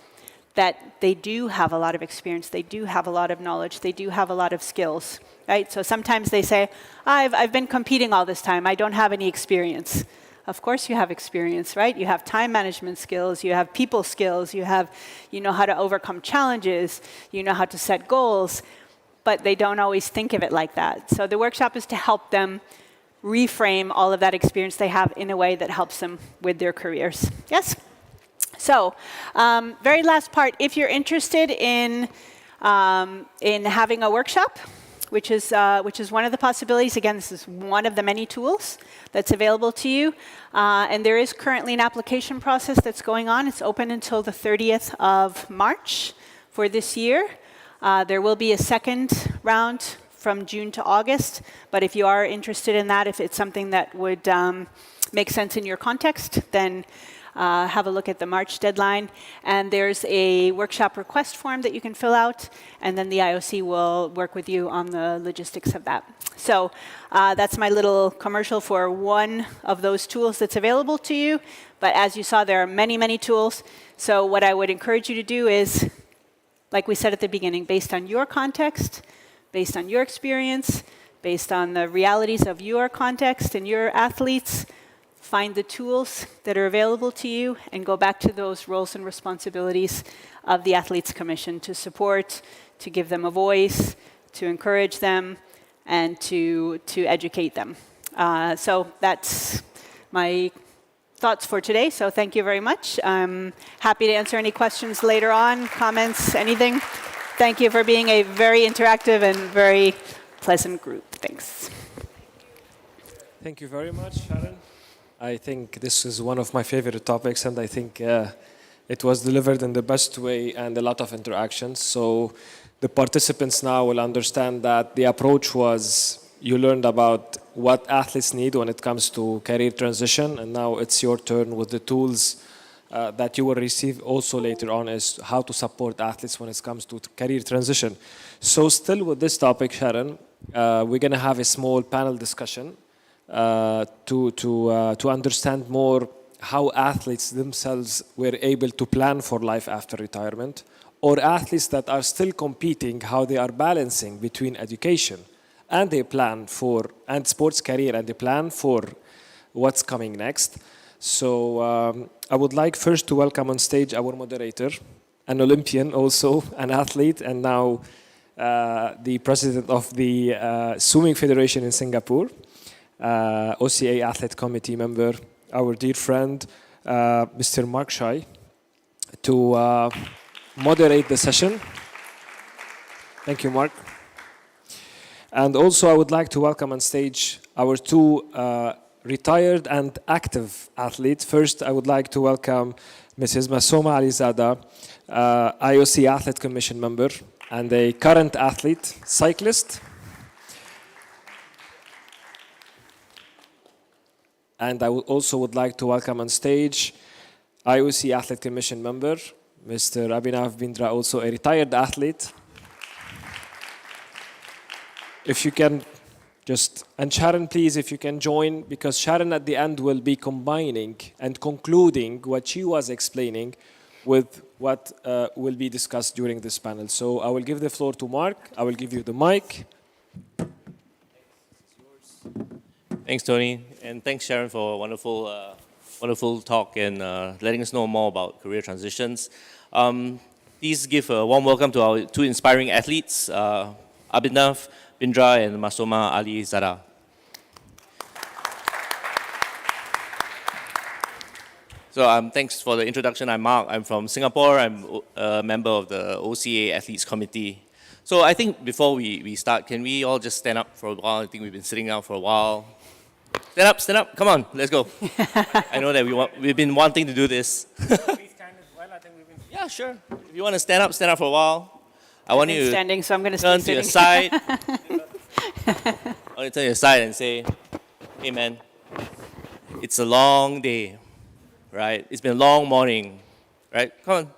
that they do have a lot of experience, they do have a lot of knowledge, they do have a lot of skills, right? So sometimes they say, I've been competing all this time, I don't have any experience. Of course you have experience, right? You have time management skills, you have people skills, you know how to overcome challenges, you know how to set goals, but they don't always think of it like that. So the workshop is to help them reframe all of that experience they have in a way that helps them with their careers. Yes? So, very last part, if you're interested in having a workshop which is one of the possibilities. Again, this is one of the many tools that's available to you. And there is currently an application process that's going on. It's open until the 30th of March for this year. There will be a second round from June to August, but if you are interested in that, if it's something that would make sense in your context, then have a look at the March deadline. And there's a workshop request form that you can fill out, and then the IOC will work with you on the logistics of that. So that's my little commercial for one of those tools that's available to you. But as you saw, there are many, many tools. So what I would encourage you to do is, like we said at the beginning, based on your context, based on your experience, based on the realities of your context and your athletes, find the tools that are available to you and go back to those roles and responsibilities of the Athletes Commission to support, to give them a voice, to encourage them, and to educate them. So that's my thoughts for today. So thank you very much. I'm happy to answer any questions later on, comments, anything. Thank you for being a very interactive and very pleasant group. Thanks. Thank you very much, Sharon. I think this is one of my favorite topics, and I think it was delivered in the best way and a lot of interactions. So the participants now will understand that the approach was you learned about what athletes need when it comes to career transition, and now it's your turn with the tools that you will receive also later on is how to support athletes when it comes to career transition. So still with this topic, Sharon, we're going to have a small panel discussion to understand more how athletes themselves were able to plan for life after retirement, or athletes that are still competing, how they are balancing between education and their plan for, and sports career and the plan for what's coming next. So I would like first to welcome on stage our moderator, an Olympian also, an athlete, and now the president of the Swimming Federation in Singapore, OCA Athlete Committee member, our dear friend, Mr. Mark Shai, to moderate the session. Thank you, Mark. And also I would like to welcome on stage our two retired and active athletes. First, I would like to welcome Mrs. Masoma Alizada, IOC Athlete Commission member and a current athlete, cyclist. And I also would like to welcome on stage IOC Athlete Commission member, Mr. Abhinav Bindra, also a retired athlete. If you can just, and Sharon, please, if you can join, because Sharon at the end will be combining and concluding what she was explaining with what will be discussed during this panel. So I will give the floor to Mark. I will give you the mic. Thanks, Tony, and thanks, Sharon, for a wonderful talk and letting us know more about career transitions. Please give a warm welcome to our two inspiring athletes, Abhinav Bindra and Masoma Alizada. So thanks for the introduction. I'm Mark. I'm from Singapore. I'm a member of the OCA Athletes Committee. So I think before we start, can we all just stand up for a while? I think we've been sitting down for a while. Stand up, come on, let's go. I know that we've been wanting to do this. Yeah, sure. If you want to stand up for a while. I want you standing, so I'm going to turn stay to sitting. your side. I want to turn to your side and say, hey man, it's a long day, right? It's been a long morning, right? Come on,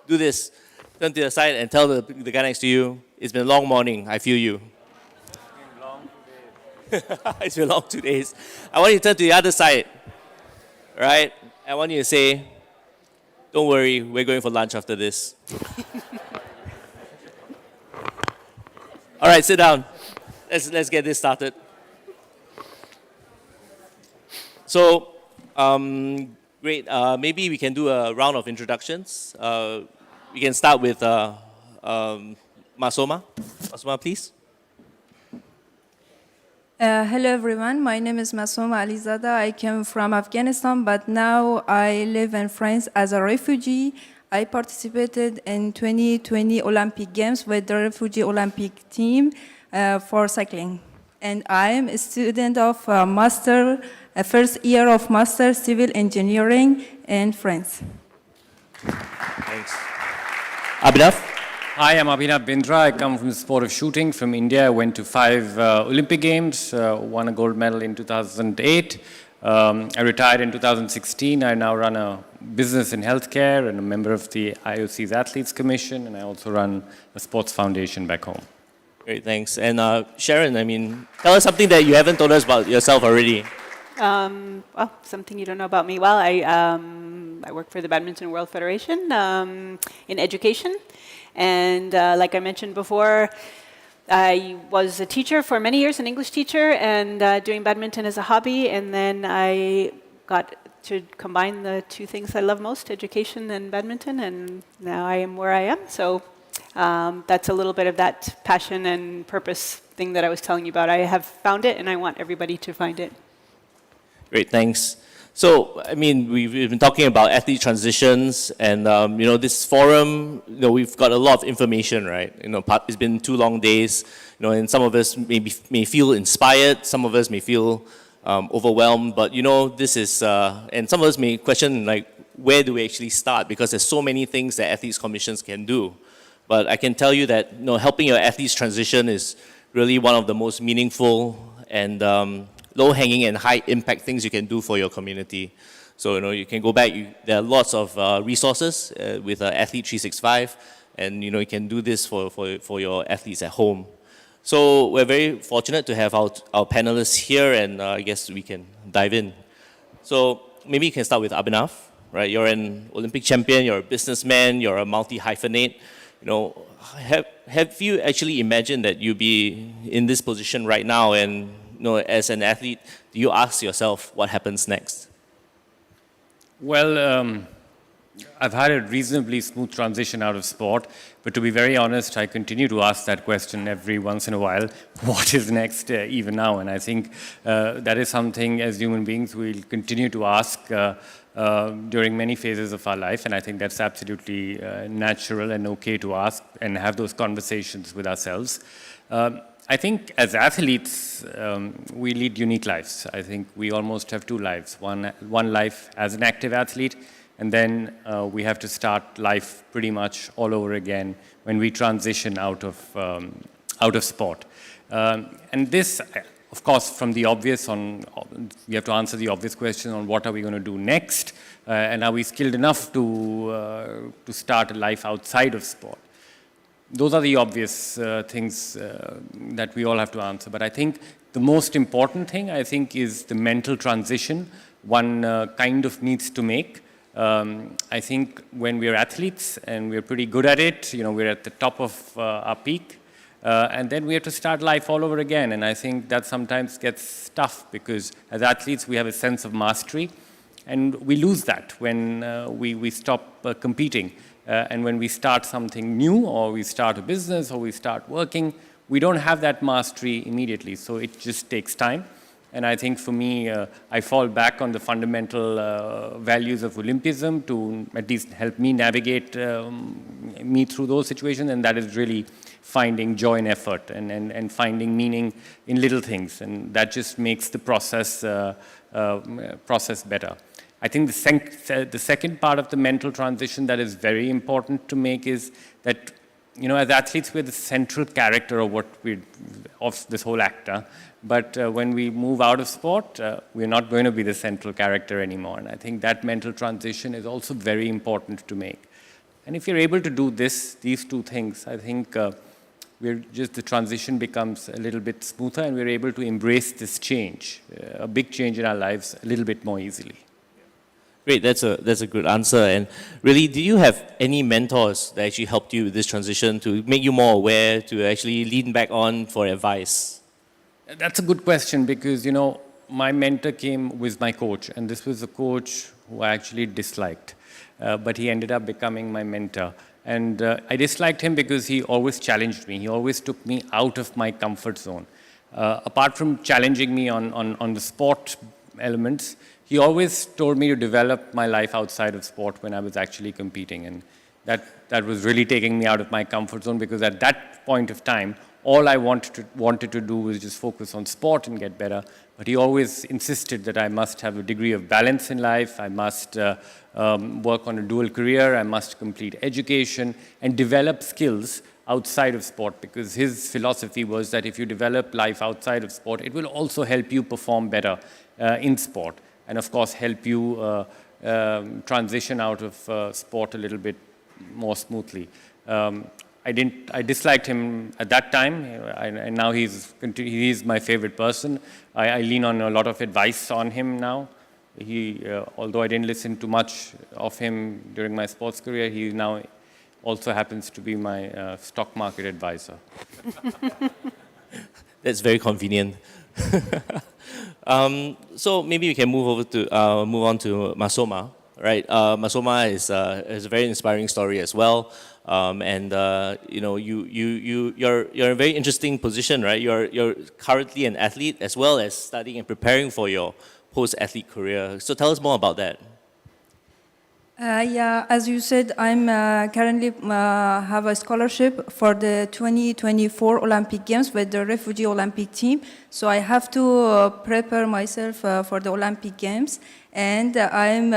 do this. Turn to your side and tell the guy next to you, it's been a long morning, I feel you. It's been long 2 days. I want you to turn to the other side, right? I want you to say, don't worry, we're going for lunch after this. All right, sit down. Let's get this started. So, great. Maybe we can do a round of introductions. We can start with Masoma. Masoma, please. Hello everyone, my name is Masoma Alizada. I came from Afghanistan, but now I live in France as a refugee. I participated in 2020 Olympic Games with the refugee Olympic team. for cycling. And I am a student of first year of Master Civil Engineering in France. Thanks. Abhinav? Hi, I'm Abhinav Bindra. I come from the sport of shooting from India. I went to 5 Olympic Games, won a gold medal in 2008. I retired in 2016. I now run a business in healthcare and a member of the IOC's Athletes Commission, and I also run a sports foundation back home. Great, thanks. And Sharon, I mean, tell us something that you haven't told us about yourself already. Well, something you don't know about me. Well, I work for the Badminton World Federation in education. And like I mentioned before, I was a teacher for many years, an English teacher, and doing badminton as a hobby. And then I got to combine the two things I love most, education and badminton, and now I am where I am. So that's a little bit of that passion and purpose thing that I was telling you about. I have found it, and I want everybody to find it. Great, thanks. So, I mean, we've been talking about athlete transitions, and you know, this forum, you know, we've got a lot of information, right? You know, it's been 2 long days, you know, and some of us may feel inspired, some of us may feel overwhelmed, but you know, this is, and some of us may question, like, where do we actually start? Because there's so many things that athletes commissions can do. But I can tell you that, you know, helping your athletes transition is really one of the most meaningful and low-hanging and high-impact things you can do for your community. So, you know, you can go back, there are lots of resources with Athlete 365, and, you know, you can do this for your athletes at home. So we're very fortunate to have our panelists here, and I guess we can dive in. So maybe you can start with Abhinav, right? You're an Olympic champion, you're a businessman, you're a multi-hyphenate. You know, have you actually imagined that you'd be in this position right now, and you know, as an athlete, do you ask yourself what happens next? Well, I've had a reasonably smooth transition out of sport, but to be very honest, I continue to ask that question every once in a while, what is next, even now? And I think that is something as human beings we'll continue to ask during many phases of our life, and I think that's absolutely natural and okay to ask and have those conversations with ourselves. I think as athletes, we lead unique lives. I think we almost have 2 lives. One life as an active athlete, and then we have to start life pretty much all over again when we transition out of sport. And this, of course, from the obvious we have to answer the obvious question on what are we going to do next, and are we skilled enough to start a life outside of sport? Those are the obvious things that we all have to answer. But I think the most important thing, I think, is the mental transition one kind of needs to make. I think when we're athletes and we're pretty good at it, you know, we're at the top of our peak, and then we have to start life all over again. And I think that sometimes gets tough because as athletes we have a sense of mastery, and we lose that when we stop competing. And when we start something new, or we start a business, or we start working, we don't have that mastery immediately. So it just takes time. And I think for me, I fall back on the fundamental values of Olympism to at least help me navigate me through those situations. And that is really finding joy in effort and finding meaning in little things. And that just makes the process better. I think the second part of the mental transition that is very important to make is that, you know, as athletes, we're the central character of this whole actor. But when we move out of sport, we're not going to be the central character anymore. And I think that mental transition is also very important to make. And if you're able to do these 2 things, I think the transition becomes a little bit smoother, and we're able to embrace this change, a big change in our lives, a little bit more easily. Great, that's a good answer. And really, do you have any mentors that actually helped you with this transition to make you more aware, to actually lean back on for advice? That's a good question because, you know, my mentor came with my coach, and this was a coach who I actually disliked, but he ended up becoming my mentor. And I disliked him because he always challenged me. He always took me out of my comfort zone. Apart from challenging me on the sport elements, he always told me to develop my life outside of sport when I was actually competing. And that was really taking me out of my comfort zone because at that point of time, all I wanted to do was just focus on sport and get better. But he always insisted that I must have a degree of balance in life, I must work on a dual career, I must complete education and develop skills outside of sport, because his philosophy was that if you develop life outside of sport, it will also help you perform better in sport, and of course help you transition out of sport a little bit more smoothly. I disliked him at that time, and now he's my favorite person. I lean on a lot of advice on him now. Although I didn't listen to much of him during my sports career, he now also happens to be my stock market advisor. That's very convenient. So maybe we can move on to Masoma, right? Masoma is a very inspiring story as well, and you know you're in a very interesting position, right? You're currently an athlete as well as studying and preparing for your post-athlete career. So tell us more about that. Yeah, as you said, I'm currently have a scholarship for the 2024 Olympic Games with the refugee Olympic team. So I have to prepare myself for the Olympic Games, and I'm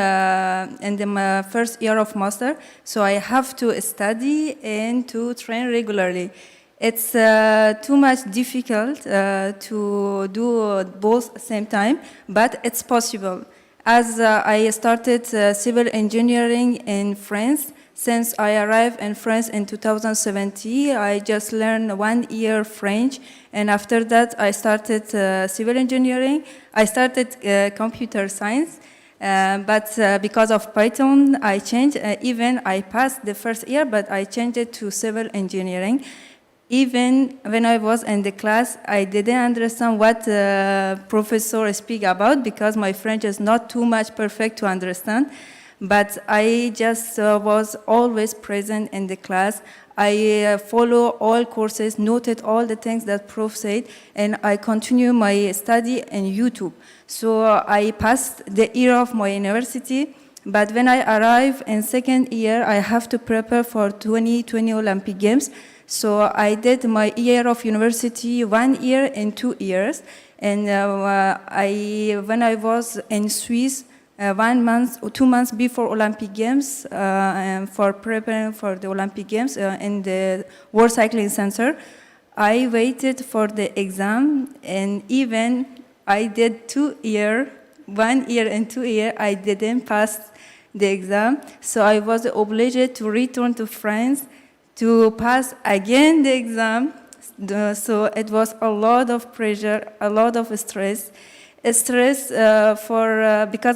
in the first year of master. So I have to study and to train regularly. It's too much difficult to do both at the same time, but it's possible. As I started civil engineering in France, since I arrived in France in 2017, I just learned 1 year French, and after that I started civil engineering. I started computer science, but because of Python, I changed. Even I passed the first year, but I changed it to civil engineering. Even when I was in the class, I didn't understand what the professor speak about because my French is not too much perfect to understand. But I just was always present in the class. I follow all courses, noted all the things that prof said, and I continue my study on YouTube. So I passed the year of my university. But when I arrive in second year, I have to prepare for 2020 Olympic Games. So I did my year of university 1 year and 2 years. And when I was in Swiss, 1 month or 2 months before Olympic Games, and for preparing for the Olympic Games in the World Cycling Center, I waited for the exam, and even I did 2 years, 1 year and 2 years, I didn't pass the exam. So I was obliged to return to France to pass again the exam. So it was a lot of pressure, a lot of stress. Because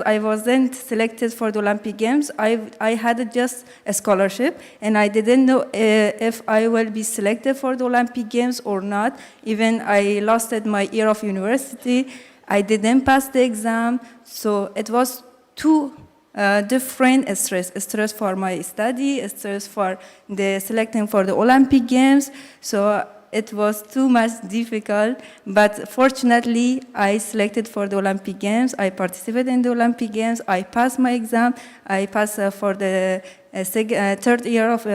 I wasn't selected for the Olympic Games. I had just a scholarship, and I didn't know if I will be selected for the Olympic Games or not. Even I lost my year of university. I didn't pass the exam. So it was two different stress for my study, stress for the selecting for the Olympic Games. So it was too much difficult, but fortunately I selected for the Olympic Games. I participated in the Olympic Games. I passed my exam. I passed for the third year of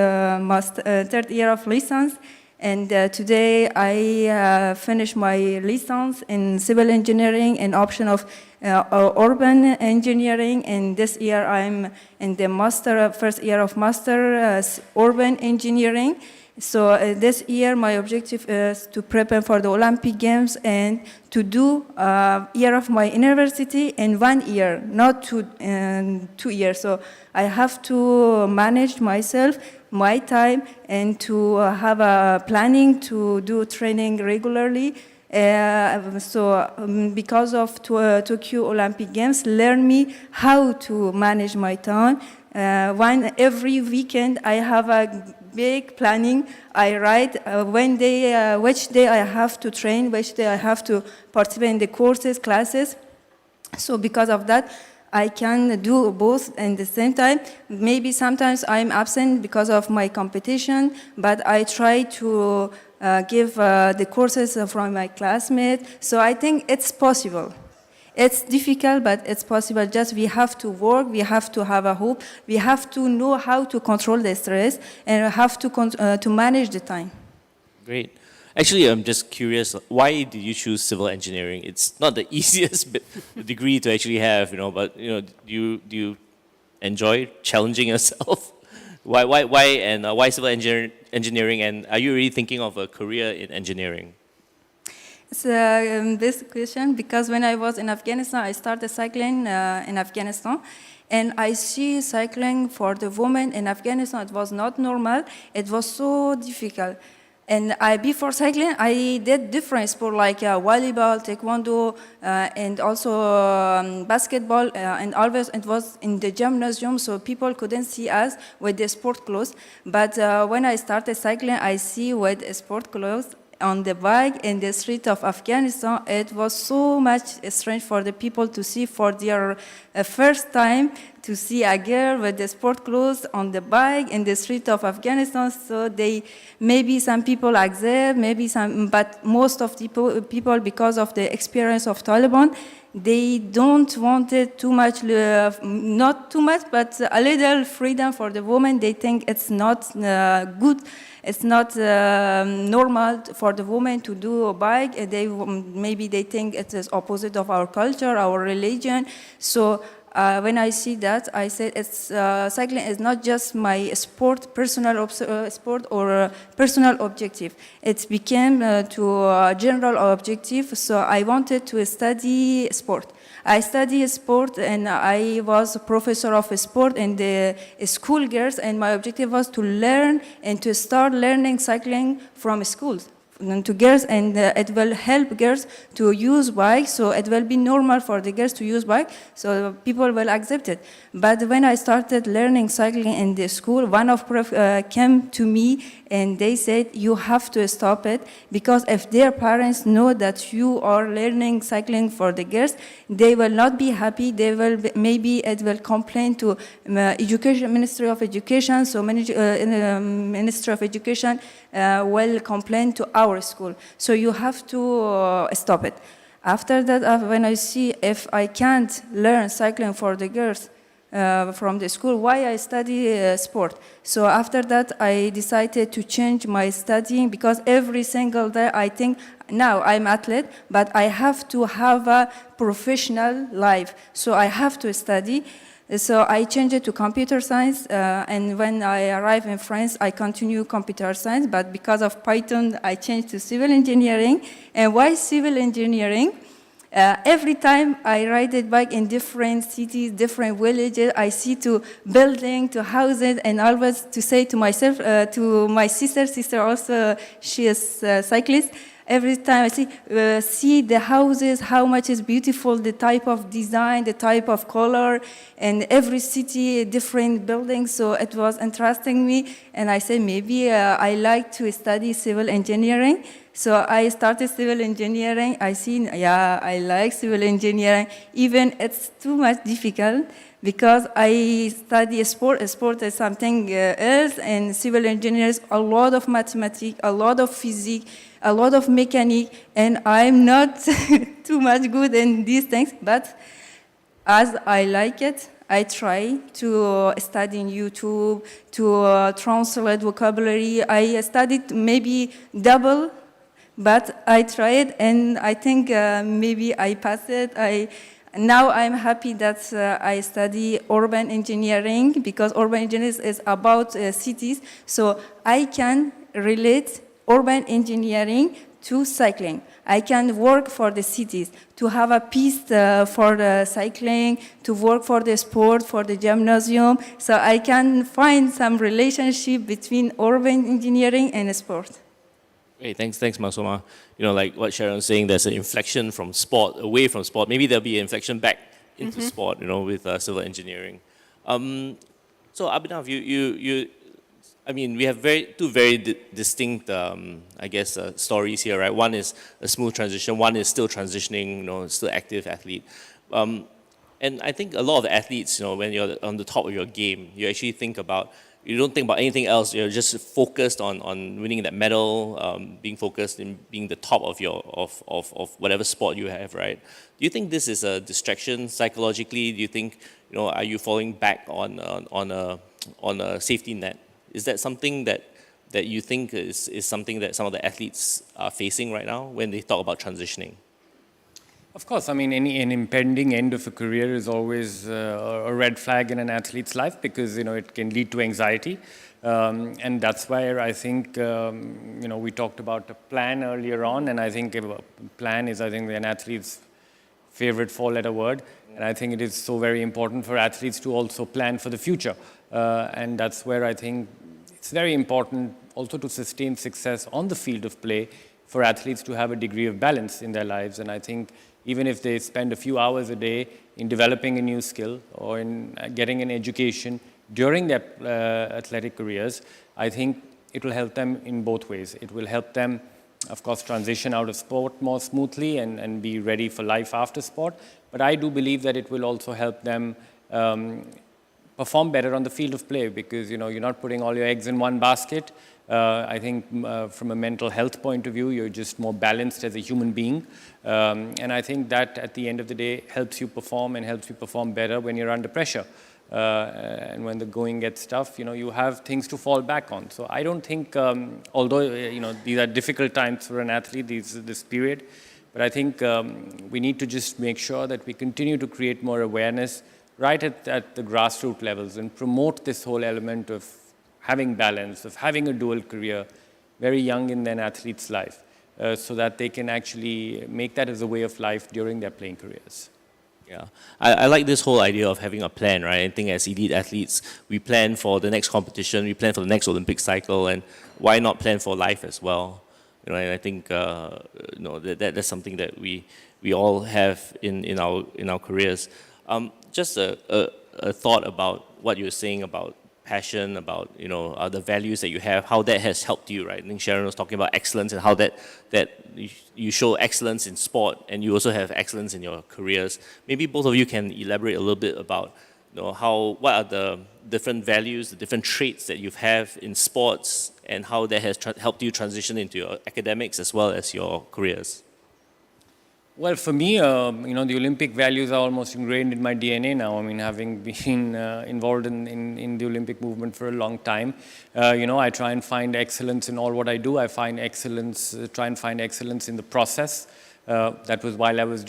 license. And today I finished my license in civil engineering and option of urban engineering. And this year I'm in the first year of master urban engineering. So this year my objective is to prepare for the Olympic Games and to do a year of my university in 1 year, not 2 years. So I have to manage myself, my time, and to have a planning to do training regularly. Because of Tokyo Olympic Games, learn me how to manage my time. Every weekend I have a big planning. I write which day I have to train, which day I have to participate in the courses, classes. So because of that, I can do both at the same time. Maybe sometimes I'm absent because of my competition, but I try to give the courses from my classmates. So I think it's possible. It's difficult, but it's possible. Just we have to work, we have to have a hope, we have to know how to control the stress, and have to manage the time. Great. Actually, I'm just curious, why did you choose civil engineering? It's not the easiest degree to actually have, but, do you enjoy challenging yourself? Why civil engineering, and are you really thinking of a career in engineering? It's this question because when I was in Afghanistan, I started cycling in Afghanistan, and I see cycling for the women in Afghanistan. It was not normal. It was so difficult. And before cycling, I did different sports like volleyball, taekwondo, and also basketball. And always it was in the gymnasium, so people couldn't see us with the sport clothes. But when I started cycling, I see with sport clothes on the bike in the street of Afghanistan. It was so much strange for the people to see for their first time to see a girl with the sport clothes on the bike in the street of Afghanistan. So maybe some people accept, but most of the people, because of the experience of Taliban, they don't want it too much, not too much, but a little freedom for the woman. They think it's not good. It's not normal for the woman to do a bike. Maybe they think it is opposite of our culture, our religion. So when I see that, I said cycling is not just my personal sport or personal objective. It became to a general objective. So I wanted to study sport. I studied sport, and I was a professor of sport in the school girls, and my objective was to learn and to start learning cycling from schools to girls, and it will help girls to use bike, so it will be normal for the girls to use bike, so people will accept it. But when I started learning cycling in the school, one of prof came to me and they said, you have to stop it, because if their parents know that you are learning cycling for the girls, they will not be happy. They will maybe it will complain to Ministry of Education, so Ministry of Education will complain to our school. So you have to stop it. After that, when I see if I can't learn cycling for the girls from the school, why I study sport? So after that, I decided to change my studying, because every single day I think, now I'm athlete, but I have to have a professional life. So I have to study. So I changed it to computer science, and when I arrived in France, I continue computer science, but because of Python, I changed to civil engineering. And why civil engineering? Every time I ride a bike in different cities, different villages, I see to building, to houses, and always to say to myself, to my sister also, she is a cyclist. Every time I see the houses, how much is beautiful, the type of design, the type of color, and every city, different buildings. So it was interesting me, and I said maybe I like to study civil engineering. So I started civil engineering. I like civil engineering. Even it's too much difficult, because I study sport. Sport is something else, and civil engineers, a lot of mathematics, a lot of physics, a lot of mechanics, and I'm not too much good in these things, but as I like it, I try to study in YouTube, to translate vocabulary. I studied maybe double, but I tried, and I think maybe I passed it. Now I'm happy that I study urban engineering, because urban engineering is about cities, so I can relate urban engineering to cycling. I can work for the cities, to have a piste for the cycling, to work for the sport, for the gymnasium, so I can find some relationship between urban engineering and sport. Great, thanks, Masoma. Like what Sharon was saying, there's an inflection from sport, away from sport. Maybe there'll be an inflection back into sport, with civil engineering. So Abhinav, we have two very distinct, stories here, right? One is a smooth transition, one is still transitioning, still active athlete. And I think a lot of the athletes, when you're on the top of your game, you don't think about anything else. You're just focused on winning that medal, being focused in being the top of of whatever sport you have, right? Do you think this is a distraction psychologically? Do you think, are you falling back on a safety net? Is that something that that you think is something that some of the athletes are facing right now when they talk about transitioning? Of course, I mean, an impending end of a career is always a red flag in an athlete's life because, it can lead to anxiety. And that's where I think, we talked about a plan earlier on, and I think a plan is, an athlete's favorite four-letter word. And I think it is so very important for athletes to also plan for the future. And that's where I think it's very important also to sustain success on the field of play for athletes to have a degree of balance in their lives. And I think even if they spend a few hours a day in developing a new skill or in getting an education during their athletic careers, I think it will help them in both ways. It will help them, of course, transition out of sport more smoothly and be ready for life after sport. But I do believe that it will also help them perform better on the field of play because, you're not putting all your eggs in one basket. I think from a mental health point of view, you're just more balanced as a human being. And I think that at the end of the day helps you perform and helps you perform better when you're under pressure. And when the going gets tough, you have things to fall back on. So I don't think, although, these are difficult times for an athlete, this period, but I think we need to just make sure that we continue to create more awareness right at the grassroots levels and promote this whole element of having balance, of having a dual career very young in an athlete's life so that they can actually make that as a way of life during their playing careers. Yeah, I like this whole idea of having a plan, right? I think as elite athletes, we plan for the next competition, we plan for the next Olympic cycle, and why not plan for life as well? And I think that's something that we all have in our careers. Just a thought about what you were saying about passion, about the values that you have, how that has helped you, right? I think Sharon was talking about excellence and how that you show excellence in sport and you also have excellence in your careers. Maybe both of you can elaborate a little bit about what are the different values, the different traits that you have in sports and how that has helped you transition into your academics as well as your careers. Well, for me, the Olympic values are almost ingrained in my DNA now. I mean, having been involved in the Olympic movement for a long time, I try and find excellence in all what I do. Try and find excellence in the process. That was while I was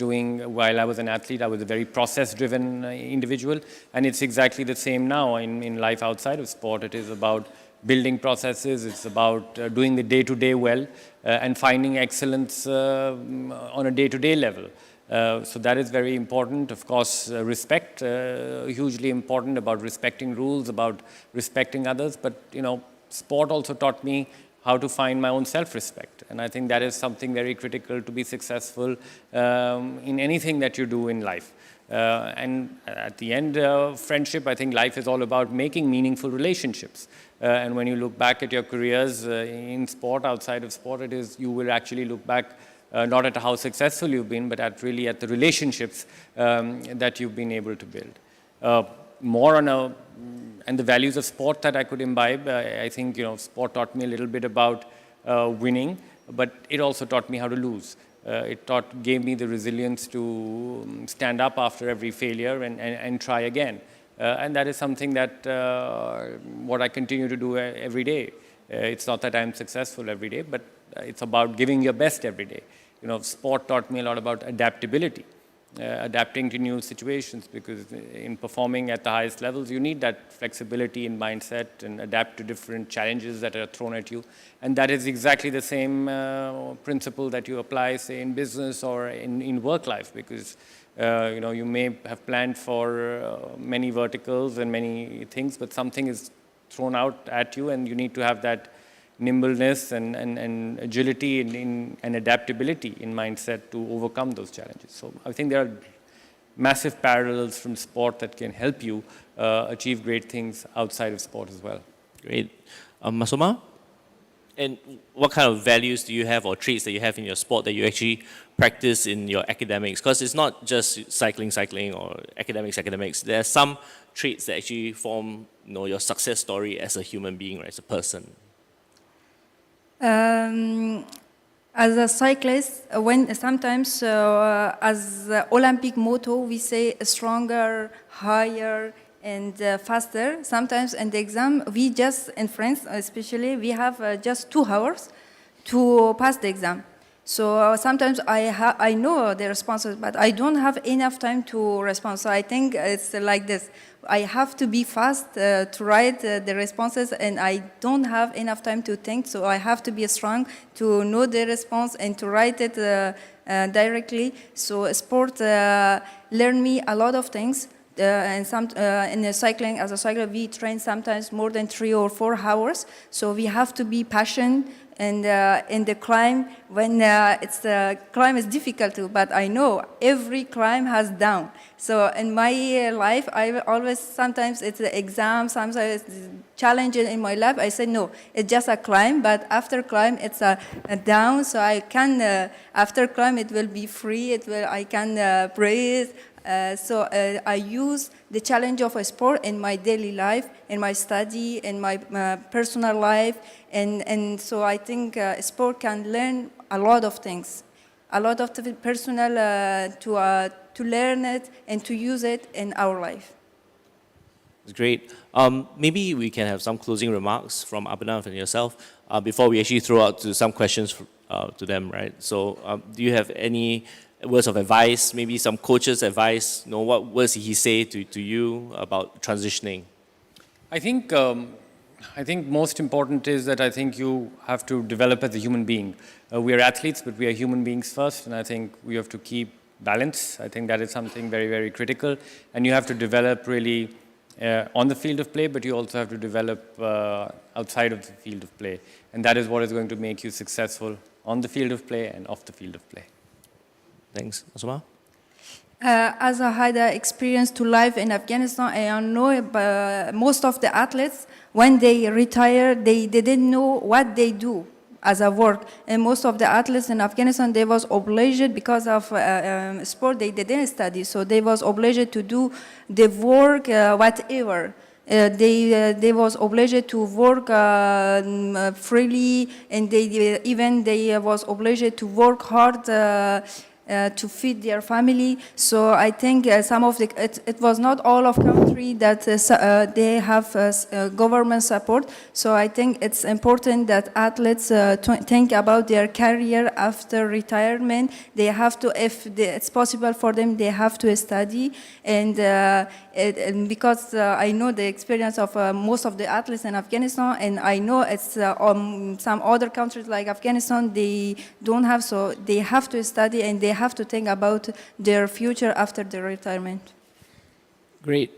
an athlete, I was a very process-driven individual. And it's exactly the same now in life outside of sport. It is about building processes, it's about doing the day-to-day well and finding excellence on a day-to-day level. So that is very important. Of course, respect, hugely important about respecting rules, about respecting others. But, sport also taught me how to find my own self-respect. And I think that is something very critical to be successful in anything that you do in life. And at the end of friendship, I think life is all about making meaningful relationships. And when you look back at your careers in sport, outside of sport, you will actually look back not at how successful you've been, but at the relationships that you've been able to build. And the values of sport that I could imbibe, I think, sport taught me a little bit about winning, but it also taught me how to lose. It gave me the resilience to stand up after every failure and try again. And that is something that what I continue to do every day. It's not that I'm successful every day, but it's about giving your best every day. Sport taught me a lot about adaptability, adapting to new situations, because in performing at the highest levels, you need that flexibility in mindset and adapt to different challenges that are thrown at you. And that is exactly the same principle that you apply, say, in business or in work life, because you may have planned for many verticals and many things, but something is thrown out at you and you need to have that nimbleness and agility and adaptability in mindset to overcome those challenges. So I think there are massive parallels from sport that can help you achieve great things outside of sport as well. Great. Masoma? And what kind of values do you have or traits that you have in your sport that you actually practice in your academics? Because it's not just cycling, or academics. There are some traits that actually form your success story as a human being, right, as a person. As a cyclist, when sometimes as the Olympic motto, we say stronger, higher, and faster. Sometimes in the exam, we just, in France especially, we have just 2 hours to pass the exam. So sometimes I know the responses, but I don't have enough time to respond. So I think it's like this. I have to be fast to write the responses, and I don't have enough time to think. So I have to be strong to know the response and to write it directly. So sport learned me a lot of things. And in the cycling, as a cycler, we train sometimes more than 3 or 4 hours. So we have to be passionate. And in the climb, when climb is difficult too, but I know every climb has down. So in my life, I always, sometimes it's an exam, sometimes it's challenging in my life. I say, no, it's just a climb, but after climb, it's a down. So I can, after climb, it will be free. I can breathe. So I use the challenge of a sport in my daily life, in my study, in my personal life, and so I think sport can learn a lot of things, a lot of personal to learn it and to use it in our life. It's great. Maybe we can have some closing remarks from Abhinav and yourself before we actually throw out to some questions to them, right? So do you have any words of advice, maybe some coach's advice? What words did he say to you about transitioning? I think most important is that I think you have to develop as a human being. We are athletes, but we are human beings first, and I think we have to keep balance. I think that is something very, very critical, and you have to develop really on the field of play, but you also have to develop outside of the field of play, and that is what is going to make you successful on the field of play and off the field of play. Thanks. Asuma? As I had experience to live in Afghanistan, I know most of the athletes, when they retire, they didn't know what they do as a work. And most of the athletes in Afghanistan, they was obliged because of sport, they didn't study. So they was obliged to do the work, whatever. They was obliged to work freely, and they was obliged to work hard to feed their family. So I think it was not all of country that they have government support. So I think it's important that athletes think about their career after retirement. They have to, if it's possible for them, they have to study. And because I know the experience of most of the athletes in Afghanistan, and I know it's some other countries like Afghanistan, they don't have, so they have to study and they have to think about their future after their retirement. Great.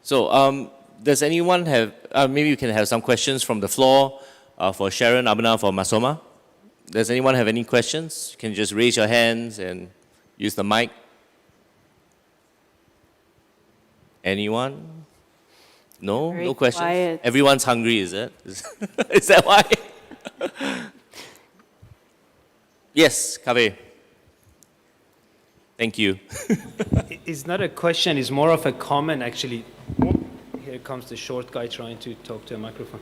So does anyone have, maybe you can have some questions from the floor for Sharon, Abhinav, or Masoma? Does anyone have any questions? You can just raise your hands and use the mic. Anyone? No? Very no questions? quiet. Everyone's hungry, is it? Is that why? Yes, Kaveh. Thank you. It's not a question, it's more of a comment, actually. Here comes the short guy trying to talk to a microphone.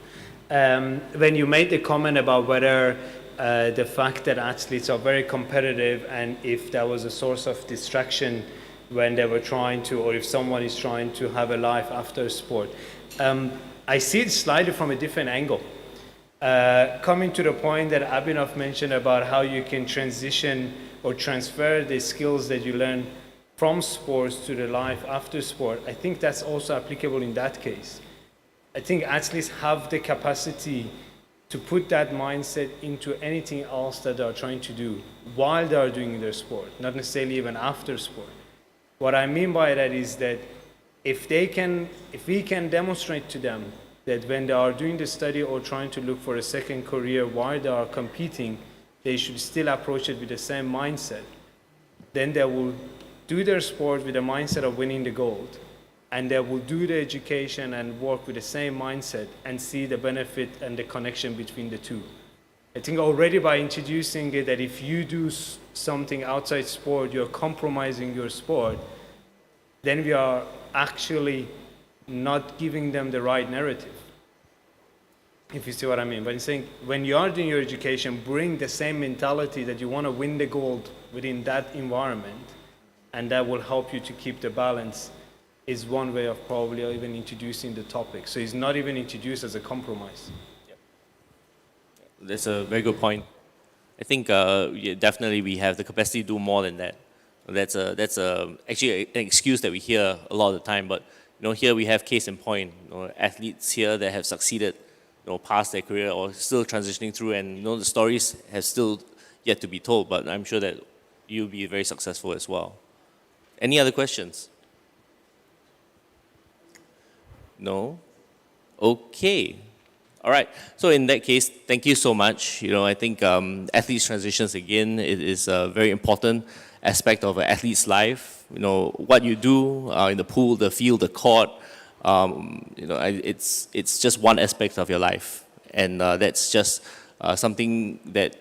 When you made the comment about whether the fact that athletes are very competitive and if that was a source of distraction when they were trying to, or if someone is trying to have a life after sport. I see it slightly from a different angle. Coming to the point that Abhinav mentioned about how you can transition or transfer the skills that you learn from sports to the life after sport, I think that's also applicable in that case. I think athletes have the capacity to put that mindset into anything else that they are trying to do while they are doing their sport, not necessarily even after sport. What I mean by that is that if we can demonstrate to them that when they are doing the study or trying to look for a second career while they are competing, they should still approach it with the same mindset, then they will do their sport with the mindset of winning the gold, and they will do the education and work with the same mindset and see the benefit and the connection between the two. I think already by introducing it that if you do something outside sport, you're compromising your sport, then we are actually not giving them the right narrative, if you see what I mean. But I'm saying when you are doing your education, bring the same mentality that you want to win the gold within that environment, and that will help you to keep the balance is one way of probably even introducing the topic. So it's not even introduced as a compromise. That's a very good point. I think definitely we have the capacity to do more than that. That's actually an excuse that we hear a lot of the time. But here we have case in point. Athletes here that have succeeded, past their career or still transitioning through, and the stories have still yet to be told. But I'm sure that you'll be very successful as well. Any other questions? No? Okay. All right. So in that case, thank you so much. I think athletes transitions, again, it is a very important aspect of an athlete's life. What you do in the pool, the field, the court, it's just one aspect of your life. And that's just something that,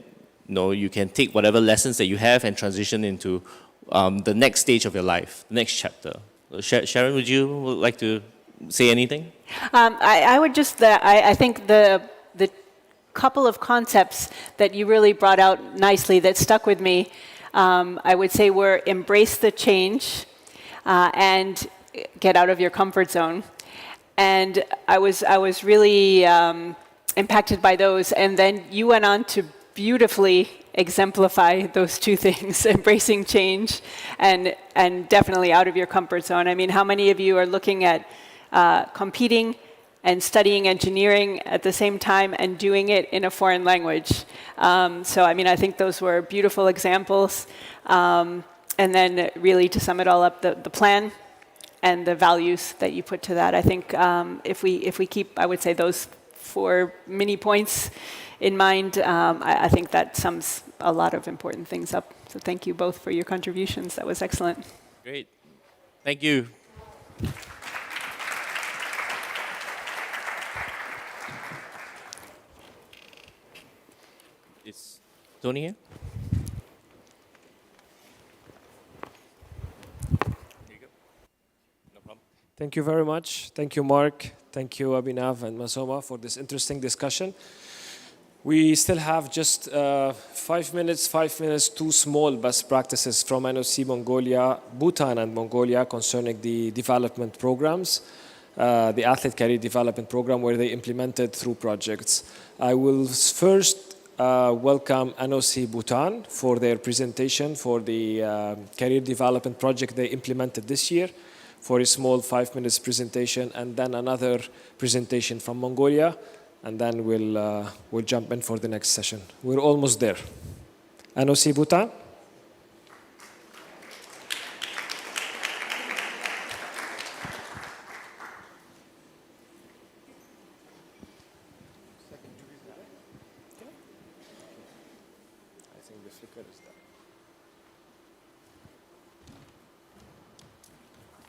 you can take whatever lessons that you have and transition into the next stage of your life, the next chapter. Sharon, would you like to say anything? I would just, I think the couple of concepts that you really brought out nicely that stuck with me, I would say were embrace the change and get out of your comfort zone. And I was really impacted by those. And then you went on to beautifully exemplify those two things, embracing change and definitely out of your comfort zone. I mean, how many of you are looking at competing and studying engineering at the same time and doing it in a foreign language? So, I mean, I think those were beautiful examples. And then really to sum it all up, the plan and the values that you put to that. I think if we keep, I would say, those 4 mini points in mind, I think that sums a lot of important things up. So thank you both for your contributions. That was excellent. Great. Thank you. Is Tony here? Thank you very much. Thank you, Mark. Thank you, Abhinav and Masoma, for this interesting discussion. We still have just 5 minutes, 2 small best practices from NOC Mongolia, Bhutan and Mongolia concerning the development programs, the Athlete Career Development Program, where they implemented through projects. I will first welcome NOC Bhutan for their presentation for the Career Development Project they implemented this year, for a small 5 minutes presentation, and then another presentation from Mongolia, and then we'll jump in for the next session. We're almost there. NOC Bhutan.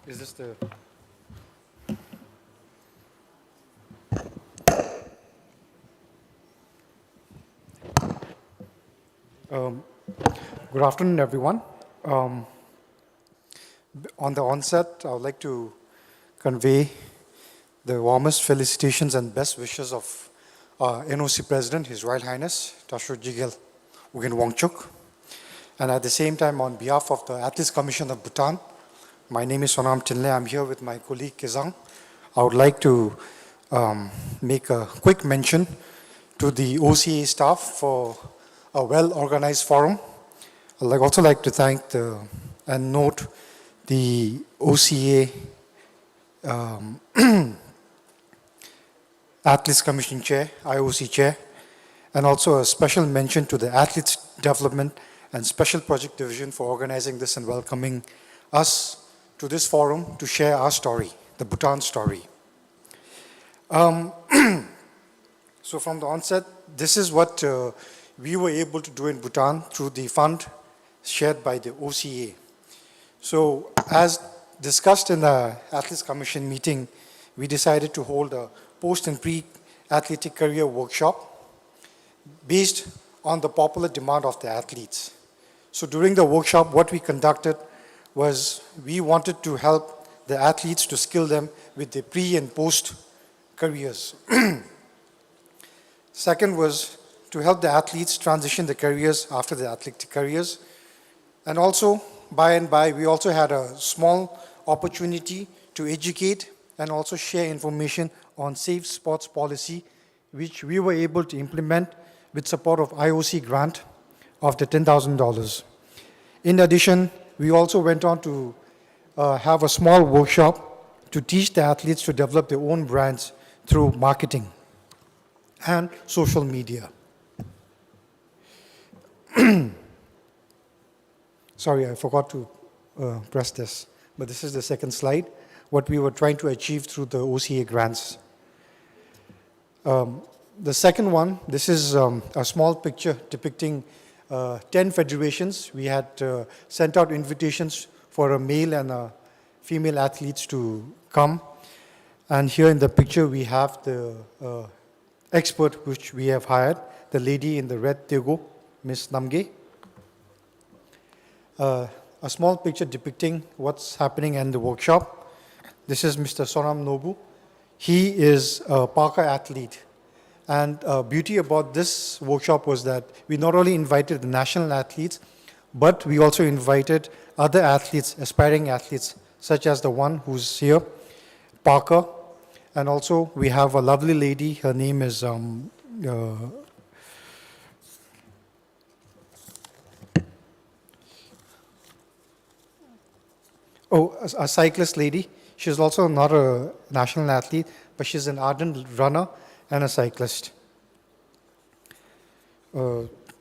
Is this the... Good afternoon, everyone. On the onset, I would like to convey the warmest felicitations and best wishes of NOC President, His Royal Highness, Dashur Jigel Ugen Wangchuk. And at the same time, on behalf of the Athletes Commission of Bhutan, my name is Sonam Chinle. I'm here with my colleague Kezang. I would like to make a quick mention to the OCA staff for a well-organized forum. I'd also like to thank and note the OCA Athletes Commission Chair, IOC Chair, and also a special mention to the Athletes Development and Special Project Division for organizing this and welcoming us to this forum to share our story, the Bhutan story. So from the onset, this is what we were able to do in Bhutan through the fund shared by the OCA. So as discussed in the Athletes Commission meeting, we decided to hold a post and pre-athletic career workshop based on the popular demand of the athletes. So during the workshop, what we conducted was we wanted to help the athletes to skill them with the pre and post careers. Second was to help the athletes transition the careers after the athletic careers. And also, by and by, we also had a small opportunity to educate and also share information on safe sports policy, which we were able to implement with support of IOC grant of the $10,000. In addition, we also went on to have a small workshop to teach the athletes to develop their own brands through marketing and social media. Sorry, I forgot to press this, but this is the second slide, what we were trying to achieve through the OCA grants. The second one, this is a small picture depicting 10 federations. We had sent out invitations for a male and a female athletes to come. And here in the picture, we have the expert which we have hired, the lady in the red Tego, Ms. Namge. A small picture depicting what's happening in the workshop. This is Mr. Sonam Nobu. He is a Parker athlete. And beauty about this workshop was that we not only invited the national athletes, but we also invited other athletes, aspiring athletes, such as the one who's here, Parker. And also we have a lovely lady, her name is a cyclist lady. She's also not a national athlete, but she's an ardent runner and a cyclist.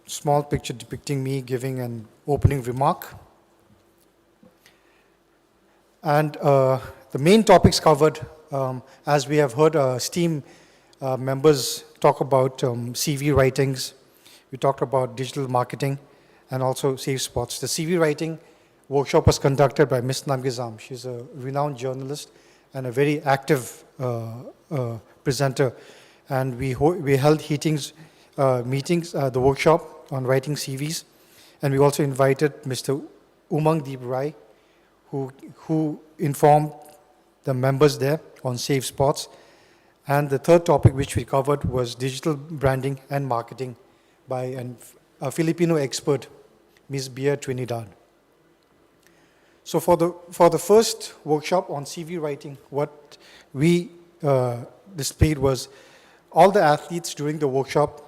Small picture depicting me giving an opening remark. And the main topics covered, as we have heard STEAM members talk about CV writings, we talked about digital marketing and also safe sports. The CV writing workshop was conducted by Ms. Namgizam. She's a renowned journalist and a very active presenter. And we held meetings, the workshop on writing CVs. And we also invited Mr. Umang Deep Rai, who informed the members there on safe sports. And the third topic which we covered was digital branding and marketing by a Filipino expert, Ms. Bia Trinidad. So for the first workshop on CV writing, what we displayed was all the athletes during the workshop,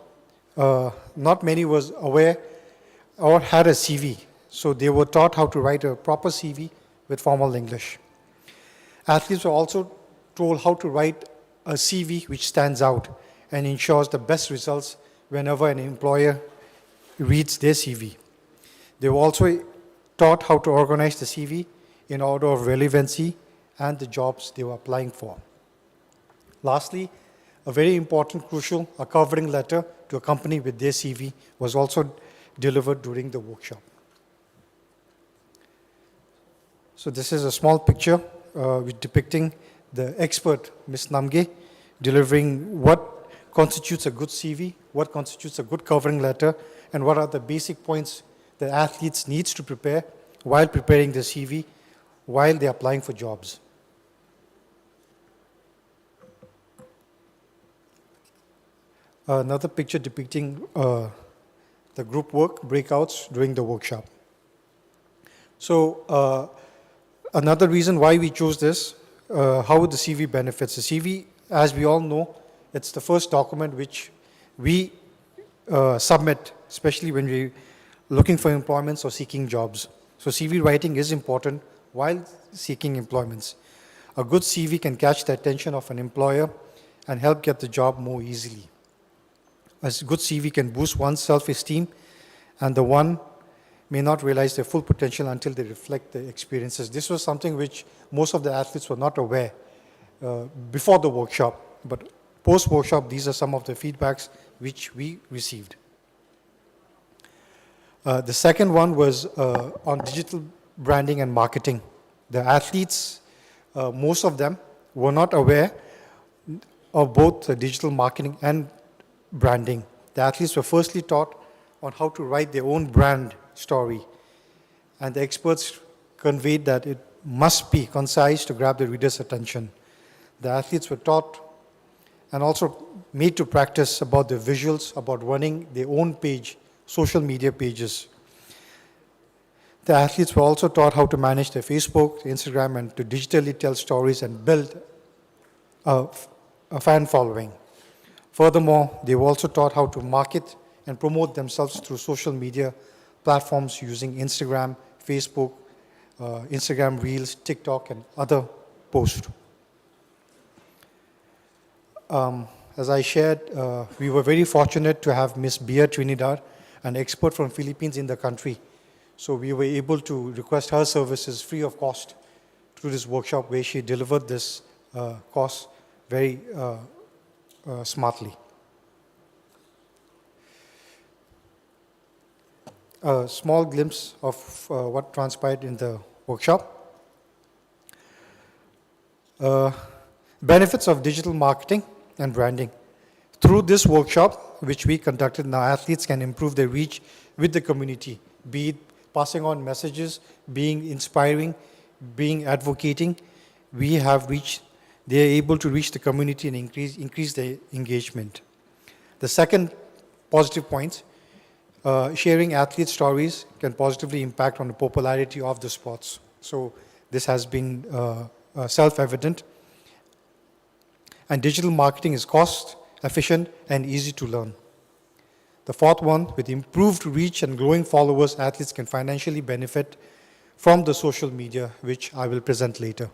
not many was aware or had a CV. So they were taught how to write a proper CV with formal English. Athletes were also told how to write a CV which stands out and ensures the best results whenever an employer reads their CV. They were also taught how to organize the CV in order of relevancy and the jobs they were applying for. Lastly, a very important, crucial, a covering letter to accompany with their CV was also delivered during the workshop. So this is a small picture depicting the expert, Ms. Namge, delivering what constitutes a good CV, what constitutes a good covering letter, and what are the basic points that athletes needs to prepare while preparing the CV, while they're applying for jobs. Another picture depicting the group work breakouts during the workshop. So another reason why we chose this, how the CV benefits. The CV, as we all know, it's the first document which we submit, especially when we're looking for employments or seeking jobs. So CV writing is important while seeking employments. A good CV can catch the attention of an employer and help get the job more easily. A good CV can boost one's self-esteem, and the one may not realize their full potential until they reflect their experiences. This was something which most of the athletes were not aware before the workshop, but post-workshop, these are some of the feedbacks which we received. The second one was on digital branding and marketing. The athletes, most of them, were not aware of both digital marketing and branding. The athletes were firstly taught on how to write their own brand story, and the experts conveyed that it must be concise to grab the reader's attention. The athletes were taught and also made to practice about the visuals, about running their own page, social media pages. The athletes were also taught how to manage their Facebook, Instagram, and to digitally tell stories and build a fan following. Furthermore, they were also taught how to market and promote themselves through social media platforms using Instagram, Facebook, Instagram Reels, TikTok, and other posts. As I shared, we were very fortunate to have Ms. Bia Trinidad, an expert from Philippines, in the country. So we were able to request her services free of cost through this workshop, where she delivered this course very smartly. A small glimpse of what transpired in the workshop. Benefits of digital marketing and branding. Through this workshop, which we conducted, now athletes can improve their reach with the community, be it passing on messages, being inspiring, being advocating. They are able to reach the community and increase their engagement. The second positive point, sharing athlete stories can positively impact on the popularity of the sports. So this has been self-evident. And digital marketing is cost efficient and easy to learn. The fourth one, with improved reach and growing followers, athletes can financially benefit from the social media, which I will present later.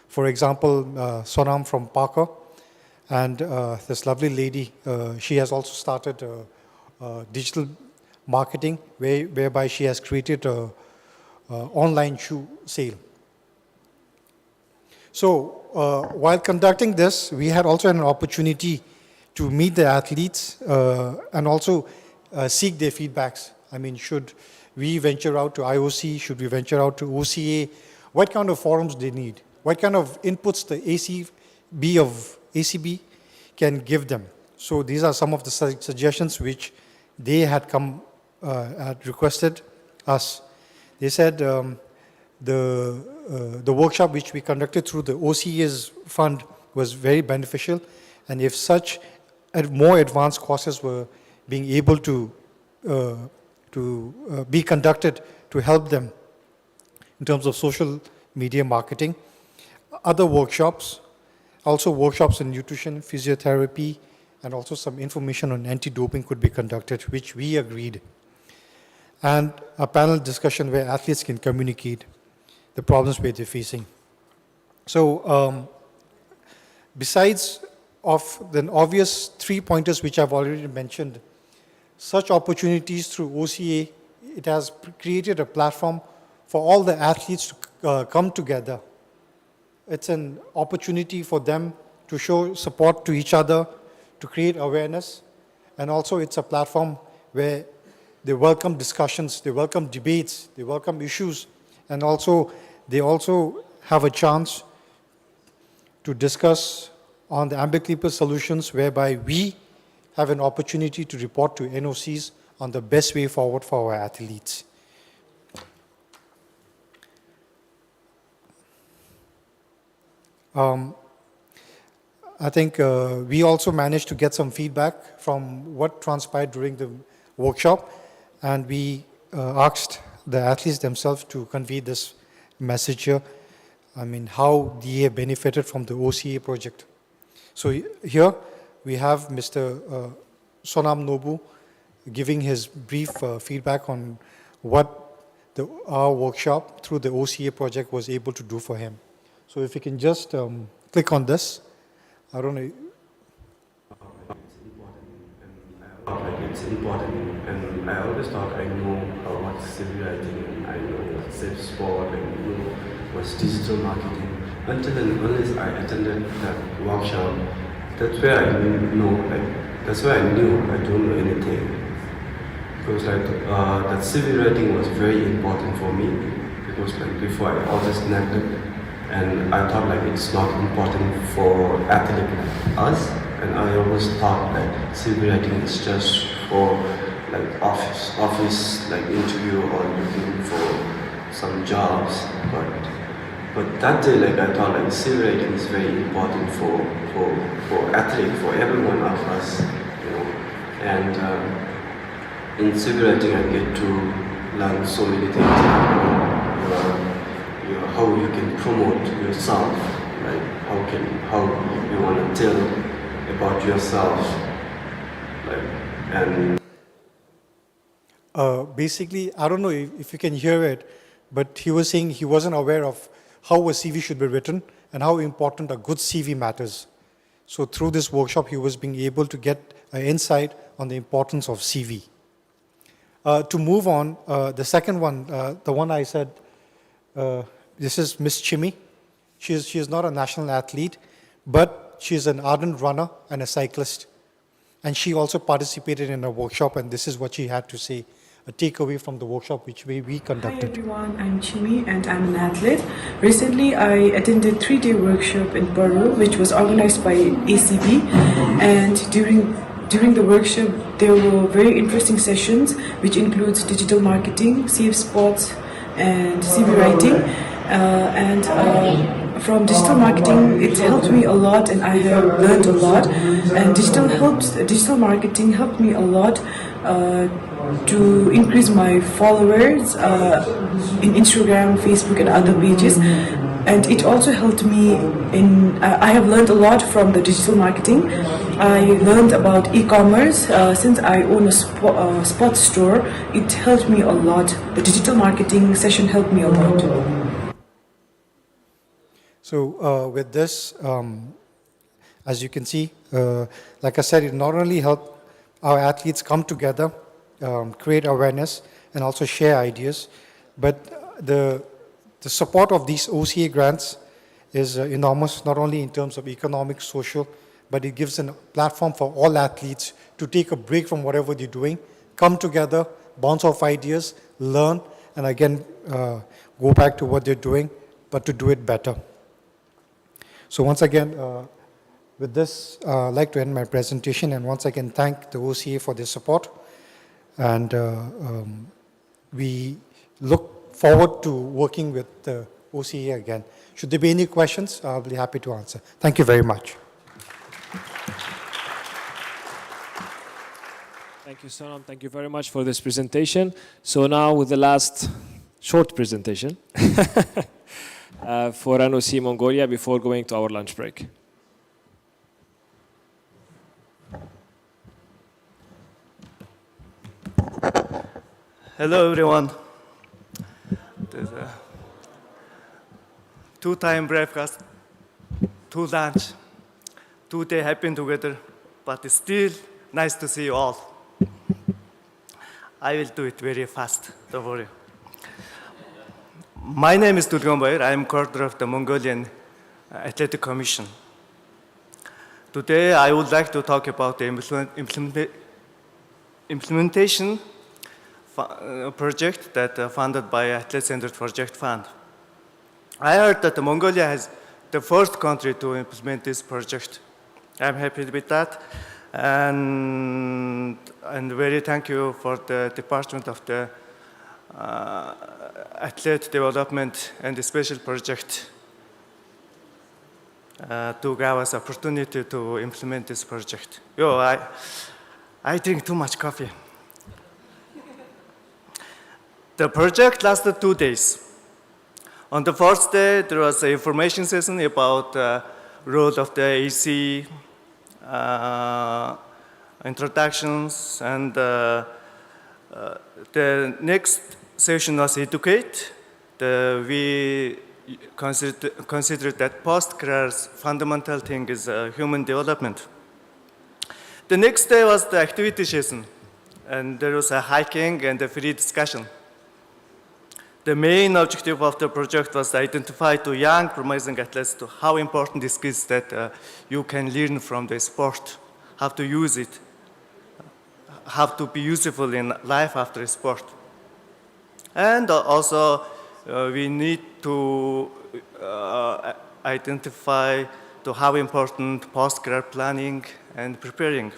For example, Sonam from Parker and this lovely lady, she has also started digital marketing whereby she has created an online shoe sale. So while conducting this, we had also an opportunity to meet the athletes and also seek their feedbacks. I mean, should we venture out to IOC? Should we venture out to OCA? What kind of forums they need? What kind of inputs the ACB can give them? So these are some of the suggestions which they had had requested us. They said the workshop which we conducted through the OCA's fund was very beneficial, and if such more advanced courses were being able to be conducted to help them in terms of social media marketing. Other workshops, also workshops in nutrition, physiotherapy, and also some information on anti-doping could be conducted, which we agreed. And a panel discussion where athletes can communicate the problems where they're facing. So besides of the obvious 3 pointers which I've already mentioned, such opportunities through OCA, it has created a platform for all the athletes to come together. It's an opportunity for them to show support to each other, to create awareness, and also it's a platform where they welcome discussions, they welcome debates, they welcome issues, and also they also have a chance to discuss on the ambidextrous solutions, whereby we have an opportunity to report to NOCs on the best way forward for our athletes. I think we also managed to get some feedback from what transpired during the workshop, and we asked the athletes themselves to convey this message here. I mean, how they have benefited from the OCA project. So here we have Mr. Sonam Nobu giving his brief feedback on what our workshop through the OCA project was able to do for him. So if you can just click on this. I don't know. It's important, and I always thought I know what's civil writing, I know what's safe sport, and I know what's digital marketing. Until and unless I attended that workshop, that's where I that's where I knew I don't know anything. Because that civil writing was very important for me, because before I always neglected, and I thought it's not important for athletes like us. And I always thought civil writing is just for office interview or looking for some jobs. But that day I thought civil writing is very important for athletes, for every one of us, And in civil writing I get to learn so many things. how you can promote yourself, like how you want to tell about yourself, like, and basically, I don't know if you can hear it, but he was saying he wasn't aware of how a CV should be written and how important a good CV matters. So through this workshop, he was being able to get an insight on the importance of CV. To move on, the second one, the one I said, this is Miss Chimi. She is not a national athlete, but she is an ardent runner and a cyclist. And she also participated in a workshop, and this is what she had to say, a takeaway from the workshop which we conducted. Hi everyone, I'm Chimi and I'm an athlete. Recently I attended a 3-day workshop in Peru which was organized by ACB, and during the workshop there were very interesting sessions which includes digital marketing, CF sports and CV writing. From digital marketing, it helped me a lot and I have learned a lot. And digital marketing helped me a lot to increase my followers in Instagram, Facebook and other pages. And it also helped me I have learned a lot from the digital marketing. I learned about e-commerce. Since I own a sports store, it helped me a lot. The digital marketing session helped me a lot. So with this, as you can see, like I said, it not only helped our athletes come together, create awareness, and also share ideas, but the support of these OCA grants is enormous, not only in terms of economic, social, but it gives a platform for all athletes to take a break from whatever they're doing, come together, bounce off ideas, learn, and again, go back to what they're doing, but to do it better. So once again, with this, I'd like to end my presentation, and once again thank the OCA for their support. And we look forward to working with the OCA again. Should there be any questions, I'll be happy to answer. Thank you very much. Thank you, Sonam. Thank you very much for this presentation. So now with the last short presentation for NOC Mongolia before going to our lunch break. Hello, everyone. There's a two-time breakfast, two lunch, 2 days happen together, but it's still nice to see you all. I will do it very fast, don't worry. My name is Turgon Bayır. I am coordinator of the Mongolian Athletic Commission. Today, I would like to talk about the implementation project that funded by Athlete Centered Project Fund. I heard that Mongolia is the first country to implement this project. I'm happy with that, and very thank you for the Department of the Athlete Development and the Special Project to give us opportunity to implement this project. I drink too much coffee. The project lasted 2 days. On the first day, there was an information session about the role of the AC, introductions, and the next session was educate. We consider that post-career's fundamental thing is human development. The next day was the activity session, and there was a hiking and a free discussion. The main objective of the project was to identify to young promising athletes to how important the skills that you can learn from the sport, how to use it, how to be useful in life after sport. And also, we need to identify to how important post-career planning and preparing.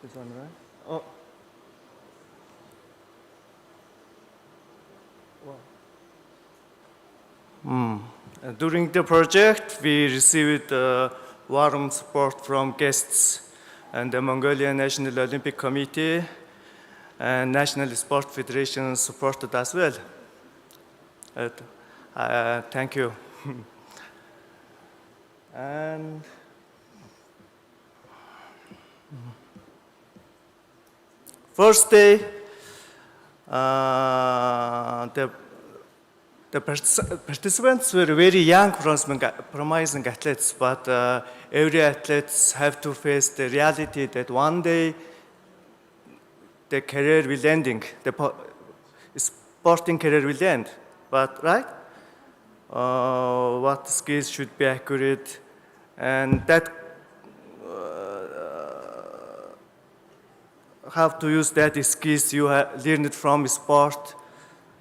This one, right? Oh. During the project, we received warm support from guests and the Mongolian National Olympic Committee and National Sport Federation supported as well. Thank you. And first day, the participants were very young, promising athletes, but every athletes have to face the reality that one day the career will ending, the sporting career will end. But right, what skills should be accurate, and that how to use that skills you have learned from sport.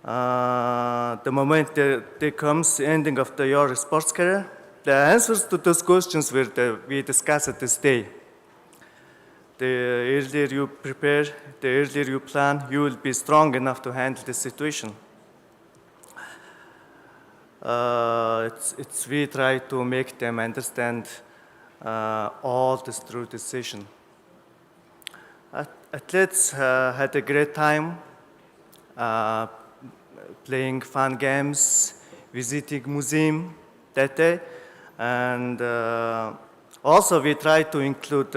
The moment there comes ending of your sports career, the answers to those questions we discussed this day. The earlier you prepare, the earlier you plan, you will be strong enough to handle the situation. We try to make them understand all this through this session. Athletes had a great time playing fun games, visiting museum that day, and also we try to include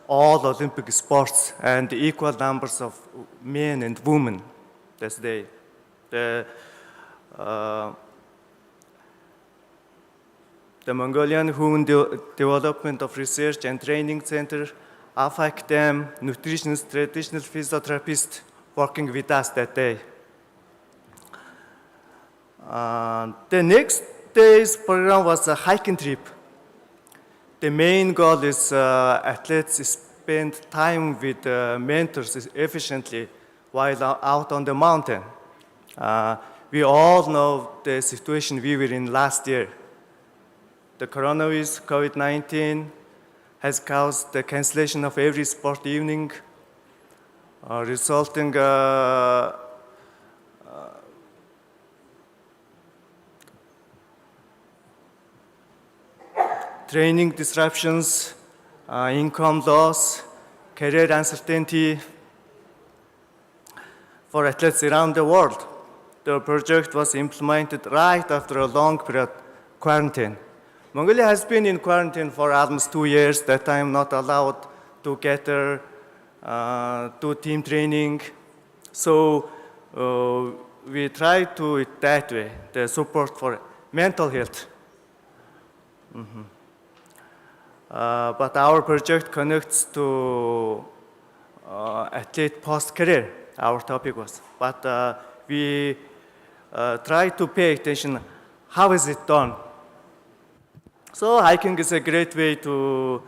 all Olympic sports and equal numbers of men and women this day. The Mongolian Human Development of Research and Training Center, AFACDEM, nutritionists, traditional physiotherapists working with us that day. The next day's program was a hiking trip. The main goal is athletes spend time with mentors efficiently while out on the mountain. We all know the situation we were in last year. The coronavirus, COVID-19, has caused the cancellation of every sport evening, resulting training disruptions, income loss, career uncertainty for athletes around the world. The project was implemented right after a long period quarantine. Mongolia has been in quarantine for almost 2 years. That time not allowed to gather, do team training. So we try to it that way, the support for mental health. But our project connects to athlete post-career, our topic was. But we try to pay attention, how is it done? So hiking is a great way to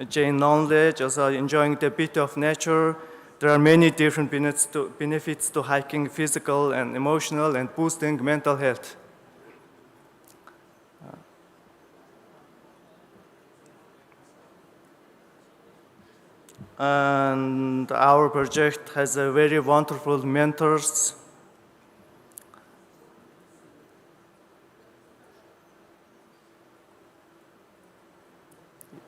gain knowledge, also enjoying the beauty of nature. There are many different benefits to hiking, physical and emotional, and boosting mental health. And our project has a very wonderful mentors.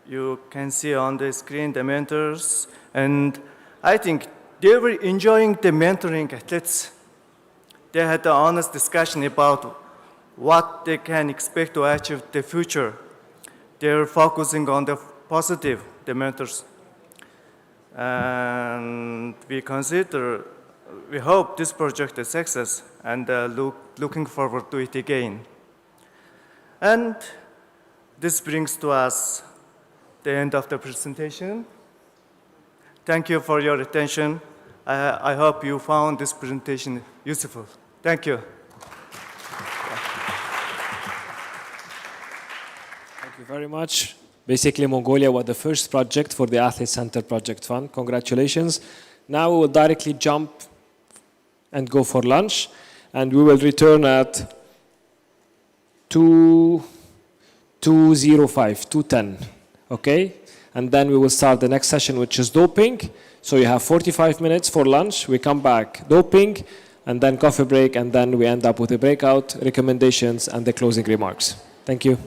You can see on the screen the mentors, and I think they were enjoying the mentoring athletes. They had an honest discussion about what they can expect to achieve in the future. They're focusing on the positive, the mentors. And we hope this project is a success, and looking forward to it again. And this brings to us the end of the presentation. Thank you for your attention. I hope you found this presentation useful. Thank you. Thank you very much. Basically, Mongolia was the first project for the Athlete Center Project Fund. Congratulations. Now we will directly jump and go for lunch, and we will return at 2:10. Okay? And then we will start the next session, which is doping. So you have 45 minutes for lunch. We come back, doping, and then coffee break, and then we end up with a breakout, recommendations, and the closing remarks. Thank you.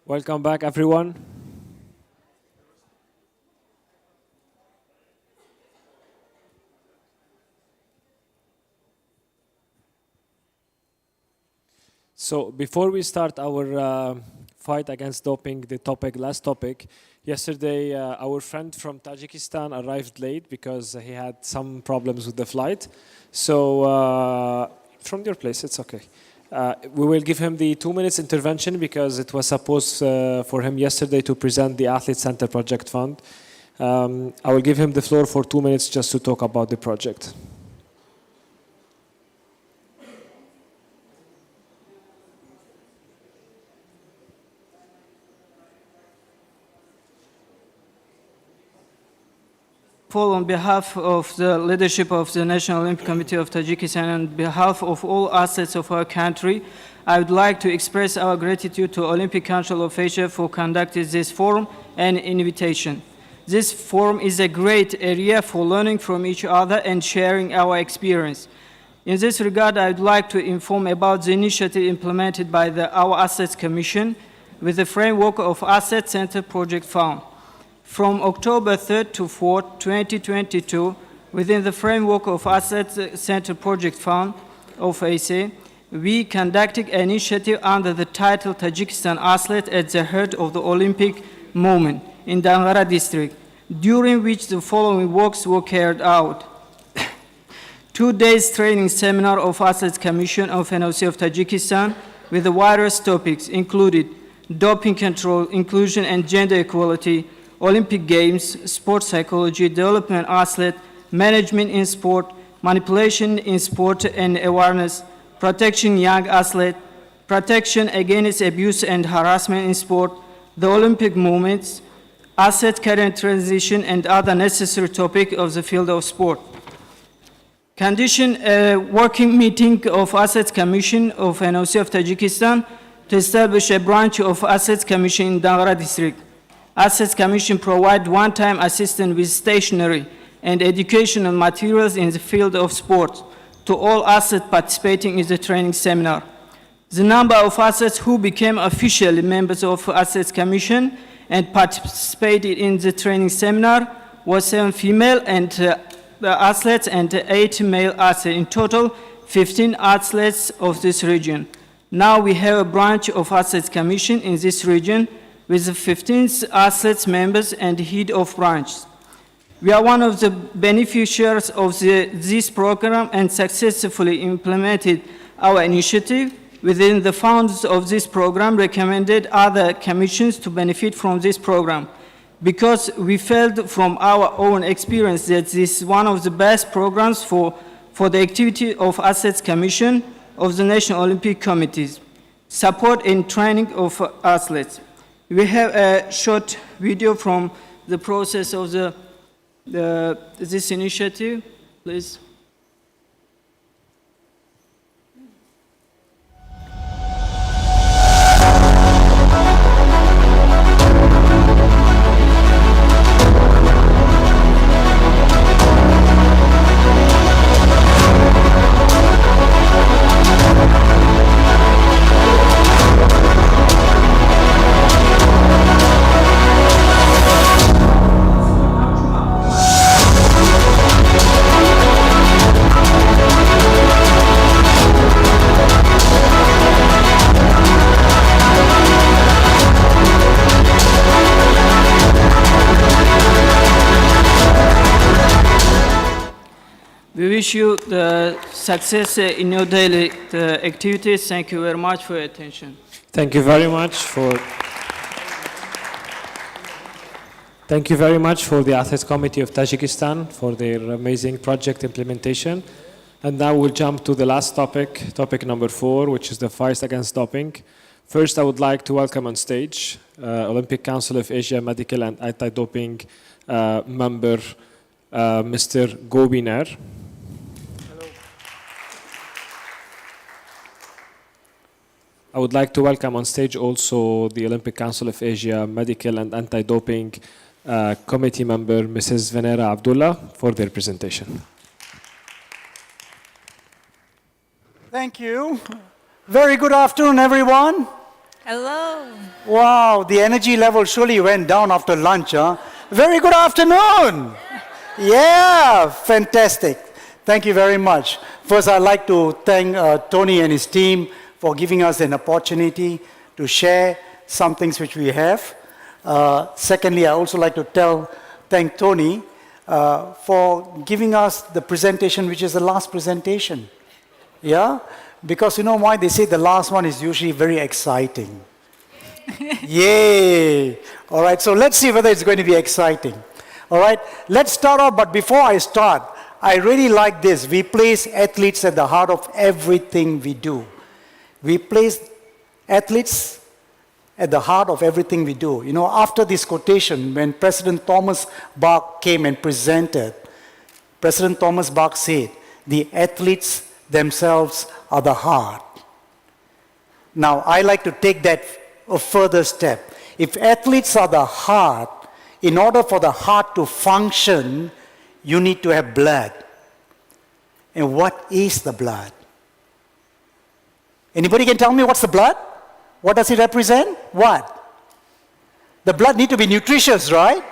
Welcome back, everyone. So before we start our fight against doping, the last topic, yesterday our friend from Tajikistan arrived late because he had some problems with the flight. So from your place, it's okay. We will give him the 2 minutes intervention because it was supposed for him yesterday to present the Athlete Center Project Fund. I will give him the floor for 2 minutes just to talk about the project. On behalf of the leadership of the National Olympic Committee of Tajikistan and on behalf of all assets of our country, I would like to express our gratitude to Olympic Council of Asia for conducting this forum and invitation. This forum is a great area for learning from each other and sharing our experience. In this regard, I would like to inform about the initiative implemented by our Assets Commission with the framework of Asset Center Project Fund. From October 3rd to 4th, 2022, within the framework of Asset Center Project Fund of ASA, we conducted an initiative under the title Tajikistan Athlete at the Heart of the Olympic Movement in Dangara district, during which the following works were carried out. 2 days training seminar of Athletes Commission of NOC of Tajikistan with the various topics included doping control, inclusion and gender equality, Olympic Games, sports psychology, development athlete, management in sport, manipulation in sport and awareness, protection young athlete, protection against abuse and harassment in sport, the Olympic movements, asset career transition and other necessary topics of the field of sport. Condition a working meeting of Assets Commission of NOC of Tajikistan to establish a branch of Assets Commission in Dangara district. Assets Commission provide one-time assistance with stationery and educational materials in the field of sports to all assets participating in the training seminar. The number of assets who became officially members of Assets Commission and participated in the training seminar was 7 female athletes and 8 male athletes. In total, 15 athletes of this region. Now we have a branch of Assets Commission in this region with 15 assets members and head of branch. We are one of the beneficiaries of this program and successfully implemented our initiative. Within the funds of this program, recommended other commissions to benefit from this program because we felt from our own experience that this is one of the best programs for the activity of Assets Commission of the National Olympic Committees, support and training of athletes. We have a short video from the process of this initiative, please. We wish you the success in your daily activities. Thank you very much for your attention. Thank you very much for the Athletes Committee of Tajikistan for their amazing project implementation. And now we'll jump to the last topic number 4, which is the fight against doping. First, I would like to welcome on stage Olympic Council of Asia Medical and Anti-Doping member, Mr. Gobi Nair. I would like to welcome on stage also the Olympic Council of Asia Medical and Anti-Doping Committee member, Mrs. Venera Abdullah, for their presentation. Thank you. Very good afternoon, everyone. Hello. Wow, the energy level surely went down after lunch, huh? Very good afternoon. Yeah, fantastic. Thank you very much. First, I'd like to thank Tony and his team for giving us an opportunity to share some things which we have. Secondly, I also like to thank Tony for giving us the presentation, which is the last presentation. Yeah? Because you know why? They say the last one is usually very exciting. Yay! All right, so let's see whether it's going to be exciting. All right, let's start off, but before I start, I really like this. We place athletes at the heart of everything we do. We place athletes at the heart of everything we do. You know, after this quotation, when President Thomas Bach came and presented, President Thomas Bach said, the athletes themselves are the heart. Now, I like to take that a further step. If athletes are the heart, in order for the heart to function, you need to have blood. And what is the blood? Anybody can tell me what's the blood? What does it represent? What? The blood need to be nutritious, right?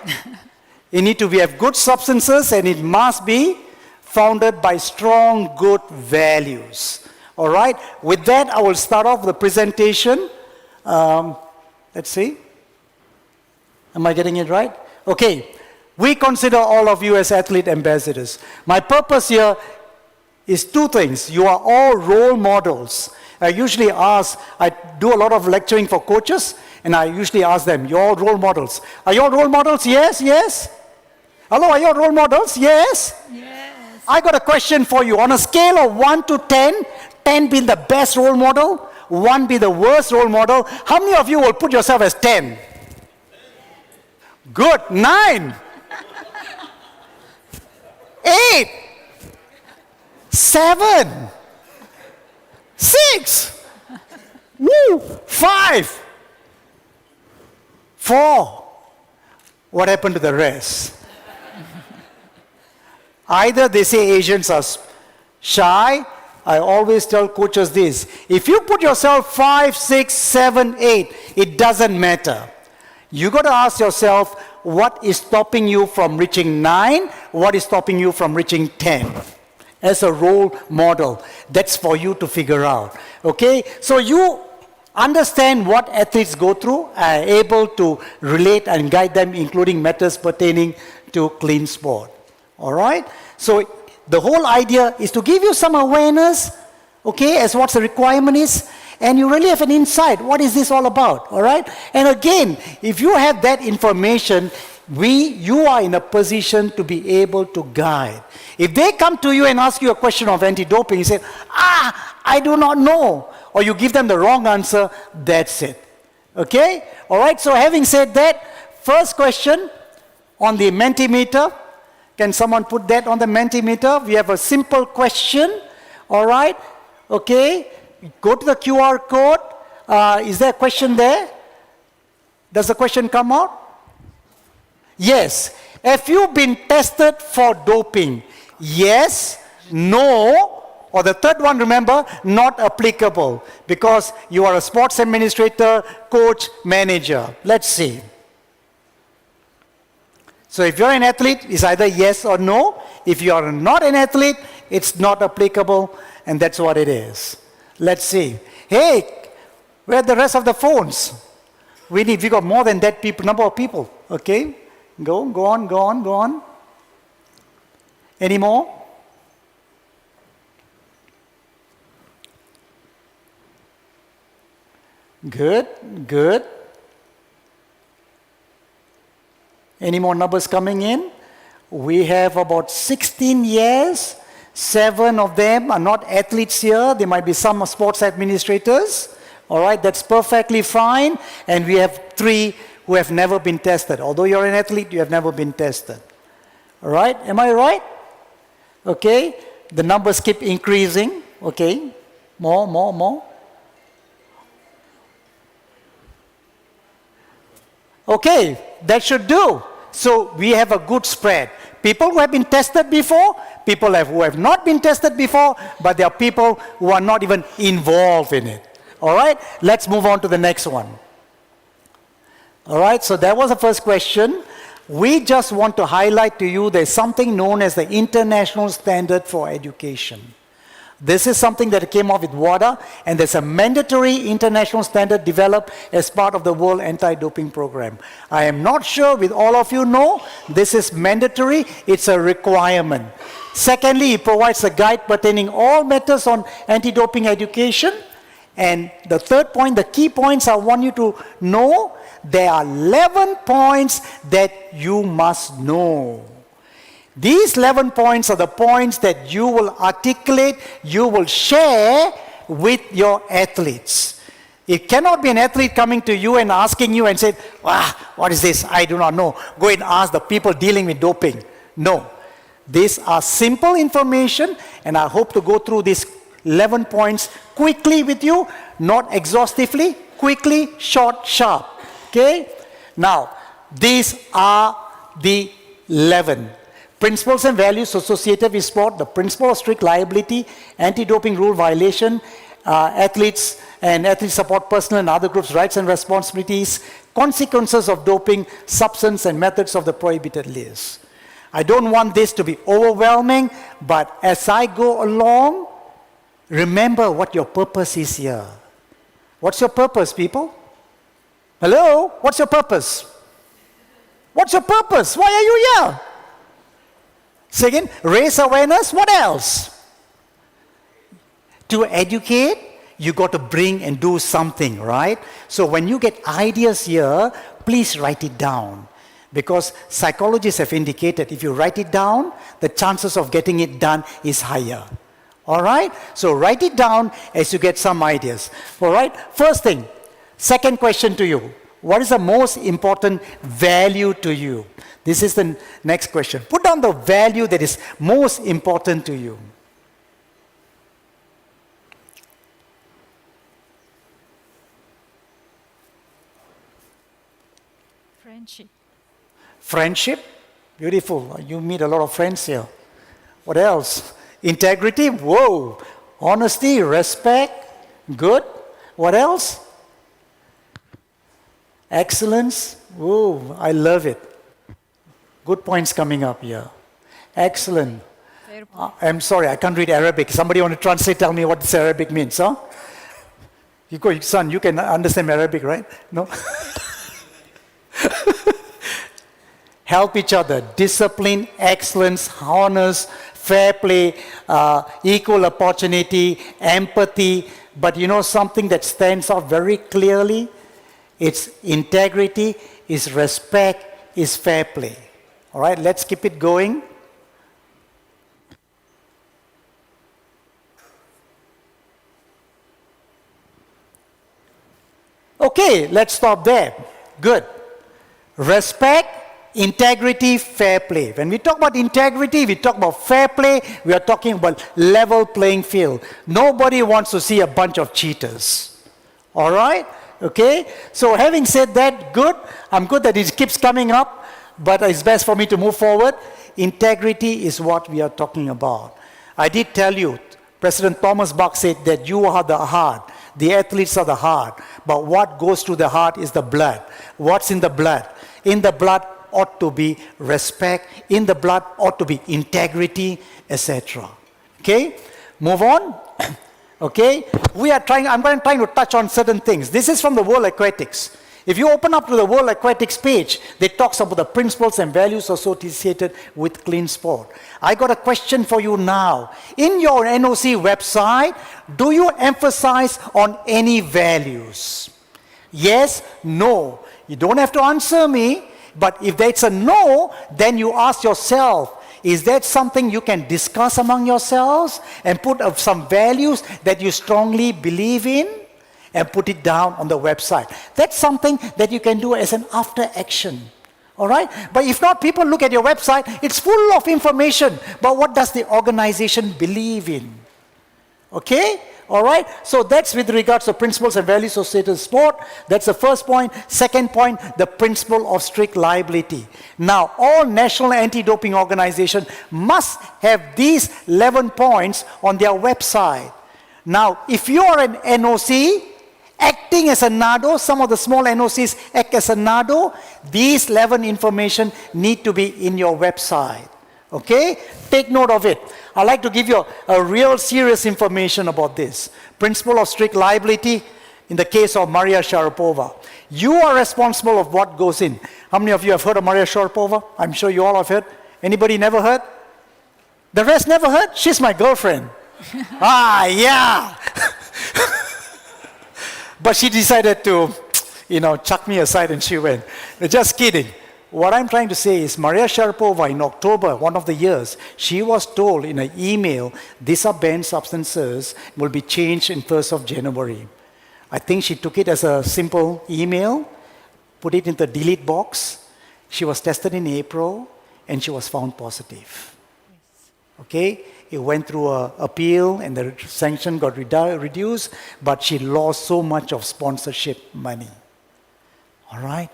It need to have good substances, and it must be founded by strong, good values. All right? With that, I will start off the presentation. Let's see. Am I getting it right? Okay. We consider all of you as athlete ambassadors. My purpose here is two things. You are all role models. I usually ask, I do a lot of lecturing for coaches, and I usually ask them, you're all role models. Are you all role models? Yes, yes. Hello, are you all role models? Yes? Yes. I got a question for you. On a scale of 1 to 10, 10 being the best role model, 1 be the worst role model, how many of you will put yourself as 10? Good. 9. 8. 7. 6. Woo. 5. 4. What happened to the rest? Either they say Asians are shy. I always tell coaches this. If you put yourself 5, 6, 7, 8, it doesn't matter. You got to ask yourself, what is stopping you from reaching 9? What is stopping you from reaching 10? As a role model, that's for you to figure out. Okay? So you understand what athletes go through, are able to relate and guide them, including matters pertaining to clean sport. All right? So the whole idea is to give you some awareness, okay, as what the requirement is, and you really have an insight. What is this all about? All right? And again, if you have that information, you are in a position to be able to guide. If they come to you and ask you a question of anti-doping, you say, I do not know, or you give them the wrong answer, that's it. Okay? All right, so having said that, first question on the Mentimeter. Can someone put that on the Mentimeter? We have a simple question. All right? Okay? Go to the QR code. Is there a question there? Does the question come out? Yes. Have you been tested for doping? Yes, no, or the third one, remember, not applicable, because you are a sports administrator, coach, manager. Let's see. So if you're an athlete, it's either yes or no. If you are not an athlete, it's not applicable, and that's what it is. Let's see. Hey, where are the rest of the phones? We got more than that number of people. Okay, go on. Any more? Good. Any more numbers coming in? We have about 16 years. 7 of them are not athletes here. There might be some sports administrators. All right, that's perfectly fine. And we have 3 who have never been tested. Although you're an athlete, you have never been tested. All right, am I right? Okay, the numbers keep increasing. Okay, more. Okay, that should do. So we have a good spread. People who have been tested before, people who have not been tested before, but there are people who are not even involved in it. All right, let's move on to the next one. All right, so that was the first question. We just want to highlight to you there's something known as the International Standard for Education. This is something that came up with WADA, and there's a mandatory international standard developed as part of the World Anti-Doping Program. I am not sure with all of you know, this is mandatory, it's a requirement. Secondly, it provides a guide pertaining all matters on anti-doping education. And the third point, the key points I want you to know, there are 11 points that you must know. These 11 points are the points that you will articulate, you will share with your athletes. It cannot be an athlete coming to you and asking you and say, what is this? I do not know. Go and ask the people dealing with doping. No. These are simple information, and I hope to go through these 11 points quickly with you, not exhaustively, quickly, short, sharp. Okay? Now, these are the 11 principles and values associated with sport, the principle of strict liability, anti-doping rule violation, athletes and athlete support personnel and other groups' rights and responsibilities, consequences of doping, substance and methods of the prohibited list. I don't want this to be overwhelming, but as I go along, remember what your purpose is here. What's your purpose, people? Hello? What's your purpose? What's your purpose? Why are you here? Say again, raise awareness. What else? To educate, you got to bring and do something, right? So when you get ideas here, please write it down. Because psychologists have indicated if you write it down, the chances of getting it done is higher. All right? So write it down as you get some ideas. All right? First thing, second question to you. What is the most important value to you? This is the next question. Put down the value that is most important to you. Friendship. Friendship? Beautiful. You meet a lot of friends here. What else? Integrity? Whoa. Honesty, respect? Good. What else? Excellence? Whoa, I love it. Good points coming up here. Excellent. I'm sorry, I can't read Arabic. Somebody want to translate, tell me what this Arabic means, huh? You go, son, you can understand Arabic, right? No? Help each other. Discipline, excellence, honest, fair play, equal opportunity, empathy. But you know something that stands out very clearly? It's integrity, it's respect, it's fair play. All right, let's keep it going. Okay, let's stop there. Good. Respect, integrity, fair play. When we talk about integrity, we talk about fair play, we are talking about level playing field. Nobody wants to see a bunch of cheaters. All right? Okay, so having said that, good. I'm good that it keeps coming up, but it's best for me to move forward. Integrity is what we are talking about. I did tell you, President Thomas Bach said that you are the heart. The athletes are the heart. But what goes to the heart is the blood. What's in the blood? In the blood ought to be respect. In the blood ought to be integrity, etc. Okay, move on. Okay, I'm going to try to touch on certain things. This is from the World Aquatics. If you open up to the World Aquatics page, they talks about the principles and values associated with clean sport. I got a question for you now. In your NOC website, do you emphasize on any values? Yes, no. You don't have to answer me, but if that's a no, then you ask yourself, is that something you can discuss among yourselves and put up some values that you strongly believe in and put it down on the website? That's something that you can do as an after action. All right? But if not, people look at your website, it's full of information. But what does the organization believe in? Okay? All right? So that's with regards to principles and values associated with sport. That's the first point. Second point, the principle of strict liability. Now, all national anti-doping organizations must have these 11 points on their website. Now, if you are an NOC, acting as a NADO, some of the small NOCs act as a NADO. These 11 information need to be in your website. Okay? Take note of it. I'd like to give you a real serious information about this. Principle of strict liability in the case of Maria Sharapova. You are responsible of what goes in. How many of you have heard of Maria Sharapova? I'm sure you all have heard. Anybody never heard? The rest never heard? She's my girlfriend. Yeah. But she decided to, chuck me aside and she went. Just kidding. What I'm trying to say is Maria Sharapova in October, one of the years, she was told in an email, these are banned substances, will be changed in 1st of January. I think she took it as a simple email, put it in the delete box. She was tested in April and she was found positive. Okay? It went through an appeal and the sanction got reduced, but she lost so much of sponsorship money. All right?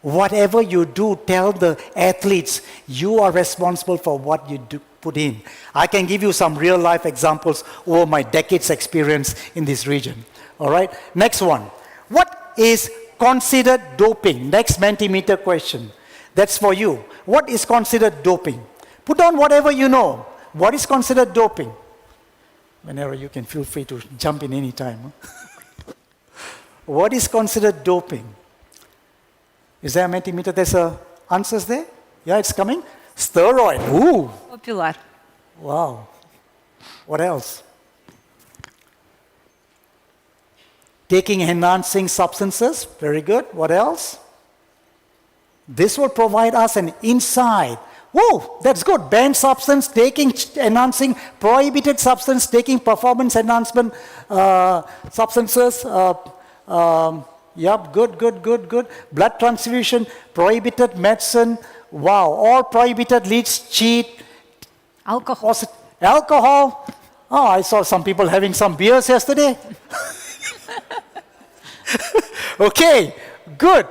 Whatever you do, tell the athletes, you are responsible for what you do, put in. I can give you some real life examples over my decades experience in this region. All right? Next one. What is considered doping? Next Mentimeter question. That's for you. What is considered doping? Put on whatever you know. What is considered doping? Whenever you can, feel free to jump in any time. What is considered doping? Is there a Mentimeter? There's answers there? Yeah, it's coming. Steroid. Ooh. Popular. Wow. What else? Taking enhancing substances. Very good. What else? This will provide us an insight. Whoa, that's good. Banned substance, taking enhancing, prohibited substance, taking performance enhancement substances. Yep, good. Blood transfusion, prohibited medicine. Wow, all prohibited leads cheat. Alcohol. Alcohol. Oh, I saw some people having some beers yesterday. Okay, good.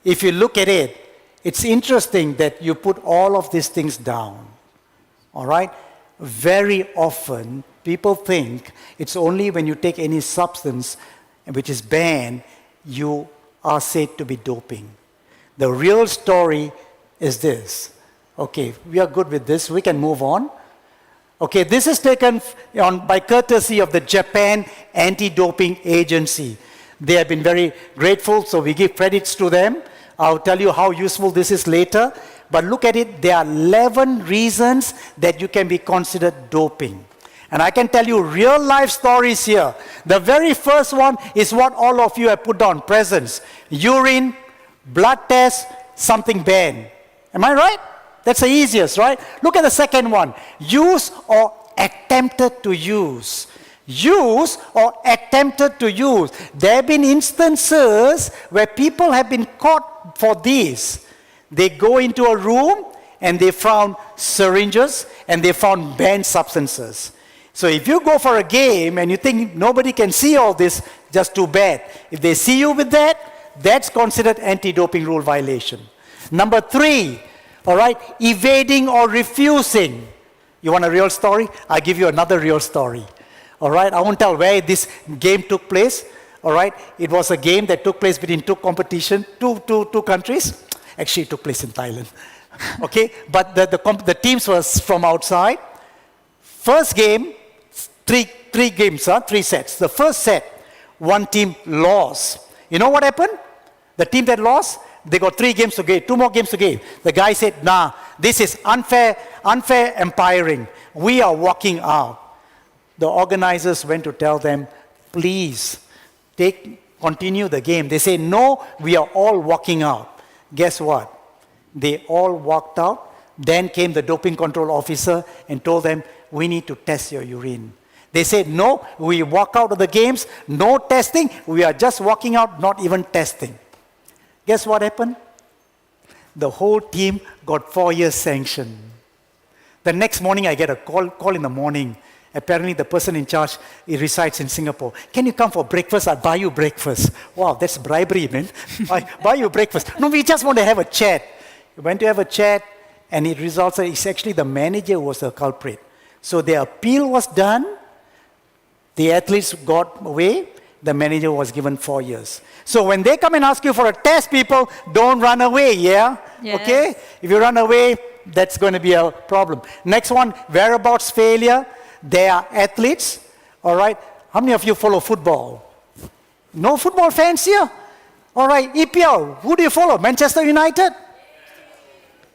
If you look at it, it's interesting that you put all of these things down. All right? Very often, people think it's only when you take any substance which is banned, you are said to be doping. The real story is this. Okay, we are good with this. We can move on. Okay, this is taken on by courtesy of the Japan Anti-Doping Agency. They have been very grateful, so we give credits to them. I'll tell you how useful this is later. But look at it, there are 11 reasons that you can be considered doping. And I can tell you real life stories here. The very first one is what all of you have put down, presents. Urine, blood test, something banned. Am I right? That's the easiest, right? Look at the second one. Use or attempted to use. Use or attempted to use. There have been instances where people have been caught for this. They go into a room and they found syringes and they found banned substances. So if you go for a game and you think nobody can see all this, just too bad. If they see you with that, that's considered anti-doping rule violation. Number 3, all right, evading or refusing. You want a real story? I'll give you another real story. All right, I won't tell where this game took place. All right, it was a game that took place between two countries. Actually, it took place in Thailand. Okay, but the teams was from outside. First game, three games, 3 sets. The first set, one team lost. You know what happened? The team that lost, they got 3 games to game, 2 more games to game. The guy said, nah, this is unfair umpiring. We are walking out. The organizers went to tell them, please, continue the game. They say, no, we are all walking out. Guess what? They all walked out. Then came the doping control officer and told them, we need to test your urine. They said, no, we walk out of the games, no testing. We are just walking out, not even testing. Guess what happened? The whole team got 4 years sanction. The next morning, I get a call in the morning. Apparently, the person in charge, he resides in Singapore. Can you come for breakfast? I'll buy you breakfast. Wow, that's bribery, man. Buy you breakfast. No, we just want to have a chat. We went to have a chat, and it results that it's actually the manager who was the culprit. So the appeal was done. The athletes got away. the manager was given 4 years. So when they come and ask you for a test, people, don't run away, yeah? Yes. Okay? If you run away, that's going to be a problem. Next one, whereabouts failure. They are athletes, all right? How many of you follow football? No football fans here? All right, EPL, who do you follow? Manchester United?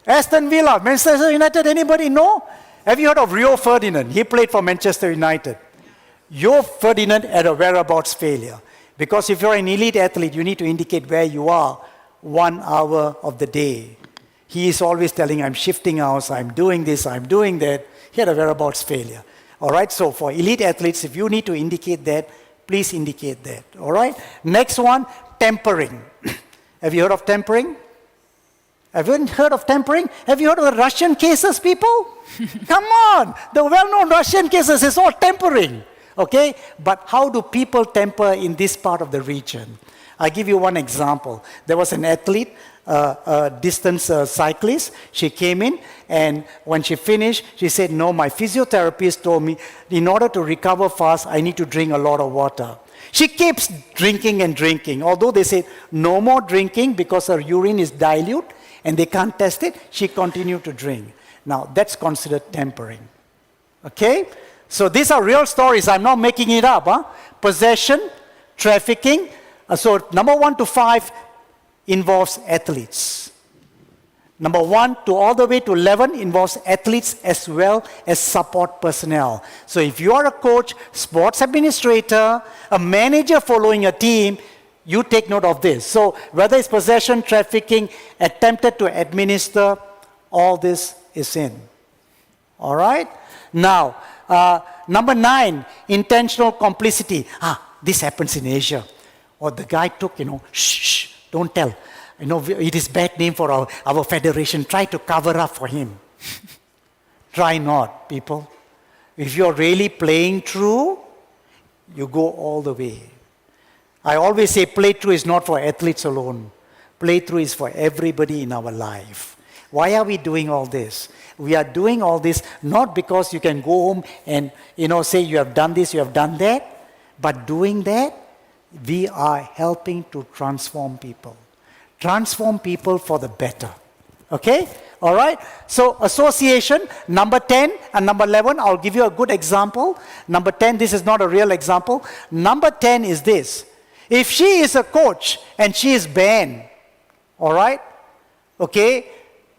Aston Villa, Manchester United, anybody know? Have you heard of Rio Ferdinand? He played for Manchester United. Rio Ferdinand had a whereabouts failure. Because if you're an elite athlete, you need to indicate where you are 1 hour of the day. He is always telling, I'm shifting hours, I'm doing this, I'm doing that. He had a whereabouts failure. All right, so for elite athletes, if you need to indicate that, please indicate that. All right, next one, tempering. Have you heard of tempering? Have you heard of tempering? Have you heard of the Russian cases, people? Come on, the well-known Russian cases is all tempering. Okay, but how do people temper in this part of the region? I'll give you one example. There was an athlete, a distance cyclist. She came in, and when she finished, she said, no, my physiotherapist told me, in order to recover fast, I need to drink a lot of water. She keeps drinking and drinking. Although they said, no more drinking because her urine is dilute, and they can't test it, she continued to drink. Now, that's considered tempering. Okay? So these are real stories. I'm not making it up. Huh? Possession, trafficking. So number 1 to 5 involves athletes. Number 1 to all the way to 11 involves athletes as well as support personnel. So if you are a coach, sports administrator, a manager following a team, you take note of this. So whether it's possession, trafficking, attempted to administer, all this is in. All right? Now, number 9, intentional complicity. This happens in Asia. Or the guy took, shh, don't tell. It is bad name for our federation. Try to cover up for him. Try not, people. If you're really playing true, you go all the way. I always say play true is not for athletes alone. Play true is for everybody in our life. Why are we doing all this? We are doing all this not because you can go home and say you have done this, you have done that, but doing that, we are helping to transform people. Transform people for the better. Okay? All right? So association, number 10 and number 11, I'll give you a good example. Number 10, this is not a real example. Number 10 is this. If she is a coach and she is banned, all right? Okay?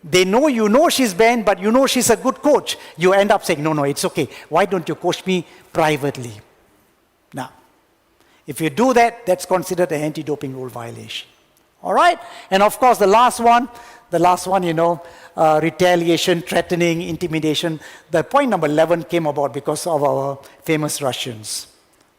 They know she's banned, but she's a good coach. You end up saying, no, it's okay. Why don't you coach me privately? Now, if you do that, that's considered an anti-doping rule violation. All right? And of course, the last one, retaliation, threatening, intimidation. The point number 11 came about because of our famous Russians.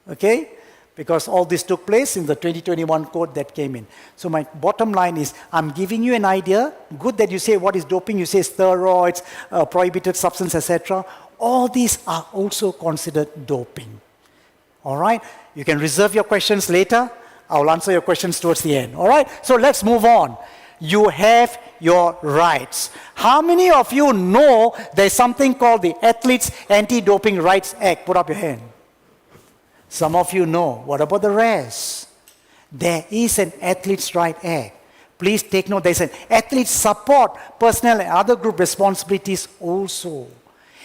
Okay? Because all this took place in the 2021 code that came in. So my bottom line is, I'm giving you an idea. Good that you say what is doping. You say steroids, prohibited substance, etc. All these are also considered doping. All right? You can reserve your questions later. I'll answer your questions towards the end. All right? So let's move on. You have your rights. How many of you know there's something called the Athletes Anti-Doping Rights Act? Put up your hand. Some of you know. What about the rest? There is an Athletes' Right Act. Please take note. There's an Athletes Support Personnel and Other Group Responsibilities also.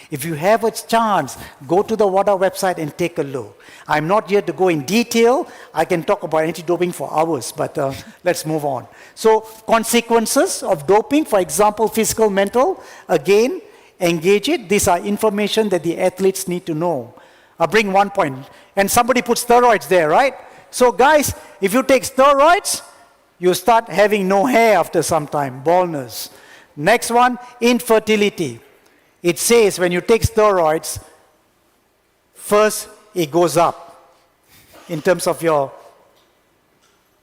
If you have a chance, go to the WADA website and take a look. I'm not here to go in detail. I can talk about anti-doping for hours, but let's move on. So consequences of doping, for example, physical, mental, again, engage it. These are information that the athletes need to know. I'll bring one point. And somebody put steroids there, right? So guys, if you take steroids, you start having no hair after some time, baldness. Next one, infertility. It says when you take steroids, first it goes up in terms of your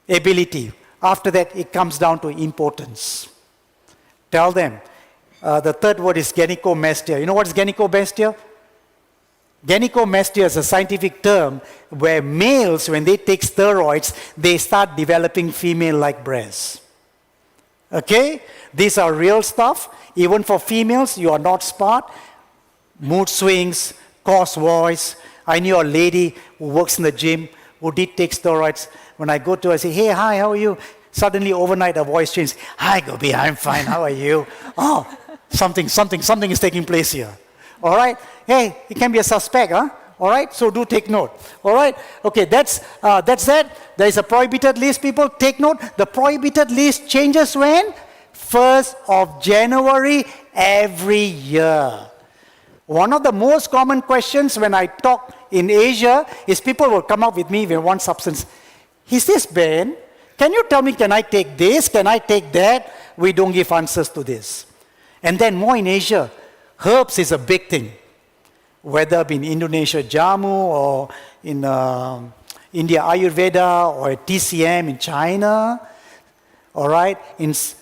ability. After that, it comes down to impotence. Tell them. The third word is gynecomastia. You know what is gynecomastia? Gynecomastia is a scientific term where males, when they take steroids, they start developing female-like breasts. Okay? These are real stuff. Even for females, you are not smart. Mood swings, coarse voice. I knew a lady who works in the gym who did take steroids, when I go to her, I say, hey, hi, how are you? Suddenly, overnight, her voice changed. Hi, Gopi, I'm fine, how are you? Oh, something is taking place here. All right? Hey, it can be a suspect, huh? All right? So do take note. All right? Okay, that's that. There is a prohibited list, people. Take note. The prohibited list changes when? 1st of January every year. One of the most common questions when I talk in Asia is people will come up with me with one substance. Is this banned? Can you tell me, can I take this? Can I take that? We don't give answers to this. And then more in Asia, herbs is a big thing. Whether in Indonesia, Jamu, or in India, Ayurveda, or TCM in China. All right?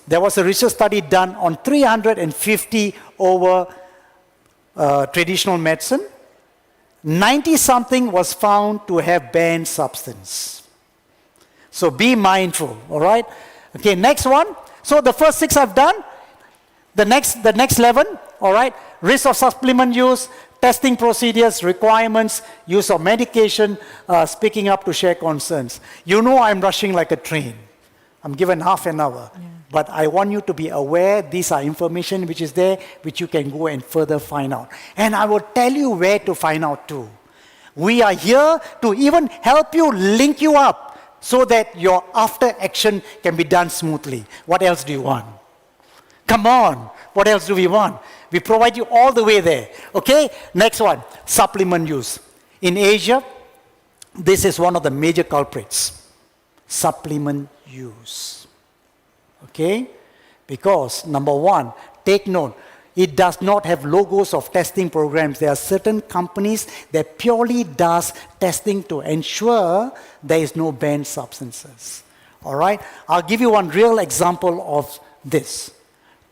There was a research study done on 350 over traditional medicine. 90-something was found to have banned substance. So be mindful, all right? Okay, next one. So the first 6 I've done. The next 11, all right? Risk of supplement use, testing procedures, requirements, use of medication, speaking up to share concerns. You know I'm rushing like a train. I'm given half an hour. Yeah. But I want you to be aware these are information which is there, which you can go and further find out. And I will tell you where to find out too. We are here to even help you, link you up, so that your after action can be done smoothly. What else do you want? Come on, what else do we want? We provide you all the way there. Okay, next one, supplement use. In Asia, this is one of the major culprits. Supplement use. Okay? Because, number one, take note, it does not have logos of testing programs. There are certain companies that purely does testing to ensure there is no banned substances. All right? I'll give you one real example of this.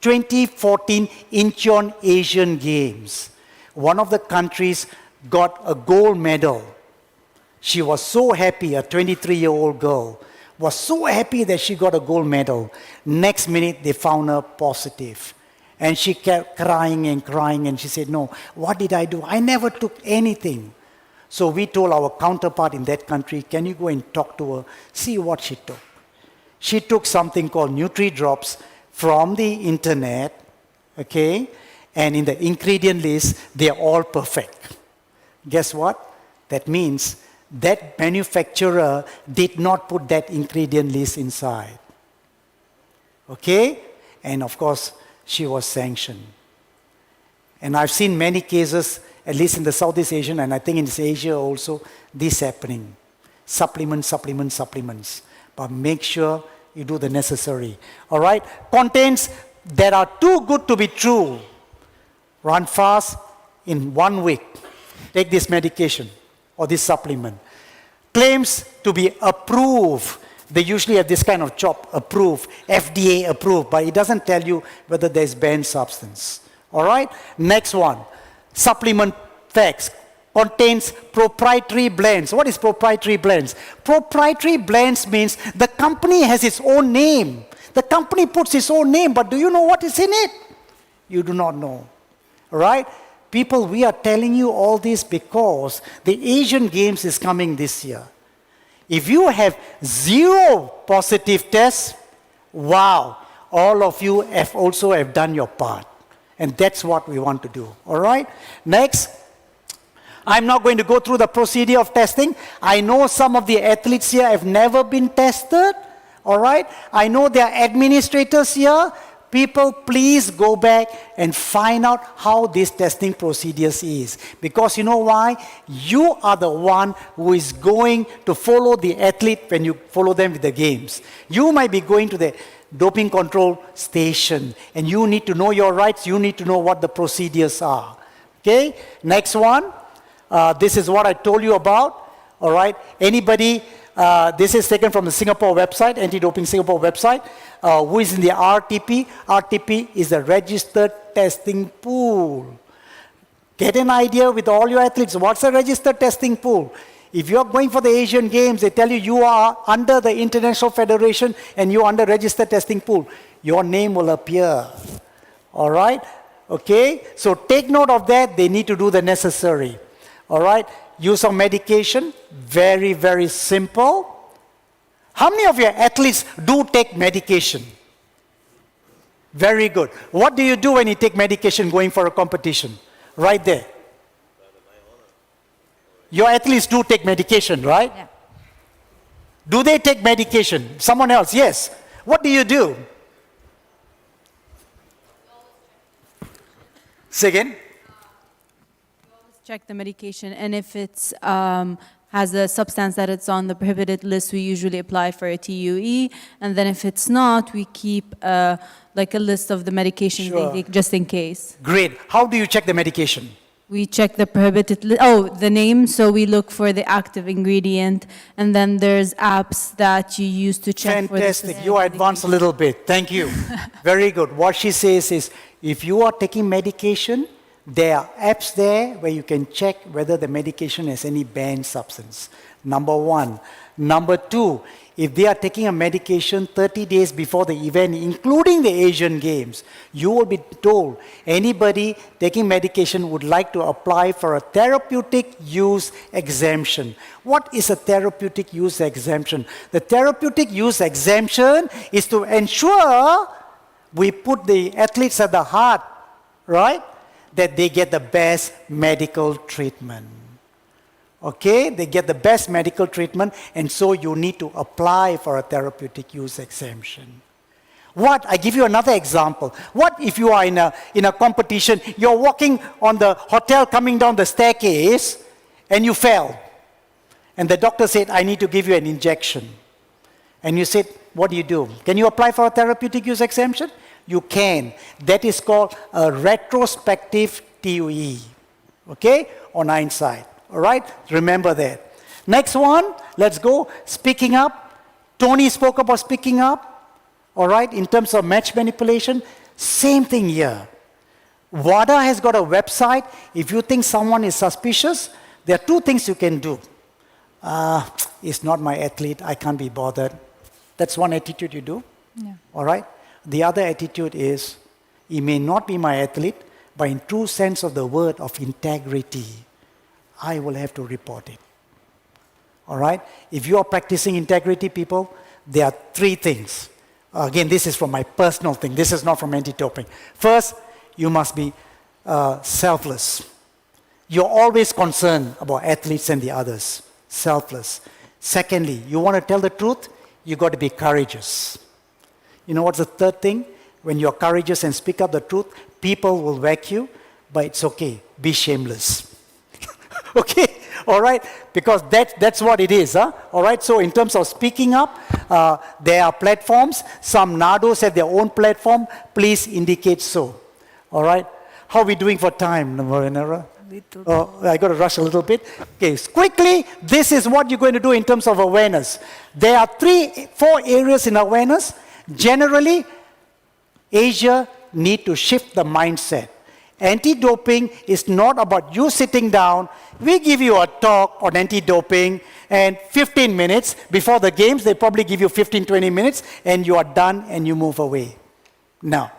2014 Incheon Asian Games. One of the countries got a gold medal. She was so happy, a 23-year-old girl was so happy that she got a gold medal. Next minute, they found her positive. And she kept crying and crying, and she said, no, what did I do? I never took anything. So we told our counterpart in that country, can you go and talk to her, see what she took. She took something called Nutri-Drops from the internet, okay? And in the ingredient list, they are all perfect. Guess what? That means that manufacturer did not put that ingredient list inside. Okay? And of course, she was sanctioned. And I've seen many cases, at least in the Southeast Asian, and I think in Asia also, this happening. Supplements. But make sure you do the necessary. All right? Contents that are too good to be true. Run fast in 1 week. Take this medication or this supplement. Claims to be approved. They usually have this kind of chop, approved, FDA approved, but it doesn't tell you whether there's banned substance. All right? Next one. Supplement facts. Contains proprietary blends. What is proprietary blends? Proprietary blends means the company has its own name. The company puts its own name, but do you know what is in it? You do not know. All right? People, we are telling you all this because the Asian Games is coming this year. If you have 0 positive tests, wow, all of you have done your part. And that's what we want to do. All right? Next, I'm not going to go through the procedure of testing. I know some of the athletes here have never been tested. All right? I know there are administrators here. People, please go back and find out how this testing procedures is. Because you know why? You are the one who is going to follow the athlete when you follow them with the games. You might be going to the doping control station, and you need to know your rights. You need to know what the procedures are. Okay? Next one. This is what I told you about. All right? Anybody... this is taken from the Singapore website, Anti-Doping Singapore website. Who is in the RTP? RTP is a registered testing pool. Get an idea with all your athletes. What's a registered testing pool? If you're going for the Asian Games, they tell you you are under the International Federation and you're under registered testing pool. Your name will appear. All right? Okay? So take note of that. They need to do the necessary. All right? use of medication, very, very simple. How many of your athletes do take medication? Very good. What do you do when you take medication going for a competition? Right there. Your athletes do take medication, right? Yeah. Do they take medication? Someone else, yes. What do you do? Say again. Check the medication, and if it's has a substance that it's on the prohibited list, we usually apply for a TUE, and then if it's not, we keep like a list of the medications they take just in case. Great. How do you check the medication? We check the prohibited list, the name, so we look for the active ingredient, and then there's apps that you use to check for the Fantastic. You advanced a little bit. Thank you. Very good. What she says is, if you are taking medication, there are apps there where you can check whether the medication has any banned substance. Number one. Number two, if they are taking a medication 30 days before the event, including the Asian Games, you will be told anybody taking medication would like to apply for a therapeutic use exemption. What is a therapeutic use exemption? The therapeutic use exemption is to ensure we put the athletes at the heart, right? That they get the best medical treatment. Okay, they get the best medical treatment, and so you need to apply for a therapeutic use exemption. What? I give you another example. What if you are in a competition, you're walking on the hotel coming down the staircase, and you fell. And the doctor said, I need to give you an injection. And you said, what do? Can you apply for a therapeutic use exemption? You can. That is called a retrospective TUE. Okay, on hindsight. All right, remember that. Next one, let's go. Speaking up. Tony spoke about speaking up. All right, in terms of match manipulation, same thing here. WADA has got a website. If you think someone is suspicious, there are two things you can do. It's not my athlete, I can't be bothered. That's one attitude you do. Yeah. All right. The other attitude is, he may not be my athlete, but in true sense of the word of integrity, I will have to report it. All right? If you are practicing integrity, people, there are three things. Again, this is from my personal thing. This is not from anti-doping. First, you must be selfless. You're always concerned about athletes and the others. Selfless. Secondly, you want to tell the truth, you got to be courageous. You know what's the third thing? When you're courageous and speak up the truth, people will whack you, but it's okay. Be shameless. Okay? All right? Because that's what it is. Huh? All right? So in terms of speaking up, there are platforms. Some NADOs have their own platform. Please indicate so. All right? How are we doing for time, Navarra? Oh, I got to rush a little bit. Okay, quickly, this is what you're going to do in terms of awareness. There are 4 areas in awareness. Generally, Asia need to shift the mindset. Anti-doping is not about you sitting down. We give you a talk on anti-doping, and 15 minutes before the games, they probably give you 15, 20 minutes, and you are done and you move away. Now,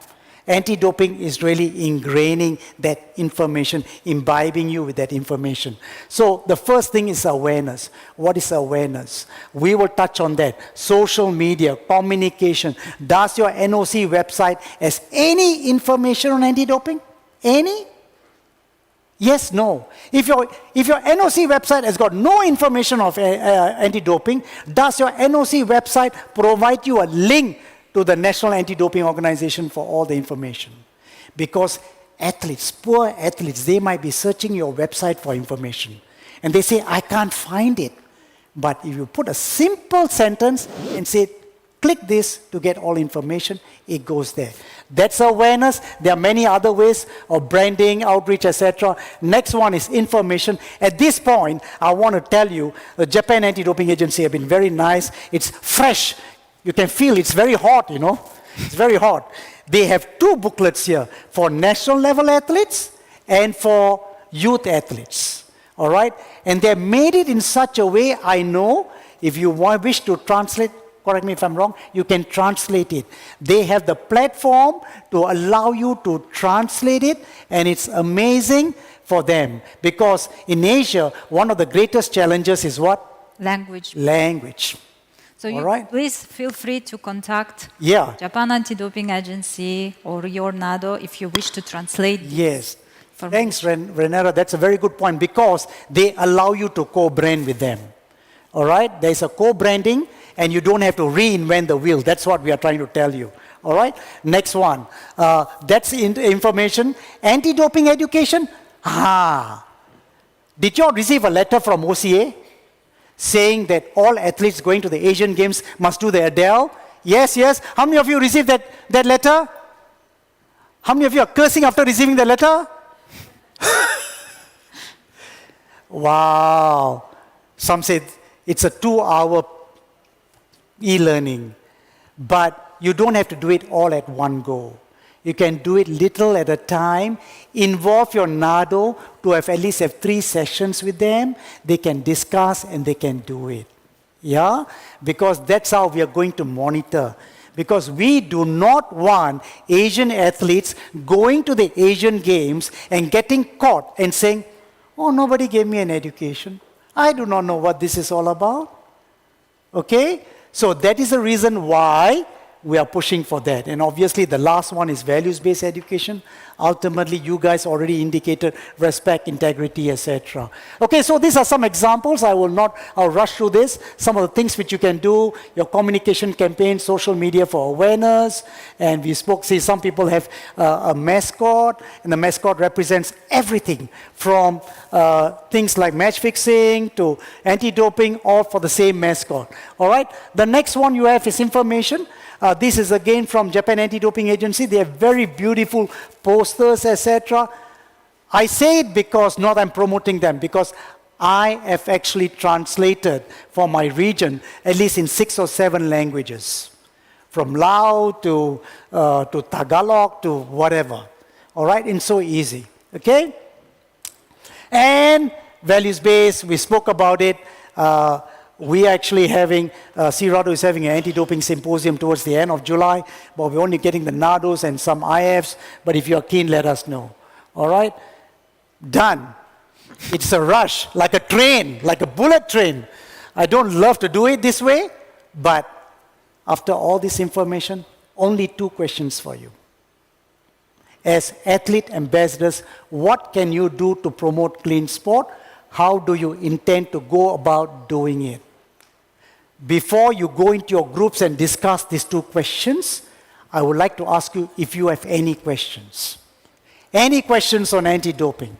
anti-doping is really ingraining that information, imbibing you with that information. So the first thing is awareness. What is awareness? We will touch on that. Social media, communication. Does your NOC website has any information on anti-doping? Any? Yes, no. If your NOC website has got no information of anti-doping, does your NOC website provide you a link to the National Anti-Doping Organization for all the information? Because athletes, poor athletes, they might be searching your website for information. And they say, I can't find it. But if you put a simple sentence and say, click this to get all information, it goes there. That's awareness. There are many other ways of branding, outreach, etc. Next one is information. At this point, I want to tell you, the Japan Anti-Doping Agency have been very nice. It's fresh. You can feel it's very hot, you know. It's very hot. They have 2 booklets here for national level athletes and for youth athletes. All right? And they made it in such a way, I know, if you wish to translate correct me if I'm wrong, you can translate it. They have the platform to allow you to translate it, and it's amazing for them. Because in Asia, one of the greatest challenges is what? Language. Language. So All right? please feel free to contact Yeah. Japan Anti-Doping Agency or your NADO if you wish to translate. Yes. Thanks, Renera. That's a very good point, because they allow you to co-brand with them. All right? There's a co-branding, and you don't have to reinvent the wheel. That's what we are trying to tell you. All right? Next one. That's information. Anti-doping education. Did you all receive a letter from OCA saying that all athletes going to the Asian Games must do the Adele? Yes, yes. How many of you received that letter? How many of you are cursing after receiving the letter? Wow. Some said it's a 2-hour e-learning, but you don't have to do it all at one go. You can do it little at a time. Involve your NADO to at least have 3 sessions with them. They can discuss and they can do it. Yeah? Because that's how we are going to monitor. Because we do not want Asian athletes going to the Asian Games and getting caught and saying, oh, nobody gave me an education. I do not know what this is all about. Okay? So that is the reason why we are pushing for that. And obviously the last one is values-based education. Ultimately, you guys already indicated respect, integrity, etc. Okay, so these are some examples. I'll rush through this. Some of the things which you can do, your communication campaign, social media for awareness. And we spoke, see, some people have a mascot, and the mascot represents everything from things like match fixing to anti-doping, all for the same mascot. All right, the next one you have is information. This is again from Japan Anti-Doping Agency. They have very beautiful posters, etc. I say it because not I'm promoting them, because I have actually translated for my region at least in 6 or 7 languages, from Lao to Tagalog to whatever. All right, and so easy. Okay, and values-based. We spoke about it. We are actually having, CRADO is having an anti-doping symposium towards the end of July, but we're only getting the NADOs and some IFs, but if you're keen, let us know. All right? Done. It's a rush, like a train, like a bullet train. I don't love to do it this way, but after all this information, only 2 questions for you. As athlete ambassadors, what can you do to promote clean sport? How do you intend to go about doing it? Before you go into your groups and discuss these 2 questions, I would like to ask you if you have any questions. Any questions on anti-doping?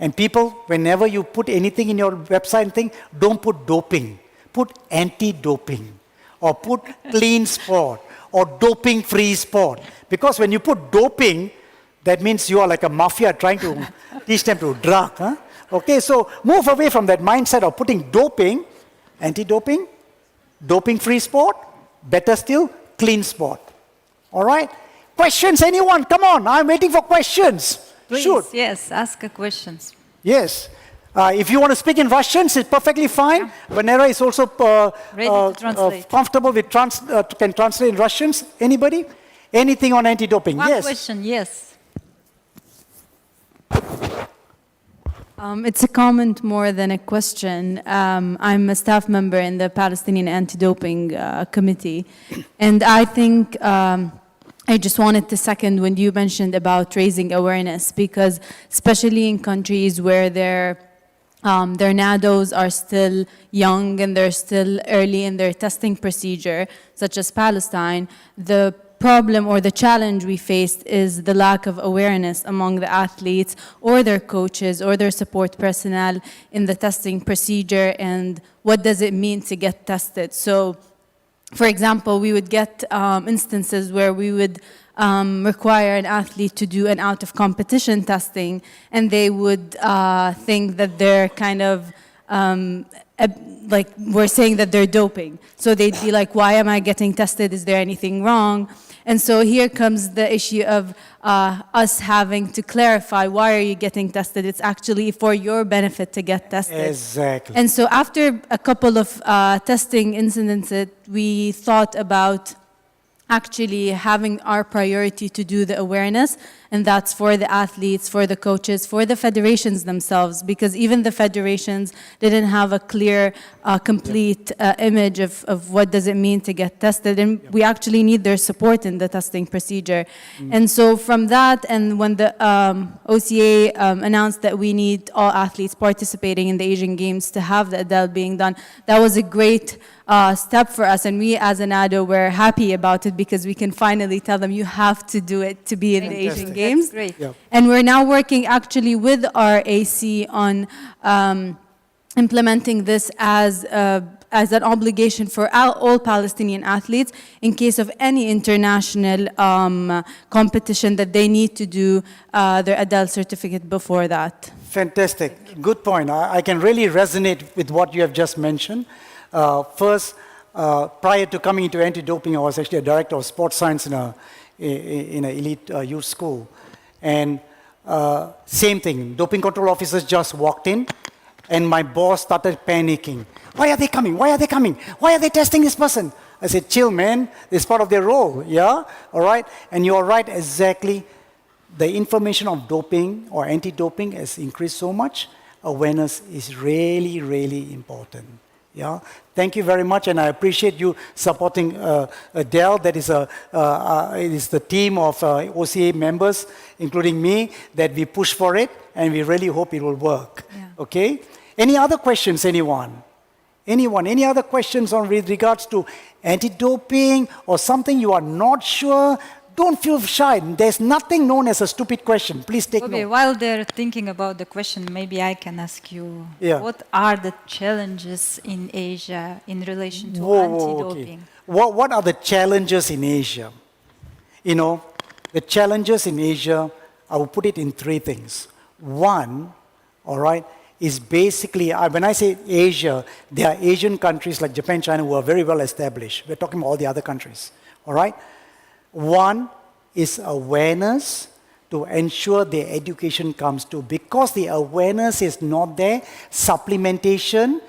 And people, whenever you put anything in your website thing, don't put doping. Put anti-doping. Or put clean sport. Or doping-free sport. Because when you put doping, that means you are like a mafia trying to teach them to drug. Huh? Okay, so move away from that mindset of putting doping, anti-doping, doping-free sport, better still, clean sport. All right? Questions, anyone? Come on, I'm waiting for questions. Please, Shoot. yes, ask questions. Yes. If you want to speak in Russian, it's perfectly fine. Venera is also ready to translate. Comfortable with can translate in Russians. Anybody? Anything on anti-doping? One Yes. question, yes. It's a comment more than a question. I'm a staff member in the Palestinian Anti-Doping Committee, and I think I just wanted to second when you mentioned about raising awareness, because especially in countries where their NADOs are still young and they're still early in their testing procedure, such as Palestine, the problem or the challenge we faced is the lack of awareness among the athletes or their coaches or their support personnel in the testing procedure and what does it mean to get tested. So, for example, we would get instances where we would require an athlete to do an out-of-competition testing, and they would think that they're kind of like were saying that they're doping. So they'd be like, why am I getting tested? Is there anything wrong? And so here comes the issue of us having to clarify, why are you getting tested? It's actually for your benefit to get tested. Exactly. And so after a couple of testing incidents, we thought about actually having our priority to do the awareness, and that's for the athletes, for the coaches, for the federations themselves, because even the federations didn't have a clear, complete image of what does it mean to get tested, and we actually need their support in the testing procedure. And so from that, and when the OCA announced that we need all athletes participating in the Asian Games to have the ADEL being done, that was a great step for us, and we as an ADO were happy about it because we can finally tell them you have to do it to be in the Asian Games. Great. Yeah. And we're now working actually with our AC on implementing this as an obligation for all Palestinian athletes in case of any international competition that they need to do their ADEL certificate before that. Fantastic. Good point. I can really resonate with what you have just mentioned. First, prior to coming into anti-doping, I was actually a director of sports science in an elite youth school. And same thing, doping control officers just walked in, and my boss started panicking. Why are they coming? Why are they coming? Why are they testing this person? I said, chill, man. It's part of their role, yeah? All right? And you're right, exactly. The information of doping or anti-doping has increased so much. Awareness is really, really important. Yeah, thank you very much, and I appreciate you supporting ADEL. That is it is the team of OCA members, including me, that we push for it, and we really hope it will work. Yeah. Okay. Any other questions, anyone? Anyone? Any other questions on with regards to anti-doping or something you are not sure? Don't feel shy. There's nothing known as a stupid question. Please take note. While they're thinking about the question, maybe I can ask you, what are the challenges in Asia in relation to anti-doping? Okay. What are the challenges in Asia? You know, the challenges in Asia, I will put it in three things. One, all right, is basically, when I say Asia, there are Asian countries like Japan, China, who are very well established. We're talking about all the other countries, all right? One is awareness to ensure the education comes to. Because the awareness is not there, supplementation,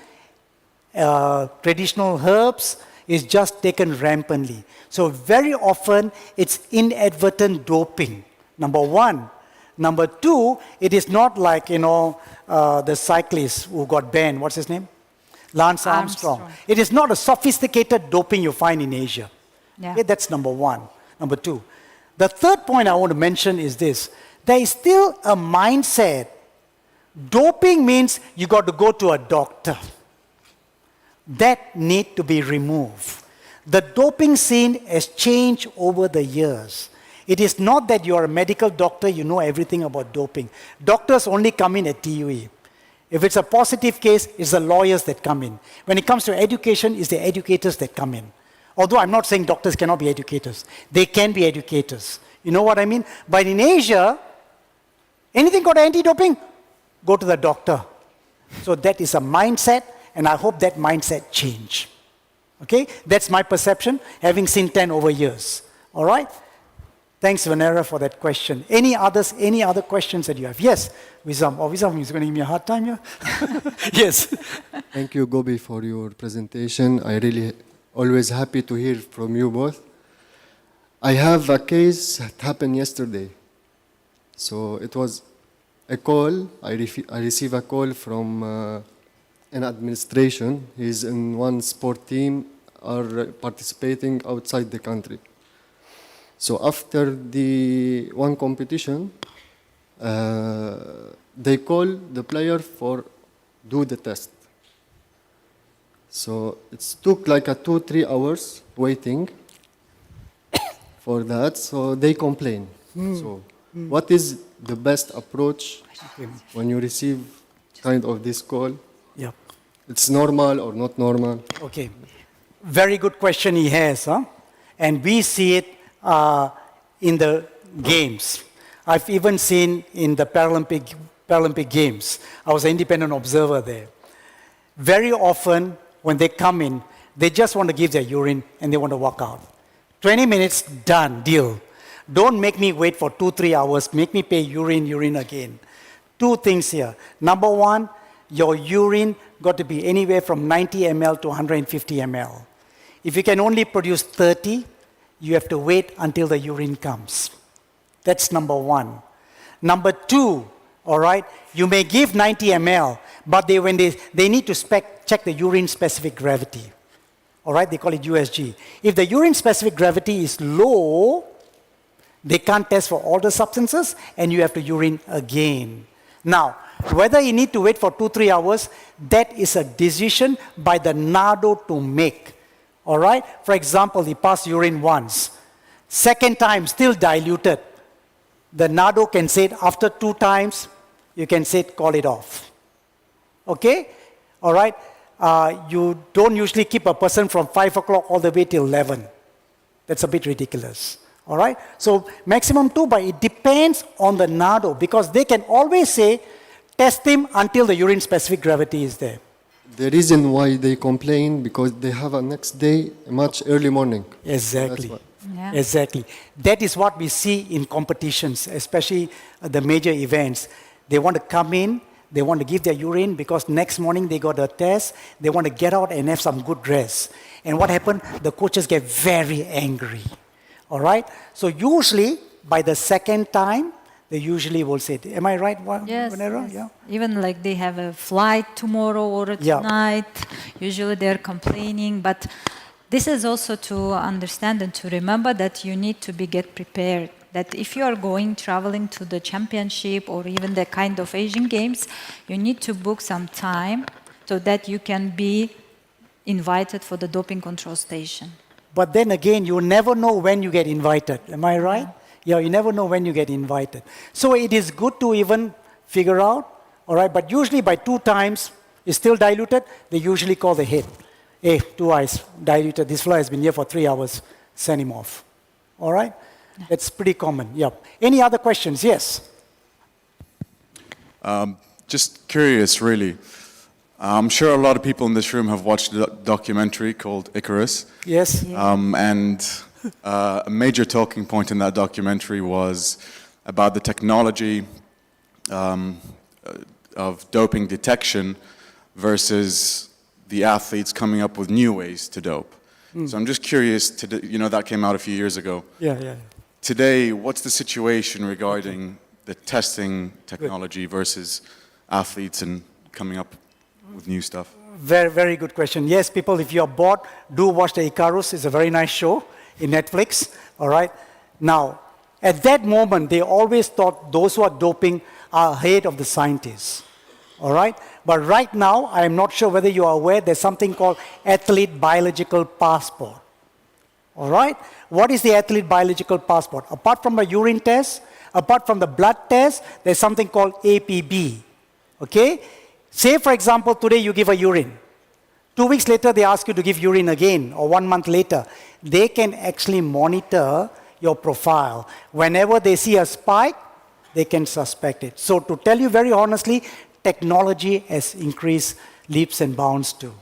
traditional herbs is just taken rampantly. So very often it's inadvertent doping, number one. Number two, it is not like, the cyclist who got banned, what's his name? Lance Armstrong. It is not a sophisticated doping you find in Asia. Yeah. Okay, that's number one. Number two. The third point I want to mention is this. There is still a mindset. Doping means you got to go to a doctor. That need to be removed. The doping scene has changed over the years. It is not that you are a medical doctor, you know everything about doping. Doctors only come in at TUE. If it's a positive case, it's the lawyers that come in. When it comes to education, it's the educators that come in. Although I'm not saying doctors cannot be educators. They can be educators. You know what I mean? But in Asia, anything got anti-doping? Go to the doctor. So that is a mindset, and I hope that mindset change. Okay? That's my perception, having seen 10 over years. All right? Thanks, Vanera, for that question. Any other questions that you have? Yes, Wissam. Oh, Wissam is going to give me a hard time here. Yes. Thank you, Gobi, for your presentation. I really always happy to hear from you both. I have a case that happened yesterday. So it was a call. I received a call from an administration. He's in one sport team are participating outside the country. So after the one competition, they call the player for do the test. So it took like 2-3 hours waiting for that. So they complain. So what is the best approach when you receive kind of this call? Yeah. It's normal or not normal? Okay. Very good question he has, huh? And we see it in the games. I've even seen in the Paralympic Games. I was an independent observer there. very often when they come in, they just want to give their urine and they want to walk out. 20 minutes, done, deal. Don't make me wait for 2-3 hours. Make me pay urine again. Two things here. Number one, your urine got to be anywhere from 90 ml to 150 ml. If you can only produce 30, you have to wait until the urine comes. That's number one. Number two, all right, you may give 90 ml, but when they need to check the urine specific gravity. All right, they call it USG. If the urine specific gravity is low, they can't test for all the substances, and you have to urine again. Now, whether you need to wait for 2-3 hours, that is a decision by the NADO to make. All right? For example, he passed urine once. Second time, still diluted. The NADO can say it after 2 times, you can say it, call it off. Okay? All right? You don't usually keep a person from 5 o'clock all the way till 11. That's a bit ridiculous. All right? So maximum 2, but it depends on the NADO, because they can always say, test him until the urine specific gravity is there. The reason why they complain, because they have a next day, much early morning. Exactly. Exactly. That is what we see in competitions, especially the major events. They want to come in, they want to give their urine because next morning they got a test, they want to get out and have some good rest. And what happened? The coaches get very angry. All right? So usually, by the second time, they usually will say, am I right, Yes, Vanessa? yes. Yeah. Even like they have a flight tomorrow or tonight, usually they're complaining, but this is also to understand and to remember that you need to get prepared. That if you are traveling to the championship or even the kind of Asian Games, you need to book some time so that you can be invited for the doping control station. But then again, you never know when you get invited. Am I right? Yeah, you never know when you get invited. So it is good to even figure out, all right, but usually by 2 times, it's still diluted, they usually call the head. Hey, 2 eyes, diluted, this fly has been here for 3 hours, send him off. All right? That's pretty common, yeah. Any other questions? Yes? Just curious, really. I'm sure a lot of people in this room have watched a documentary called Icarus. Yes. And a major talking point in that documentary was about the technology of doping detection versus the athletes coming up with new ways to dope. So I'm just curious, that came out a few years ago. Yeah. Today, what's the situation regarding the testing technology versus athletes and coming up with new stuff? Very, very good question. Yes, people, if you're bored, do watch the Icarus. It's a very nice show in Netflix, all right? Now, at that moment, they always thought those who are doping are ahead of the scientists, all right? But right now, I am not sure whether you are aware, there's something called athlete biological passport, all right? What is the athlete biological passport? Apart from a urine test, apart from the blood test, there's something called APB, okay? Say, for example, today you give a urine. 2 weeks later, they ask you to give urine again, or 1 month later. They can actually monitor your profile. Whenever they see a spike, they can suspect it. So to tell you very honestly, technology has increased leaps and bounds too.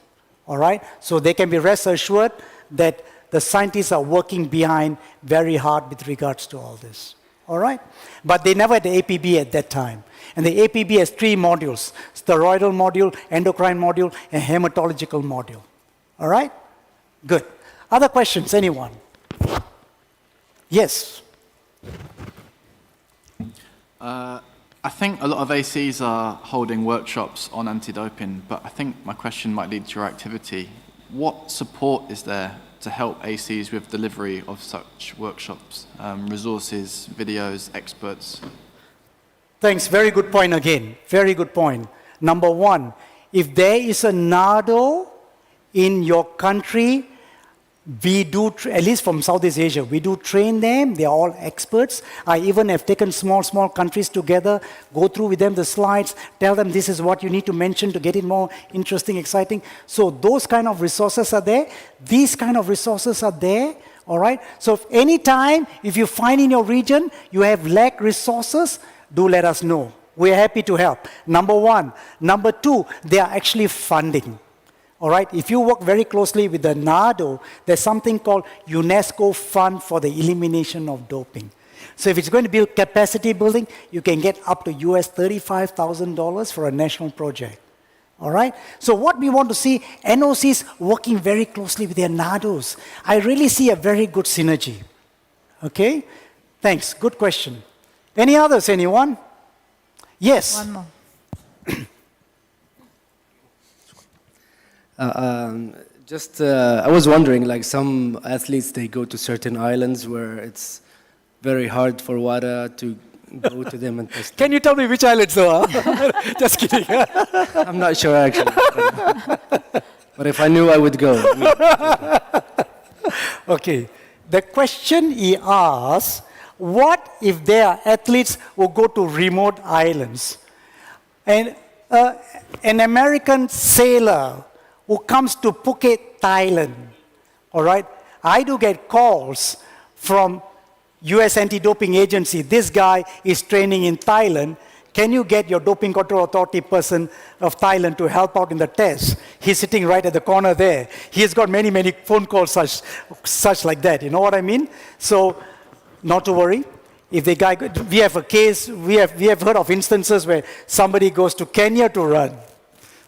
All right? So they can be rest assured that the scientists are working behind very hard with regards to all this. All right? But they never had the APB at that time. And the APB has 3 modules: steroidal module, endocrine module, and hematological module. All right? Good. Other questions, anyone? Yes? I think a lot of ACs are holding workshops on anti-doping, but I think my question might lead to your activity. What support is there to help ACs with delivery of such workshops? Resources, videos, experts? Thanks. Very good point again. Very good point. Number one, if there is a NADO in your country, we do, at least from Southeast Asia, we do train them. They are all experts. I even have taken small countries together, go through with them the slides, tell them this is what you need to mention to get it more interesting, exciting. So those kind of resources are there. These kind of resources are there. All right? So if any time, if you find in your region you have lack resources, do let us know. We're happy to help. Number one. Number two, they are actually funding. All right, if you work very closely with the NADO, there's something called UNESCO Fund for the Elimination of Doping. So if it's going to build capacity building, you can get up to US $35,000 for a national project. All right? So what we want to see, NOCs working very closely with their NADOs. I really see a very good synergy. Okay? Thanks. Good question. Any others, anyone? Yes. One more. I was wondering, like some athletes, they go to certain islands where it's very hard for WADA to go to them and test. Can you tell me which islands though? Huh? Just kidding. I'm not sure actually. But if I knew, I would go. Okay. The question he asks, what if there are athletes who go to remote islands? And an American sailor who comes to Phuket, Thailand, all right? I do get calls from US Anti-Doping Agency. This guy is training in Thailand. Can you get your Doping Control Authority person of Thailand to help out in the test? He's sitting right at the corner there. He's got many, many phone calls such like that. You know what I mean? So, not to worry. If the guy, we have a case, we have heard of instances where somebody goes to Kenya to run.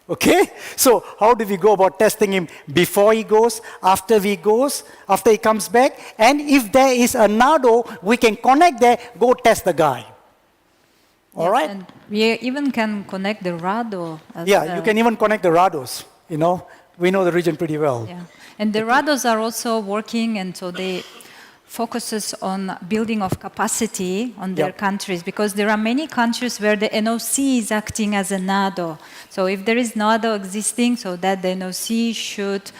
Okay? So how do we go about testing him before he goes, after he goes, after he comes back? And if there is a NADO, we can connect there, go test the guy. All right? And we even can connect the RADO. Yeah, you can even connect the RADOs. You know, we know the region pretty well. Yeah. And the RADOs are also working, and so they focuses on building of capacity on their countries, because there are many countries where the NOC is acting as a NADO. So if there is NADO existing, so that the NOC should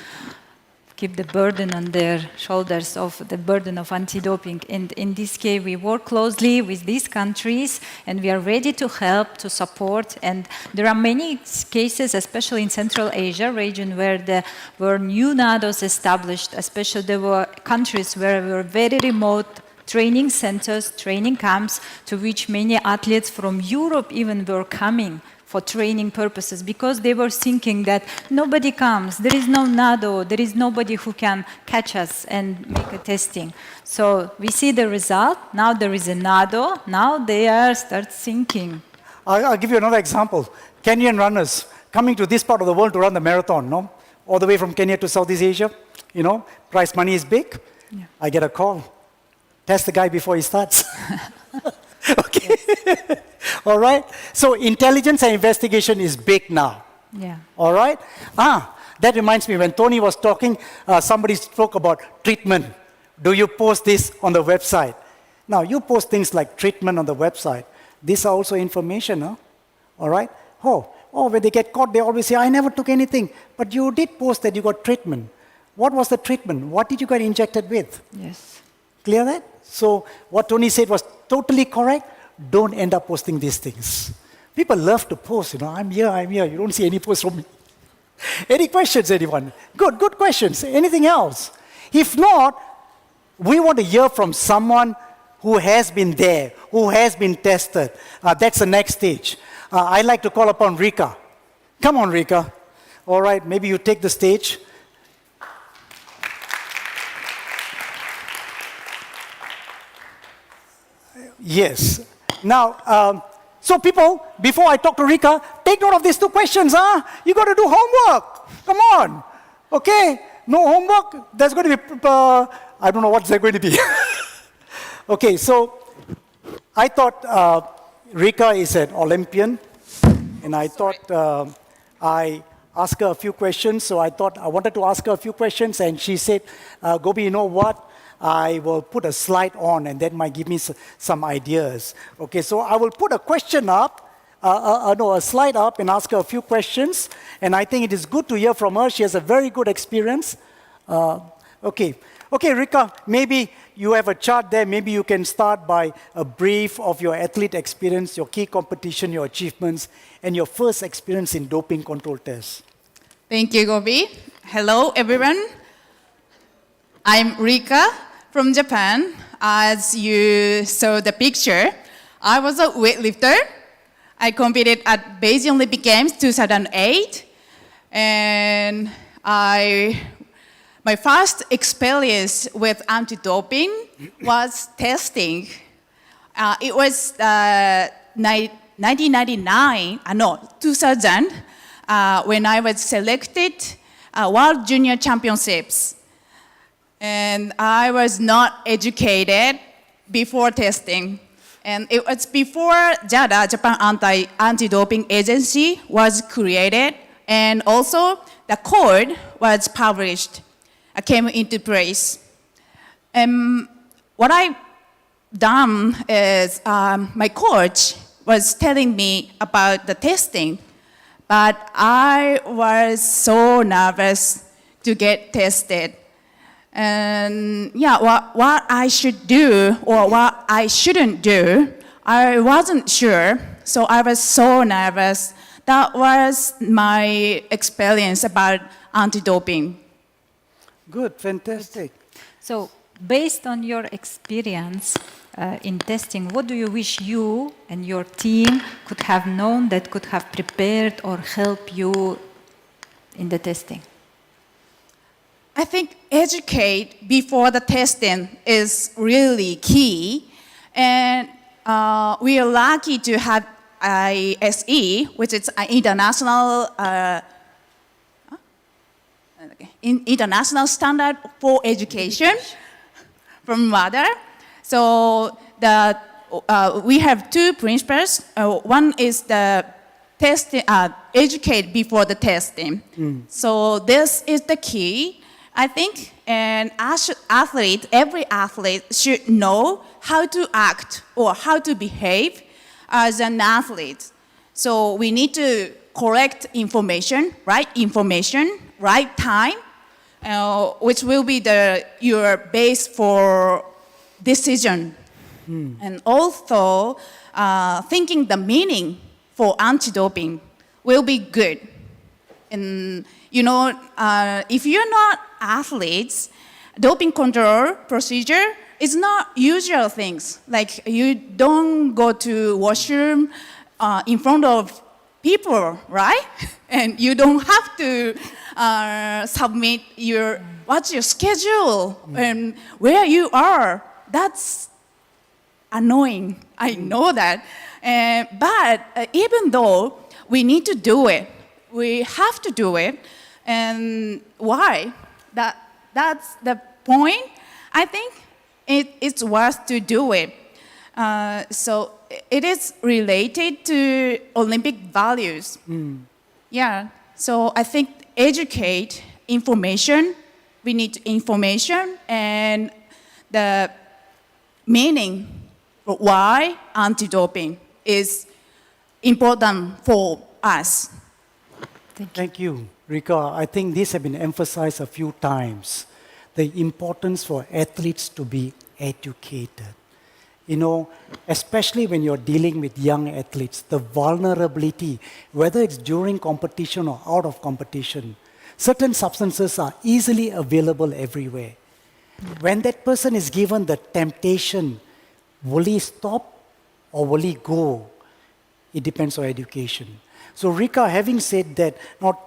keep the burden on their shoulders of the burden of anti-doping. And in this case, we work closely with these countries, and we are ready to help, to support. And there are many cases, especially in Central Asia region, where there were new NADOs established, especially there were countries where there were very remote training centers, training camps, to which many athletes from Europe even were coming for training purposes, because they were thinking that nobody comes, there is no NADO, there is nobody who can catch us and make a testing. So we see the result. Now there is a NADO. Now they are start thinking. I'll give you another example. Kenyan runners coming to this part of the world to run the marathon, no? All the way from Kenya to Southeast Asia, you know, prize money is big. Yeah. I get a call. Test the guy before he starts. Okay. All right. So intelligence and investigation is big now. Yeah. All right. That reminds me, when Tony was talking, somebody spoke about treatment. Do you post this on the website? Now, you post things like treatment on the website. These are also information, huh? All right. When they get caught, they always say, I never took anything. But you did post that you got treatment. What was the treatment? What did you get injected with? Yes. Clear that? So what Tony said was totally correct. Don't end up posting these things. People love to post, you know, I'm here. You don't see any posts from me. Any questions, anyone? Good questions. Anything else? If not, we want to hear from someone who has been there, who has been tested. That's the next stage. I'd like to call upon Rika. Come on, Rika. All right, maybe you take the stage. Yes. Now, so people, before I talk to Rika, take note of these two questions, huh? You got to do homework. Come on. Okay? No homework? There's going to be, I don't know what's there going to be. Okay, so I thought Rika is an Olympian, and I thought I asked her a few questions, so I thought I wanted to ask her a few questions, and she said, Gobi, you know what? I will put a slide on, and that might give me some ideas. Okay, so I will put a question up, a slide up, and ask her a few questions. And I think it is good to hear from her. She has a very good experience. Okay, Rika, maybe you have a chart there. Maybe you can start by a brief of your athlete experience, your key competition, your achievements, and your first experience in doping control tests. Thank you, Gobi. Hello, everyone. I'm Rika from Japan. As you saw the picture, I was a weightlifter. I competed at Beijing Olympic Games 2008, and My first experience with anti-doping was testing. It was 2000, when I was selected World Junior Championships. And I was not educated before testing. And it was before JADA, Japan Anti-Doping Agency, was created, and also the code was published, came into place. What I done is my coach was telling me about the testing, but I was so nervous to get tested. And yeah, what I should do or what I shouldn't do, I wasn't sure, so I was so nervous. That was my experience about anti-doping. Good, fantastic. So, based on your experience in testing, what do you wish you and your team could have known that could have prepared or helped you in the testing? I think educate before the testing is really key. And we are lucky to have ISE, which is an international standard for education from WADA. So we have two principles. One is the testing, educate before the testing. So this is the key, I think, and every athlete should know how to act or how to behave as an athlete. So we need to correct information, right time, which will be your base for decision. And also, thinking the meaning for anti-doping will be good. And if you're not athletes, doping control procedure is not usual things. Like you don't go to washroom in front of people, right? And you don't have to submit what's your schedule and where you are. That's annoying. I know that. But even though we need to do it, we have to do it. And why? That's the point. I think it's worth to do it. So it is related to Olympic values. Yeah. So I think educate information. We need information and the meaning of why anti-doping is important for us. Thank you, Rika. I think this has been emphasized a few times, the importance for athletes to be educated. Especially when you're dealing with young athletes, the vulnerability, whether it's during competition or out of competition, certain substances are easily available everywhere. When that person is given the temptation, will he stop or will he go? It depends on education. So Rika, having said that, now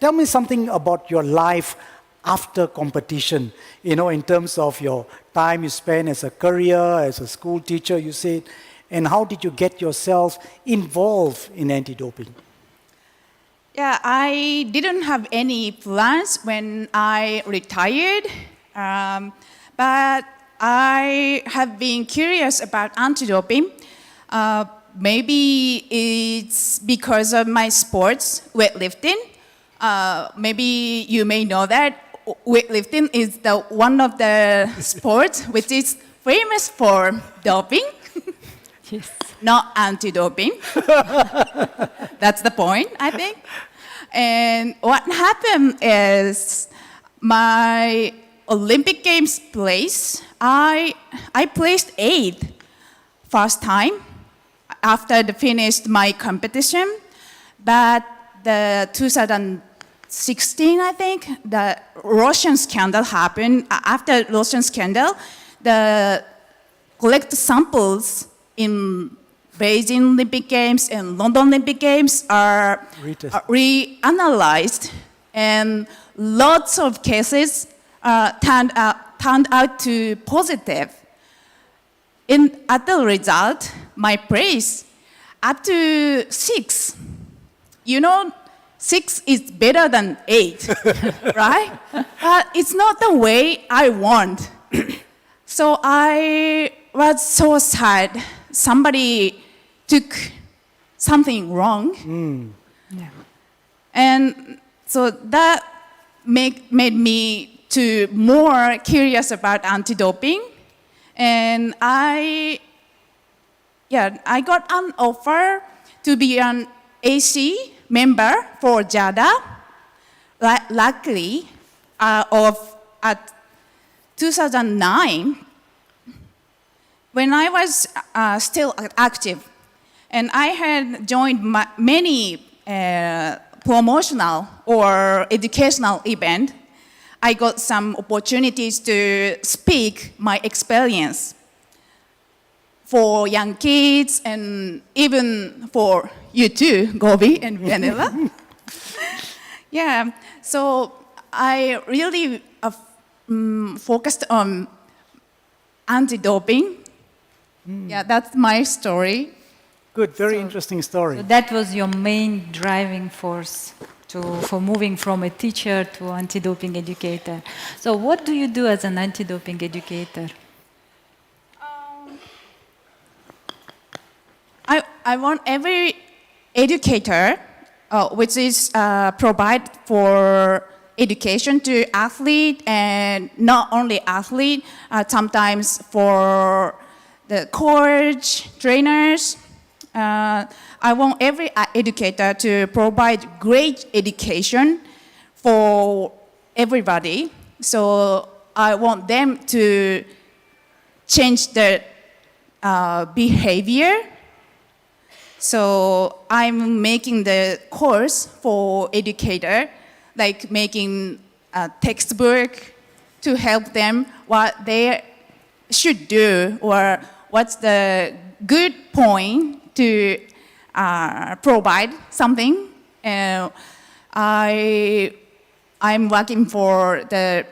tell me something about your life after competition, in terms of your time you spent as a career, as a school teacher, you said, and how did you get yourself involved in anti-doping? Yeah, I didn't have any plans when I retired, but I have been curious about anti-doping. Maybe it's because of my sports, weightlifting. Maybe you may know that weightlifting is one of the sports which is famous for doping, not anti-doping. That's the point, I think. And what happened is my Olympic Games place, I placed 8th first time after I finished my competition, but the 2016, I think, the Russian scandal happened. After Russian scandal, the collect samples in Beijing Olympic Games and London Olympic Games are reanalyzed, and lots of cases turned out to positive. At the result, my praise up to 6. You know, 6 is better than 8, right? But it's not the way I want. So I was so sad. Somebody took something wrong. And so that made me to more curious about anti-doping. And I got an offer to be an AC member for JADA. Luckily, at 2009, when I was still active, and I had joined many promotional or educational events, I got some opportunities to speak my experience for young kids and even for you too, Gobi and Vanilla. Yeah, so I really focused on anti-doping. Yeah, that's my story. Good, very interesting story. So that was your main driving force for moving from a teacher to anti-doping educator. So what do you do as an anti-doping educator? I want every educator, which is provide for education to athlete and not only athlete, sometimes for the coach, trainers. I want every educator to provide great education for everybody. So I want them to change their behavior. So I'm making the course for educator, like making a textbook to help them what they should do or what's the good point to provide something. I'm working for the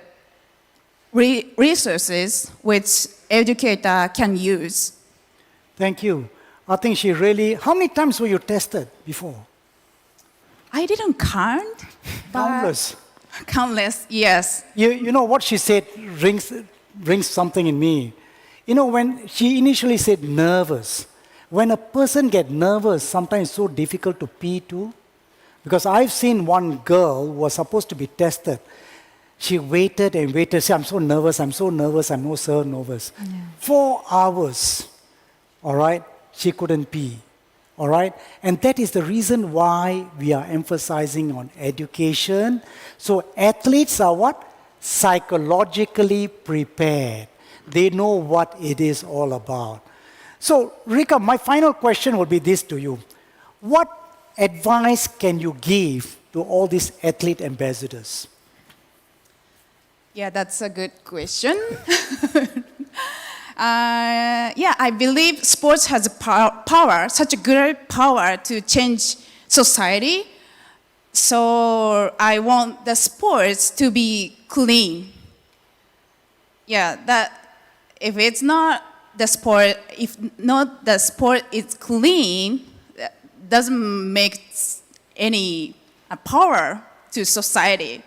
resources which educator can use. Thank you. I think she really, how many times were you tested before? I didn't count. Countless. Countless, yes. You know what she said rings something in me. You know, when she initially said nervous, when a person gets nervous, sometimes it's so difficult to pee too. Because I've seen one girl who was supposed to be tested. She waited and waited. She said, I'm so nervous, I'm so nervous, I'm so nervous. Yeah. 4 hours, all right, she couldn't pee, all right? And that is the reason why we are emphasizing on education. So athletes are what? Psychologically prepared. They know what it is all about. So, Rika, my final question will be this to you. What advice can you give to all these athlete ambassadors? Yeah, that's a good question. I believe sports has power, such a great power to change society. So I want the sports to be clean. Yeah, that if it's not the sport, if not the sport is clean, that doesn't make any power to society.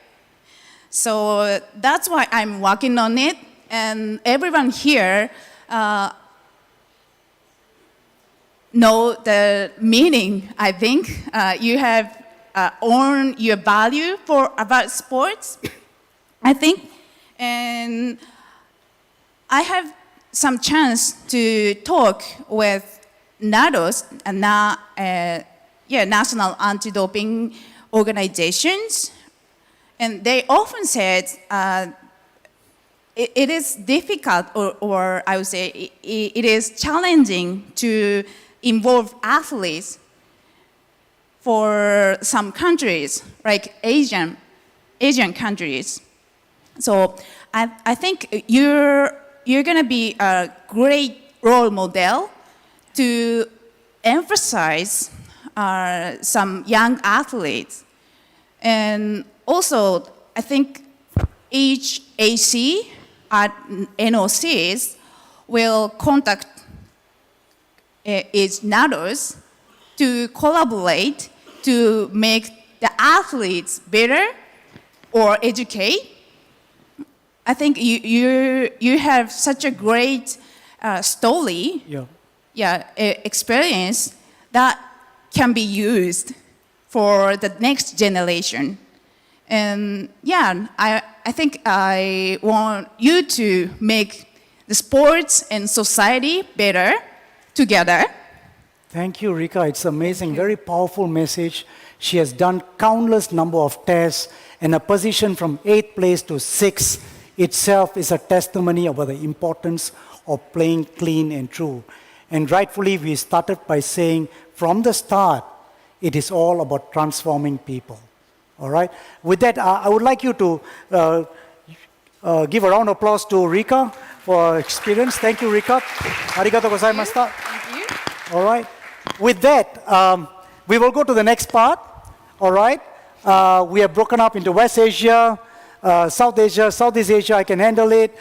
So that's why I'm working on it, and everyone here know the meaning. I think you have earned your value about sports. I think, and I have some chance to talk with NADOs, National Anti-Doping Organizations, and they often said it is difficult, or I would say it is challenging to involve athletes for some countries, like Asian countries. So I think you're going to be a great role model to emphasize some young athletes. And also, I think each AC at NOCs will contact its NADOs to collaborate to make the athletes better or educate. I think you have such a great story, experience that can be used for the next generation. And I think I want you to make the sports and society better together. Thank you, Rika. It's amazing, very powerful message. She has done countless number of tests, and a position from 8th place to 6th itself is a testimony about the importance of playing clean and true. And rightfully, we started by saying from the start, it is all about transforming people. All right? With that, I would like you to give a round of applause to Rika for her experience. Thank you, Rika. Arigatou gozaimashita. Thank you. All right. With that, we will go to the next part. All right. We have broken up into West Asia, South Asia, Southeast Asia. I can handle it.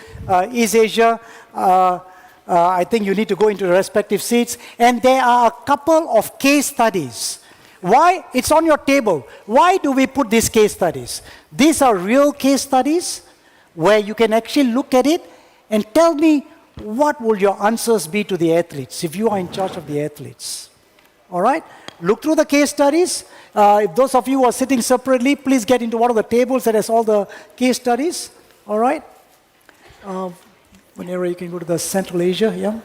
East Asia. I think you need to go into the respective seats. And there are a couple of case studies. Why? It's on your table. Why do we put these case studies? These are real case studies where you can actually look at it and tell me what will your answers be to the athletes if you are in charge of the athletes. All right? Look through the case studies. If those of you who are sitting separately, please get into one of the tables that has all the case studies. All right? Whenever you can go to the Central Asia, yeah?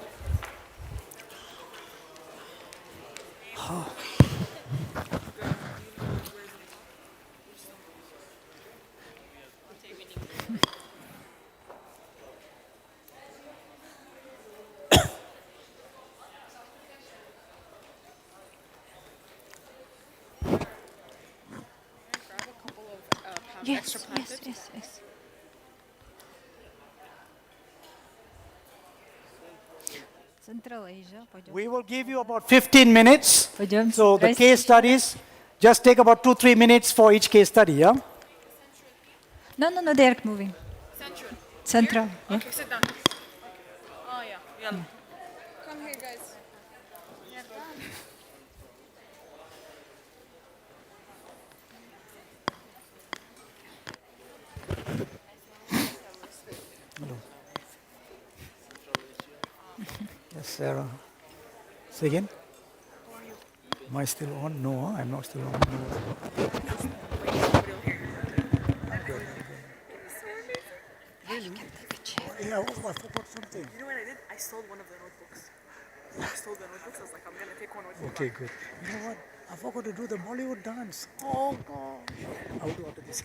Yes. Central Asia. We will give you about 15 minutes. So the case studies, just take about 2-3 minutes for each case study, yeah? No, they are moving. Central. Yeah. Okay, sit down. Oh, yeah. Come here, guys. Yes, Sarah. Say again? Am I still on? No, I'm not still on. No. Yeah, I forgot something. You know what I did? I stole one of the notebooks. I stole the notebooks. I was like, I'm going to take one with me. Okay, good. You know what? I forgot to do the Bollywood dance. Oh, gosh. I'll do after this.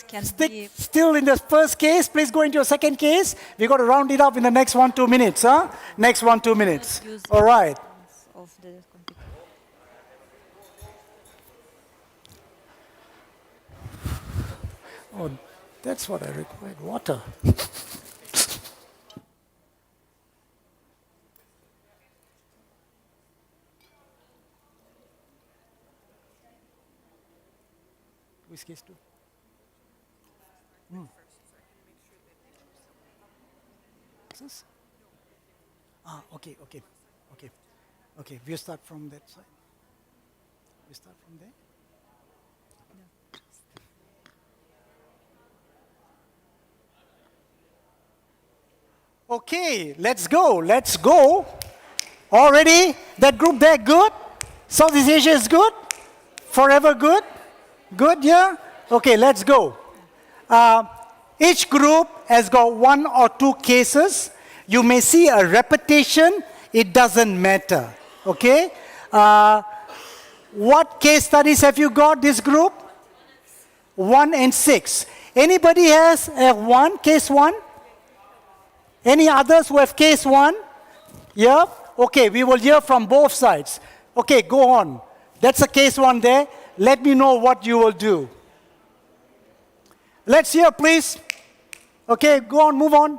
athletes can be... Still in the first case, please go into your second case. We've got to round it up in the next 1-2 minutes, huh? Next 1-2 minutes. All right. Of the computer. Oh, that's what I required, water. Which case two? This? Ah, okay. Okay, we start from that side. We start from there. Okay, let's go. Already, that group there good? Southeast Asia is good? Forever good? Good, yeah? Okay, let's go. Each group has got 1 or 2 cases. You may see a repetition, it doesn't matter, okay? What case studies have you got, this group? 1 and 6. Anybody has 1, case 1? Any others who have case 1? Yeah? Okay, we will hear from both sides. Okay, go on. That's a case 1 there. Let me know what you will do. Let's hear, please. Okay, go on, move on.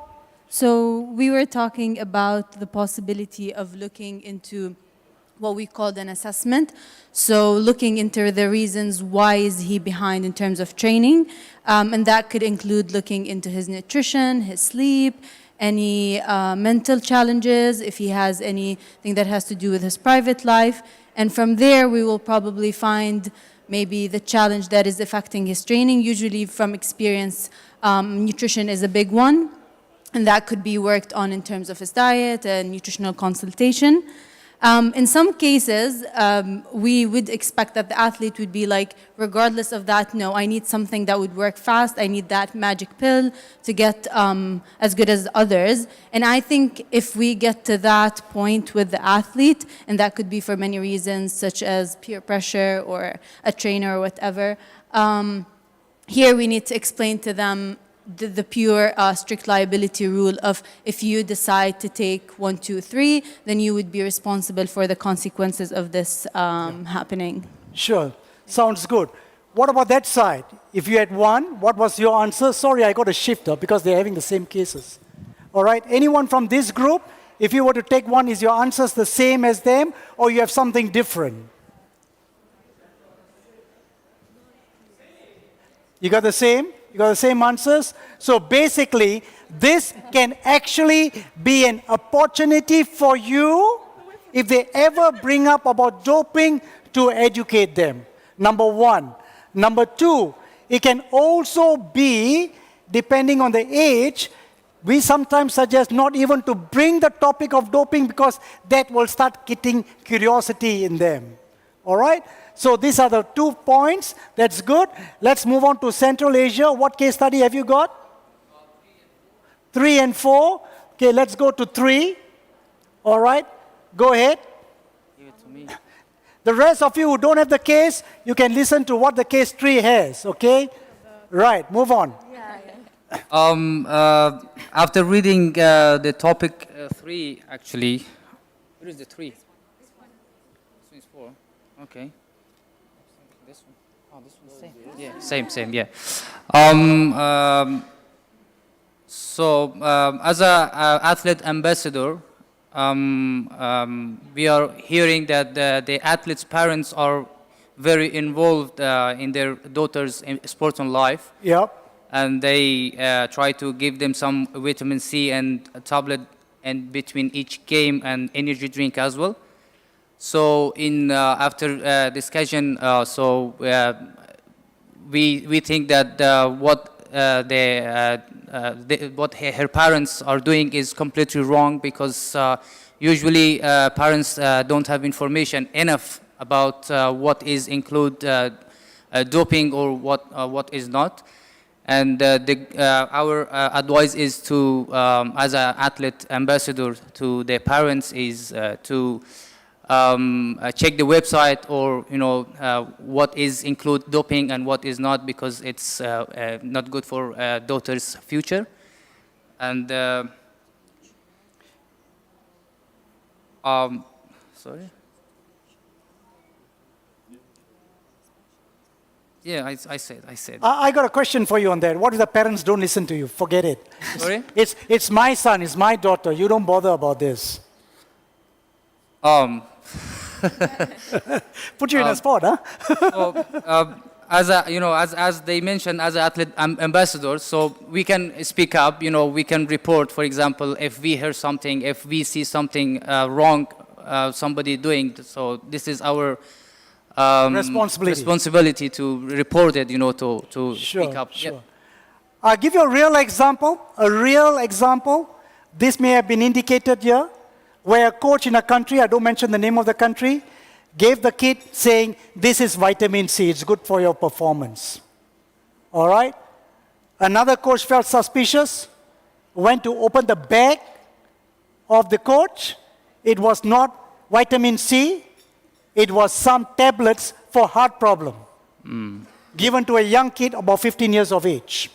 So we were talking about the possibility of looking into what we called an assessment. So looking into the reasons why is he behind in terms of training. And that could include looking into his nutrition, his sleep, any mental challenges, if he has anything that has to do with his private life. And from there, we will probably find maybe the challenge that is affecting his training. Usually from experience, nutrition is a big one. And that could be worked on in terms of his diet and nutritional consultation. In some cases, we would expect that the athlete would be like, regardless of that, no, I need something that would work fast. I need that magic pill to get as good as others. And I think if we get to that point with the athlete, and that could be for many reasons, such as peer pressure or a trainer or whatever, here we need to explain to them the pure strict liability rule of if you decide to take 1, 2, 3, then you would be responsible for the consequences of this happening. Sure, sounds good. What about that side? If you had 1, what was your answer? Sorry, I got a shifter because they're having the same cases. All right, anyone from this group, if you were to take 1, is your answers the same as them or you have something different? You got the same? You got the same answers? So basically, this can actually be an opportunity for you if they ever bring up about doping to educate them. Number 1. Number 2, it can also be, depending on the age, we sometimes suggest not even to bring the topic of doping because that will start getting curiosity in them. All right? So these are the 2 points. That's good. Let's move on to Central Asia. What case study have you got? 3 and 4. Okay, let's go to 3. All right, go ahead. Give it to me. The rest of you who don't have the case, you can listen to what the case 3 has, okay? Right, move on. After reading the topic 3, actually, where is the 3? This one is 4. Okay. This one. Oh, this one's same. Yeah, same. Yeah. So, as a athlete ambassador, we are hearing that the athletes' parents are very involved in their daughters' sports and life. Yep. And they try to give them some vitamin C and a tablet and between each game and energy drink as well. So in after discussion, we think that what what her parents are doing is completely wrong because usually parents don't have information enough about what is include doping or what is not. And our advice is to, as an athlete ambassador to the parents, is to check the website, or what is include doping and what is not, because it's not good for daughter's future. And sorry. Yeah, I said. I got a question for you on that. What if the parents don't listen to you? Forget it. Sorry? It's my son, it's my daughter. You don't bother about this. Put you in a spot, huh? As they mentioned, as an athlete ambassador, so we can speak up. We can report. For example, if we hear something, if we see something wrong, somebody doing. So this is our responsibility to report it. To speak up. Sure. Yep. I'll give you a real example. This may have been indicated here, where a coach in a country, I don't mention the name of the country, gave the kid saying, this is vitamin C, it's good for your performance. All right? Another coach felt suspicious, went to open the bag of the coach. It was not vitamin C, it was some tablets for heart problem, given to a young kid about 15 years of age.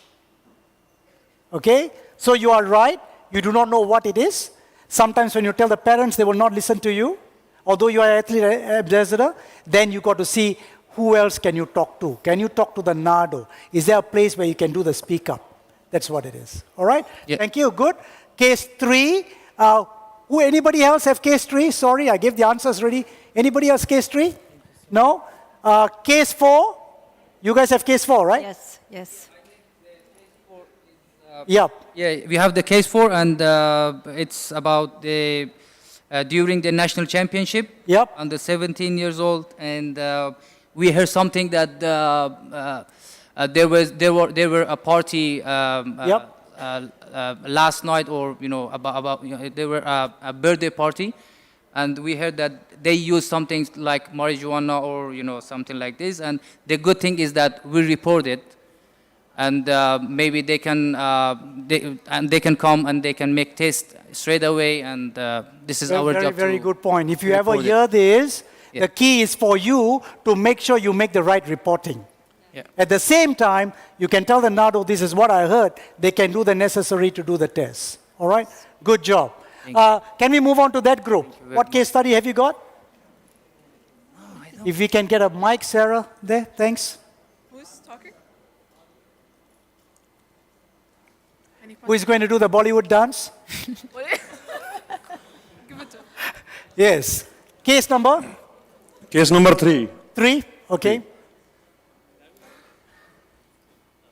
Okay? So you are right, you do not know what it is. Sometimes when you tell the parents, they will not listen to you. Although you are an athlete ambassador, then you got to see who else can you talk to. Can you talk to the NADO? Is there a place where you can do the speak up? That's what it is. All right? Yeah. Thank you. Good. Case 3. Anybody else have case 3? Sorry, I gave the answers already. Anybody else case 3? No? Case 4. You guys have case 4, right? Yes. Yeah. Yeah, we have the case 4, and it's about the during the national championship. Yep. Under 17 years old, and we heard something that there were a party last night, or there were a birthday party, and we heard that they used something like marijuana or something like this. And the good thing is that we report it. And maybe they can come and they can make tests straight away, and this is our job. Very good point. If you ever hear this, the key is for you to make sure you make the right reporting. Yeah. At the same time, you can tell the NADO, this is what I heard. They can do the necessary to do the tests. All right? Good job. Can we move on to that group? What case study have you got? If we can get a mic, Sarah, there. Thanks. Who's talking? Who is going to do the Bollywood dance? Give it to Yes. Case number? Case number 3. 3, okay.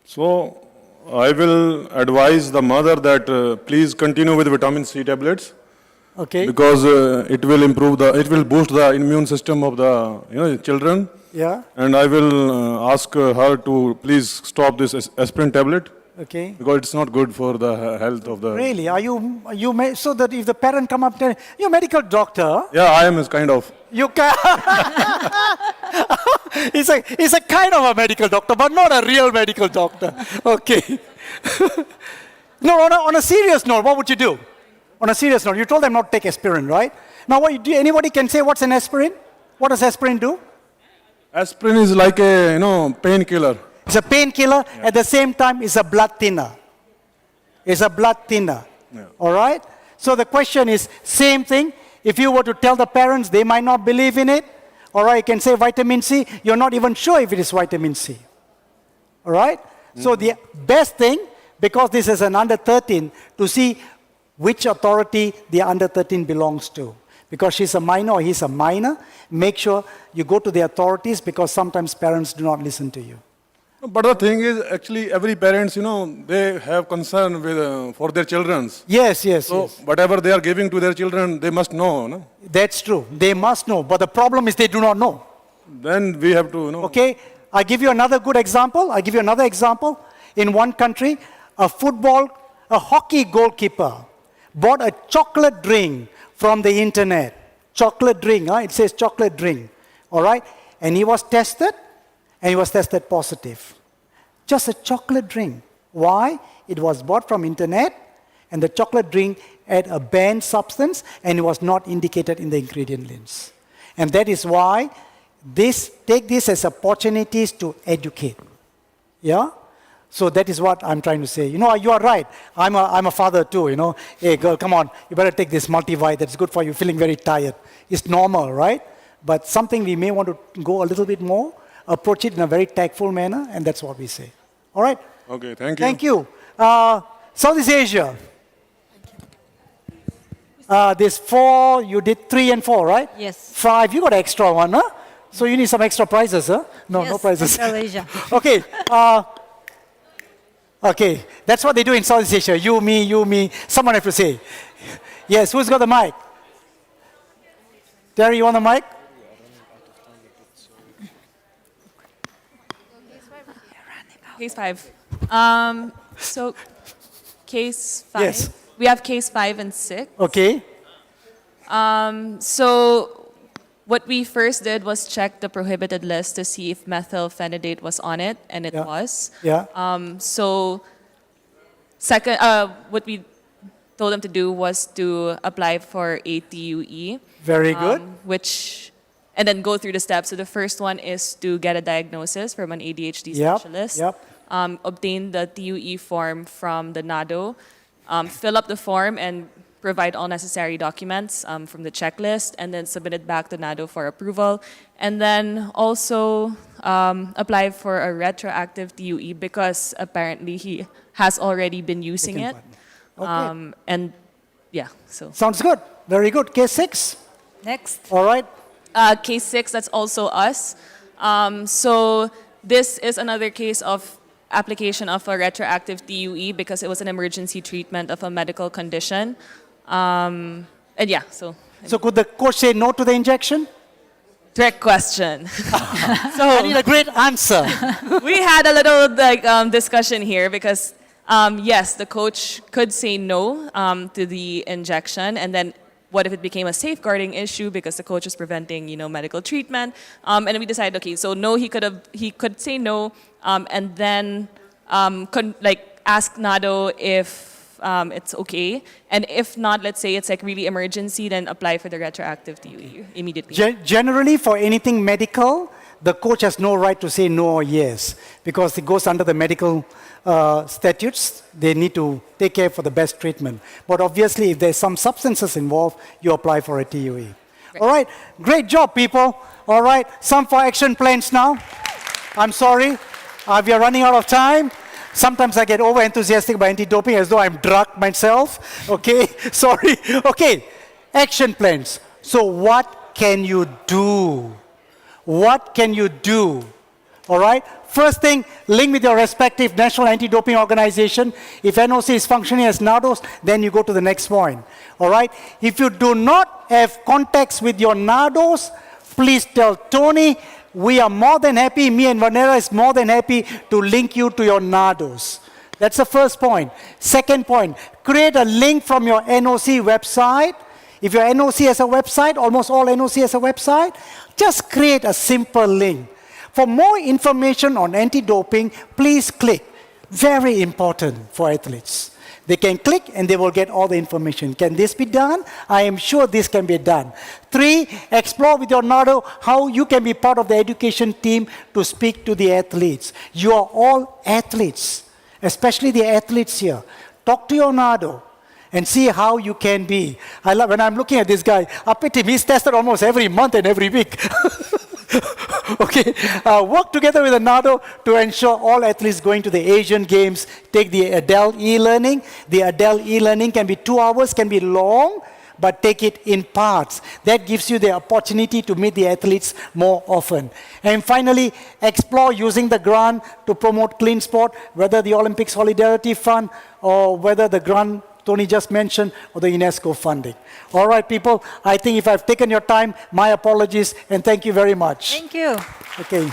So, I will advise the mother that please continue with vitamin C tablets. Okay. Because it will boost the immune system of the children. Yeah. And I will ask her to please stop this aspirin tablet. Okay. Because it's not good for the health of the... Really? So that if the parent come up to you're a medical doctor. Yeah, I am kind of. You can. He's a kind of a medical doctor, but not a real medical doctor. Okay. No, on a serious note, what would you do? On a serious note, you told them not to take aspirin, right? Now, anybody can say what's an aspirin? What does aspirin do? Aspirin is like a painkiller. It's a painkiller. Yeah. At the same time, it's a blood thinner. Yeah. All right? So the question is, same thing. If you were to tell the parents, they might not believe in it. All right, you can say vitamin C. You're not even sure if it is vitamin C. All right? So the best thing, because this is an under 13, to see which authority the under 13 belongs to. Because she's a minor or he's a minor, make sure you go to the authorities, because sometimes parents do not listen to you. But the thing is, actually, every parents, they have concern with for their children. Yes. So whatever they are giving to their children, they must know, no? That's true. They must know. But the problem is they do not know. Then we have to, Okay. I'll give you another good example. In one country, a hockey goalkeeper bought a chocolate drink from the internet. Chocolate drink, it says chocolate drink. All right? And he was tested. And he was tested positive. Just a chocolate drink. Why? It was bought from internet, and the chocolate drink had a banned substance, and it was not indicated in the ingredient list. And that is why take this as opportunities to educate. Yeah? So that is what I'm trying to say. You know, you are right. I'm a father too, you know. Hey, girl, come on. You better take this multivite. That's good for you. Feeling very tired. It's normal, right? But something we may want to go a little bit more, approach it in a very tactful manner, and that's what we say. All right? Okay, thank you. Thank you. Southeast Asia. There's 4, you did 3 and 4, right? Yes. 5, you got an extra one, huh? So you need some extra prizes, huh? No, Yes, no prizes. Central Asia. Okay. Okay, that's what they do in Southeast Asia. You, me. Someone have to say. Yes, who's got the mic? Terry, you want the mic? Case 5. So, case 5. Yes. We have case 5 and 6. Okay. So, what we first did was check the prohibited list to see if methylphenidate was on it, and it was. Yeah. So, second, what we told them to do was to apply for a TUE. Very good. And then go through the steps. So the first one is to get a diagnosis from an ADHD Yep, specialist. yep. Obtain the TUE form from the NADO. Fill up the form and provide all necessary documents from the checklist, and then submit it back to NADO for approval. And then also apply for a retroactive TUE because apparently he has already been using it. Okay. And yeah, so. Sounds good. Very good. Case 6. Next. All right. Case 6, that's also us. So this is another case of application of a retroactive TUE because it was an emergency treatment of a medical condition. And yeah, so. So could the coach say no to the injection? Trick question. I need a great answer. We had a little discussion here because yes, the coach could say no to the injection, and then what if it became a safeguarding issue because the coach was preventing, medical treatment? And we decided, okay, so no, he could say no, and then ask NADO if it's okay, and if not, let's say it's really emergency, then apply for the retroactive TUE immediately. Generally, for anything medical, the coach has no right to say no or yes because it goes under the medical statutes. They need to take care for the best treatment. But obviously, if there's some substances involved, you apply for a TUE. Right. All right, great job, people. All right, some for action plans now. I'm sorry, we are running out of time. Sometimes I get over-enthusiastic about anti-doping as though I'm drugged myself. Okay, sorry. Okay, action plans. So what can you do? What can you do? All right? First thing, link with your respective national anti-doping organization. If NOC is functioning as NADOS, then you go to the next point. All right? If you do not have contacts with your NADOS, please tell Tony. We are more than happy, me and Vanera is more than happy to link you to your NADOS. That's the first point. Second point, create a link from your NOC website. If your NOC has a website, almost all NOC has a website, just create a simple link. For more information on anti-doping, please click. Very important for athletes. They can click and they will get all the information. Can this be done? I am sure this can be done. 3, explore with your NADO how you can be part of the education team to speak to the athletes. You are all athletes, especially the athletes here. Talk to your NADO and see how you can be. I love when I'm looking at this guy, up at him, he's tested almost every month and every week. Okay, work together with the NADO to ensure all athletes going to the Asian Games take the ADEL e-learning. The ADEL e-learning can be 2 hours, can be long, but take it in parts. That gives you the opportunity to meet the athletes more often. And finally, explore using the grant to promote clean sport, whether the Olympic Solidarity Fund or whether the grant Tony just mentioned, or the UNESCO funding. All right, people, I think if I've taken your time, my apologies, and thank you very much. Thank you. Okay.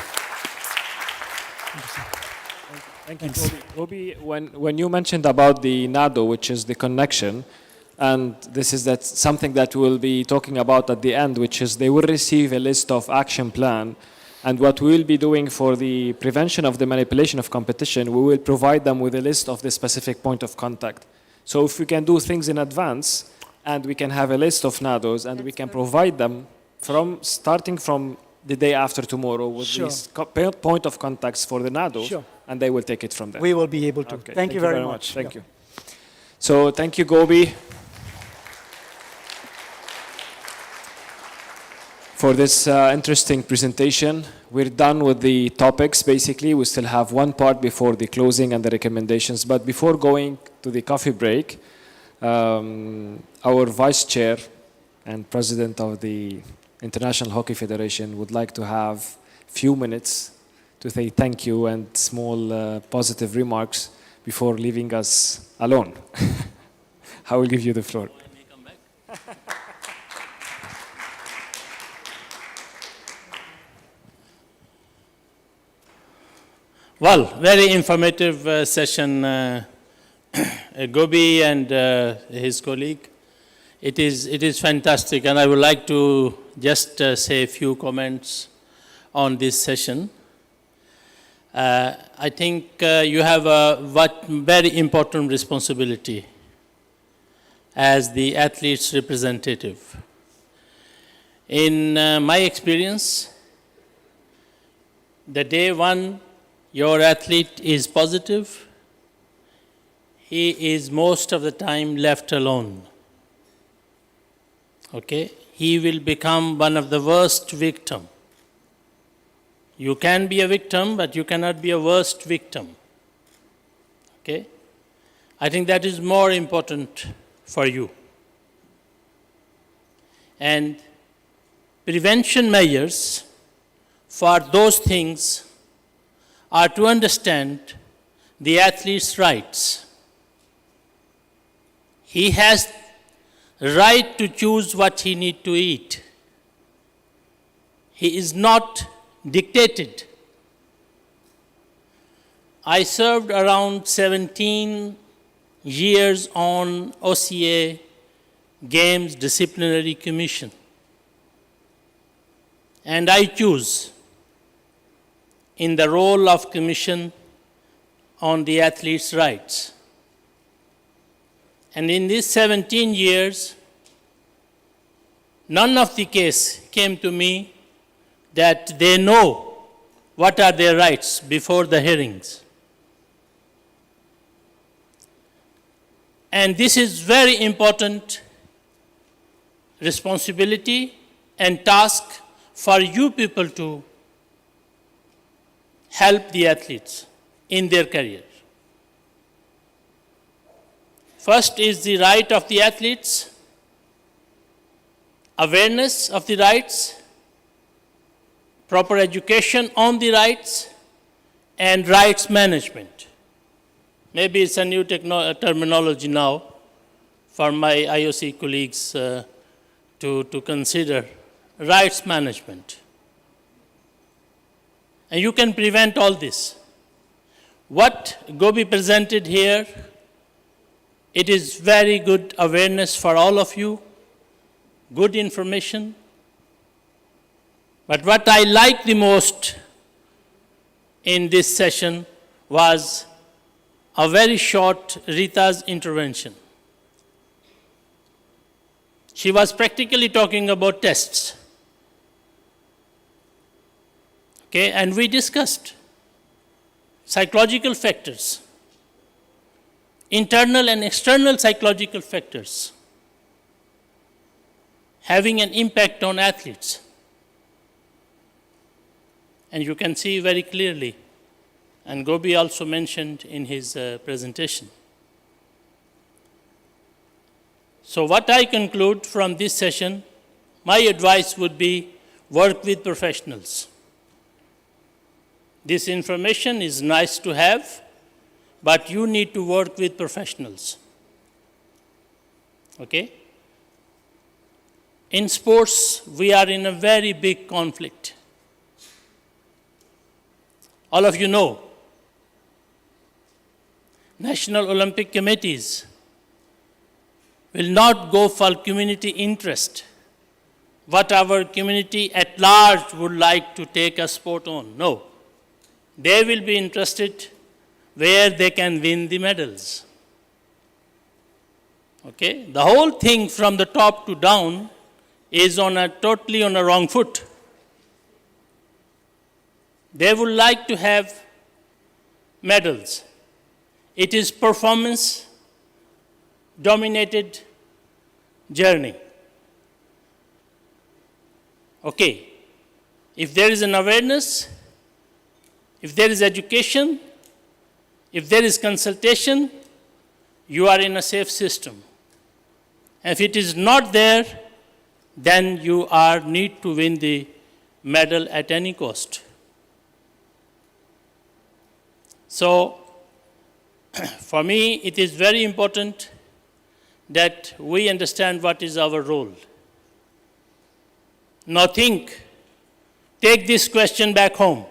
Thank you, Gobi. When you mentioned about the NADO, which is the connection, and this is something that we'll be talking about at the end, which is they will receive a list of action plan. And what we will be doing for the prevention of the manipulation of competition, we will provide them with a list of the specific point of contact. So if we can do things in advance, and we can have a list of NADOs, and we can provide them starting from the day after tomorrow with Sure. these point of contacts for the NADO, Sure. and they will take it from there. We will be able to. Okay, Thank you very much. Thank Yeah. you. So thank you, Gobi, for this interesting presentation. We're done with the topics, basically. We still have one part before the closing and the recommendations. But before going to the coffee break, our Vice Chair and President of the International Hockey Federation would like to have a few minutes to say thank you and small positive remarks before leaving us alone. I will give you the floor. Well, very informative session, Gobi and his colleague. It is fantastic, and I would like to just say a few comments on this session. I think you have a very important responsibility as the athlete's representative. In my experience, the day one your athlete is positive, he is most of the time left alone. Okay? He will become one of the worst victims. You can be a victim, but you cannot be a worst victim. Okay? I think that is more important for you. And prevention measures for those things are to understand the athlete's rights. He has right to choose what he needs to eat. He is not dictated. I served around 17 years on OCA Games Disciplinary Commission. And I choose in the role of Commission on the athlete's rights. And in these 17 years, none of the case came to me that they know what are their rights before the hearings. And this is very important responsibility and task for you people to help the athletes in their career. First is the right of the athletes, awareness of the rights, proper education on the rights, and rights management. Maybe it's a new terminology now for my IOC colleagues to consider rights management. And you can prevent all this. What Gobi presented here, it is very good awareness for all of you, good information. But what I liked the most in this session was a very short Rita's intervention. She was practically talking about tests. Okay, and we discussed psychological factors, internal and external psychological factors having an impact on athletes. And you can see very clearly, and Gobi also mentioned in his presentation. So what I conclude from this session, my advice would be work with professionals. This information is nice to have, but you need to work with professionals. Okay? In sports, we are in a very big conflict. All of you know, national Olympic committees will not go for community interest, what our community at large would like to take a sport on. No. They will be interested where they can win the medals. Okay? The whole thing from the top to down is totally on a wrong foot. They would like to have medals. It is performance dominated journey. Okay, if there is an awareness, if there is education, if there is consultation, you are in a safe system. If it is not there, then you need to win the medal at any cost. So, for me, it is very important that we understand what is our role. Now take this question back home.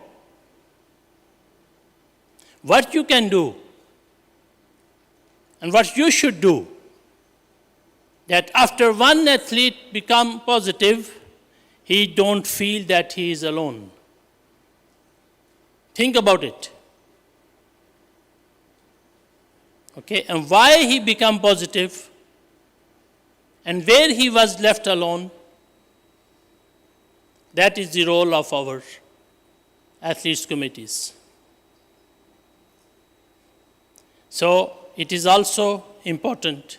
What you can do and what you should do, that after one athlete become positive, he don't feel that he is alone. Think about it. Okay, and why he become positive and where he was left alone, that is the role of our athletes committees. So it is also important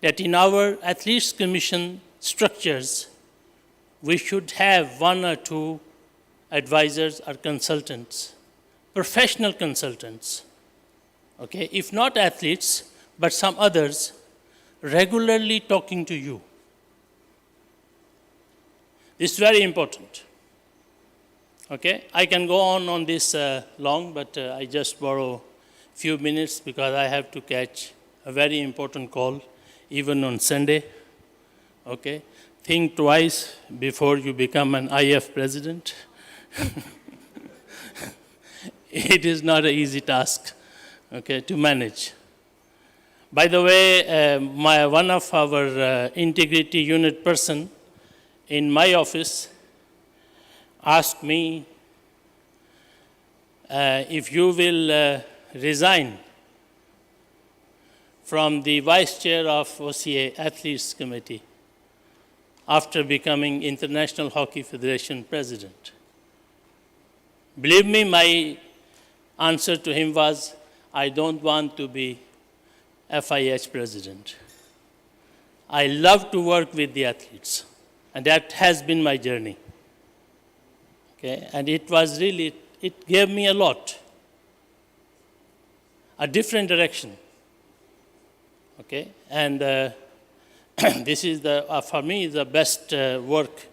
that in our athletes commission structures, we should have one or two advisors or consultants, professional consultants, okay, if not athletes, but some others, regularly talking to you. This is very important. Okay, I can go on this long, but I just borrow a few minutes because I have to catch a very important call, even on Sunday. Okay, think twice before you become an IF president. It is not an easy task, okay, to manage. By the way, one of our integrity unit person in my office asked me if you will resign from the vice chair of OCA Athletes Committee after becoming International Hockey Federation president. Believe me, my answer to him was, I don't want to be FIH president. I love to work with the athletes, and that has been my journey. Okay, and it was really, it gave me a lot, a different direction. Okay, and this is for me, the best work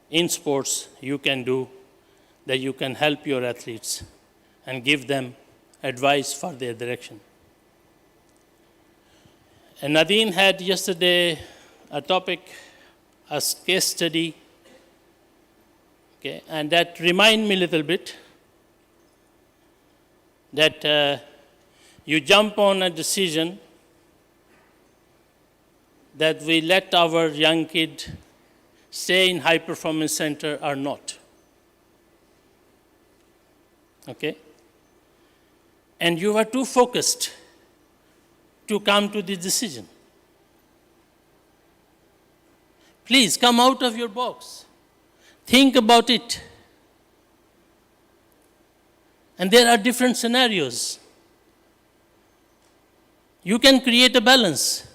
in sports you can do, that you can help your athletes and give them advice for their direction. And Nadine had yesterday a topic, a case study, okay, and that reminded me a little bit that you jump on a decision that we let our young kid stay in high performance center or not. Okay? And you are too focused to come to this decision. Please come out of your box. Think about it. And there are different scenarios. You can create a balance.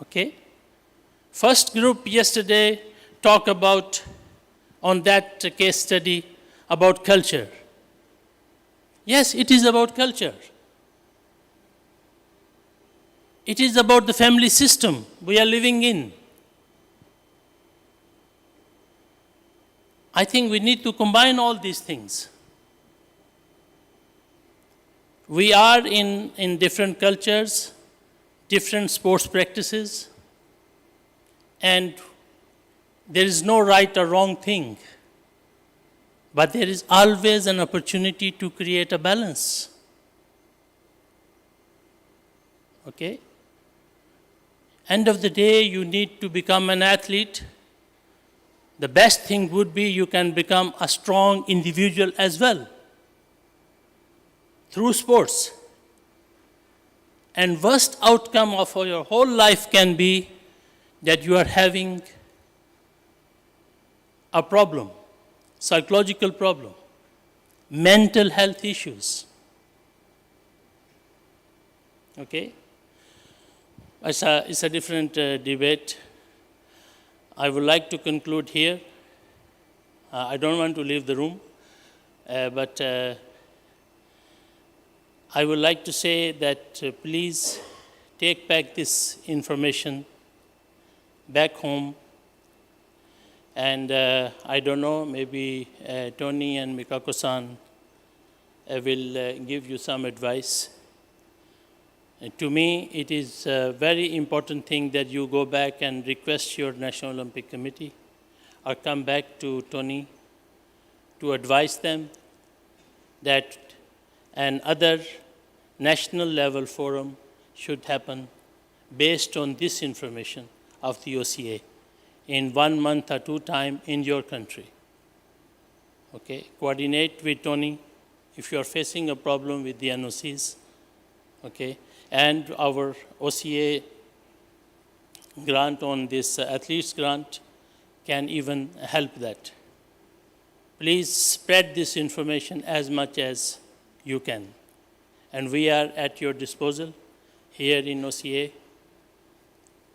Okay? First group yesterday talked about, on that case study, about culture. Yes, it is about culture. It is about the family system we are living in. I think we need to combine all these things. We are in different cultures, different sports practices, and there is no right or wrong thing. But there is always an opportunity to create a balance. Okay? End of the day, you need to become an athlete. The best thing would be you can become a strong individual as well through sports. And worst outcome of your whole life can be that you are having a problem, psychological problem, mental health issues. Okay? It's a different debate. I would like to conclude here. I don't want to leave the room, but I would like to say that please take back this information back home. And I don't know, maybe Tony and Mikako-san will give you some advice. To me, it is a very important thing that you go back and request your National Olympic Committee or come back to Tony to advise them that an other national level forum should happen based on this information of the OCA in 1 month or 2 time in your country. Okay, coordinate with Tony if you are facing a problem with the NOCs, okay, and our OCA grant on this athletes grant can even help that. Please spread this information as much as you can. And we are at your disposal here in OCA.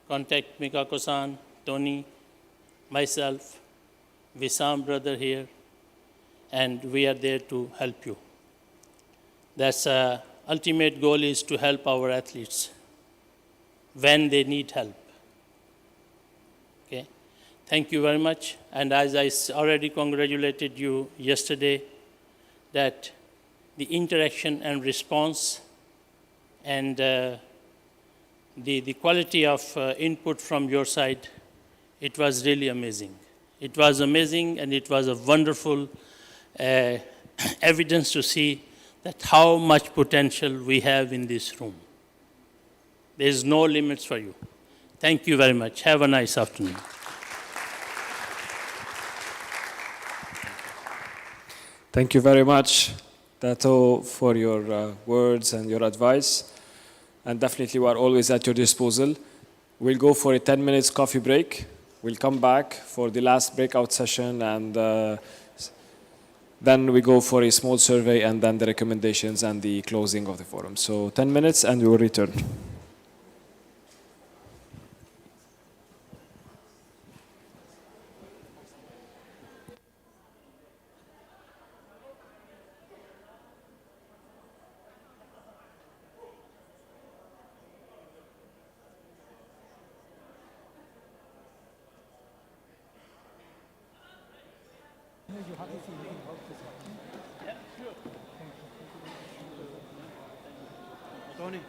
Contact Mikako-san, Tony, myself, Wissam brother here, and we are there to help you. That's ultimate goal is to help our athletes when they need help. Okay, thank you very much. And as I already congratulated you yesterday, that the interaction and response and the quality of input from your side, it was really amazing. It was amazing, and it was a wonderful evidence to see that how much potential we have in this room. There is no limits for you. Thank you very much. Have a nice afternoon. Thank you very much, Tato, for your words and your advice. And definitely we are always at your disposal. We'll go for a 10 minutes coffee break. We'll come back for the last breakout session, and then we go for a small survey, and then the recommendations and the closing of the forum. So 10 minutes and we will return. Tony.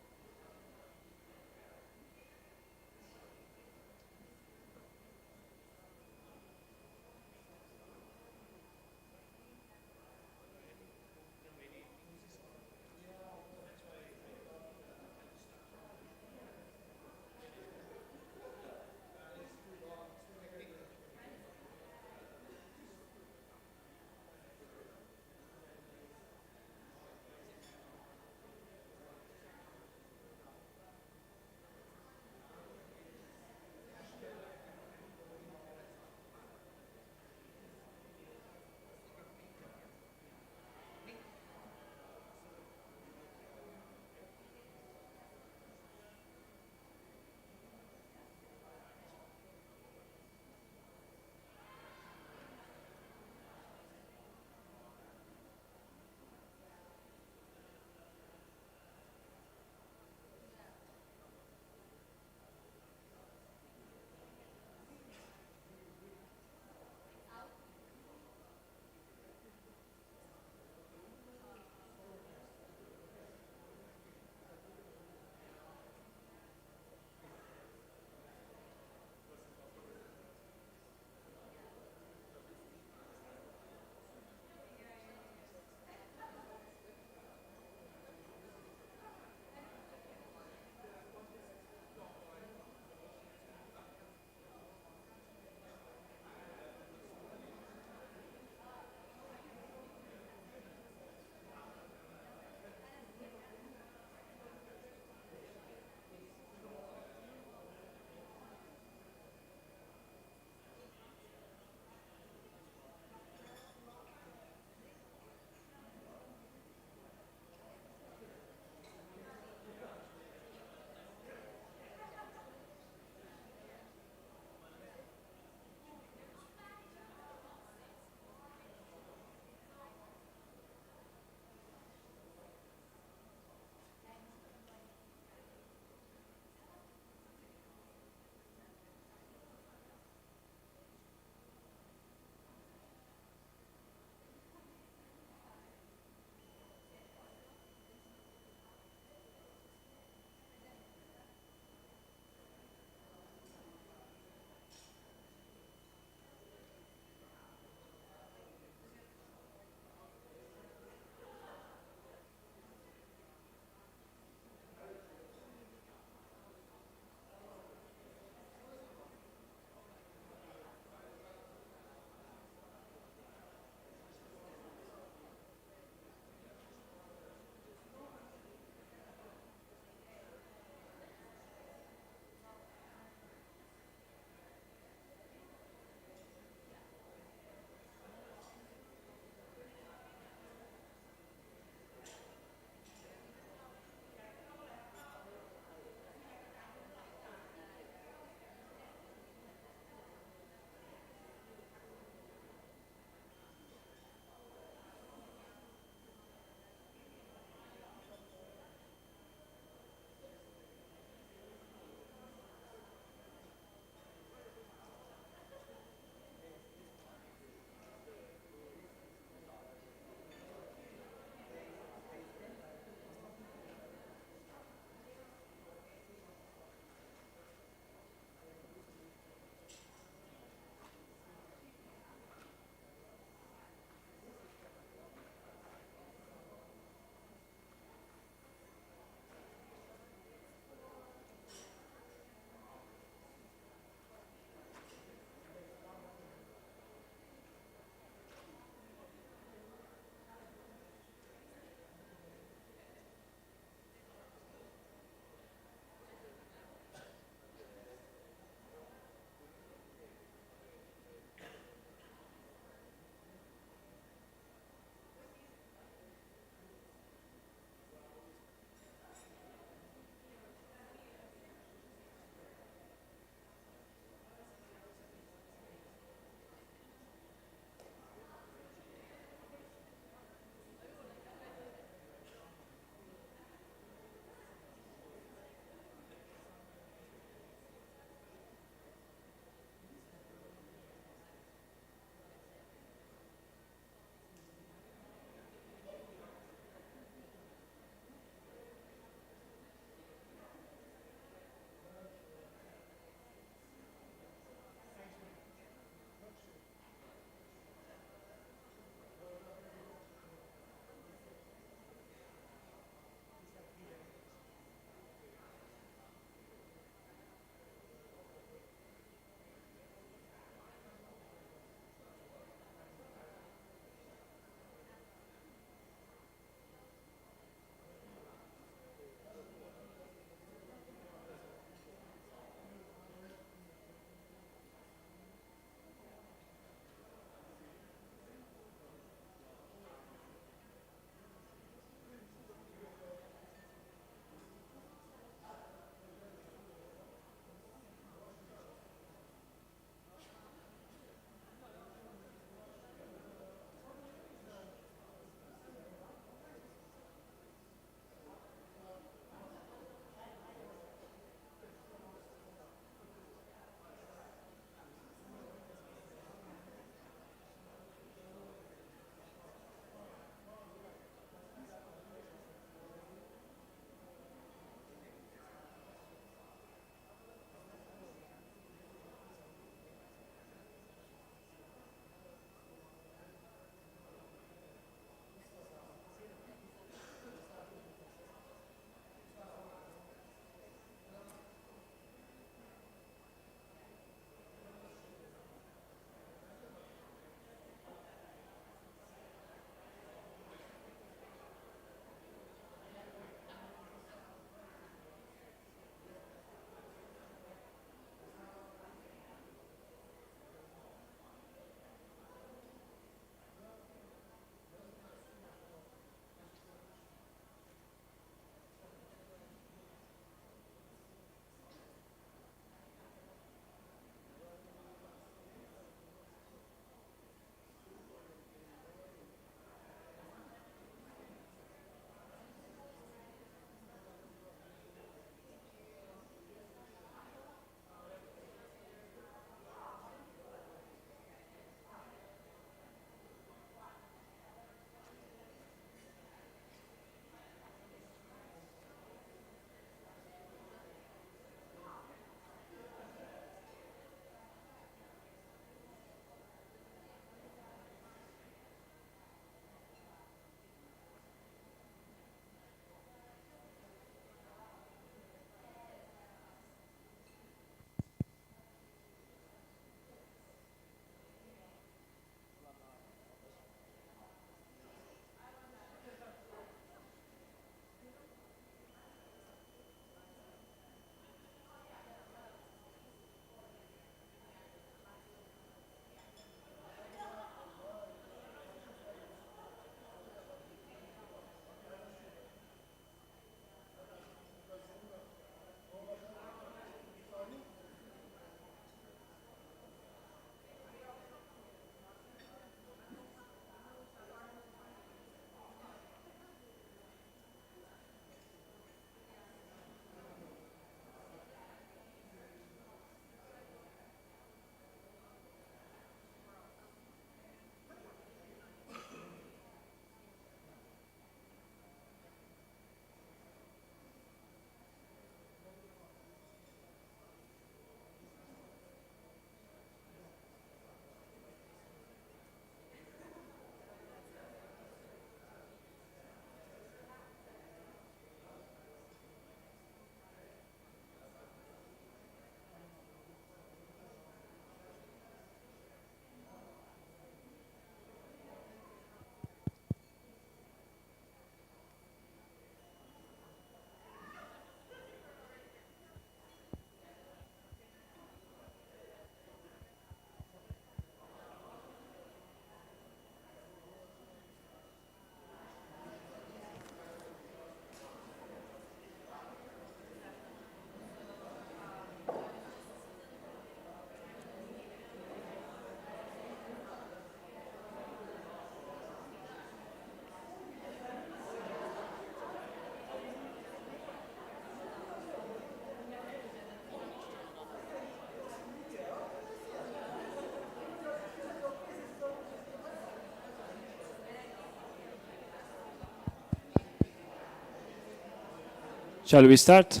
Shall we start?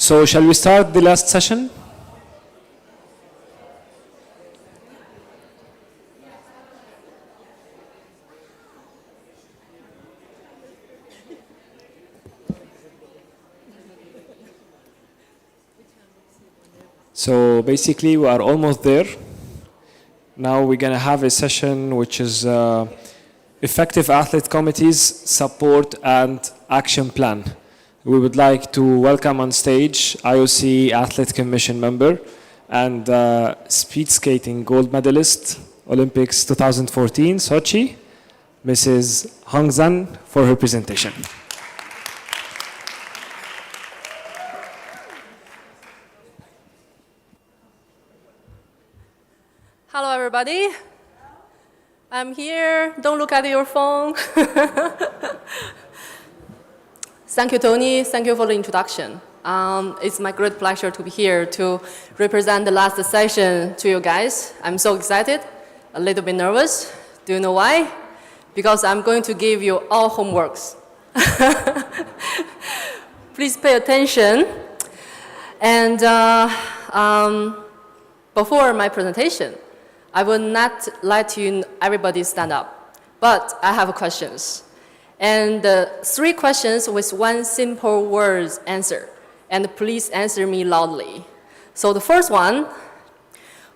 So shall we start the last session? So basically we are almost there. Now we're going to have a session which is Effective Athlete Committees Support and Action Plan. We would like to welcome on stage IOC Athlete Commission member and speed skating gold medalist, Olympics 2014, Sochi, Mrs. Hong Zhan, for her presentation. Hello, everybody. I'm here. Don't look at your phone. Thank you, Tony. Thank you for the introduction. It's my great pleasure to be here to represent the last session to you guys. I'm so excited, a little bit nervous. Do you know why? Because I'm going to give you all homeworks. Please pay attention. And before my presentation, I will not let everybody stand up, but I have questions. And 3 questions with 1 simple word answer. And please answer me loudly. So the first one,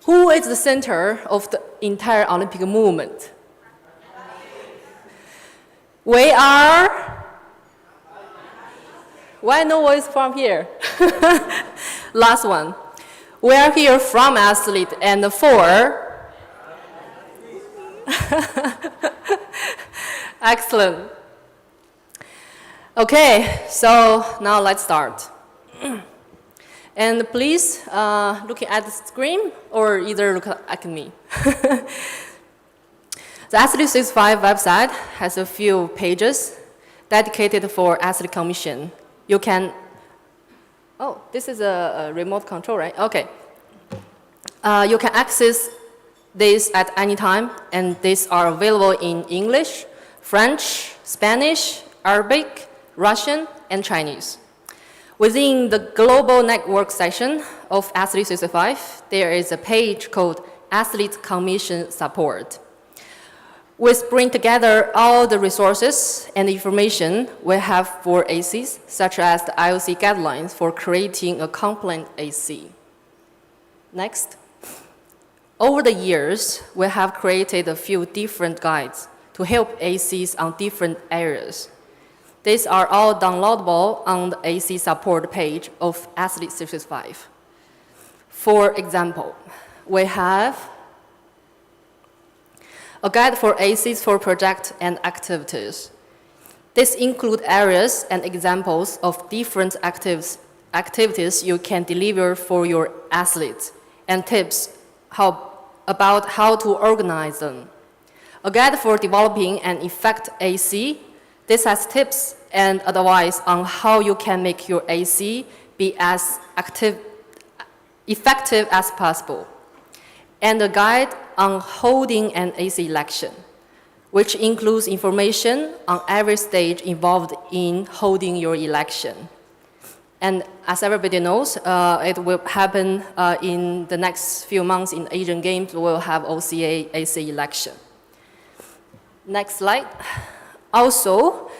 who is the center of the entire Olympic movement? We are? Why no voice from here? Last one. We are here from athlete and for? Excellent. Okay, so now let's start. And please, looking at the screen or either look at me. The Athlete 65 website has a few pages dedicated for Athlete Commission. You can, oh, this is a remote control, right? Okay. You can access these at any time, and these are available in English, French, Spanish, Arabic, Russian, and Chinese. Within the global network section of Athlete 65, there is a page called Athlete Commission Support, which bring together all the resources and information we have for ACs, such as the IOC guidelines for creating a compliant AC. Next. Over the years, we have created a few different guides to help ACs on different areas. These are all downloadable on the AC support page of Athlete 65. For example, we have a guide for ACs for projects and activities. These include areas and examples of different activities you can deliver for your athletes and tips about how to organize them. A guide for developing an effective AC. This has tips and advice on how you can make your AC be as effective as possible. And a guide on holding an AC election, which includes information on every stage involved in holding your election. And as everybody knows, it will happen in the next few months in Asian Games. We will have OCA AC election. Next slide. Also,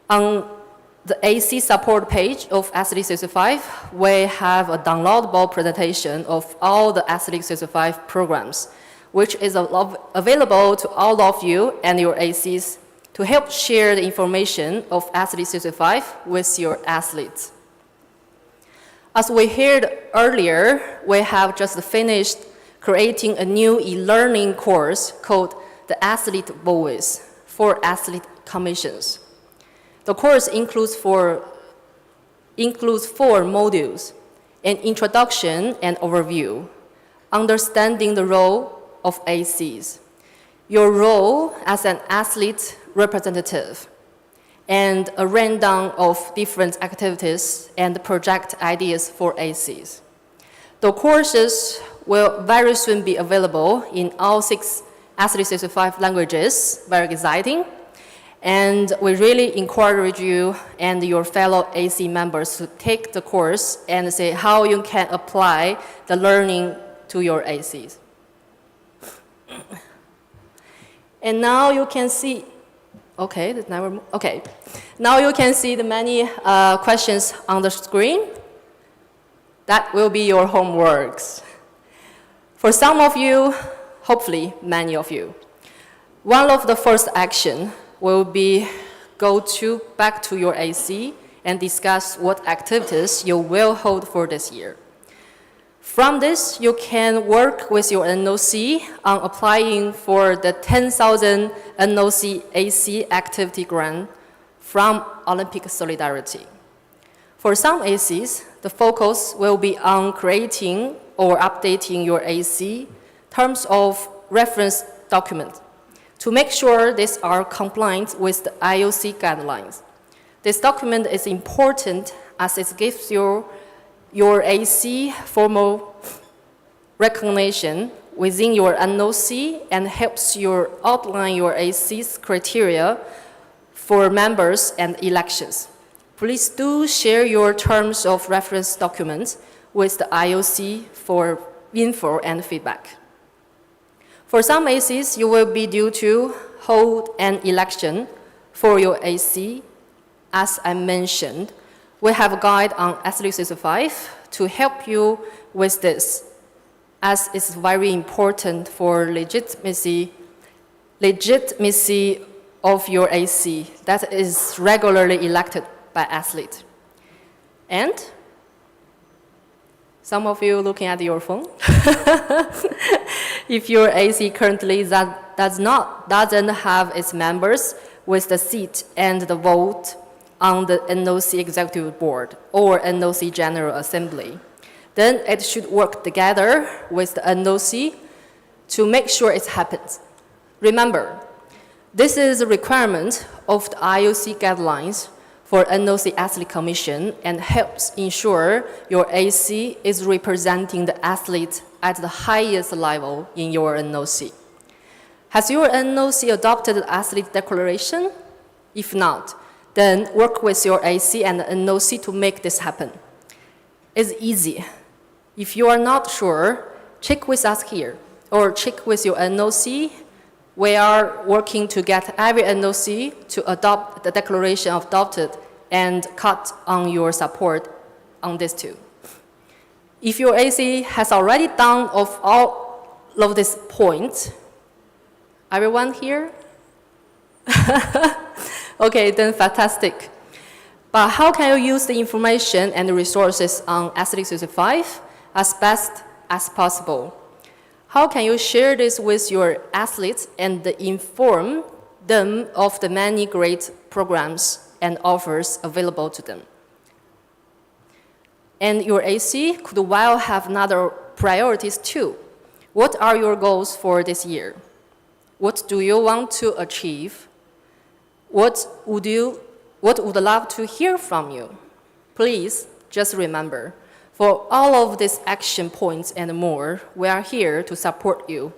on the AC support page of Athlete 65, we have a downloadable presentation of all the Athlete 65 programs, which is available to all of you and your ACs to help share the information of Athlete 65 with your athletes. As we heard earlier, we have just finished creating a new e-learning course called the Athlete Voice for Athlete Commissions. The course includes four modules: an introduction and overview, understanding the role of ACs, your role as an athlete representative, and a rundown of different activities and project ideas for ACs. The courses will very soon be available in all 6 Athlete 65 languages, very exciting. And we really encourage you and your fellow AC members to take the course and see how you can apply the learning to your ACs. And now you can see, Now you can see the many questions on the screen. That will be your homeworks. For some of you, hopefully many of you, one of the first action will be back to your AC and discuss what activities you will hold for this year. From this, you can work with your NOC on applying for the 10,000 NOC AC activity grant from Olympic Solidarity. For some ACs, the focus will be on creating or updating your AC terms of reference document to make sure these are compliant with the IOC guidelines. This document is important as it gives your AC formal recognition within your NOC and helps you outline your AC's criteria for members and elections. Please do share your terms of reference documents with the IOC for info and feedback. For some ACs, you will be due to hold an election for your AC. As I mentioned, we have a guide on Athlete 65 to help you with this, as it's very important for legitimacy of your AC that is regularly elected by athlete. And some of you looking at your phone. If your AC currently doesn't have its members with the seat and the vote on the NOC Executive Board or NOC General Assembly, then it should work together with the NOC to make sure it happens. Remember, this is a requirement of the IOC guidelines for NOC Athlete Commission and helps ensure your AC is representing the athlete at the highest level in your NOC. Has your NOC adopted the athlete declaration? If not, then work with your AC and NOC to make this happen. It's easy. If you are not sure, check with us here or check with your NOC. We are working to get every NOC to adopt the declaration adopted and cut on your support on this too. If your AC has already done of all of these points, everyone here? Okay, then fantastic. But how can you use the information and the resources on Athlete 65 as best as possible? How can you share this with your athletes and inform them of the many great programs and offers available to them? And your AC could well have another priorities too. What are your goals for this year? What do you want to achieve? What would love to hear from you? Please just remember, for all of these action points and more, we are here to support you.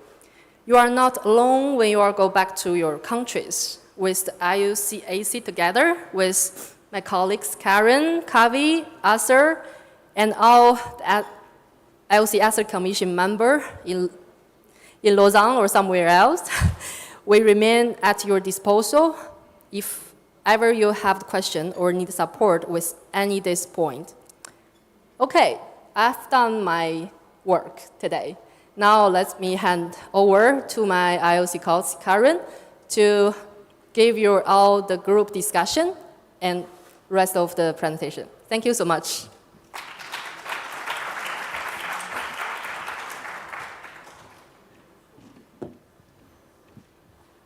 You are not alone when you go back to your countries. With the IOC AC together with my colleagues Karen, Kavi, Arthur, and all the IOC Athlete Commission member in Lausanne or somewhere else, we remain at your disposal if ever you have a question or need support with any of this point. Okay, I've done my work today. Now let me hand over to my IOC colleague Karen to give you all the group discussion and rest of the presentation. Thank you so much.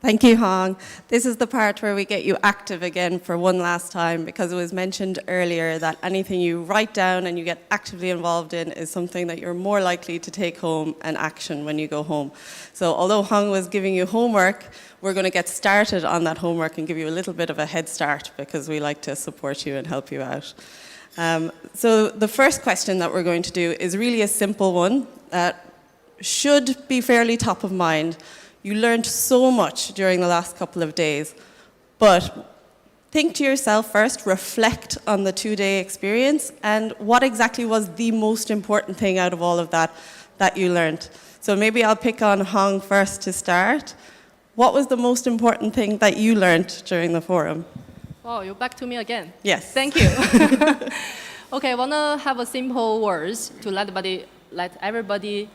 Thank you, Hong. This is the part where we get you active again for one last time, because it was mentioned earlier that anything you write down and you get actively involved in is something that you're more likely to take home and action when you go home. So although Hong was giving you homework, we're going to get started on that homework and give you a little bit of a head start, because we like to support you and help you out. So the first question that we're going to do is really a simple one that should be fairly top of mind. You learned so much during the last couple of days, but think to yourself first, reflect on the 2-day experience, and what exactly was the most important thing out of all of that that you learned. So maybe I'll pick on Hong first to start. What was the most important thing that you learned during the forum? Oh, you're back to me again. Yes. Thank you. Okay, I want to have a simple words to let everybody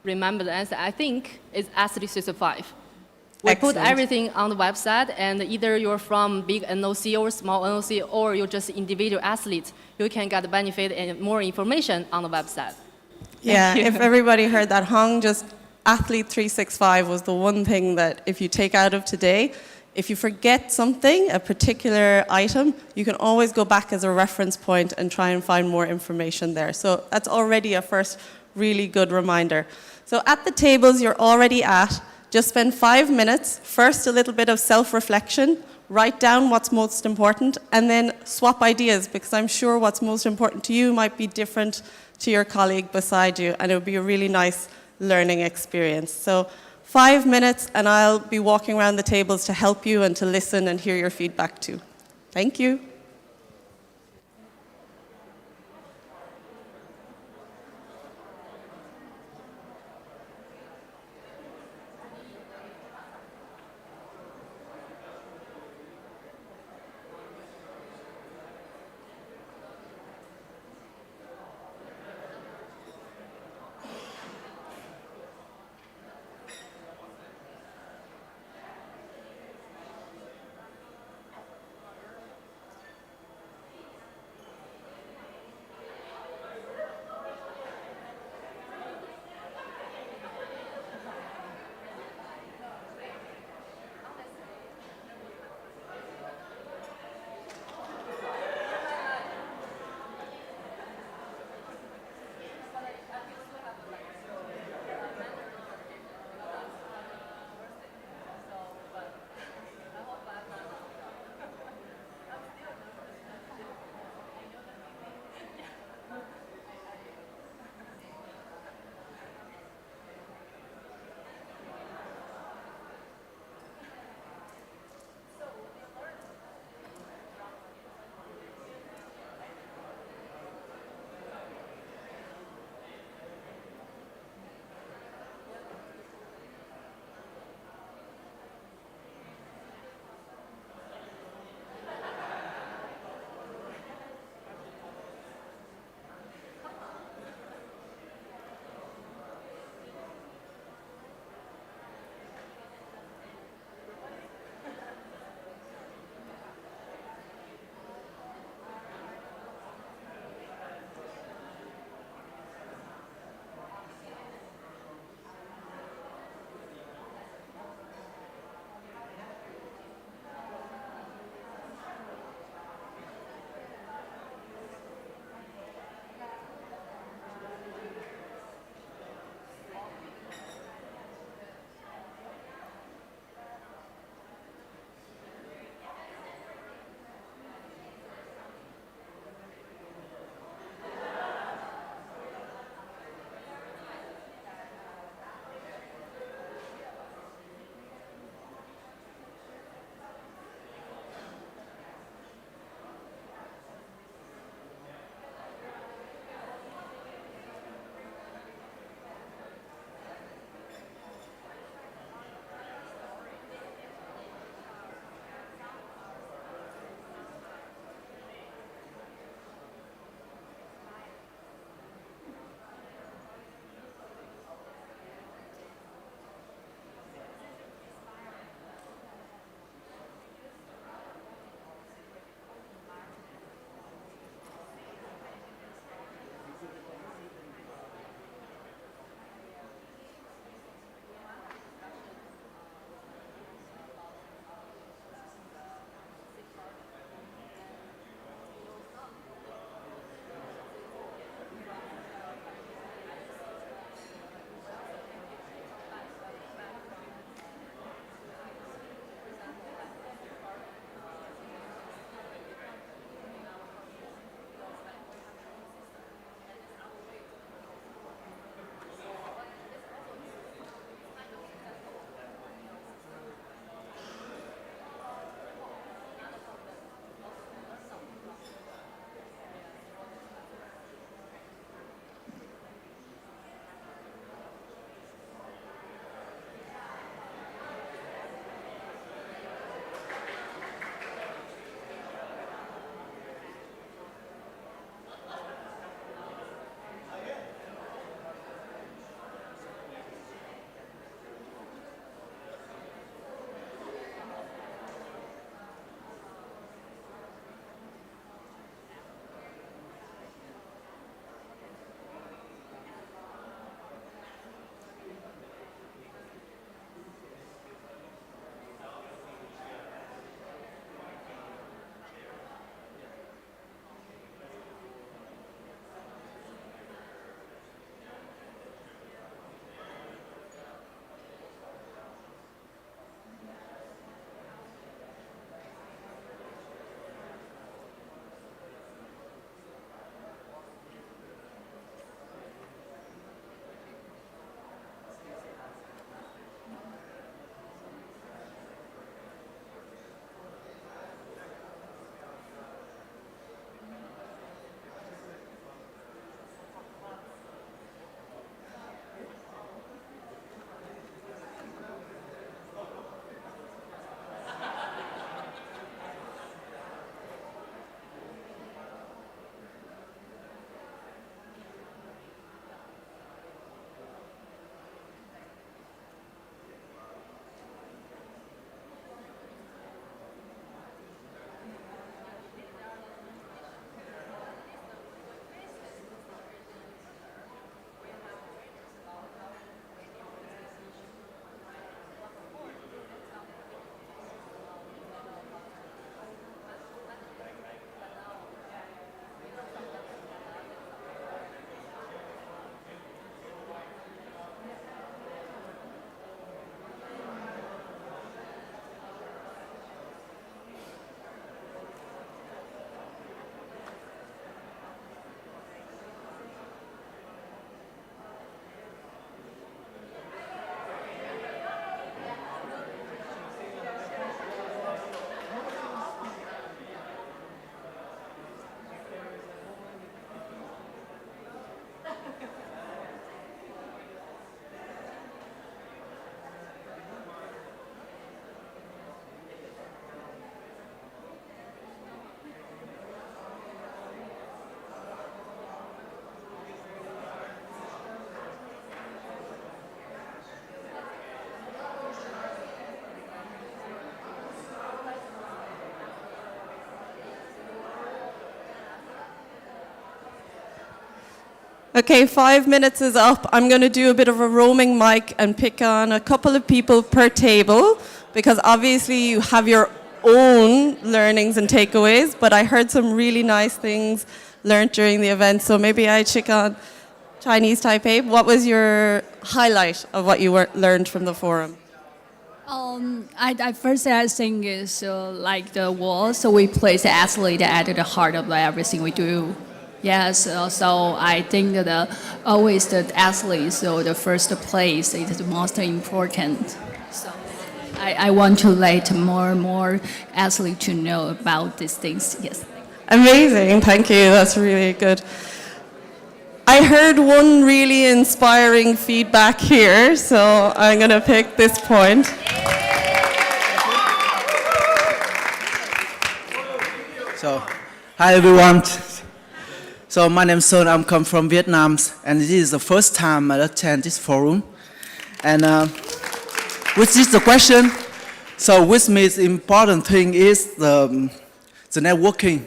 remember the answer. I think it's Athlete 365. We put Excellent. everything on the website, and either you're from big NOC or small NOC, or you're just individual athlete, you can get benefit and more information on the website. Yeah, Thank you. if everybody heard that, Hong, just Athlete 365 was the one thing that if you take out of today, if you forget something, a particular item, you can always go back as a reference point and try and find more information there. So that's already a first really good reminder. So at the tables you're already at, just spend 5 minutes, first a little bit of self-reflection, write down what's most important, and then swap ideas, because I'm sure what's most important to you might be different to your colleague beside you, and it would be a really nice learning experience. So 5 minutes, and I'll be walking around the tables to help you and to listen and hear your feedback too. Thank you. Okay, 5 minutes is up. I'm going to do a bit of a roaming mic and pick on a couple of people per table, because obviously you have your own learnings and takeaways, but I heard some really nice things learned during the event, so maybe I check on Chinese Taipei. What was your highlight of what you learned from the forum? I first I think is like the wall. So we place the athlete at the heart of everything we do. Yes, so I think that always the athlete, so the first place is the most important. So I want to let more and more athletes to know about these things. Yes. Amazing, thank you. That's really good. I heard one really inspiring feedback here, so I'm going to pick this point. So, hi everyone. So my name is Son, I'm come from Vietnam, and this is the first time I attend this forum. And which is the question? So with me, the important thing is the networking.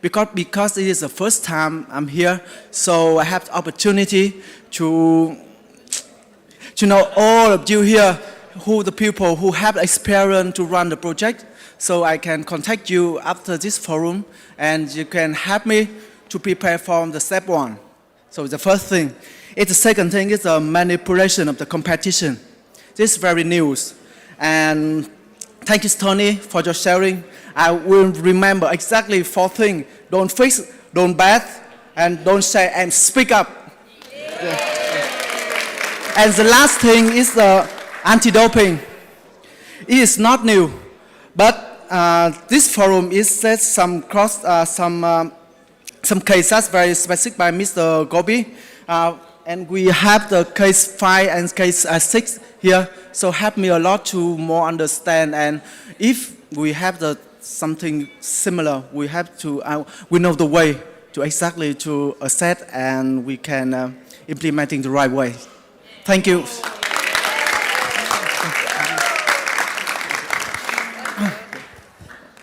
Because it is the first time I'm here, so I have the opportunity to know all of you here, who the people who have experience to run the project. So I can contact you after this forum, and you can help me to prepare for the step 1. So the first thing. The second thing is the manipulation of the competition. This is very new. And thank you, Tony, for your sharing. I will remember exactly 4 things. Don't fix, don't bet, and don't say, and speak up. Yeah. And the last thing is the anti-doping. It is not new, but this forum is set some cases very specific by Mr. Gobi, and we have the case 5 and case 6 here. So help me a lot to more understand, and if we have something similar, we have to we know the way to exactly to assess, and we can implementing the right way. Thank you.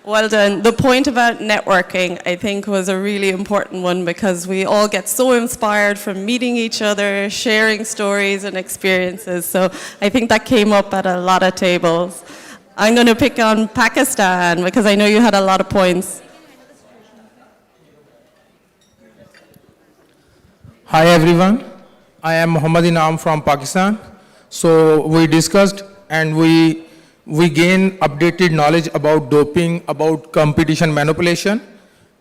Well done. The point about networking, I think, was a really important one, because we all get so inspired from meeting each other, sharing stories and experiences. So I think that came up at a lot of tables. I'm going to pick on Pakistan, because I know you had a lot of points. Hi everyone, I am Muhammad Inam from Pakistan. So we discussed and we gain updated knowledge about doping, about competition manipulation,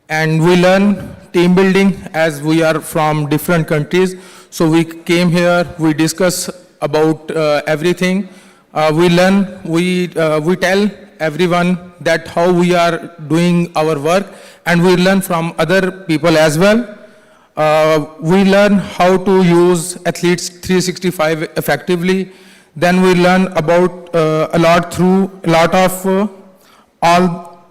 and we learn team building as we are from different countries. So we came here, we discuss about everything. We learn, we tell everyone that how we are doing our work, and we learn from other people as well. We learn how to use Athletes 365 effectively. Then we learn about a lot of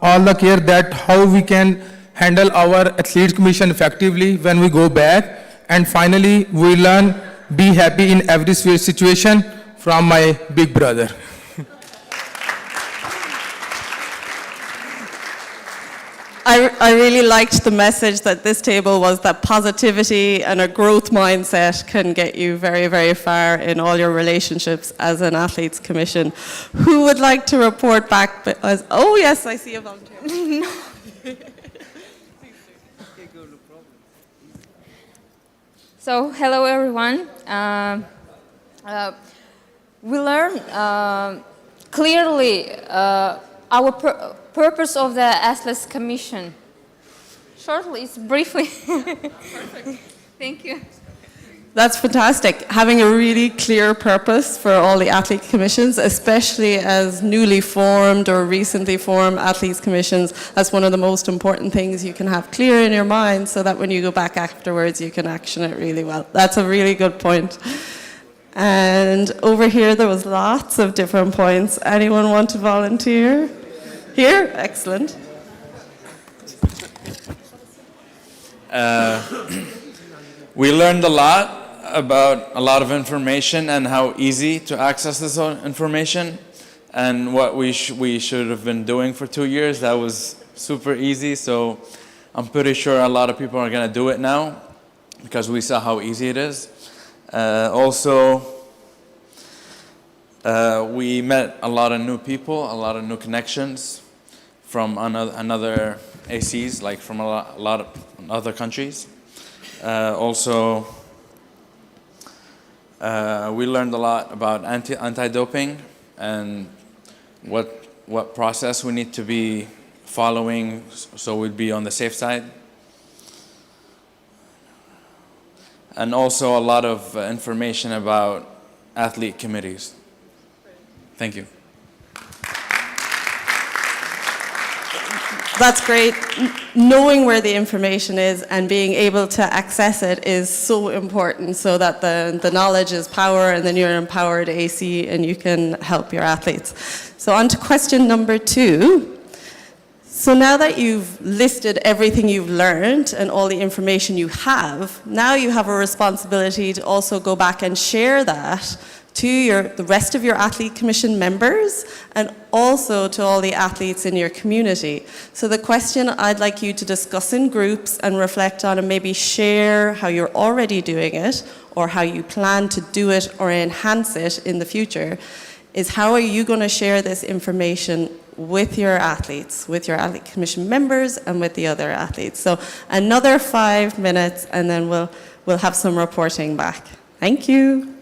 all the care that how we can handle our Athletes Commission effectively when we go back. And finally, we learn be happy in every situation from my big brother. I really liked the message that this table was that positivity and a growth mindset can get you very, very far in all your relationships as an Athletes Commission. Who would like to report back? Oh yes, I see a volunteer. So, hello everyone. We learned clearly our purpose of the Athletes Commission. Shortly, it's briefly. Thank you. That's fantastic. Having a really clear purpose for all the athlete commissions, especially as newly formed or recently formed athletes commissions, that's one of the most important things you can have clear in your mind, so that when you go back afterwards, you can action it really well. That's a really good point. And over here, there was lots of different points. Anyone want to volunteer? Here? Excellent. We learned a lot about a lot of information and how easy to access this information, and what we should have been doing for 2 years. That was super easy, so I'm pretty sure a lot of people are going to do it now. because we saw how easy it is. Also, we met a lot of new people, a lot of new connections from another ACs, like from a lot of other countries. Also, we learned a lot about anti-doping and what process we need to be following so we'd be on the safe side. And also a lot of information about athlete committees. Thank you. That's great. Knowing where the information is and being able to access it is so important so that the knowledge is power and then you're empowered AC and you can help your athletes. So on to question number 2. So now that you've listed everything you've learned and all the information you have, now you have a responsibility to also go back and share that to the rest of your athlete commission members and also to all the athletes in your community. So the question I'd like you to discuss in groups and reflect on and maybe share how you're already doing it or how you plan to do it or enhance it in the future is how are you going to share this information with your athletes, with your athlete commission members and with the other athletes. So another 5 minutes and then we'll have some reporting back. Thank you.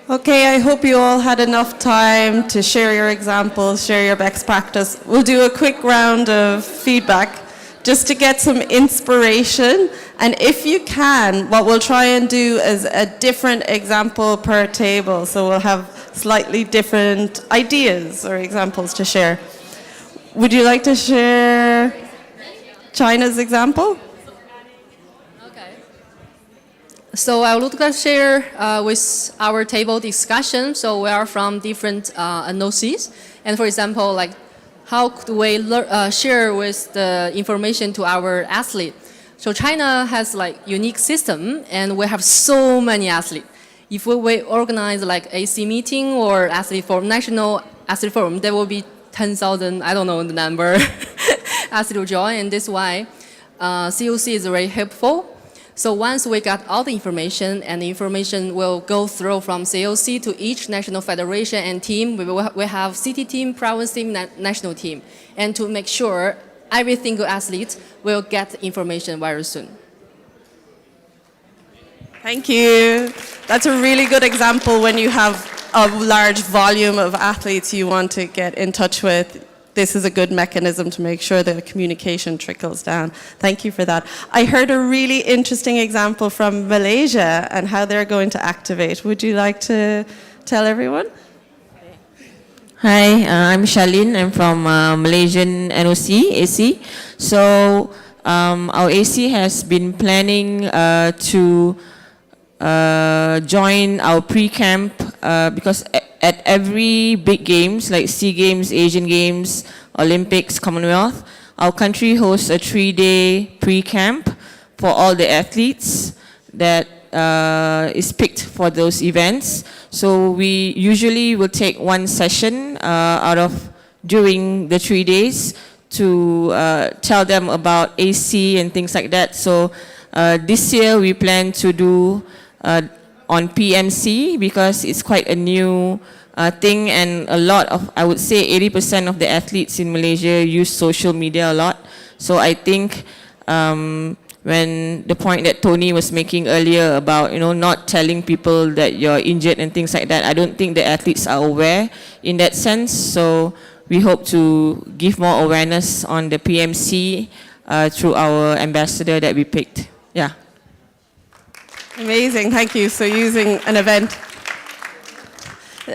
Okay, I hope you all had enough time to share your examples, share your best practice. We'll do a quick round of feedback just to get some inspiration. And if you can, what we'll try and do is a different example per table. So we'll have slightly different ideas or examples to share. Would you like to share China's example? So I would like to share with our table discussion. So we are from different NOCs. And for example, like how could we share with the information to our athlete? So China has like unique system and we have so many athletes. If we organize like AC meeting or athlete forum, national athlete forum, there will be 10,000, I don't know the number, athlete will join. And that's why COC is very helpful. So once we got all the information, and the information will go through from COC to each national federation and team, we have city team, province team, national team. And to make sure every single athlete will get information very soon. Thank you. That's a really good example when you have a large volume of athletes you want to get in touch with. This is a good mechanism to make sure the communication trickles down. Thank you for that. I heard a really interesting example from Malaysia and how they're going to activate. Would you like to tell everyone? Hi, I'm Shalin. I'm from Malaysian NOC, AC. So our AC has been planning to join our pre-camp because at every big games like SEA Games, Asian Games, Olympics, Commonwealth, our country hosts a 3-day pre-camp for all the athletes that is picked for those events. So we usually will take one session out of during the 3 days to tell them about AC and things like that. So this year we plan to do on PMC because it's quite a new thing, and a lot of, I would say 80% of the athletes in Malaysia use social media a lot. So I think when the point that Tony was making earlier about, you know, not telling people that you're injured and things like that, I don't think the athletes are aware in that sense. So we hope to give more awareness on the PMC through our ambassador that we picked. Yeah. Amazing, thank you. So using an event.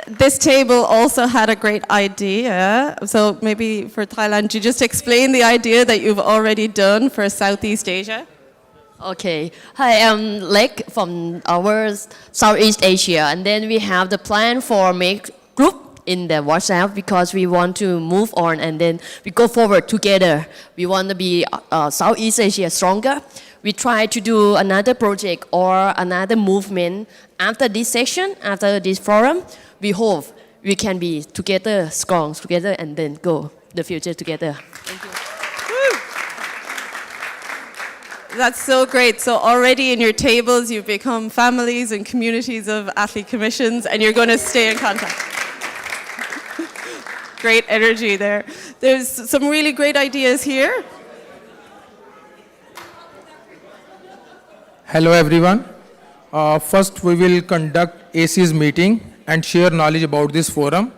This table also had a great idea. So maybe for Thailand, you just explain the idea that you've already done for Southeast Asia? Okay. Hi, I'm Lek from our Southeast Asia. And then we have the plan for make group in the WhatsApp because we want to move on and then we go forward together. We want to be Southeast Asia stronger. We try to do another project or another movement after this session, after this forum. We hope we can be together, strong together, and then go the future together. Thank you. That's so great. So already in your tables, you've become families and communities of athlete commissions, and you're going to stay in contact. Great energy there. There's some really great ideas here. Hello everyone. First we will conduct AC's meeting and share knowledge about this forum.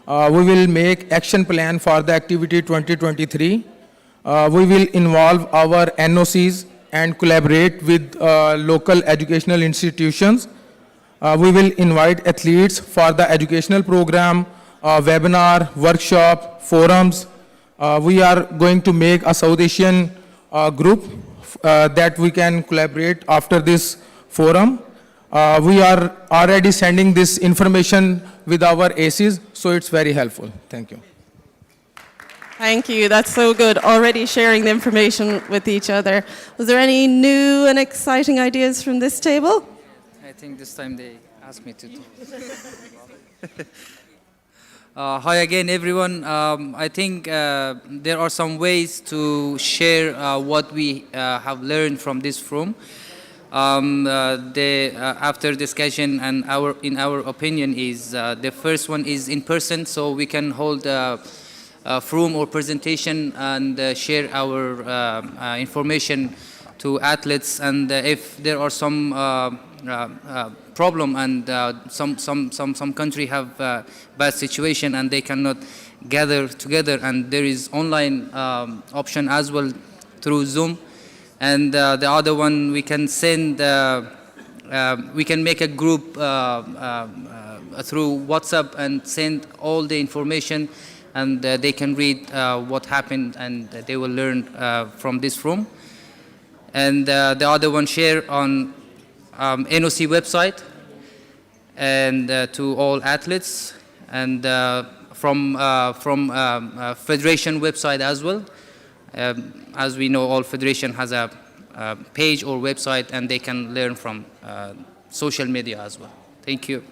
We will make action plan for the activity 2023. We will involve our NOCs and collaborate with local educational institutions. We will invite athletes for the educational program, webinar, workshop, forums. We are going to make a South Asian group that we can collaborate after this forum. We are already sending this information with our ACs, so it's very helpful. Thank you. Thank you, that's so good. Already sharing the information with each other. Was there any new and exciting ideas from this table? I think this time they asked me to talk. Hi again, everyone. I think there are some ways to share what we have learned from this forum. After discussion, and in our opinion, is the first one is in person, so we can hold a forum or presentation and share our information to athletes. And if there are some problem, and some country have bad situation and they cannot gather together, and there is online option as well through Zoom. And the other one, we can send, we can make a group through WhatsApp and send all the information, and they can read what happened, and they will learn from this room. And the other one, share on NOC website and to all athletes, and from federation website as well. As we know, all federation has a page or website, and they can learn from social media as well. Thank you.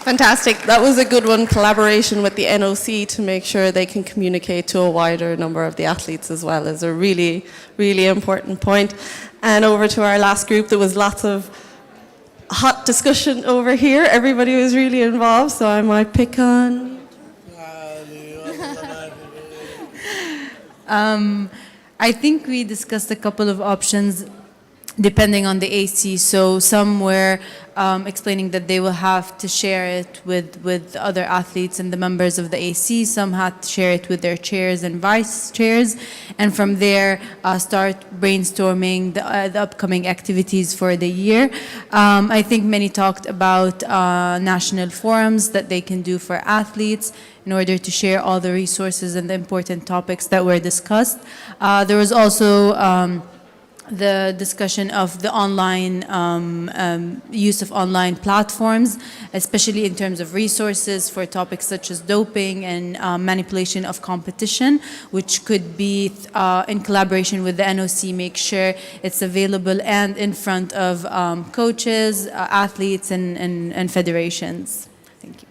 Fantastic. That was a good one, collaboration with the NOC to make sure they can communicate to a wider number of the athletes as well is a really, really important point. And over to our last group, there was lots of hot discussion over here. Everybody was really involved, so I might pick on... I think we discussed a couple of options depending on the AC. So some were explaining that they will have to share it with other athletes and the members of the AC. Some had to share it with their chairs and vice chairs. And from there, start brainstorming the upcoming activities for the year. I think many talked about national forums that they can do for athletes in order to share all the resources and the important topics that were discussed. There was also the discussion of the online use of online platforms, especially in terms of resources for topics such as doping and manipulation of competition, which could be in collaboration with the NOC, make sure it's available and in front of coaches, athletes, and federations. Thank you.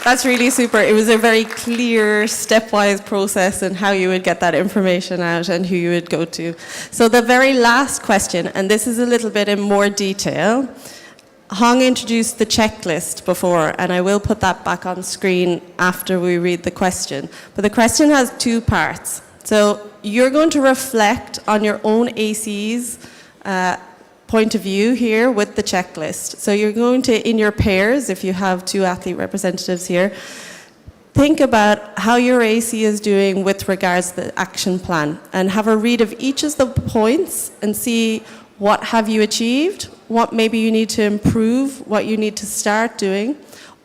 That's really super. It was a very clear, stepwise process in how you would get that information out and who you would go to. So the very last question, and this is a little bit in more detail. Hong introduced the checklist before, and I will put that back on screen after we read the question. But the question has two parts. So you're going to reflect on your own AC's point of view here with the checklist. So you're going to, in your pairs, if you have two athlete representatives here, think about how your AC is doing with regards to the action plan and have a read of each of the points and see what have you achieved, what maybe you need to improve, what you need to start doing.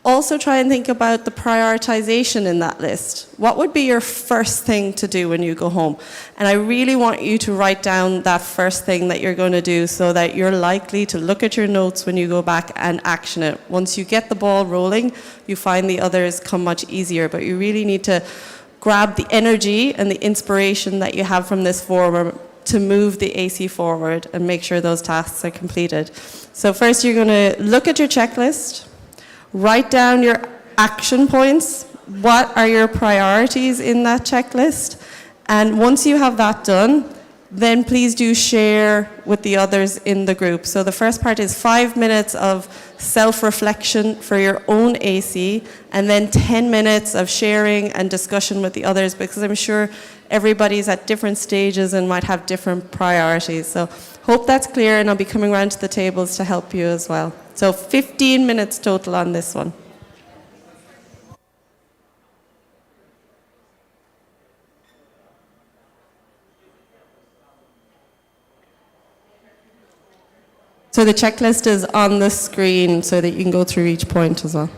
Also try and think about the prioritization in that list. What would be your first thing to do when you go home? And I really want you to write down that first thing that you're going to do so that you're likely to look at your notes when you go back and action it. Once you get the ball rolling, you find the others come much easier, but you really need to grab the energy and the inspiration that you have from this forum to move the AC forward and make sure those tasks are completed. So first you're going to look at your checklist. Write down your action points. What are your priorities in that checklist? And once you have that done, then please do share with the others in the group. So the first part is 5 minutes of self-reflection for your own AC, and then 10 minutes of sharing and discussion with the others, because I'm sure everybody's at different stages and might have different priorities. So hope that's clear, and I'll be coming around to the tables to help you as well. So 15 minutes total on this one. So the checklist is on the screen so that you can go through each point as well.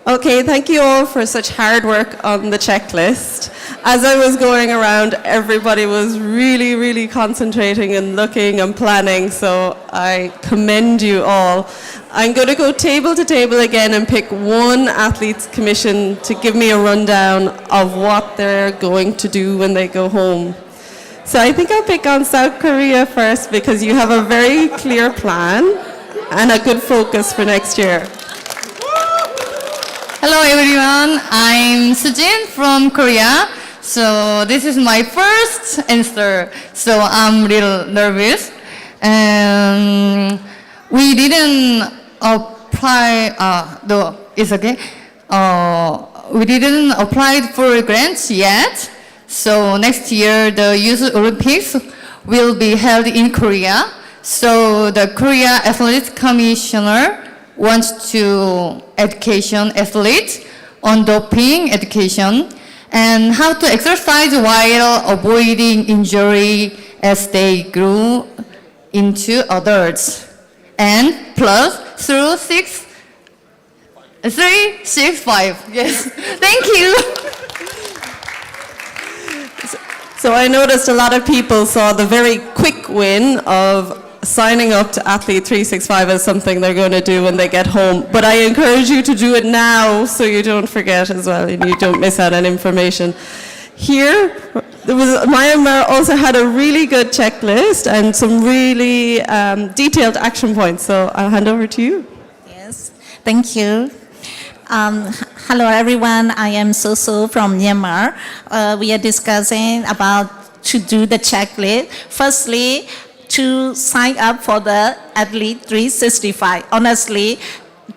Okay, thank you all for such hard work on the checklist. As I was going around, everybody was really, really concentrating and looking and planning, so I commend you all. I'm going to go table to table again and pick one athletes commission to give me a rundown of what they're going to do when they go home. So I think I'll pick on South Korea first because you have a very clear plan and a good focus for next year. Hello everyone, I'm Sujin from Korea. So this is my first answer, so I'm a little nervous. We didn't apply, it's okay. We didn't apply for grants yet. So next year the Youth Olympics will be held in Korea. So the Korea Athletics Commissioner wants to education athletes on doping education and how to exercise while avoiding injury as they grow into adults. And plus through 365. Yes, thank you. So I noticed a lot of people saw the very quick win of signing up to Athlete 365 as something they're going to do when they get home. But I encourage you to do it now so you don't forget as well and you don't miss out on information. Here, Myanmar also had a really good checklist and some really detailed action points. So I'll hand over to you. Yes, thank you. Hello everyone, I am Susu from Myanmar. We are discussing about to do the checklist. Firstly, to sign up for the Athlete 365. Honestly,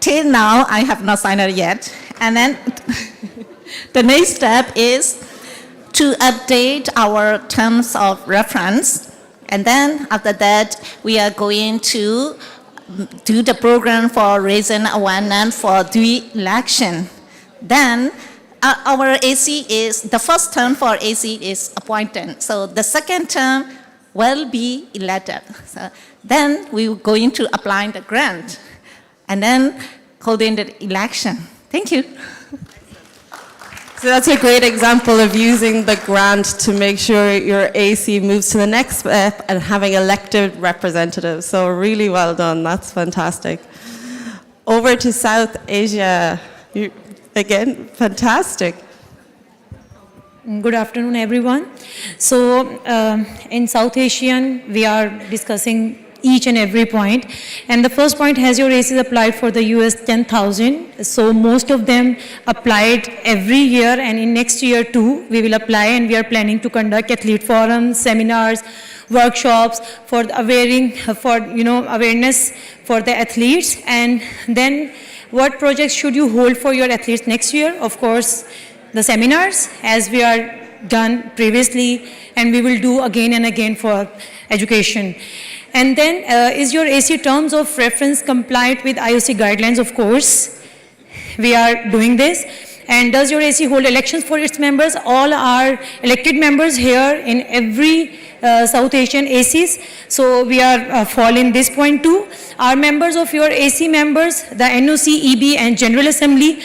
till now, I have not signed up yet. And then the next step is to update our terms of reference. And then after that, we are going to do the program for raising awareness for the election. Then our AC is, the first term for AC is appointed. So the second term will be elected. So then we are going to apply the grant and then holding the election. Thank you. So that's a great example of using the grant to make sure your AC moves to the next step and having elected representatives. So really well done. That's fantastic. Over to South Asia. You, again, fantastic. Good afternoon, everyone. So in South Asian, we are discussing each and every point. And the first point, has your races applied for the US 10,000? So most of them applied every year, and in next year too, we will apply, and we are planning to conduct athlete forums, seminars, workshops for awareness for the athletes. And then what projects should you hold for your athletes next year? Of course, the seminars, as we are done previously, and we will do again and again for education. And then, is your AC terms of reference compliant with IOC guidelines? Of course, we are doing this. And does your AC hold elections for its members? All are elected members here in every South Asian ACs. So we are following this point too. Are members of your AC members, the NOC, EB and General Assembly?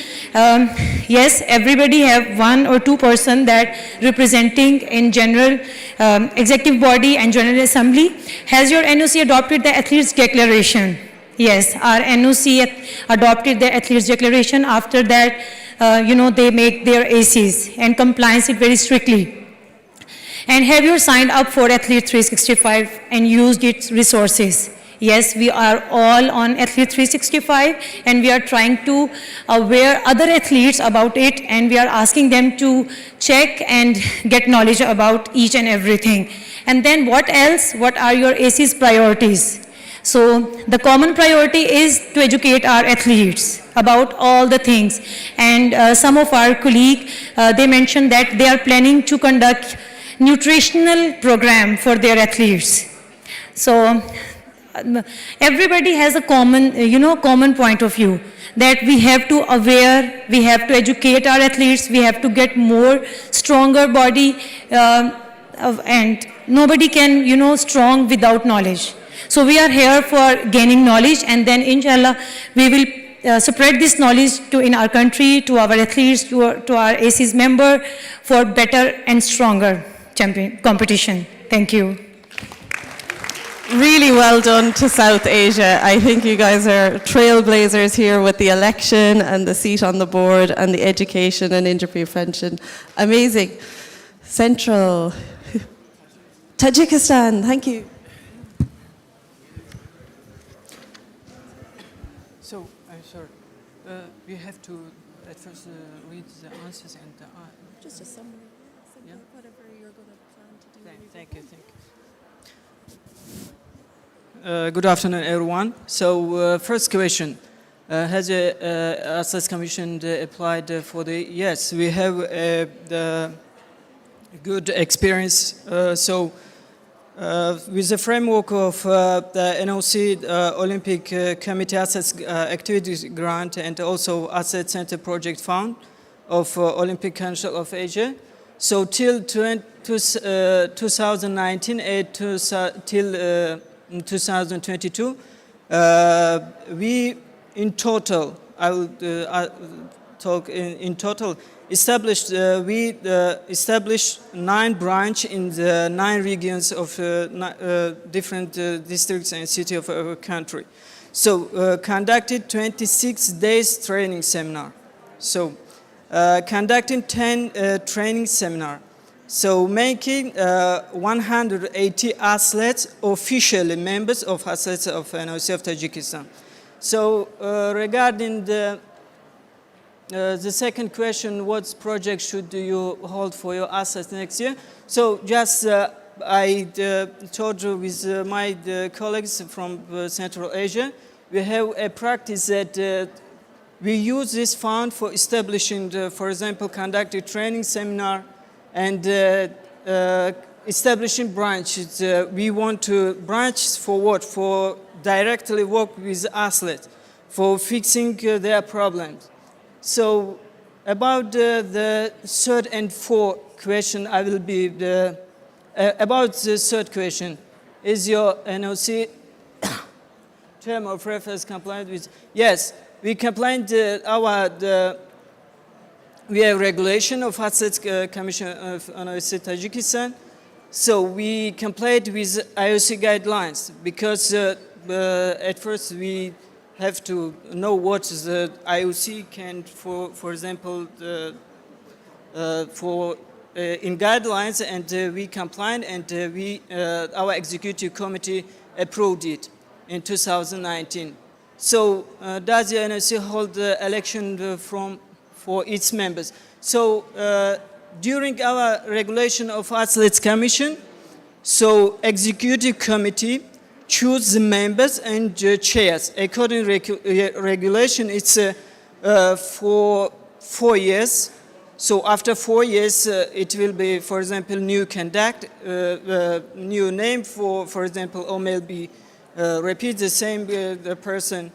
Yes, everybody have 1 or 2 person that representing in general executive body and General Assembly. Has your NOC adopted the Athletes Declaration? Yes, our NOC adopted the Athletes Declaration. After that, they make their ACs and compliance it very strictly. And have you signed up for Athlete 365 and used its resources? Yes, we are all on Athlete 365, and we are trying to aware other athletes about it, and we are asking them to check and get knowledge about each and everything. And then what else? What are your AC's priorities? So the common priority is to educate our athletes about all the things. And some of our colleagues, they mentioned that they are planning to conduct nutritional program for their athletes. So everybody has a common, common point of view that we have to aware, we have to educate our athletes, we have to get more stronger body, and nobody can, strong without knowledge. So we are here for gaining knowledge, and then inshallah we will spread this knowledge to in our country, to our athletes, to our AC's member for better and stronger competition. Thank you. Really well done to South Asia. I think you guys are trailblazers here with the election and the seat on the board and the education and interprevention. Amazing. Central. Tajikistan, thank you. So, sorry, we have to at first read the answers and just a summary. Yeah. Whatever you're going to plan to do. Thank you. Good afternoon, everyone. So, first question. Has the Assets Commission applied for the... Yes, we have the good experience. With the framework of the NOC Olympic Committee Assets Activities Grant and also Asset Center Project Fund of Olympic Council of Asia. So till 2019 and till 2022, we in total, I will talk in total, established, we established 9 branches in the 9 regions of different districts and cities of our country. So conducted 26 days training seminar. So conducting 10 training seminar. So making 180 athletes officially members of athletes of NOC of Tajikistan. So regarding the second question, what project should you hold for your assets next year? So just I told you with my colleagues from Central Asia, we have a practice that we use this fund for establishing, for example, conducting training seminar and establishing branches. We want to branch for what? For directly work with athletes, for fixing their problems. So about the third and fourth question, I will be about the third question. Is your NOC term of reference compliant with? Yes, we compliant. We have regulation of Assets Commission of NOC Tajikistan. So we complied with IOC guidelines because at first we have to know what the IOC can, for example, in guidelines, and we complied, and our executive committee approved it in 2019. So does the NOC hold the election for its members? So during our regulation of Athletes Commission, so executive committee choose the members and chairs. According to regulation, it's for 4 years. So after 4 years, it will be, for example, new conduct, new name for example, or maybe repeat the same the person.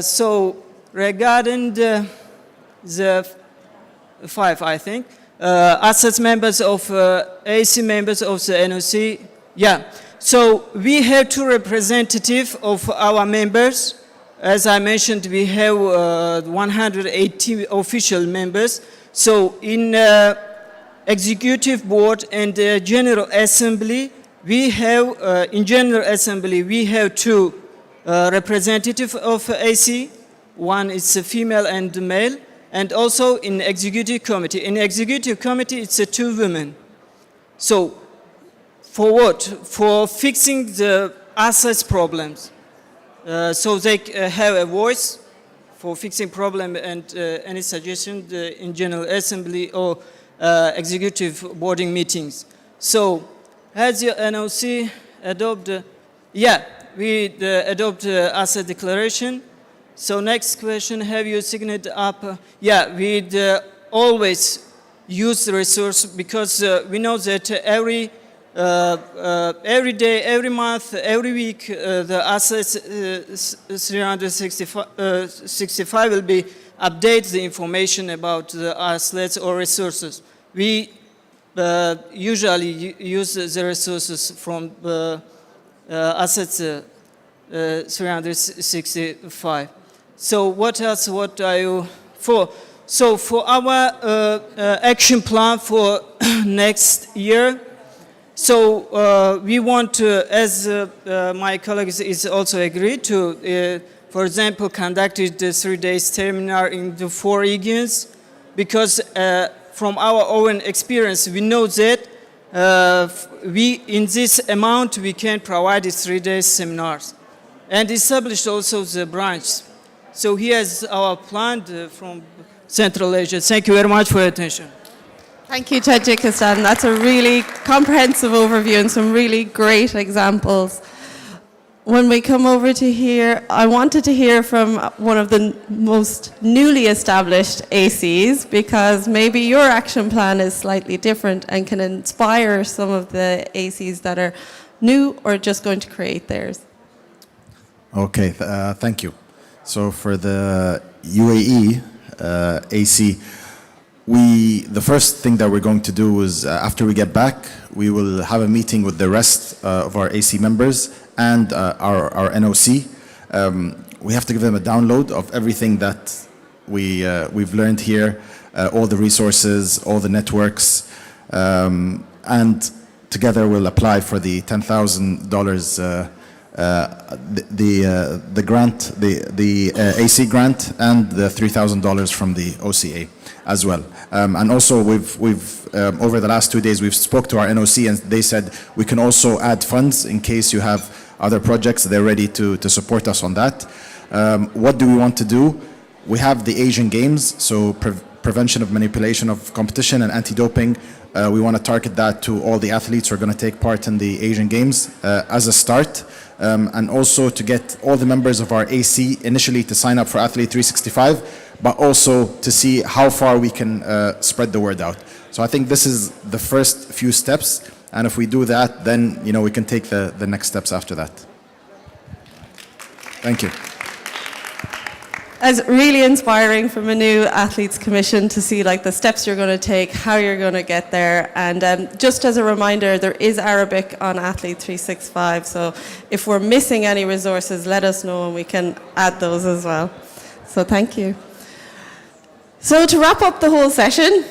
So regarding the 5, I think, assets members of AC members of the NOC, yeah. So we have 2 representatives of our members. As I mentioned, we have 180 official members. So in executive board and general assembly, we have in general assembly we have 2 representatives of AC. One is a female and male, and also in executive committee. In executive committee, it's 2 women. So for what? For fixing the assets problems. So they have a voice for fixing problem and any suggestion in General Assembly or executive boarding meetings. So has your NOC adopted? Yeah, we adopt asset declaration. So next question, have you signed up? Yeah, we always use the resource because we know that every day, every month, every week, the assets 365 will be update the information about the assets or resources. We usually use the resources from assets 365. So what else? What are you for? So for our action plan for next year, so we want to, as my colleagues is also agreed to, for example, conducted the 3-day seminar in the 4 regions, because from our own experience, we know that we, in this amount, we can provide the 3-day seminars and establish also the branch. So here's our plan from Central Asia. Thank you very much for your attention. Thank you, Tajikistan. That's a really comprehensive overview and some really great examples. When we come over to here, I wanted to hear from one of the most newly established ACs, because maybe your action plan is slightly different and can inspire some of the ACs that are new or just going to create theirs. Okay, thank you. So for the UAE AC, the first thing that we're going to do is after we get back, we will have a meeting with the rest of our AC members and our NOC. We have to give them a download of everything that we've learned here, all the resources, all the networks, and together we'll apply for the $10,000 the grant, the AC grant, and the $3,000 from the OCA as well. And also we've over the last 2 days we've spoke to our NOC, and they said we can also add funds in case you have other projects. They're ready to support us on that. What do we want to do? We have the Asian Games, so prevention of manipulation of competition and anti-doping. We want to target that to all the athletes who are going to take part in the Asian Games as a start. And also to get all the members of our AC initially to sign up for Athlete 365, but also to see how far we can spread the word out. So I think this is the first few steps, and if we do that, then we can take the next steps after that. Thank you. It's really inspiring from a new athletes commission to see the steps you're going to take, how you're going to get there. And just as a reminder, there is Arabic on Athlete 365, so if we're missing any resources, let us know and we can add those as well. So thank you. So to wrap up the whole session,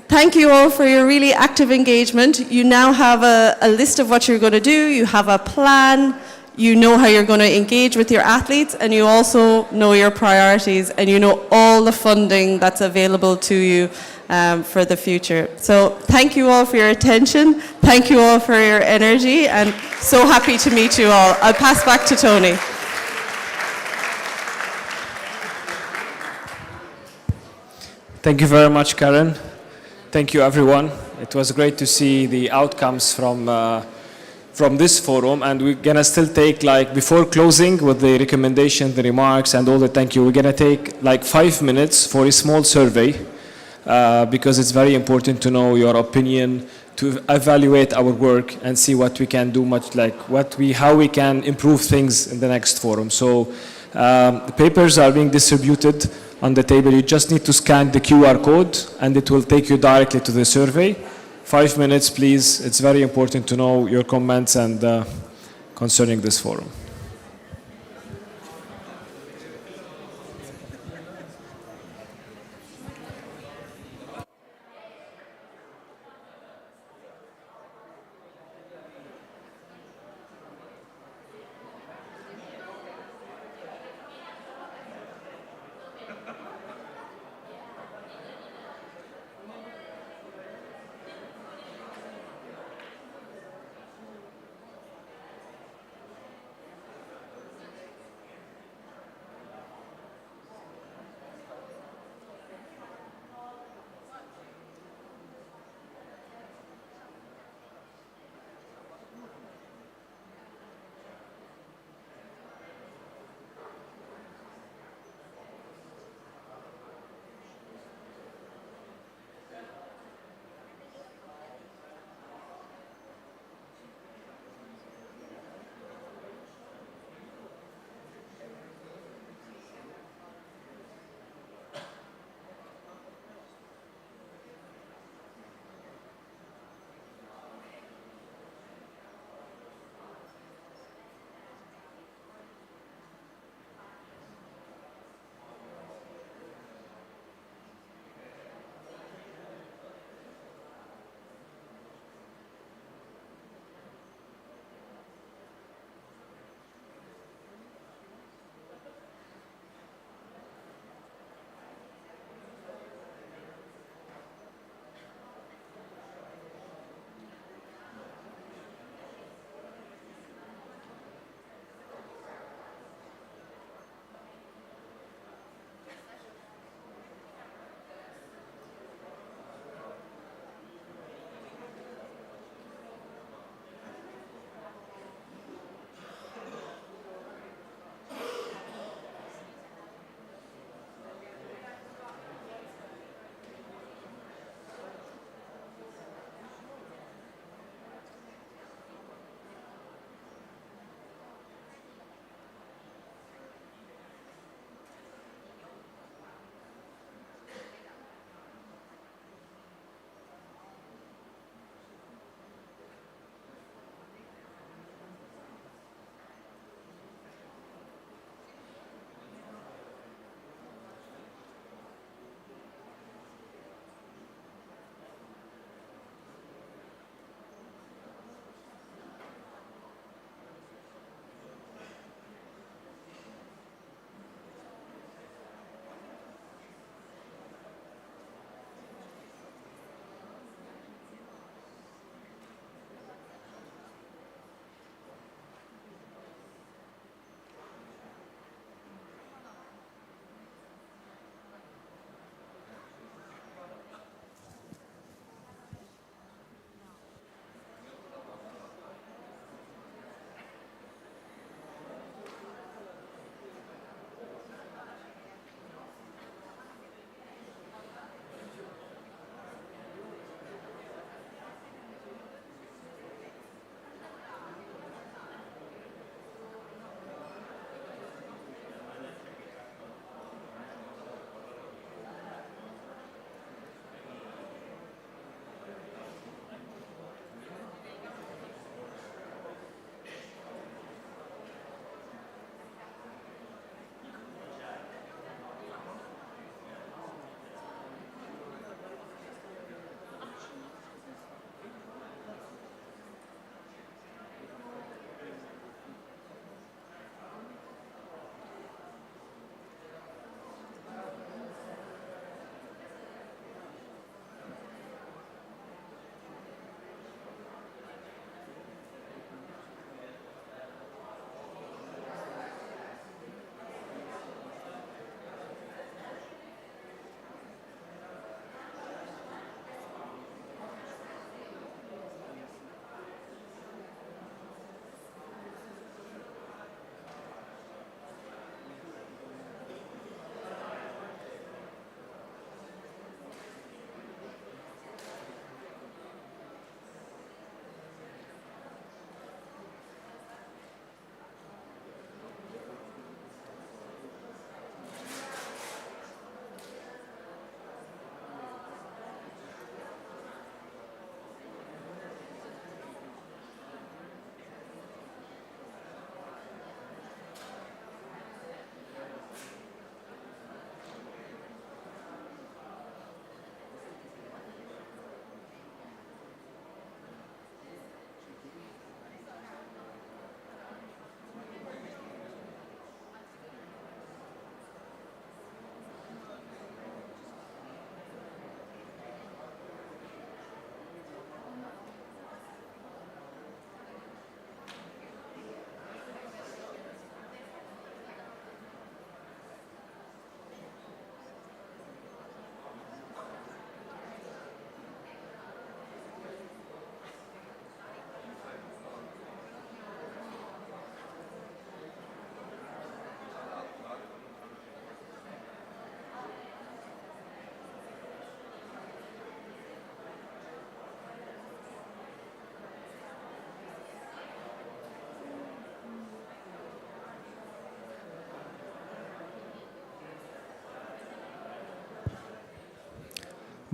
thank you all for your really active engagement. You now have a list of what you're going to do, you have a plan, you know how you're going to engage with your athletes, and you also know your priorities, and you know all the funding that's available to you for the future. So thank you all for your attention, thank you all for your energy, and so happy to meet you all. I'll pass back to Tony. Thank you very much, Karen. Thank you, everyone. It was great to see the outcomes from this forum, and we're gonna still take, before closing with the recommendation, the remarks, and all the thank you, we're gonna take 5 minutes for a small survey, because it's very important to know your opinion, to evaluate our work and see what we can do, how we can improve things in the next forum. So the papers are being distributed on the table. You just need to scan the QR code and it will take you directly to the survey. 5 minutes, please. It's very important to know your comments and concerning this forum.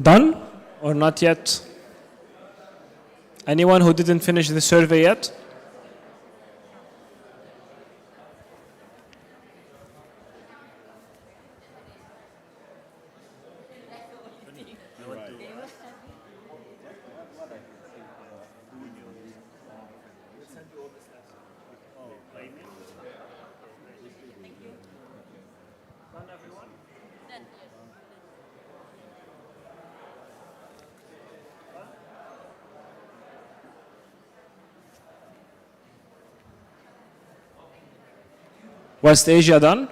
Done or not yet? Anyone who didn't finish the survey yet? West Asia done?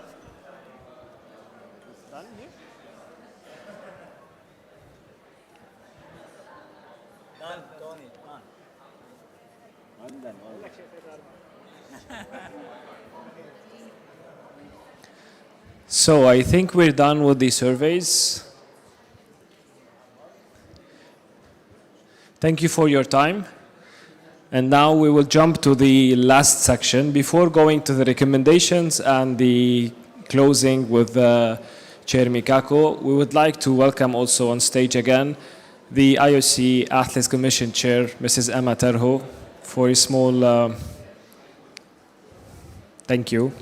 So I think we're done with the surveys. Thank you for your time. And now we will jump to the last section. Before going to the recommendations and the closing with Chair Mikako, we would like to welcome also on stage again the IOC Athletes Commission Chair, Mrs. Emma Terho, for a small thank you.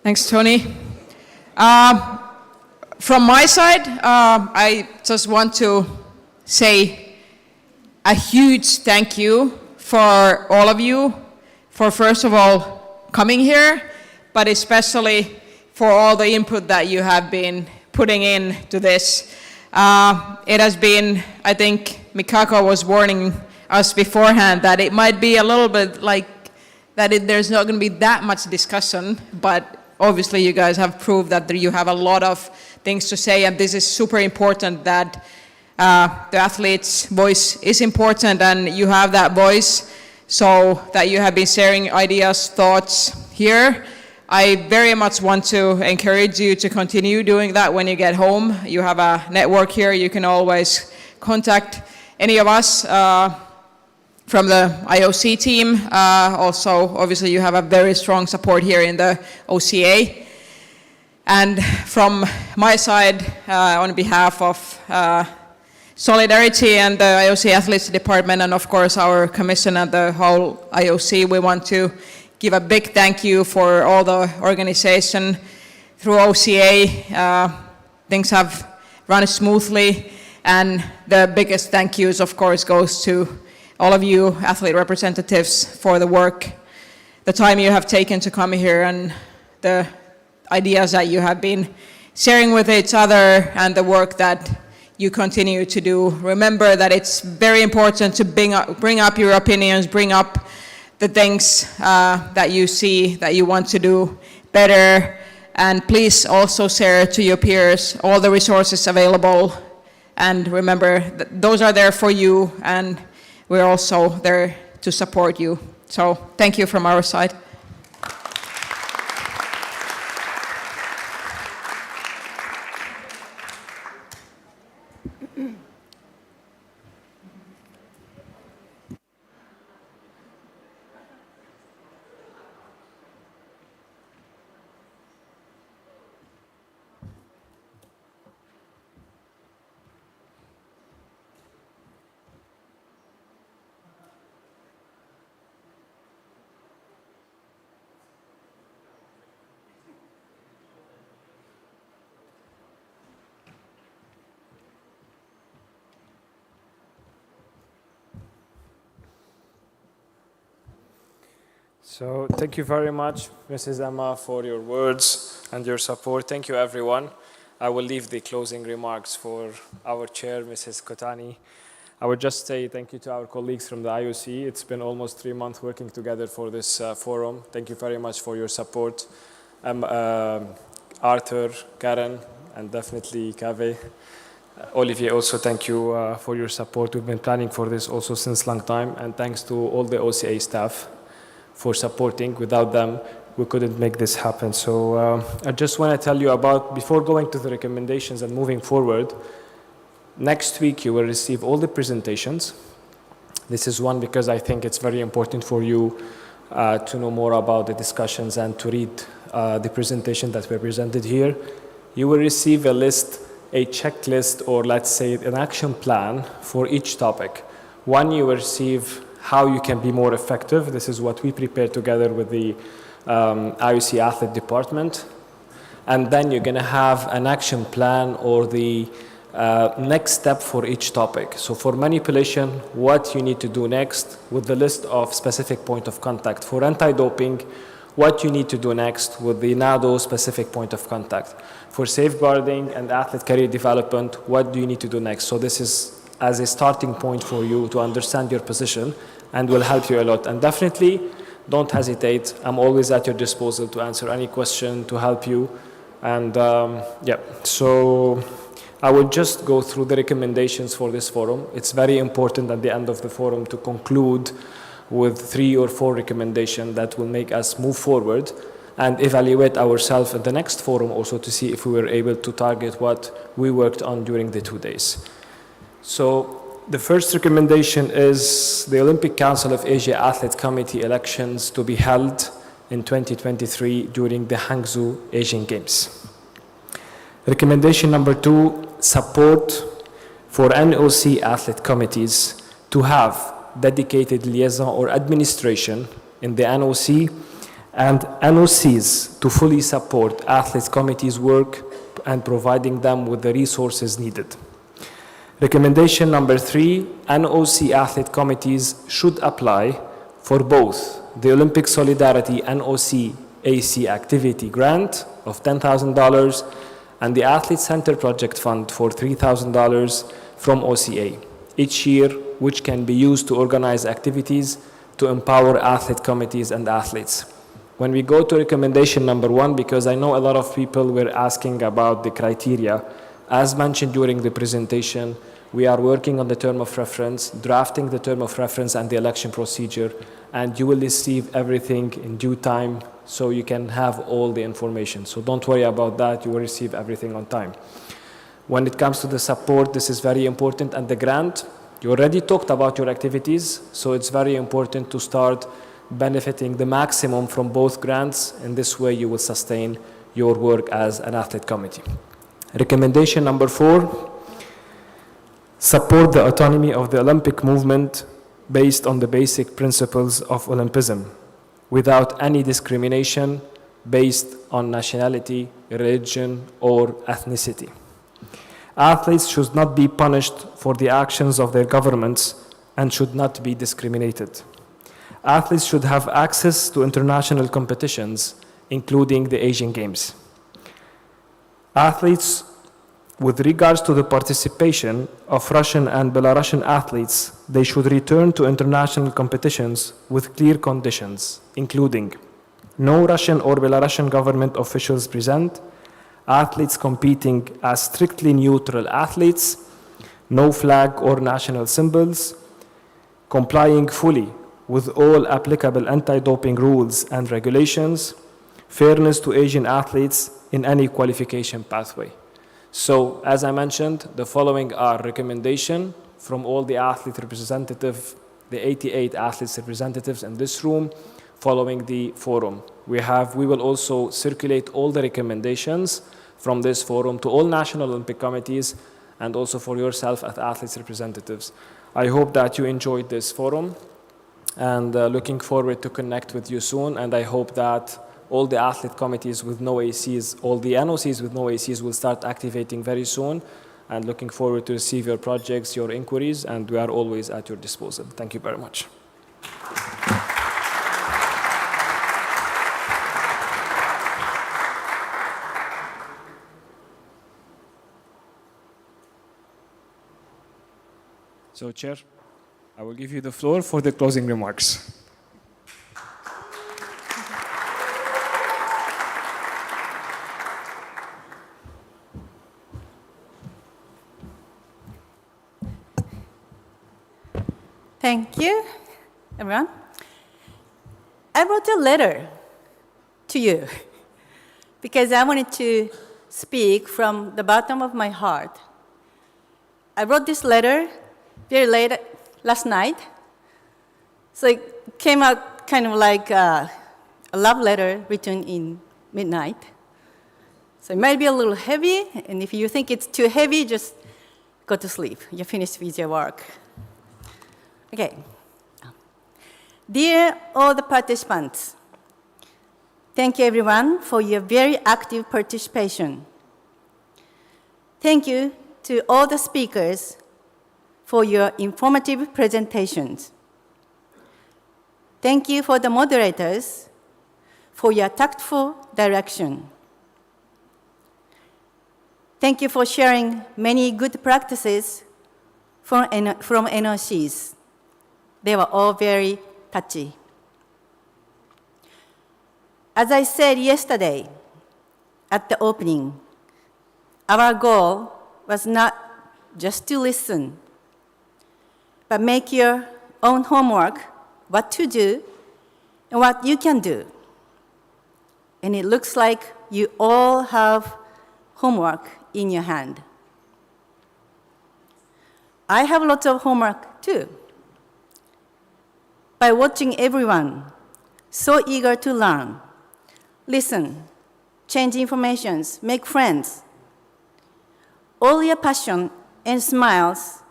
Thanks, Tony. From my side, I just want to say a huge thank you for all of you for, first of all, coming here, but especially for all the input that you have been putting in to this. It has been, I think Mikako was warning us beforehand that it might be a little bit like that there's not going to be that much discussion, but obviously you guys have proved that you have a lot of things to say, and this is super important that the athlete's voice is important and you have that voice, so that you have been sharing ideas, thoughts here. I very much want to encourage you to continue doing that when you get home. You have a network here, you can always contact any of us from the IOC team. Also, obviously, you have a very strong support here in the OCA. And from my side, on behalf of Solidarity and the IOC Athletes Department, and of course our commission and the whole IOC, we want to give a big thank you for all the organization through OCA. Things have run smoothly, and the biggest thank yous, of course, goes to all of you athlete representatives for the work, the time you have taken to come here, and the ideas that you have been sharing with each other, and the work that you continue to do. Remember that it's very important to bring up your opinions, bring up the things that you see that you want to do better, and please also share to your peers all the resources available. And remember that those are there for you, and we're also there to support you. So thank you from our side. So thank you very much, Mrs. Emma, for your words and your support. Thank you, everyone. I will leave the closing remarks for our chair, Mrs. Kotani. I would just say thank you to our colleagues from the IOC. It's been almost 3 months working together for this forum. Thank you very much for your support. Arthur, Karen, and definitely Kaveh. Olivier, also thank you for your support. We've been planning for this also since long time, and thanks to all the OCA staff for supporting. Without them, we couldn't make this happen. So I just want to tell you about, before going to the recommendations and moving forward, next week you will receive all the presentations. This is one because I think it's very important for you to know more about the discussions and to read the presentation that were presented here, you will receive a list, a checklist, or let's say an action plan for each topic. One, you will receive how you can be more effective. This is what we prepared together with the IOC Athlete Department. And then you're going to have an action plan or the next step for each topic. So for manipulation, what you need to do next with the list of specific point of contact. For anti-doping, what you need to do next with the NADO specific point of contact. For safeguarding and athlete career development, what do you need to do next? So this is as a starting point for you to understand your position and will help you a lot. And definitely don't hesitate. I'm always at your disposal to answer any question, to help you. And yeah, so I will just go through the recommendations for this forum. It's very important at the end of the forum to conclude with 3 or 4 recommendations that will make us move forward and evaluate ourselves at the next forum also to see if we were able to target what we worked on during the 2 days. So the first recommendation is the Olympic Council of Asia Athlete Committee elections to be held in 2023 during the Hangzhou Asian Games. Recommendation number 2, support for NOC athlete committees to have dedicated liaison or administration in the NOC, and NOCs to fully support athletes committees' work and providing them with the resources needed. Recommendation number 3, NOC athlete committees should apply for both the Olympic Solidarity NOC AC activity grant of $10,000 and the Athlete Center Project Fund for $3,000 from OCA each year, which can be used to organize activities to empower athlete committees and athletes. When we go to recommendation number 1, because I know a lot of people were asking about the criteria, as mentioned during the presentation, we are working on the term of reference, drafting the term of reference and the election procedure, and you will receive everything in due time so you can have all the information. So don't worry about that, you will receive everything on time. When it comes to the support, this is very important, and the grant, you already talked about your activities, so it's very important to start benefiting the maximum from both grants. In this way, you will sustain your work as an athlete committee. Recommendation number 4, support the autonomy of the Olympic movement based on the basic principles of Olympism, without any discrimination based on nationality, religion, or ethnicity. Athletes should not be punished for the actions of their governments and should not be discriminated. Athletes should have access to international competitions, including the Asian Games. Athletes, with regards to the participation of Russian and Belarusian athletes, they should return to international competitions with clear conditions, including no Russian or Belarusian government officials present, athletes competing as strictly neutral athletes, no flag or national symbols, complying fully with all applicable anti-doping rules and regulations, fairness to Asian athletes in any qualification pathway. So, as I mentioned, the following are recommendations from all the athlete representatives, the 88 athletes representatives in this room, following the forum. We will also circulate all the recommendations from this forum to all national Olympic committees and also for yourself as athletes representatives. I hope that you enjoyed this forum and looking forward to connect with you soon, and I hope that all the athlete committees with no ACs, all the NOCs with no ACs will start activating very soon, and looking forward to receive your projects, your inquiries, and we are always at your disposal. Thank you very much. So, Chair, I will give you the floor for the closing remarks. Thank you, everyone. I wrote a letter to you because I wanted to speak from the bottom of my heart. I wrote this letter very late last night, so it came out kind of like a love letter written in midnight. So it might be a little heavy, and if you think it's too heavy, just go to sleep. You're finished with your work. Okay. Dear all the participants, thank you everyone for your very active participation. Thank you to all the speakers for your informative presentations. Thank you for the moderators for your tactful direction. Thank you for sharing many good practices from NOCs. They were all very touchy. As I said yesterday at the opening, our goal was not just to listen, but make your own homework, what to do and what you can do. And it looks like you all have homework in your hand. I have lots of homework too. By watching everyone so eager to learn, listen, change informations, make friends, all your passion and smiles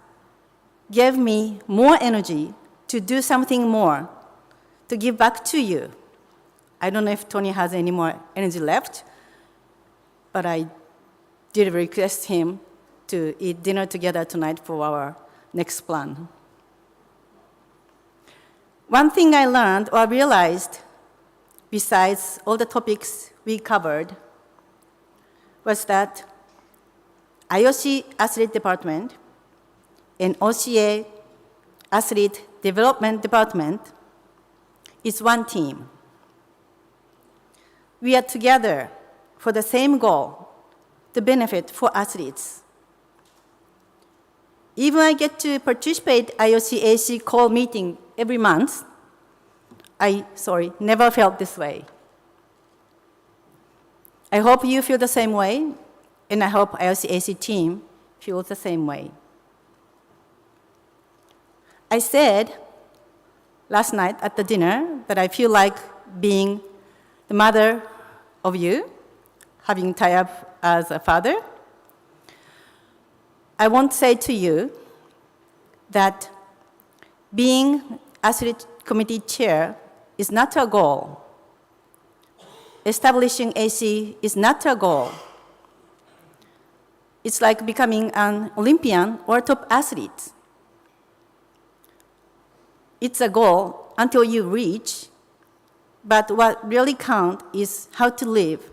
gave me more energy to do something more, to give back to you. I don't know if Tony has any more energy left, but I did request him to eat dinner together tonight for our next plan. One thing I learned or realized, besides all the topics we covered, was that IOC Athlete Department and OCA Athlete Development Department is one team. We are together for the same goal, the benefit for athletes. Even I get to participate IOC-AC call meeting every month, I never felt this way. I hope you feel the same way, and I hope IOC-AC team feels the same way. I said last night at the dinner that I feel like being the mother of you, having tied up as a father. I want to say to you that being athlete committee chair is not a goal. Establishing AC is not a goal. It's like becoming an Olympian or top athlete. It's a goal until you reach, but what really counts is how to live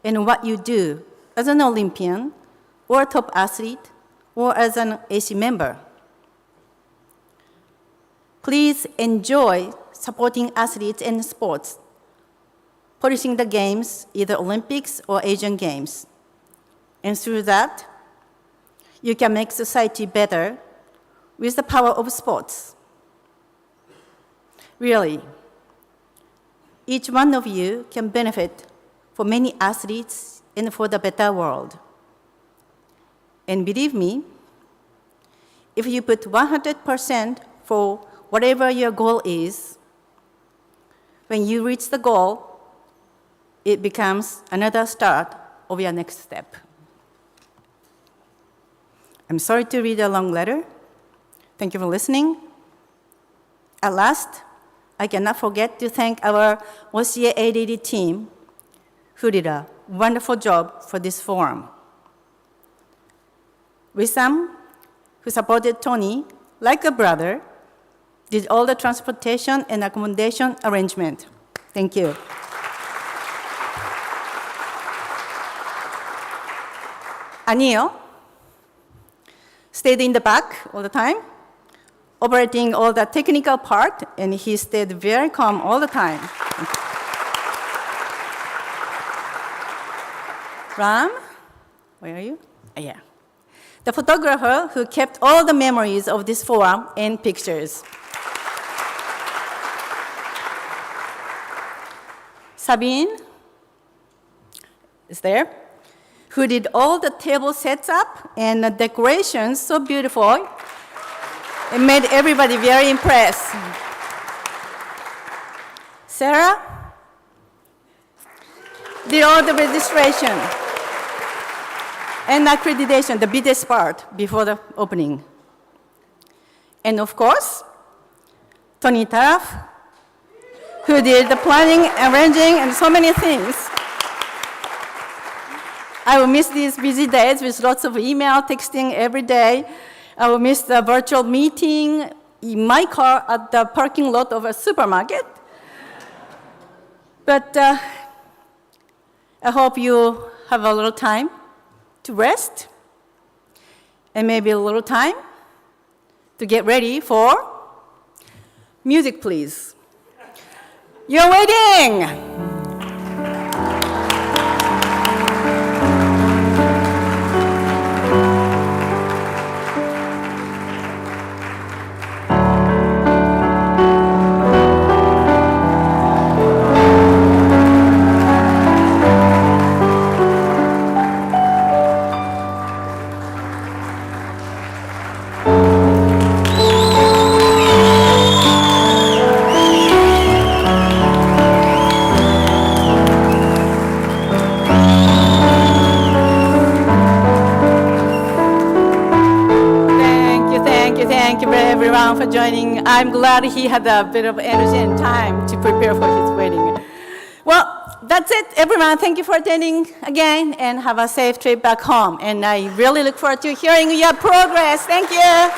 and what you do as an Olympian or a top athlete or as an AC member. Please enjoy supporting athletes in sports, policing the games, either Olympics or Asian Games. And through that, you can make society better with the power of sports. Really, each one of you can benefit for many athletes and for the better world. And believe me, if you put 100% for whatever your goal is, when you reach the goal, it becomes another start of your next step. I'm sorry to read a long letter. Thank you for listening. At last, I cannot forget to thank our OCA ADD team, who did a wonderful job for this forum. Wissam, who supported Tony like a brother, did all the transportation and accommodation arrangement. Thank you. Anil stayed in the back all the time, operating all the technical part, and he stayed very calm all the time. Ram, where are you? Yeah. The photographer who kept all the memories of this forum and pictures. Sabine is there, who did all the table sets up and the decorations so beautiful. It made everybody very impressed. Sarah did all the registration and accreditation, the biggest part before the opening. And of course, Tony Taraf, who did the planning, arranging, and so many things. I will miss these busy days with lots of email, texting every day. I will miss the virtual meeting in my car at the parking lot of a supermarket. But I hope you have a little time to rest and maybe a little time to get ready for music, please. You're waiting. Thank you everyone for joining. I'm glad he had a bit of energy and time to prepare for his wedding. Well, that's it, everyone. Thank you for attending again, and have a safe trip back home. And I really look forward to hearing your progress. Thank you.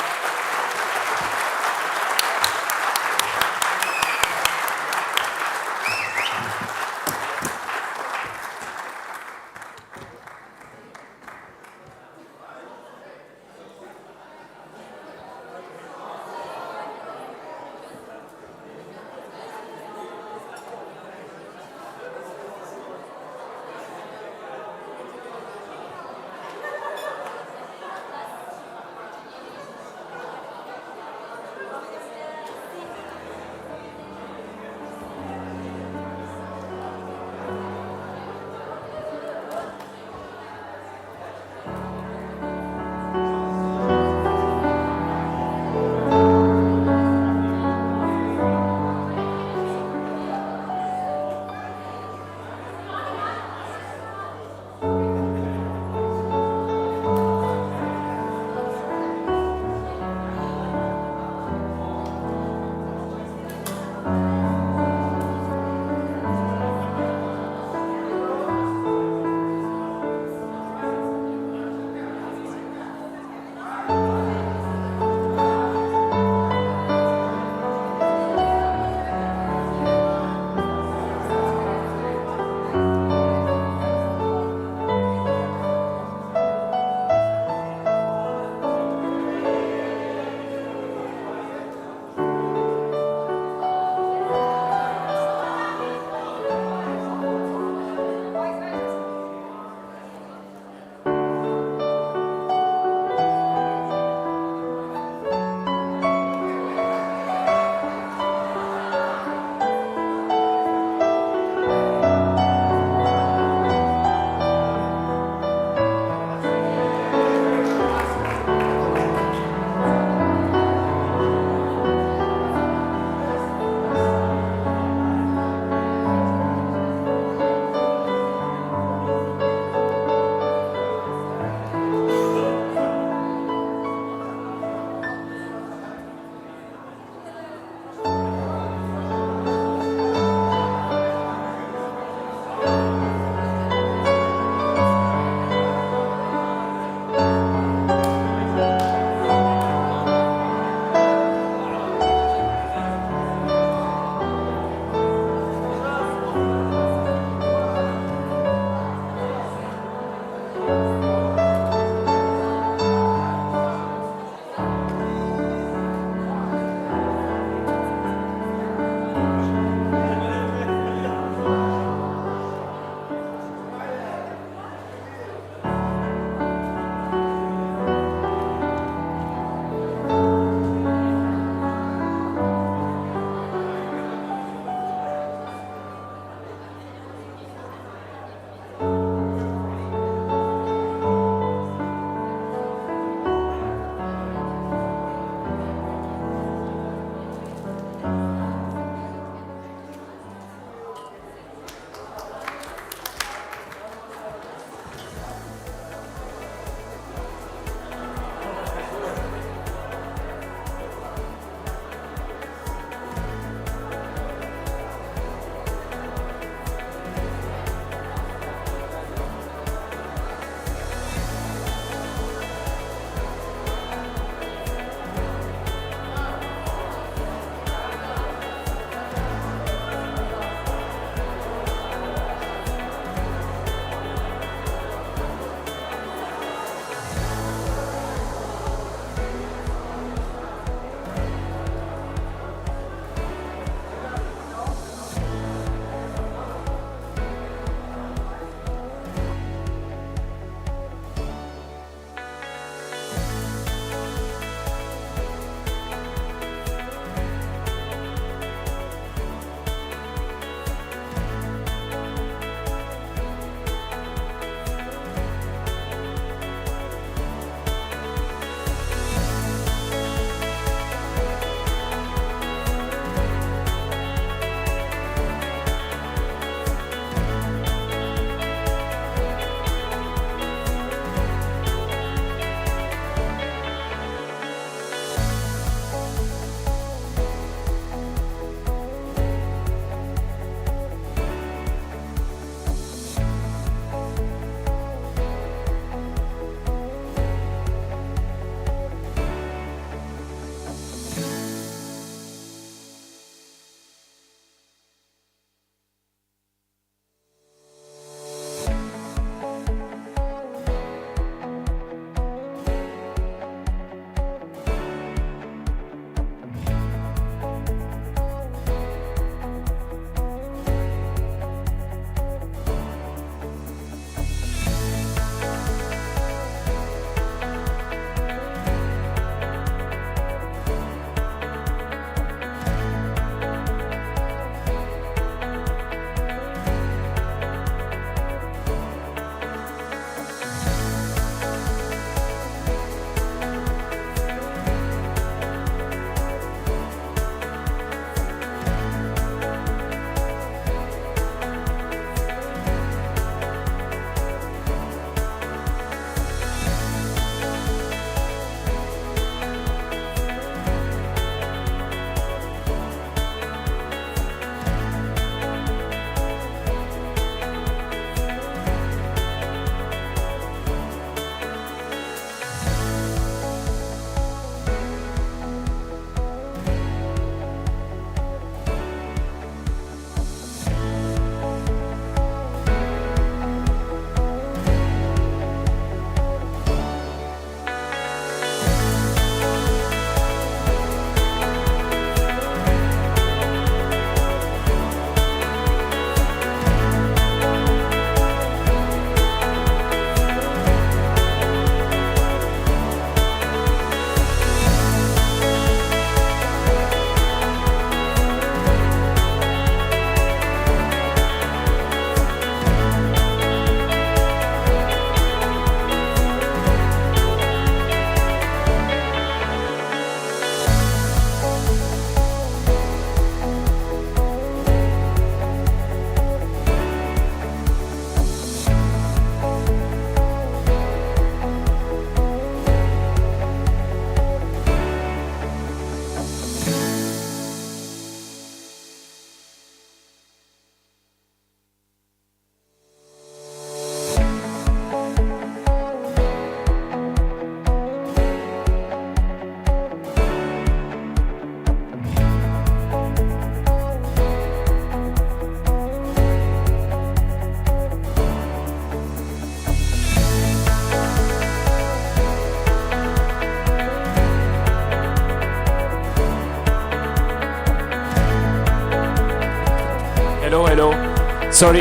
Hello, hello. Sorry,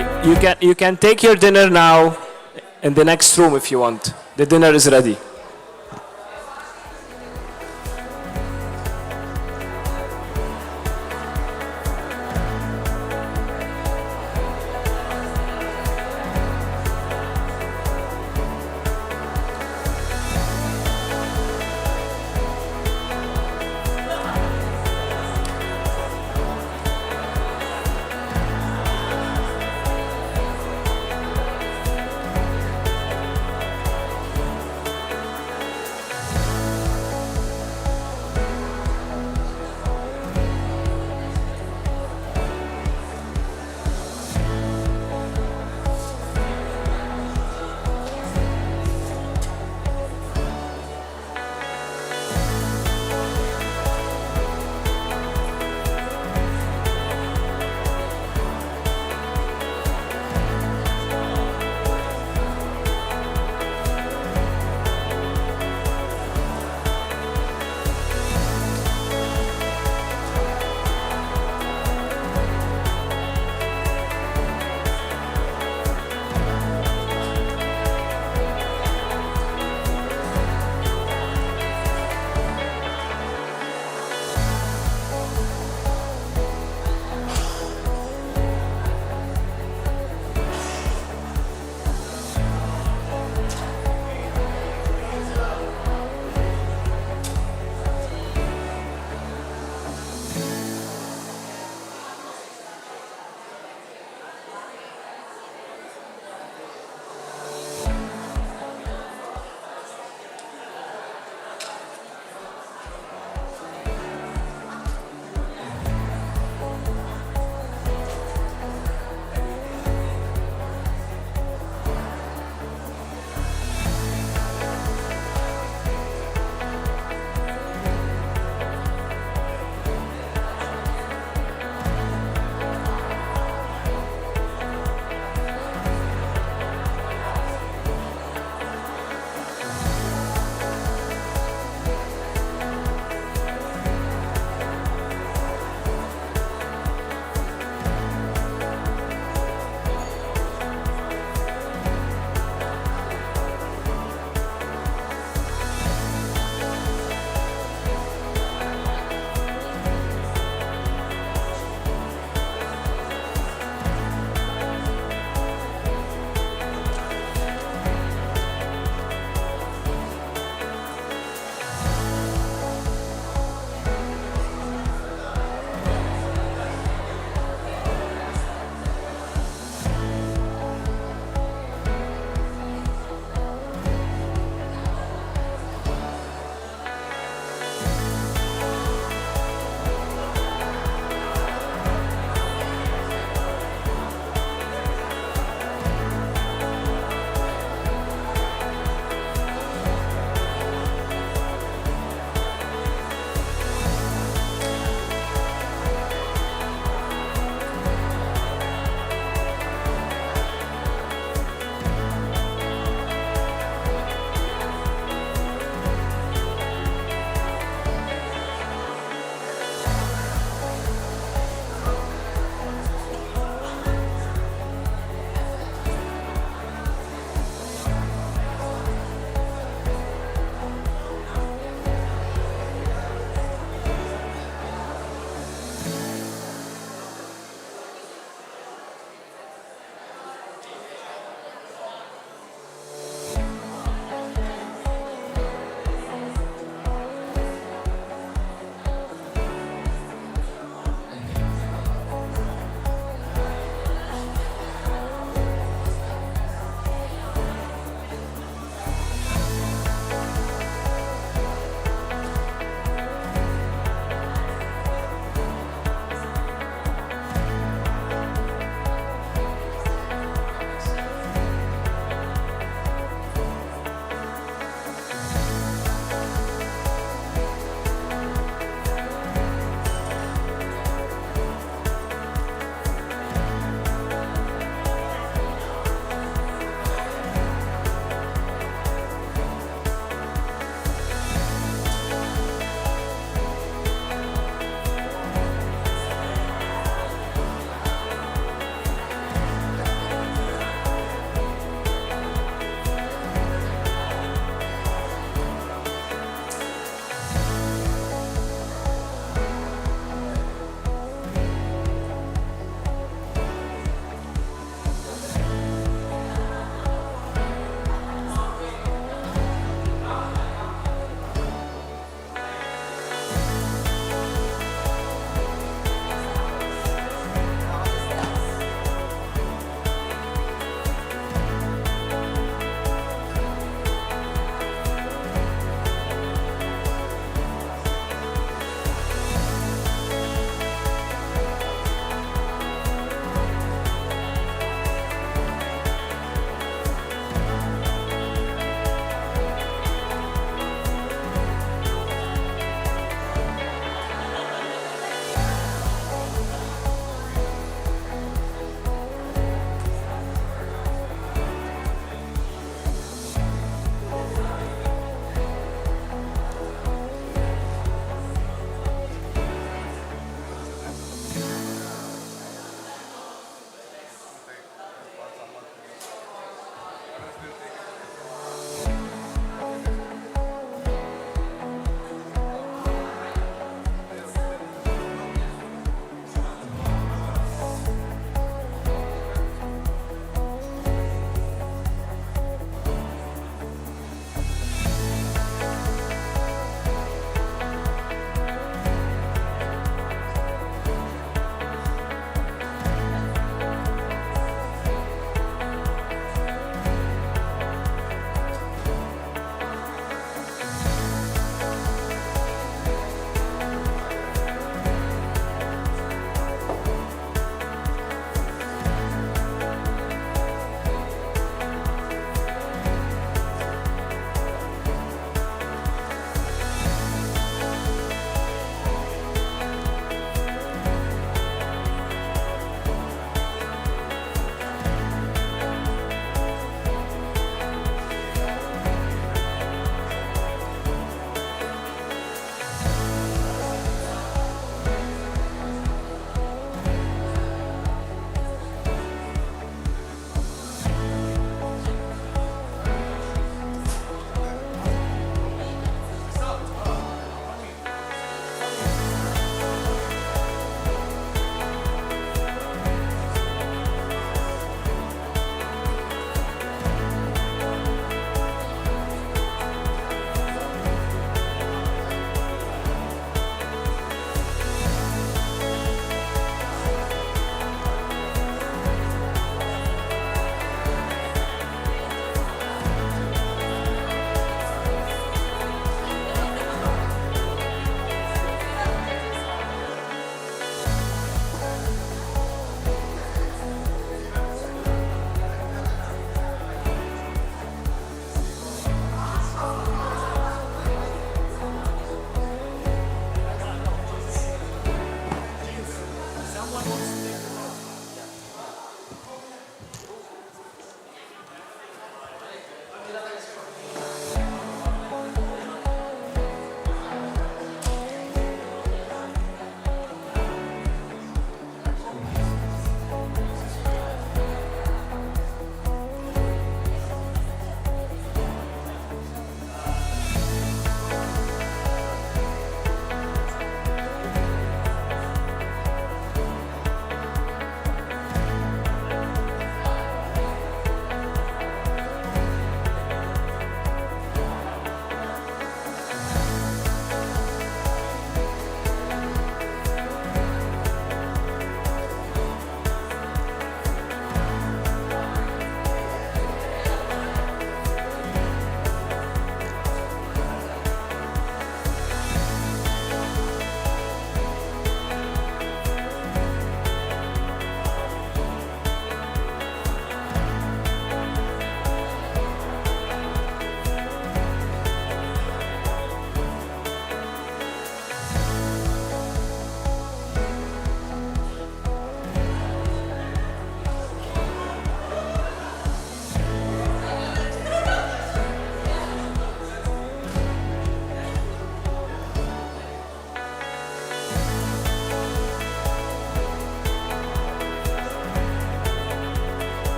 you can take your dinner now in the next room if you want. The dinner is ready.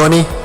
Tony.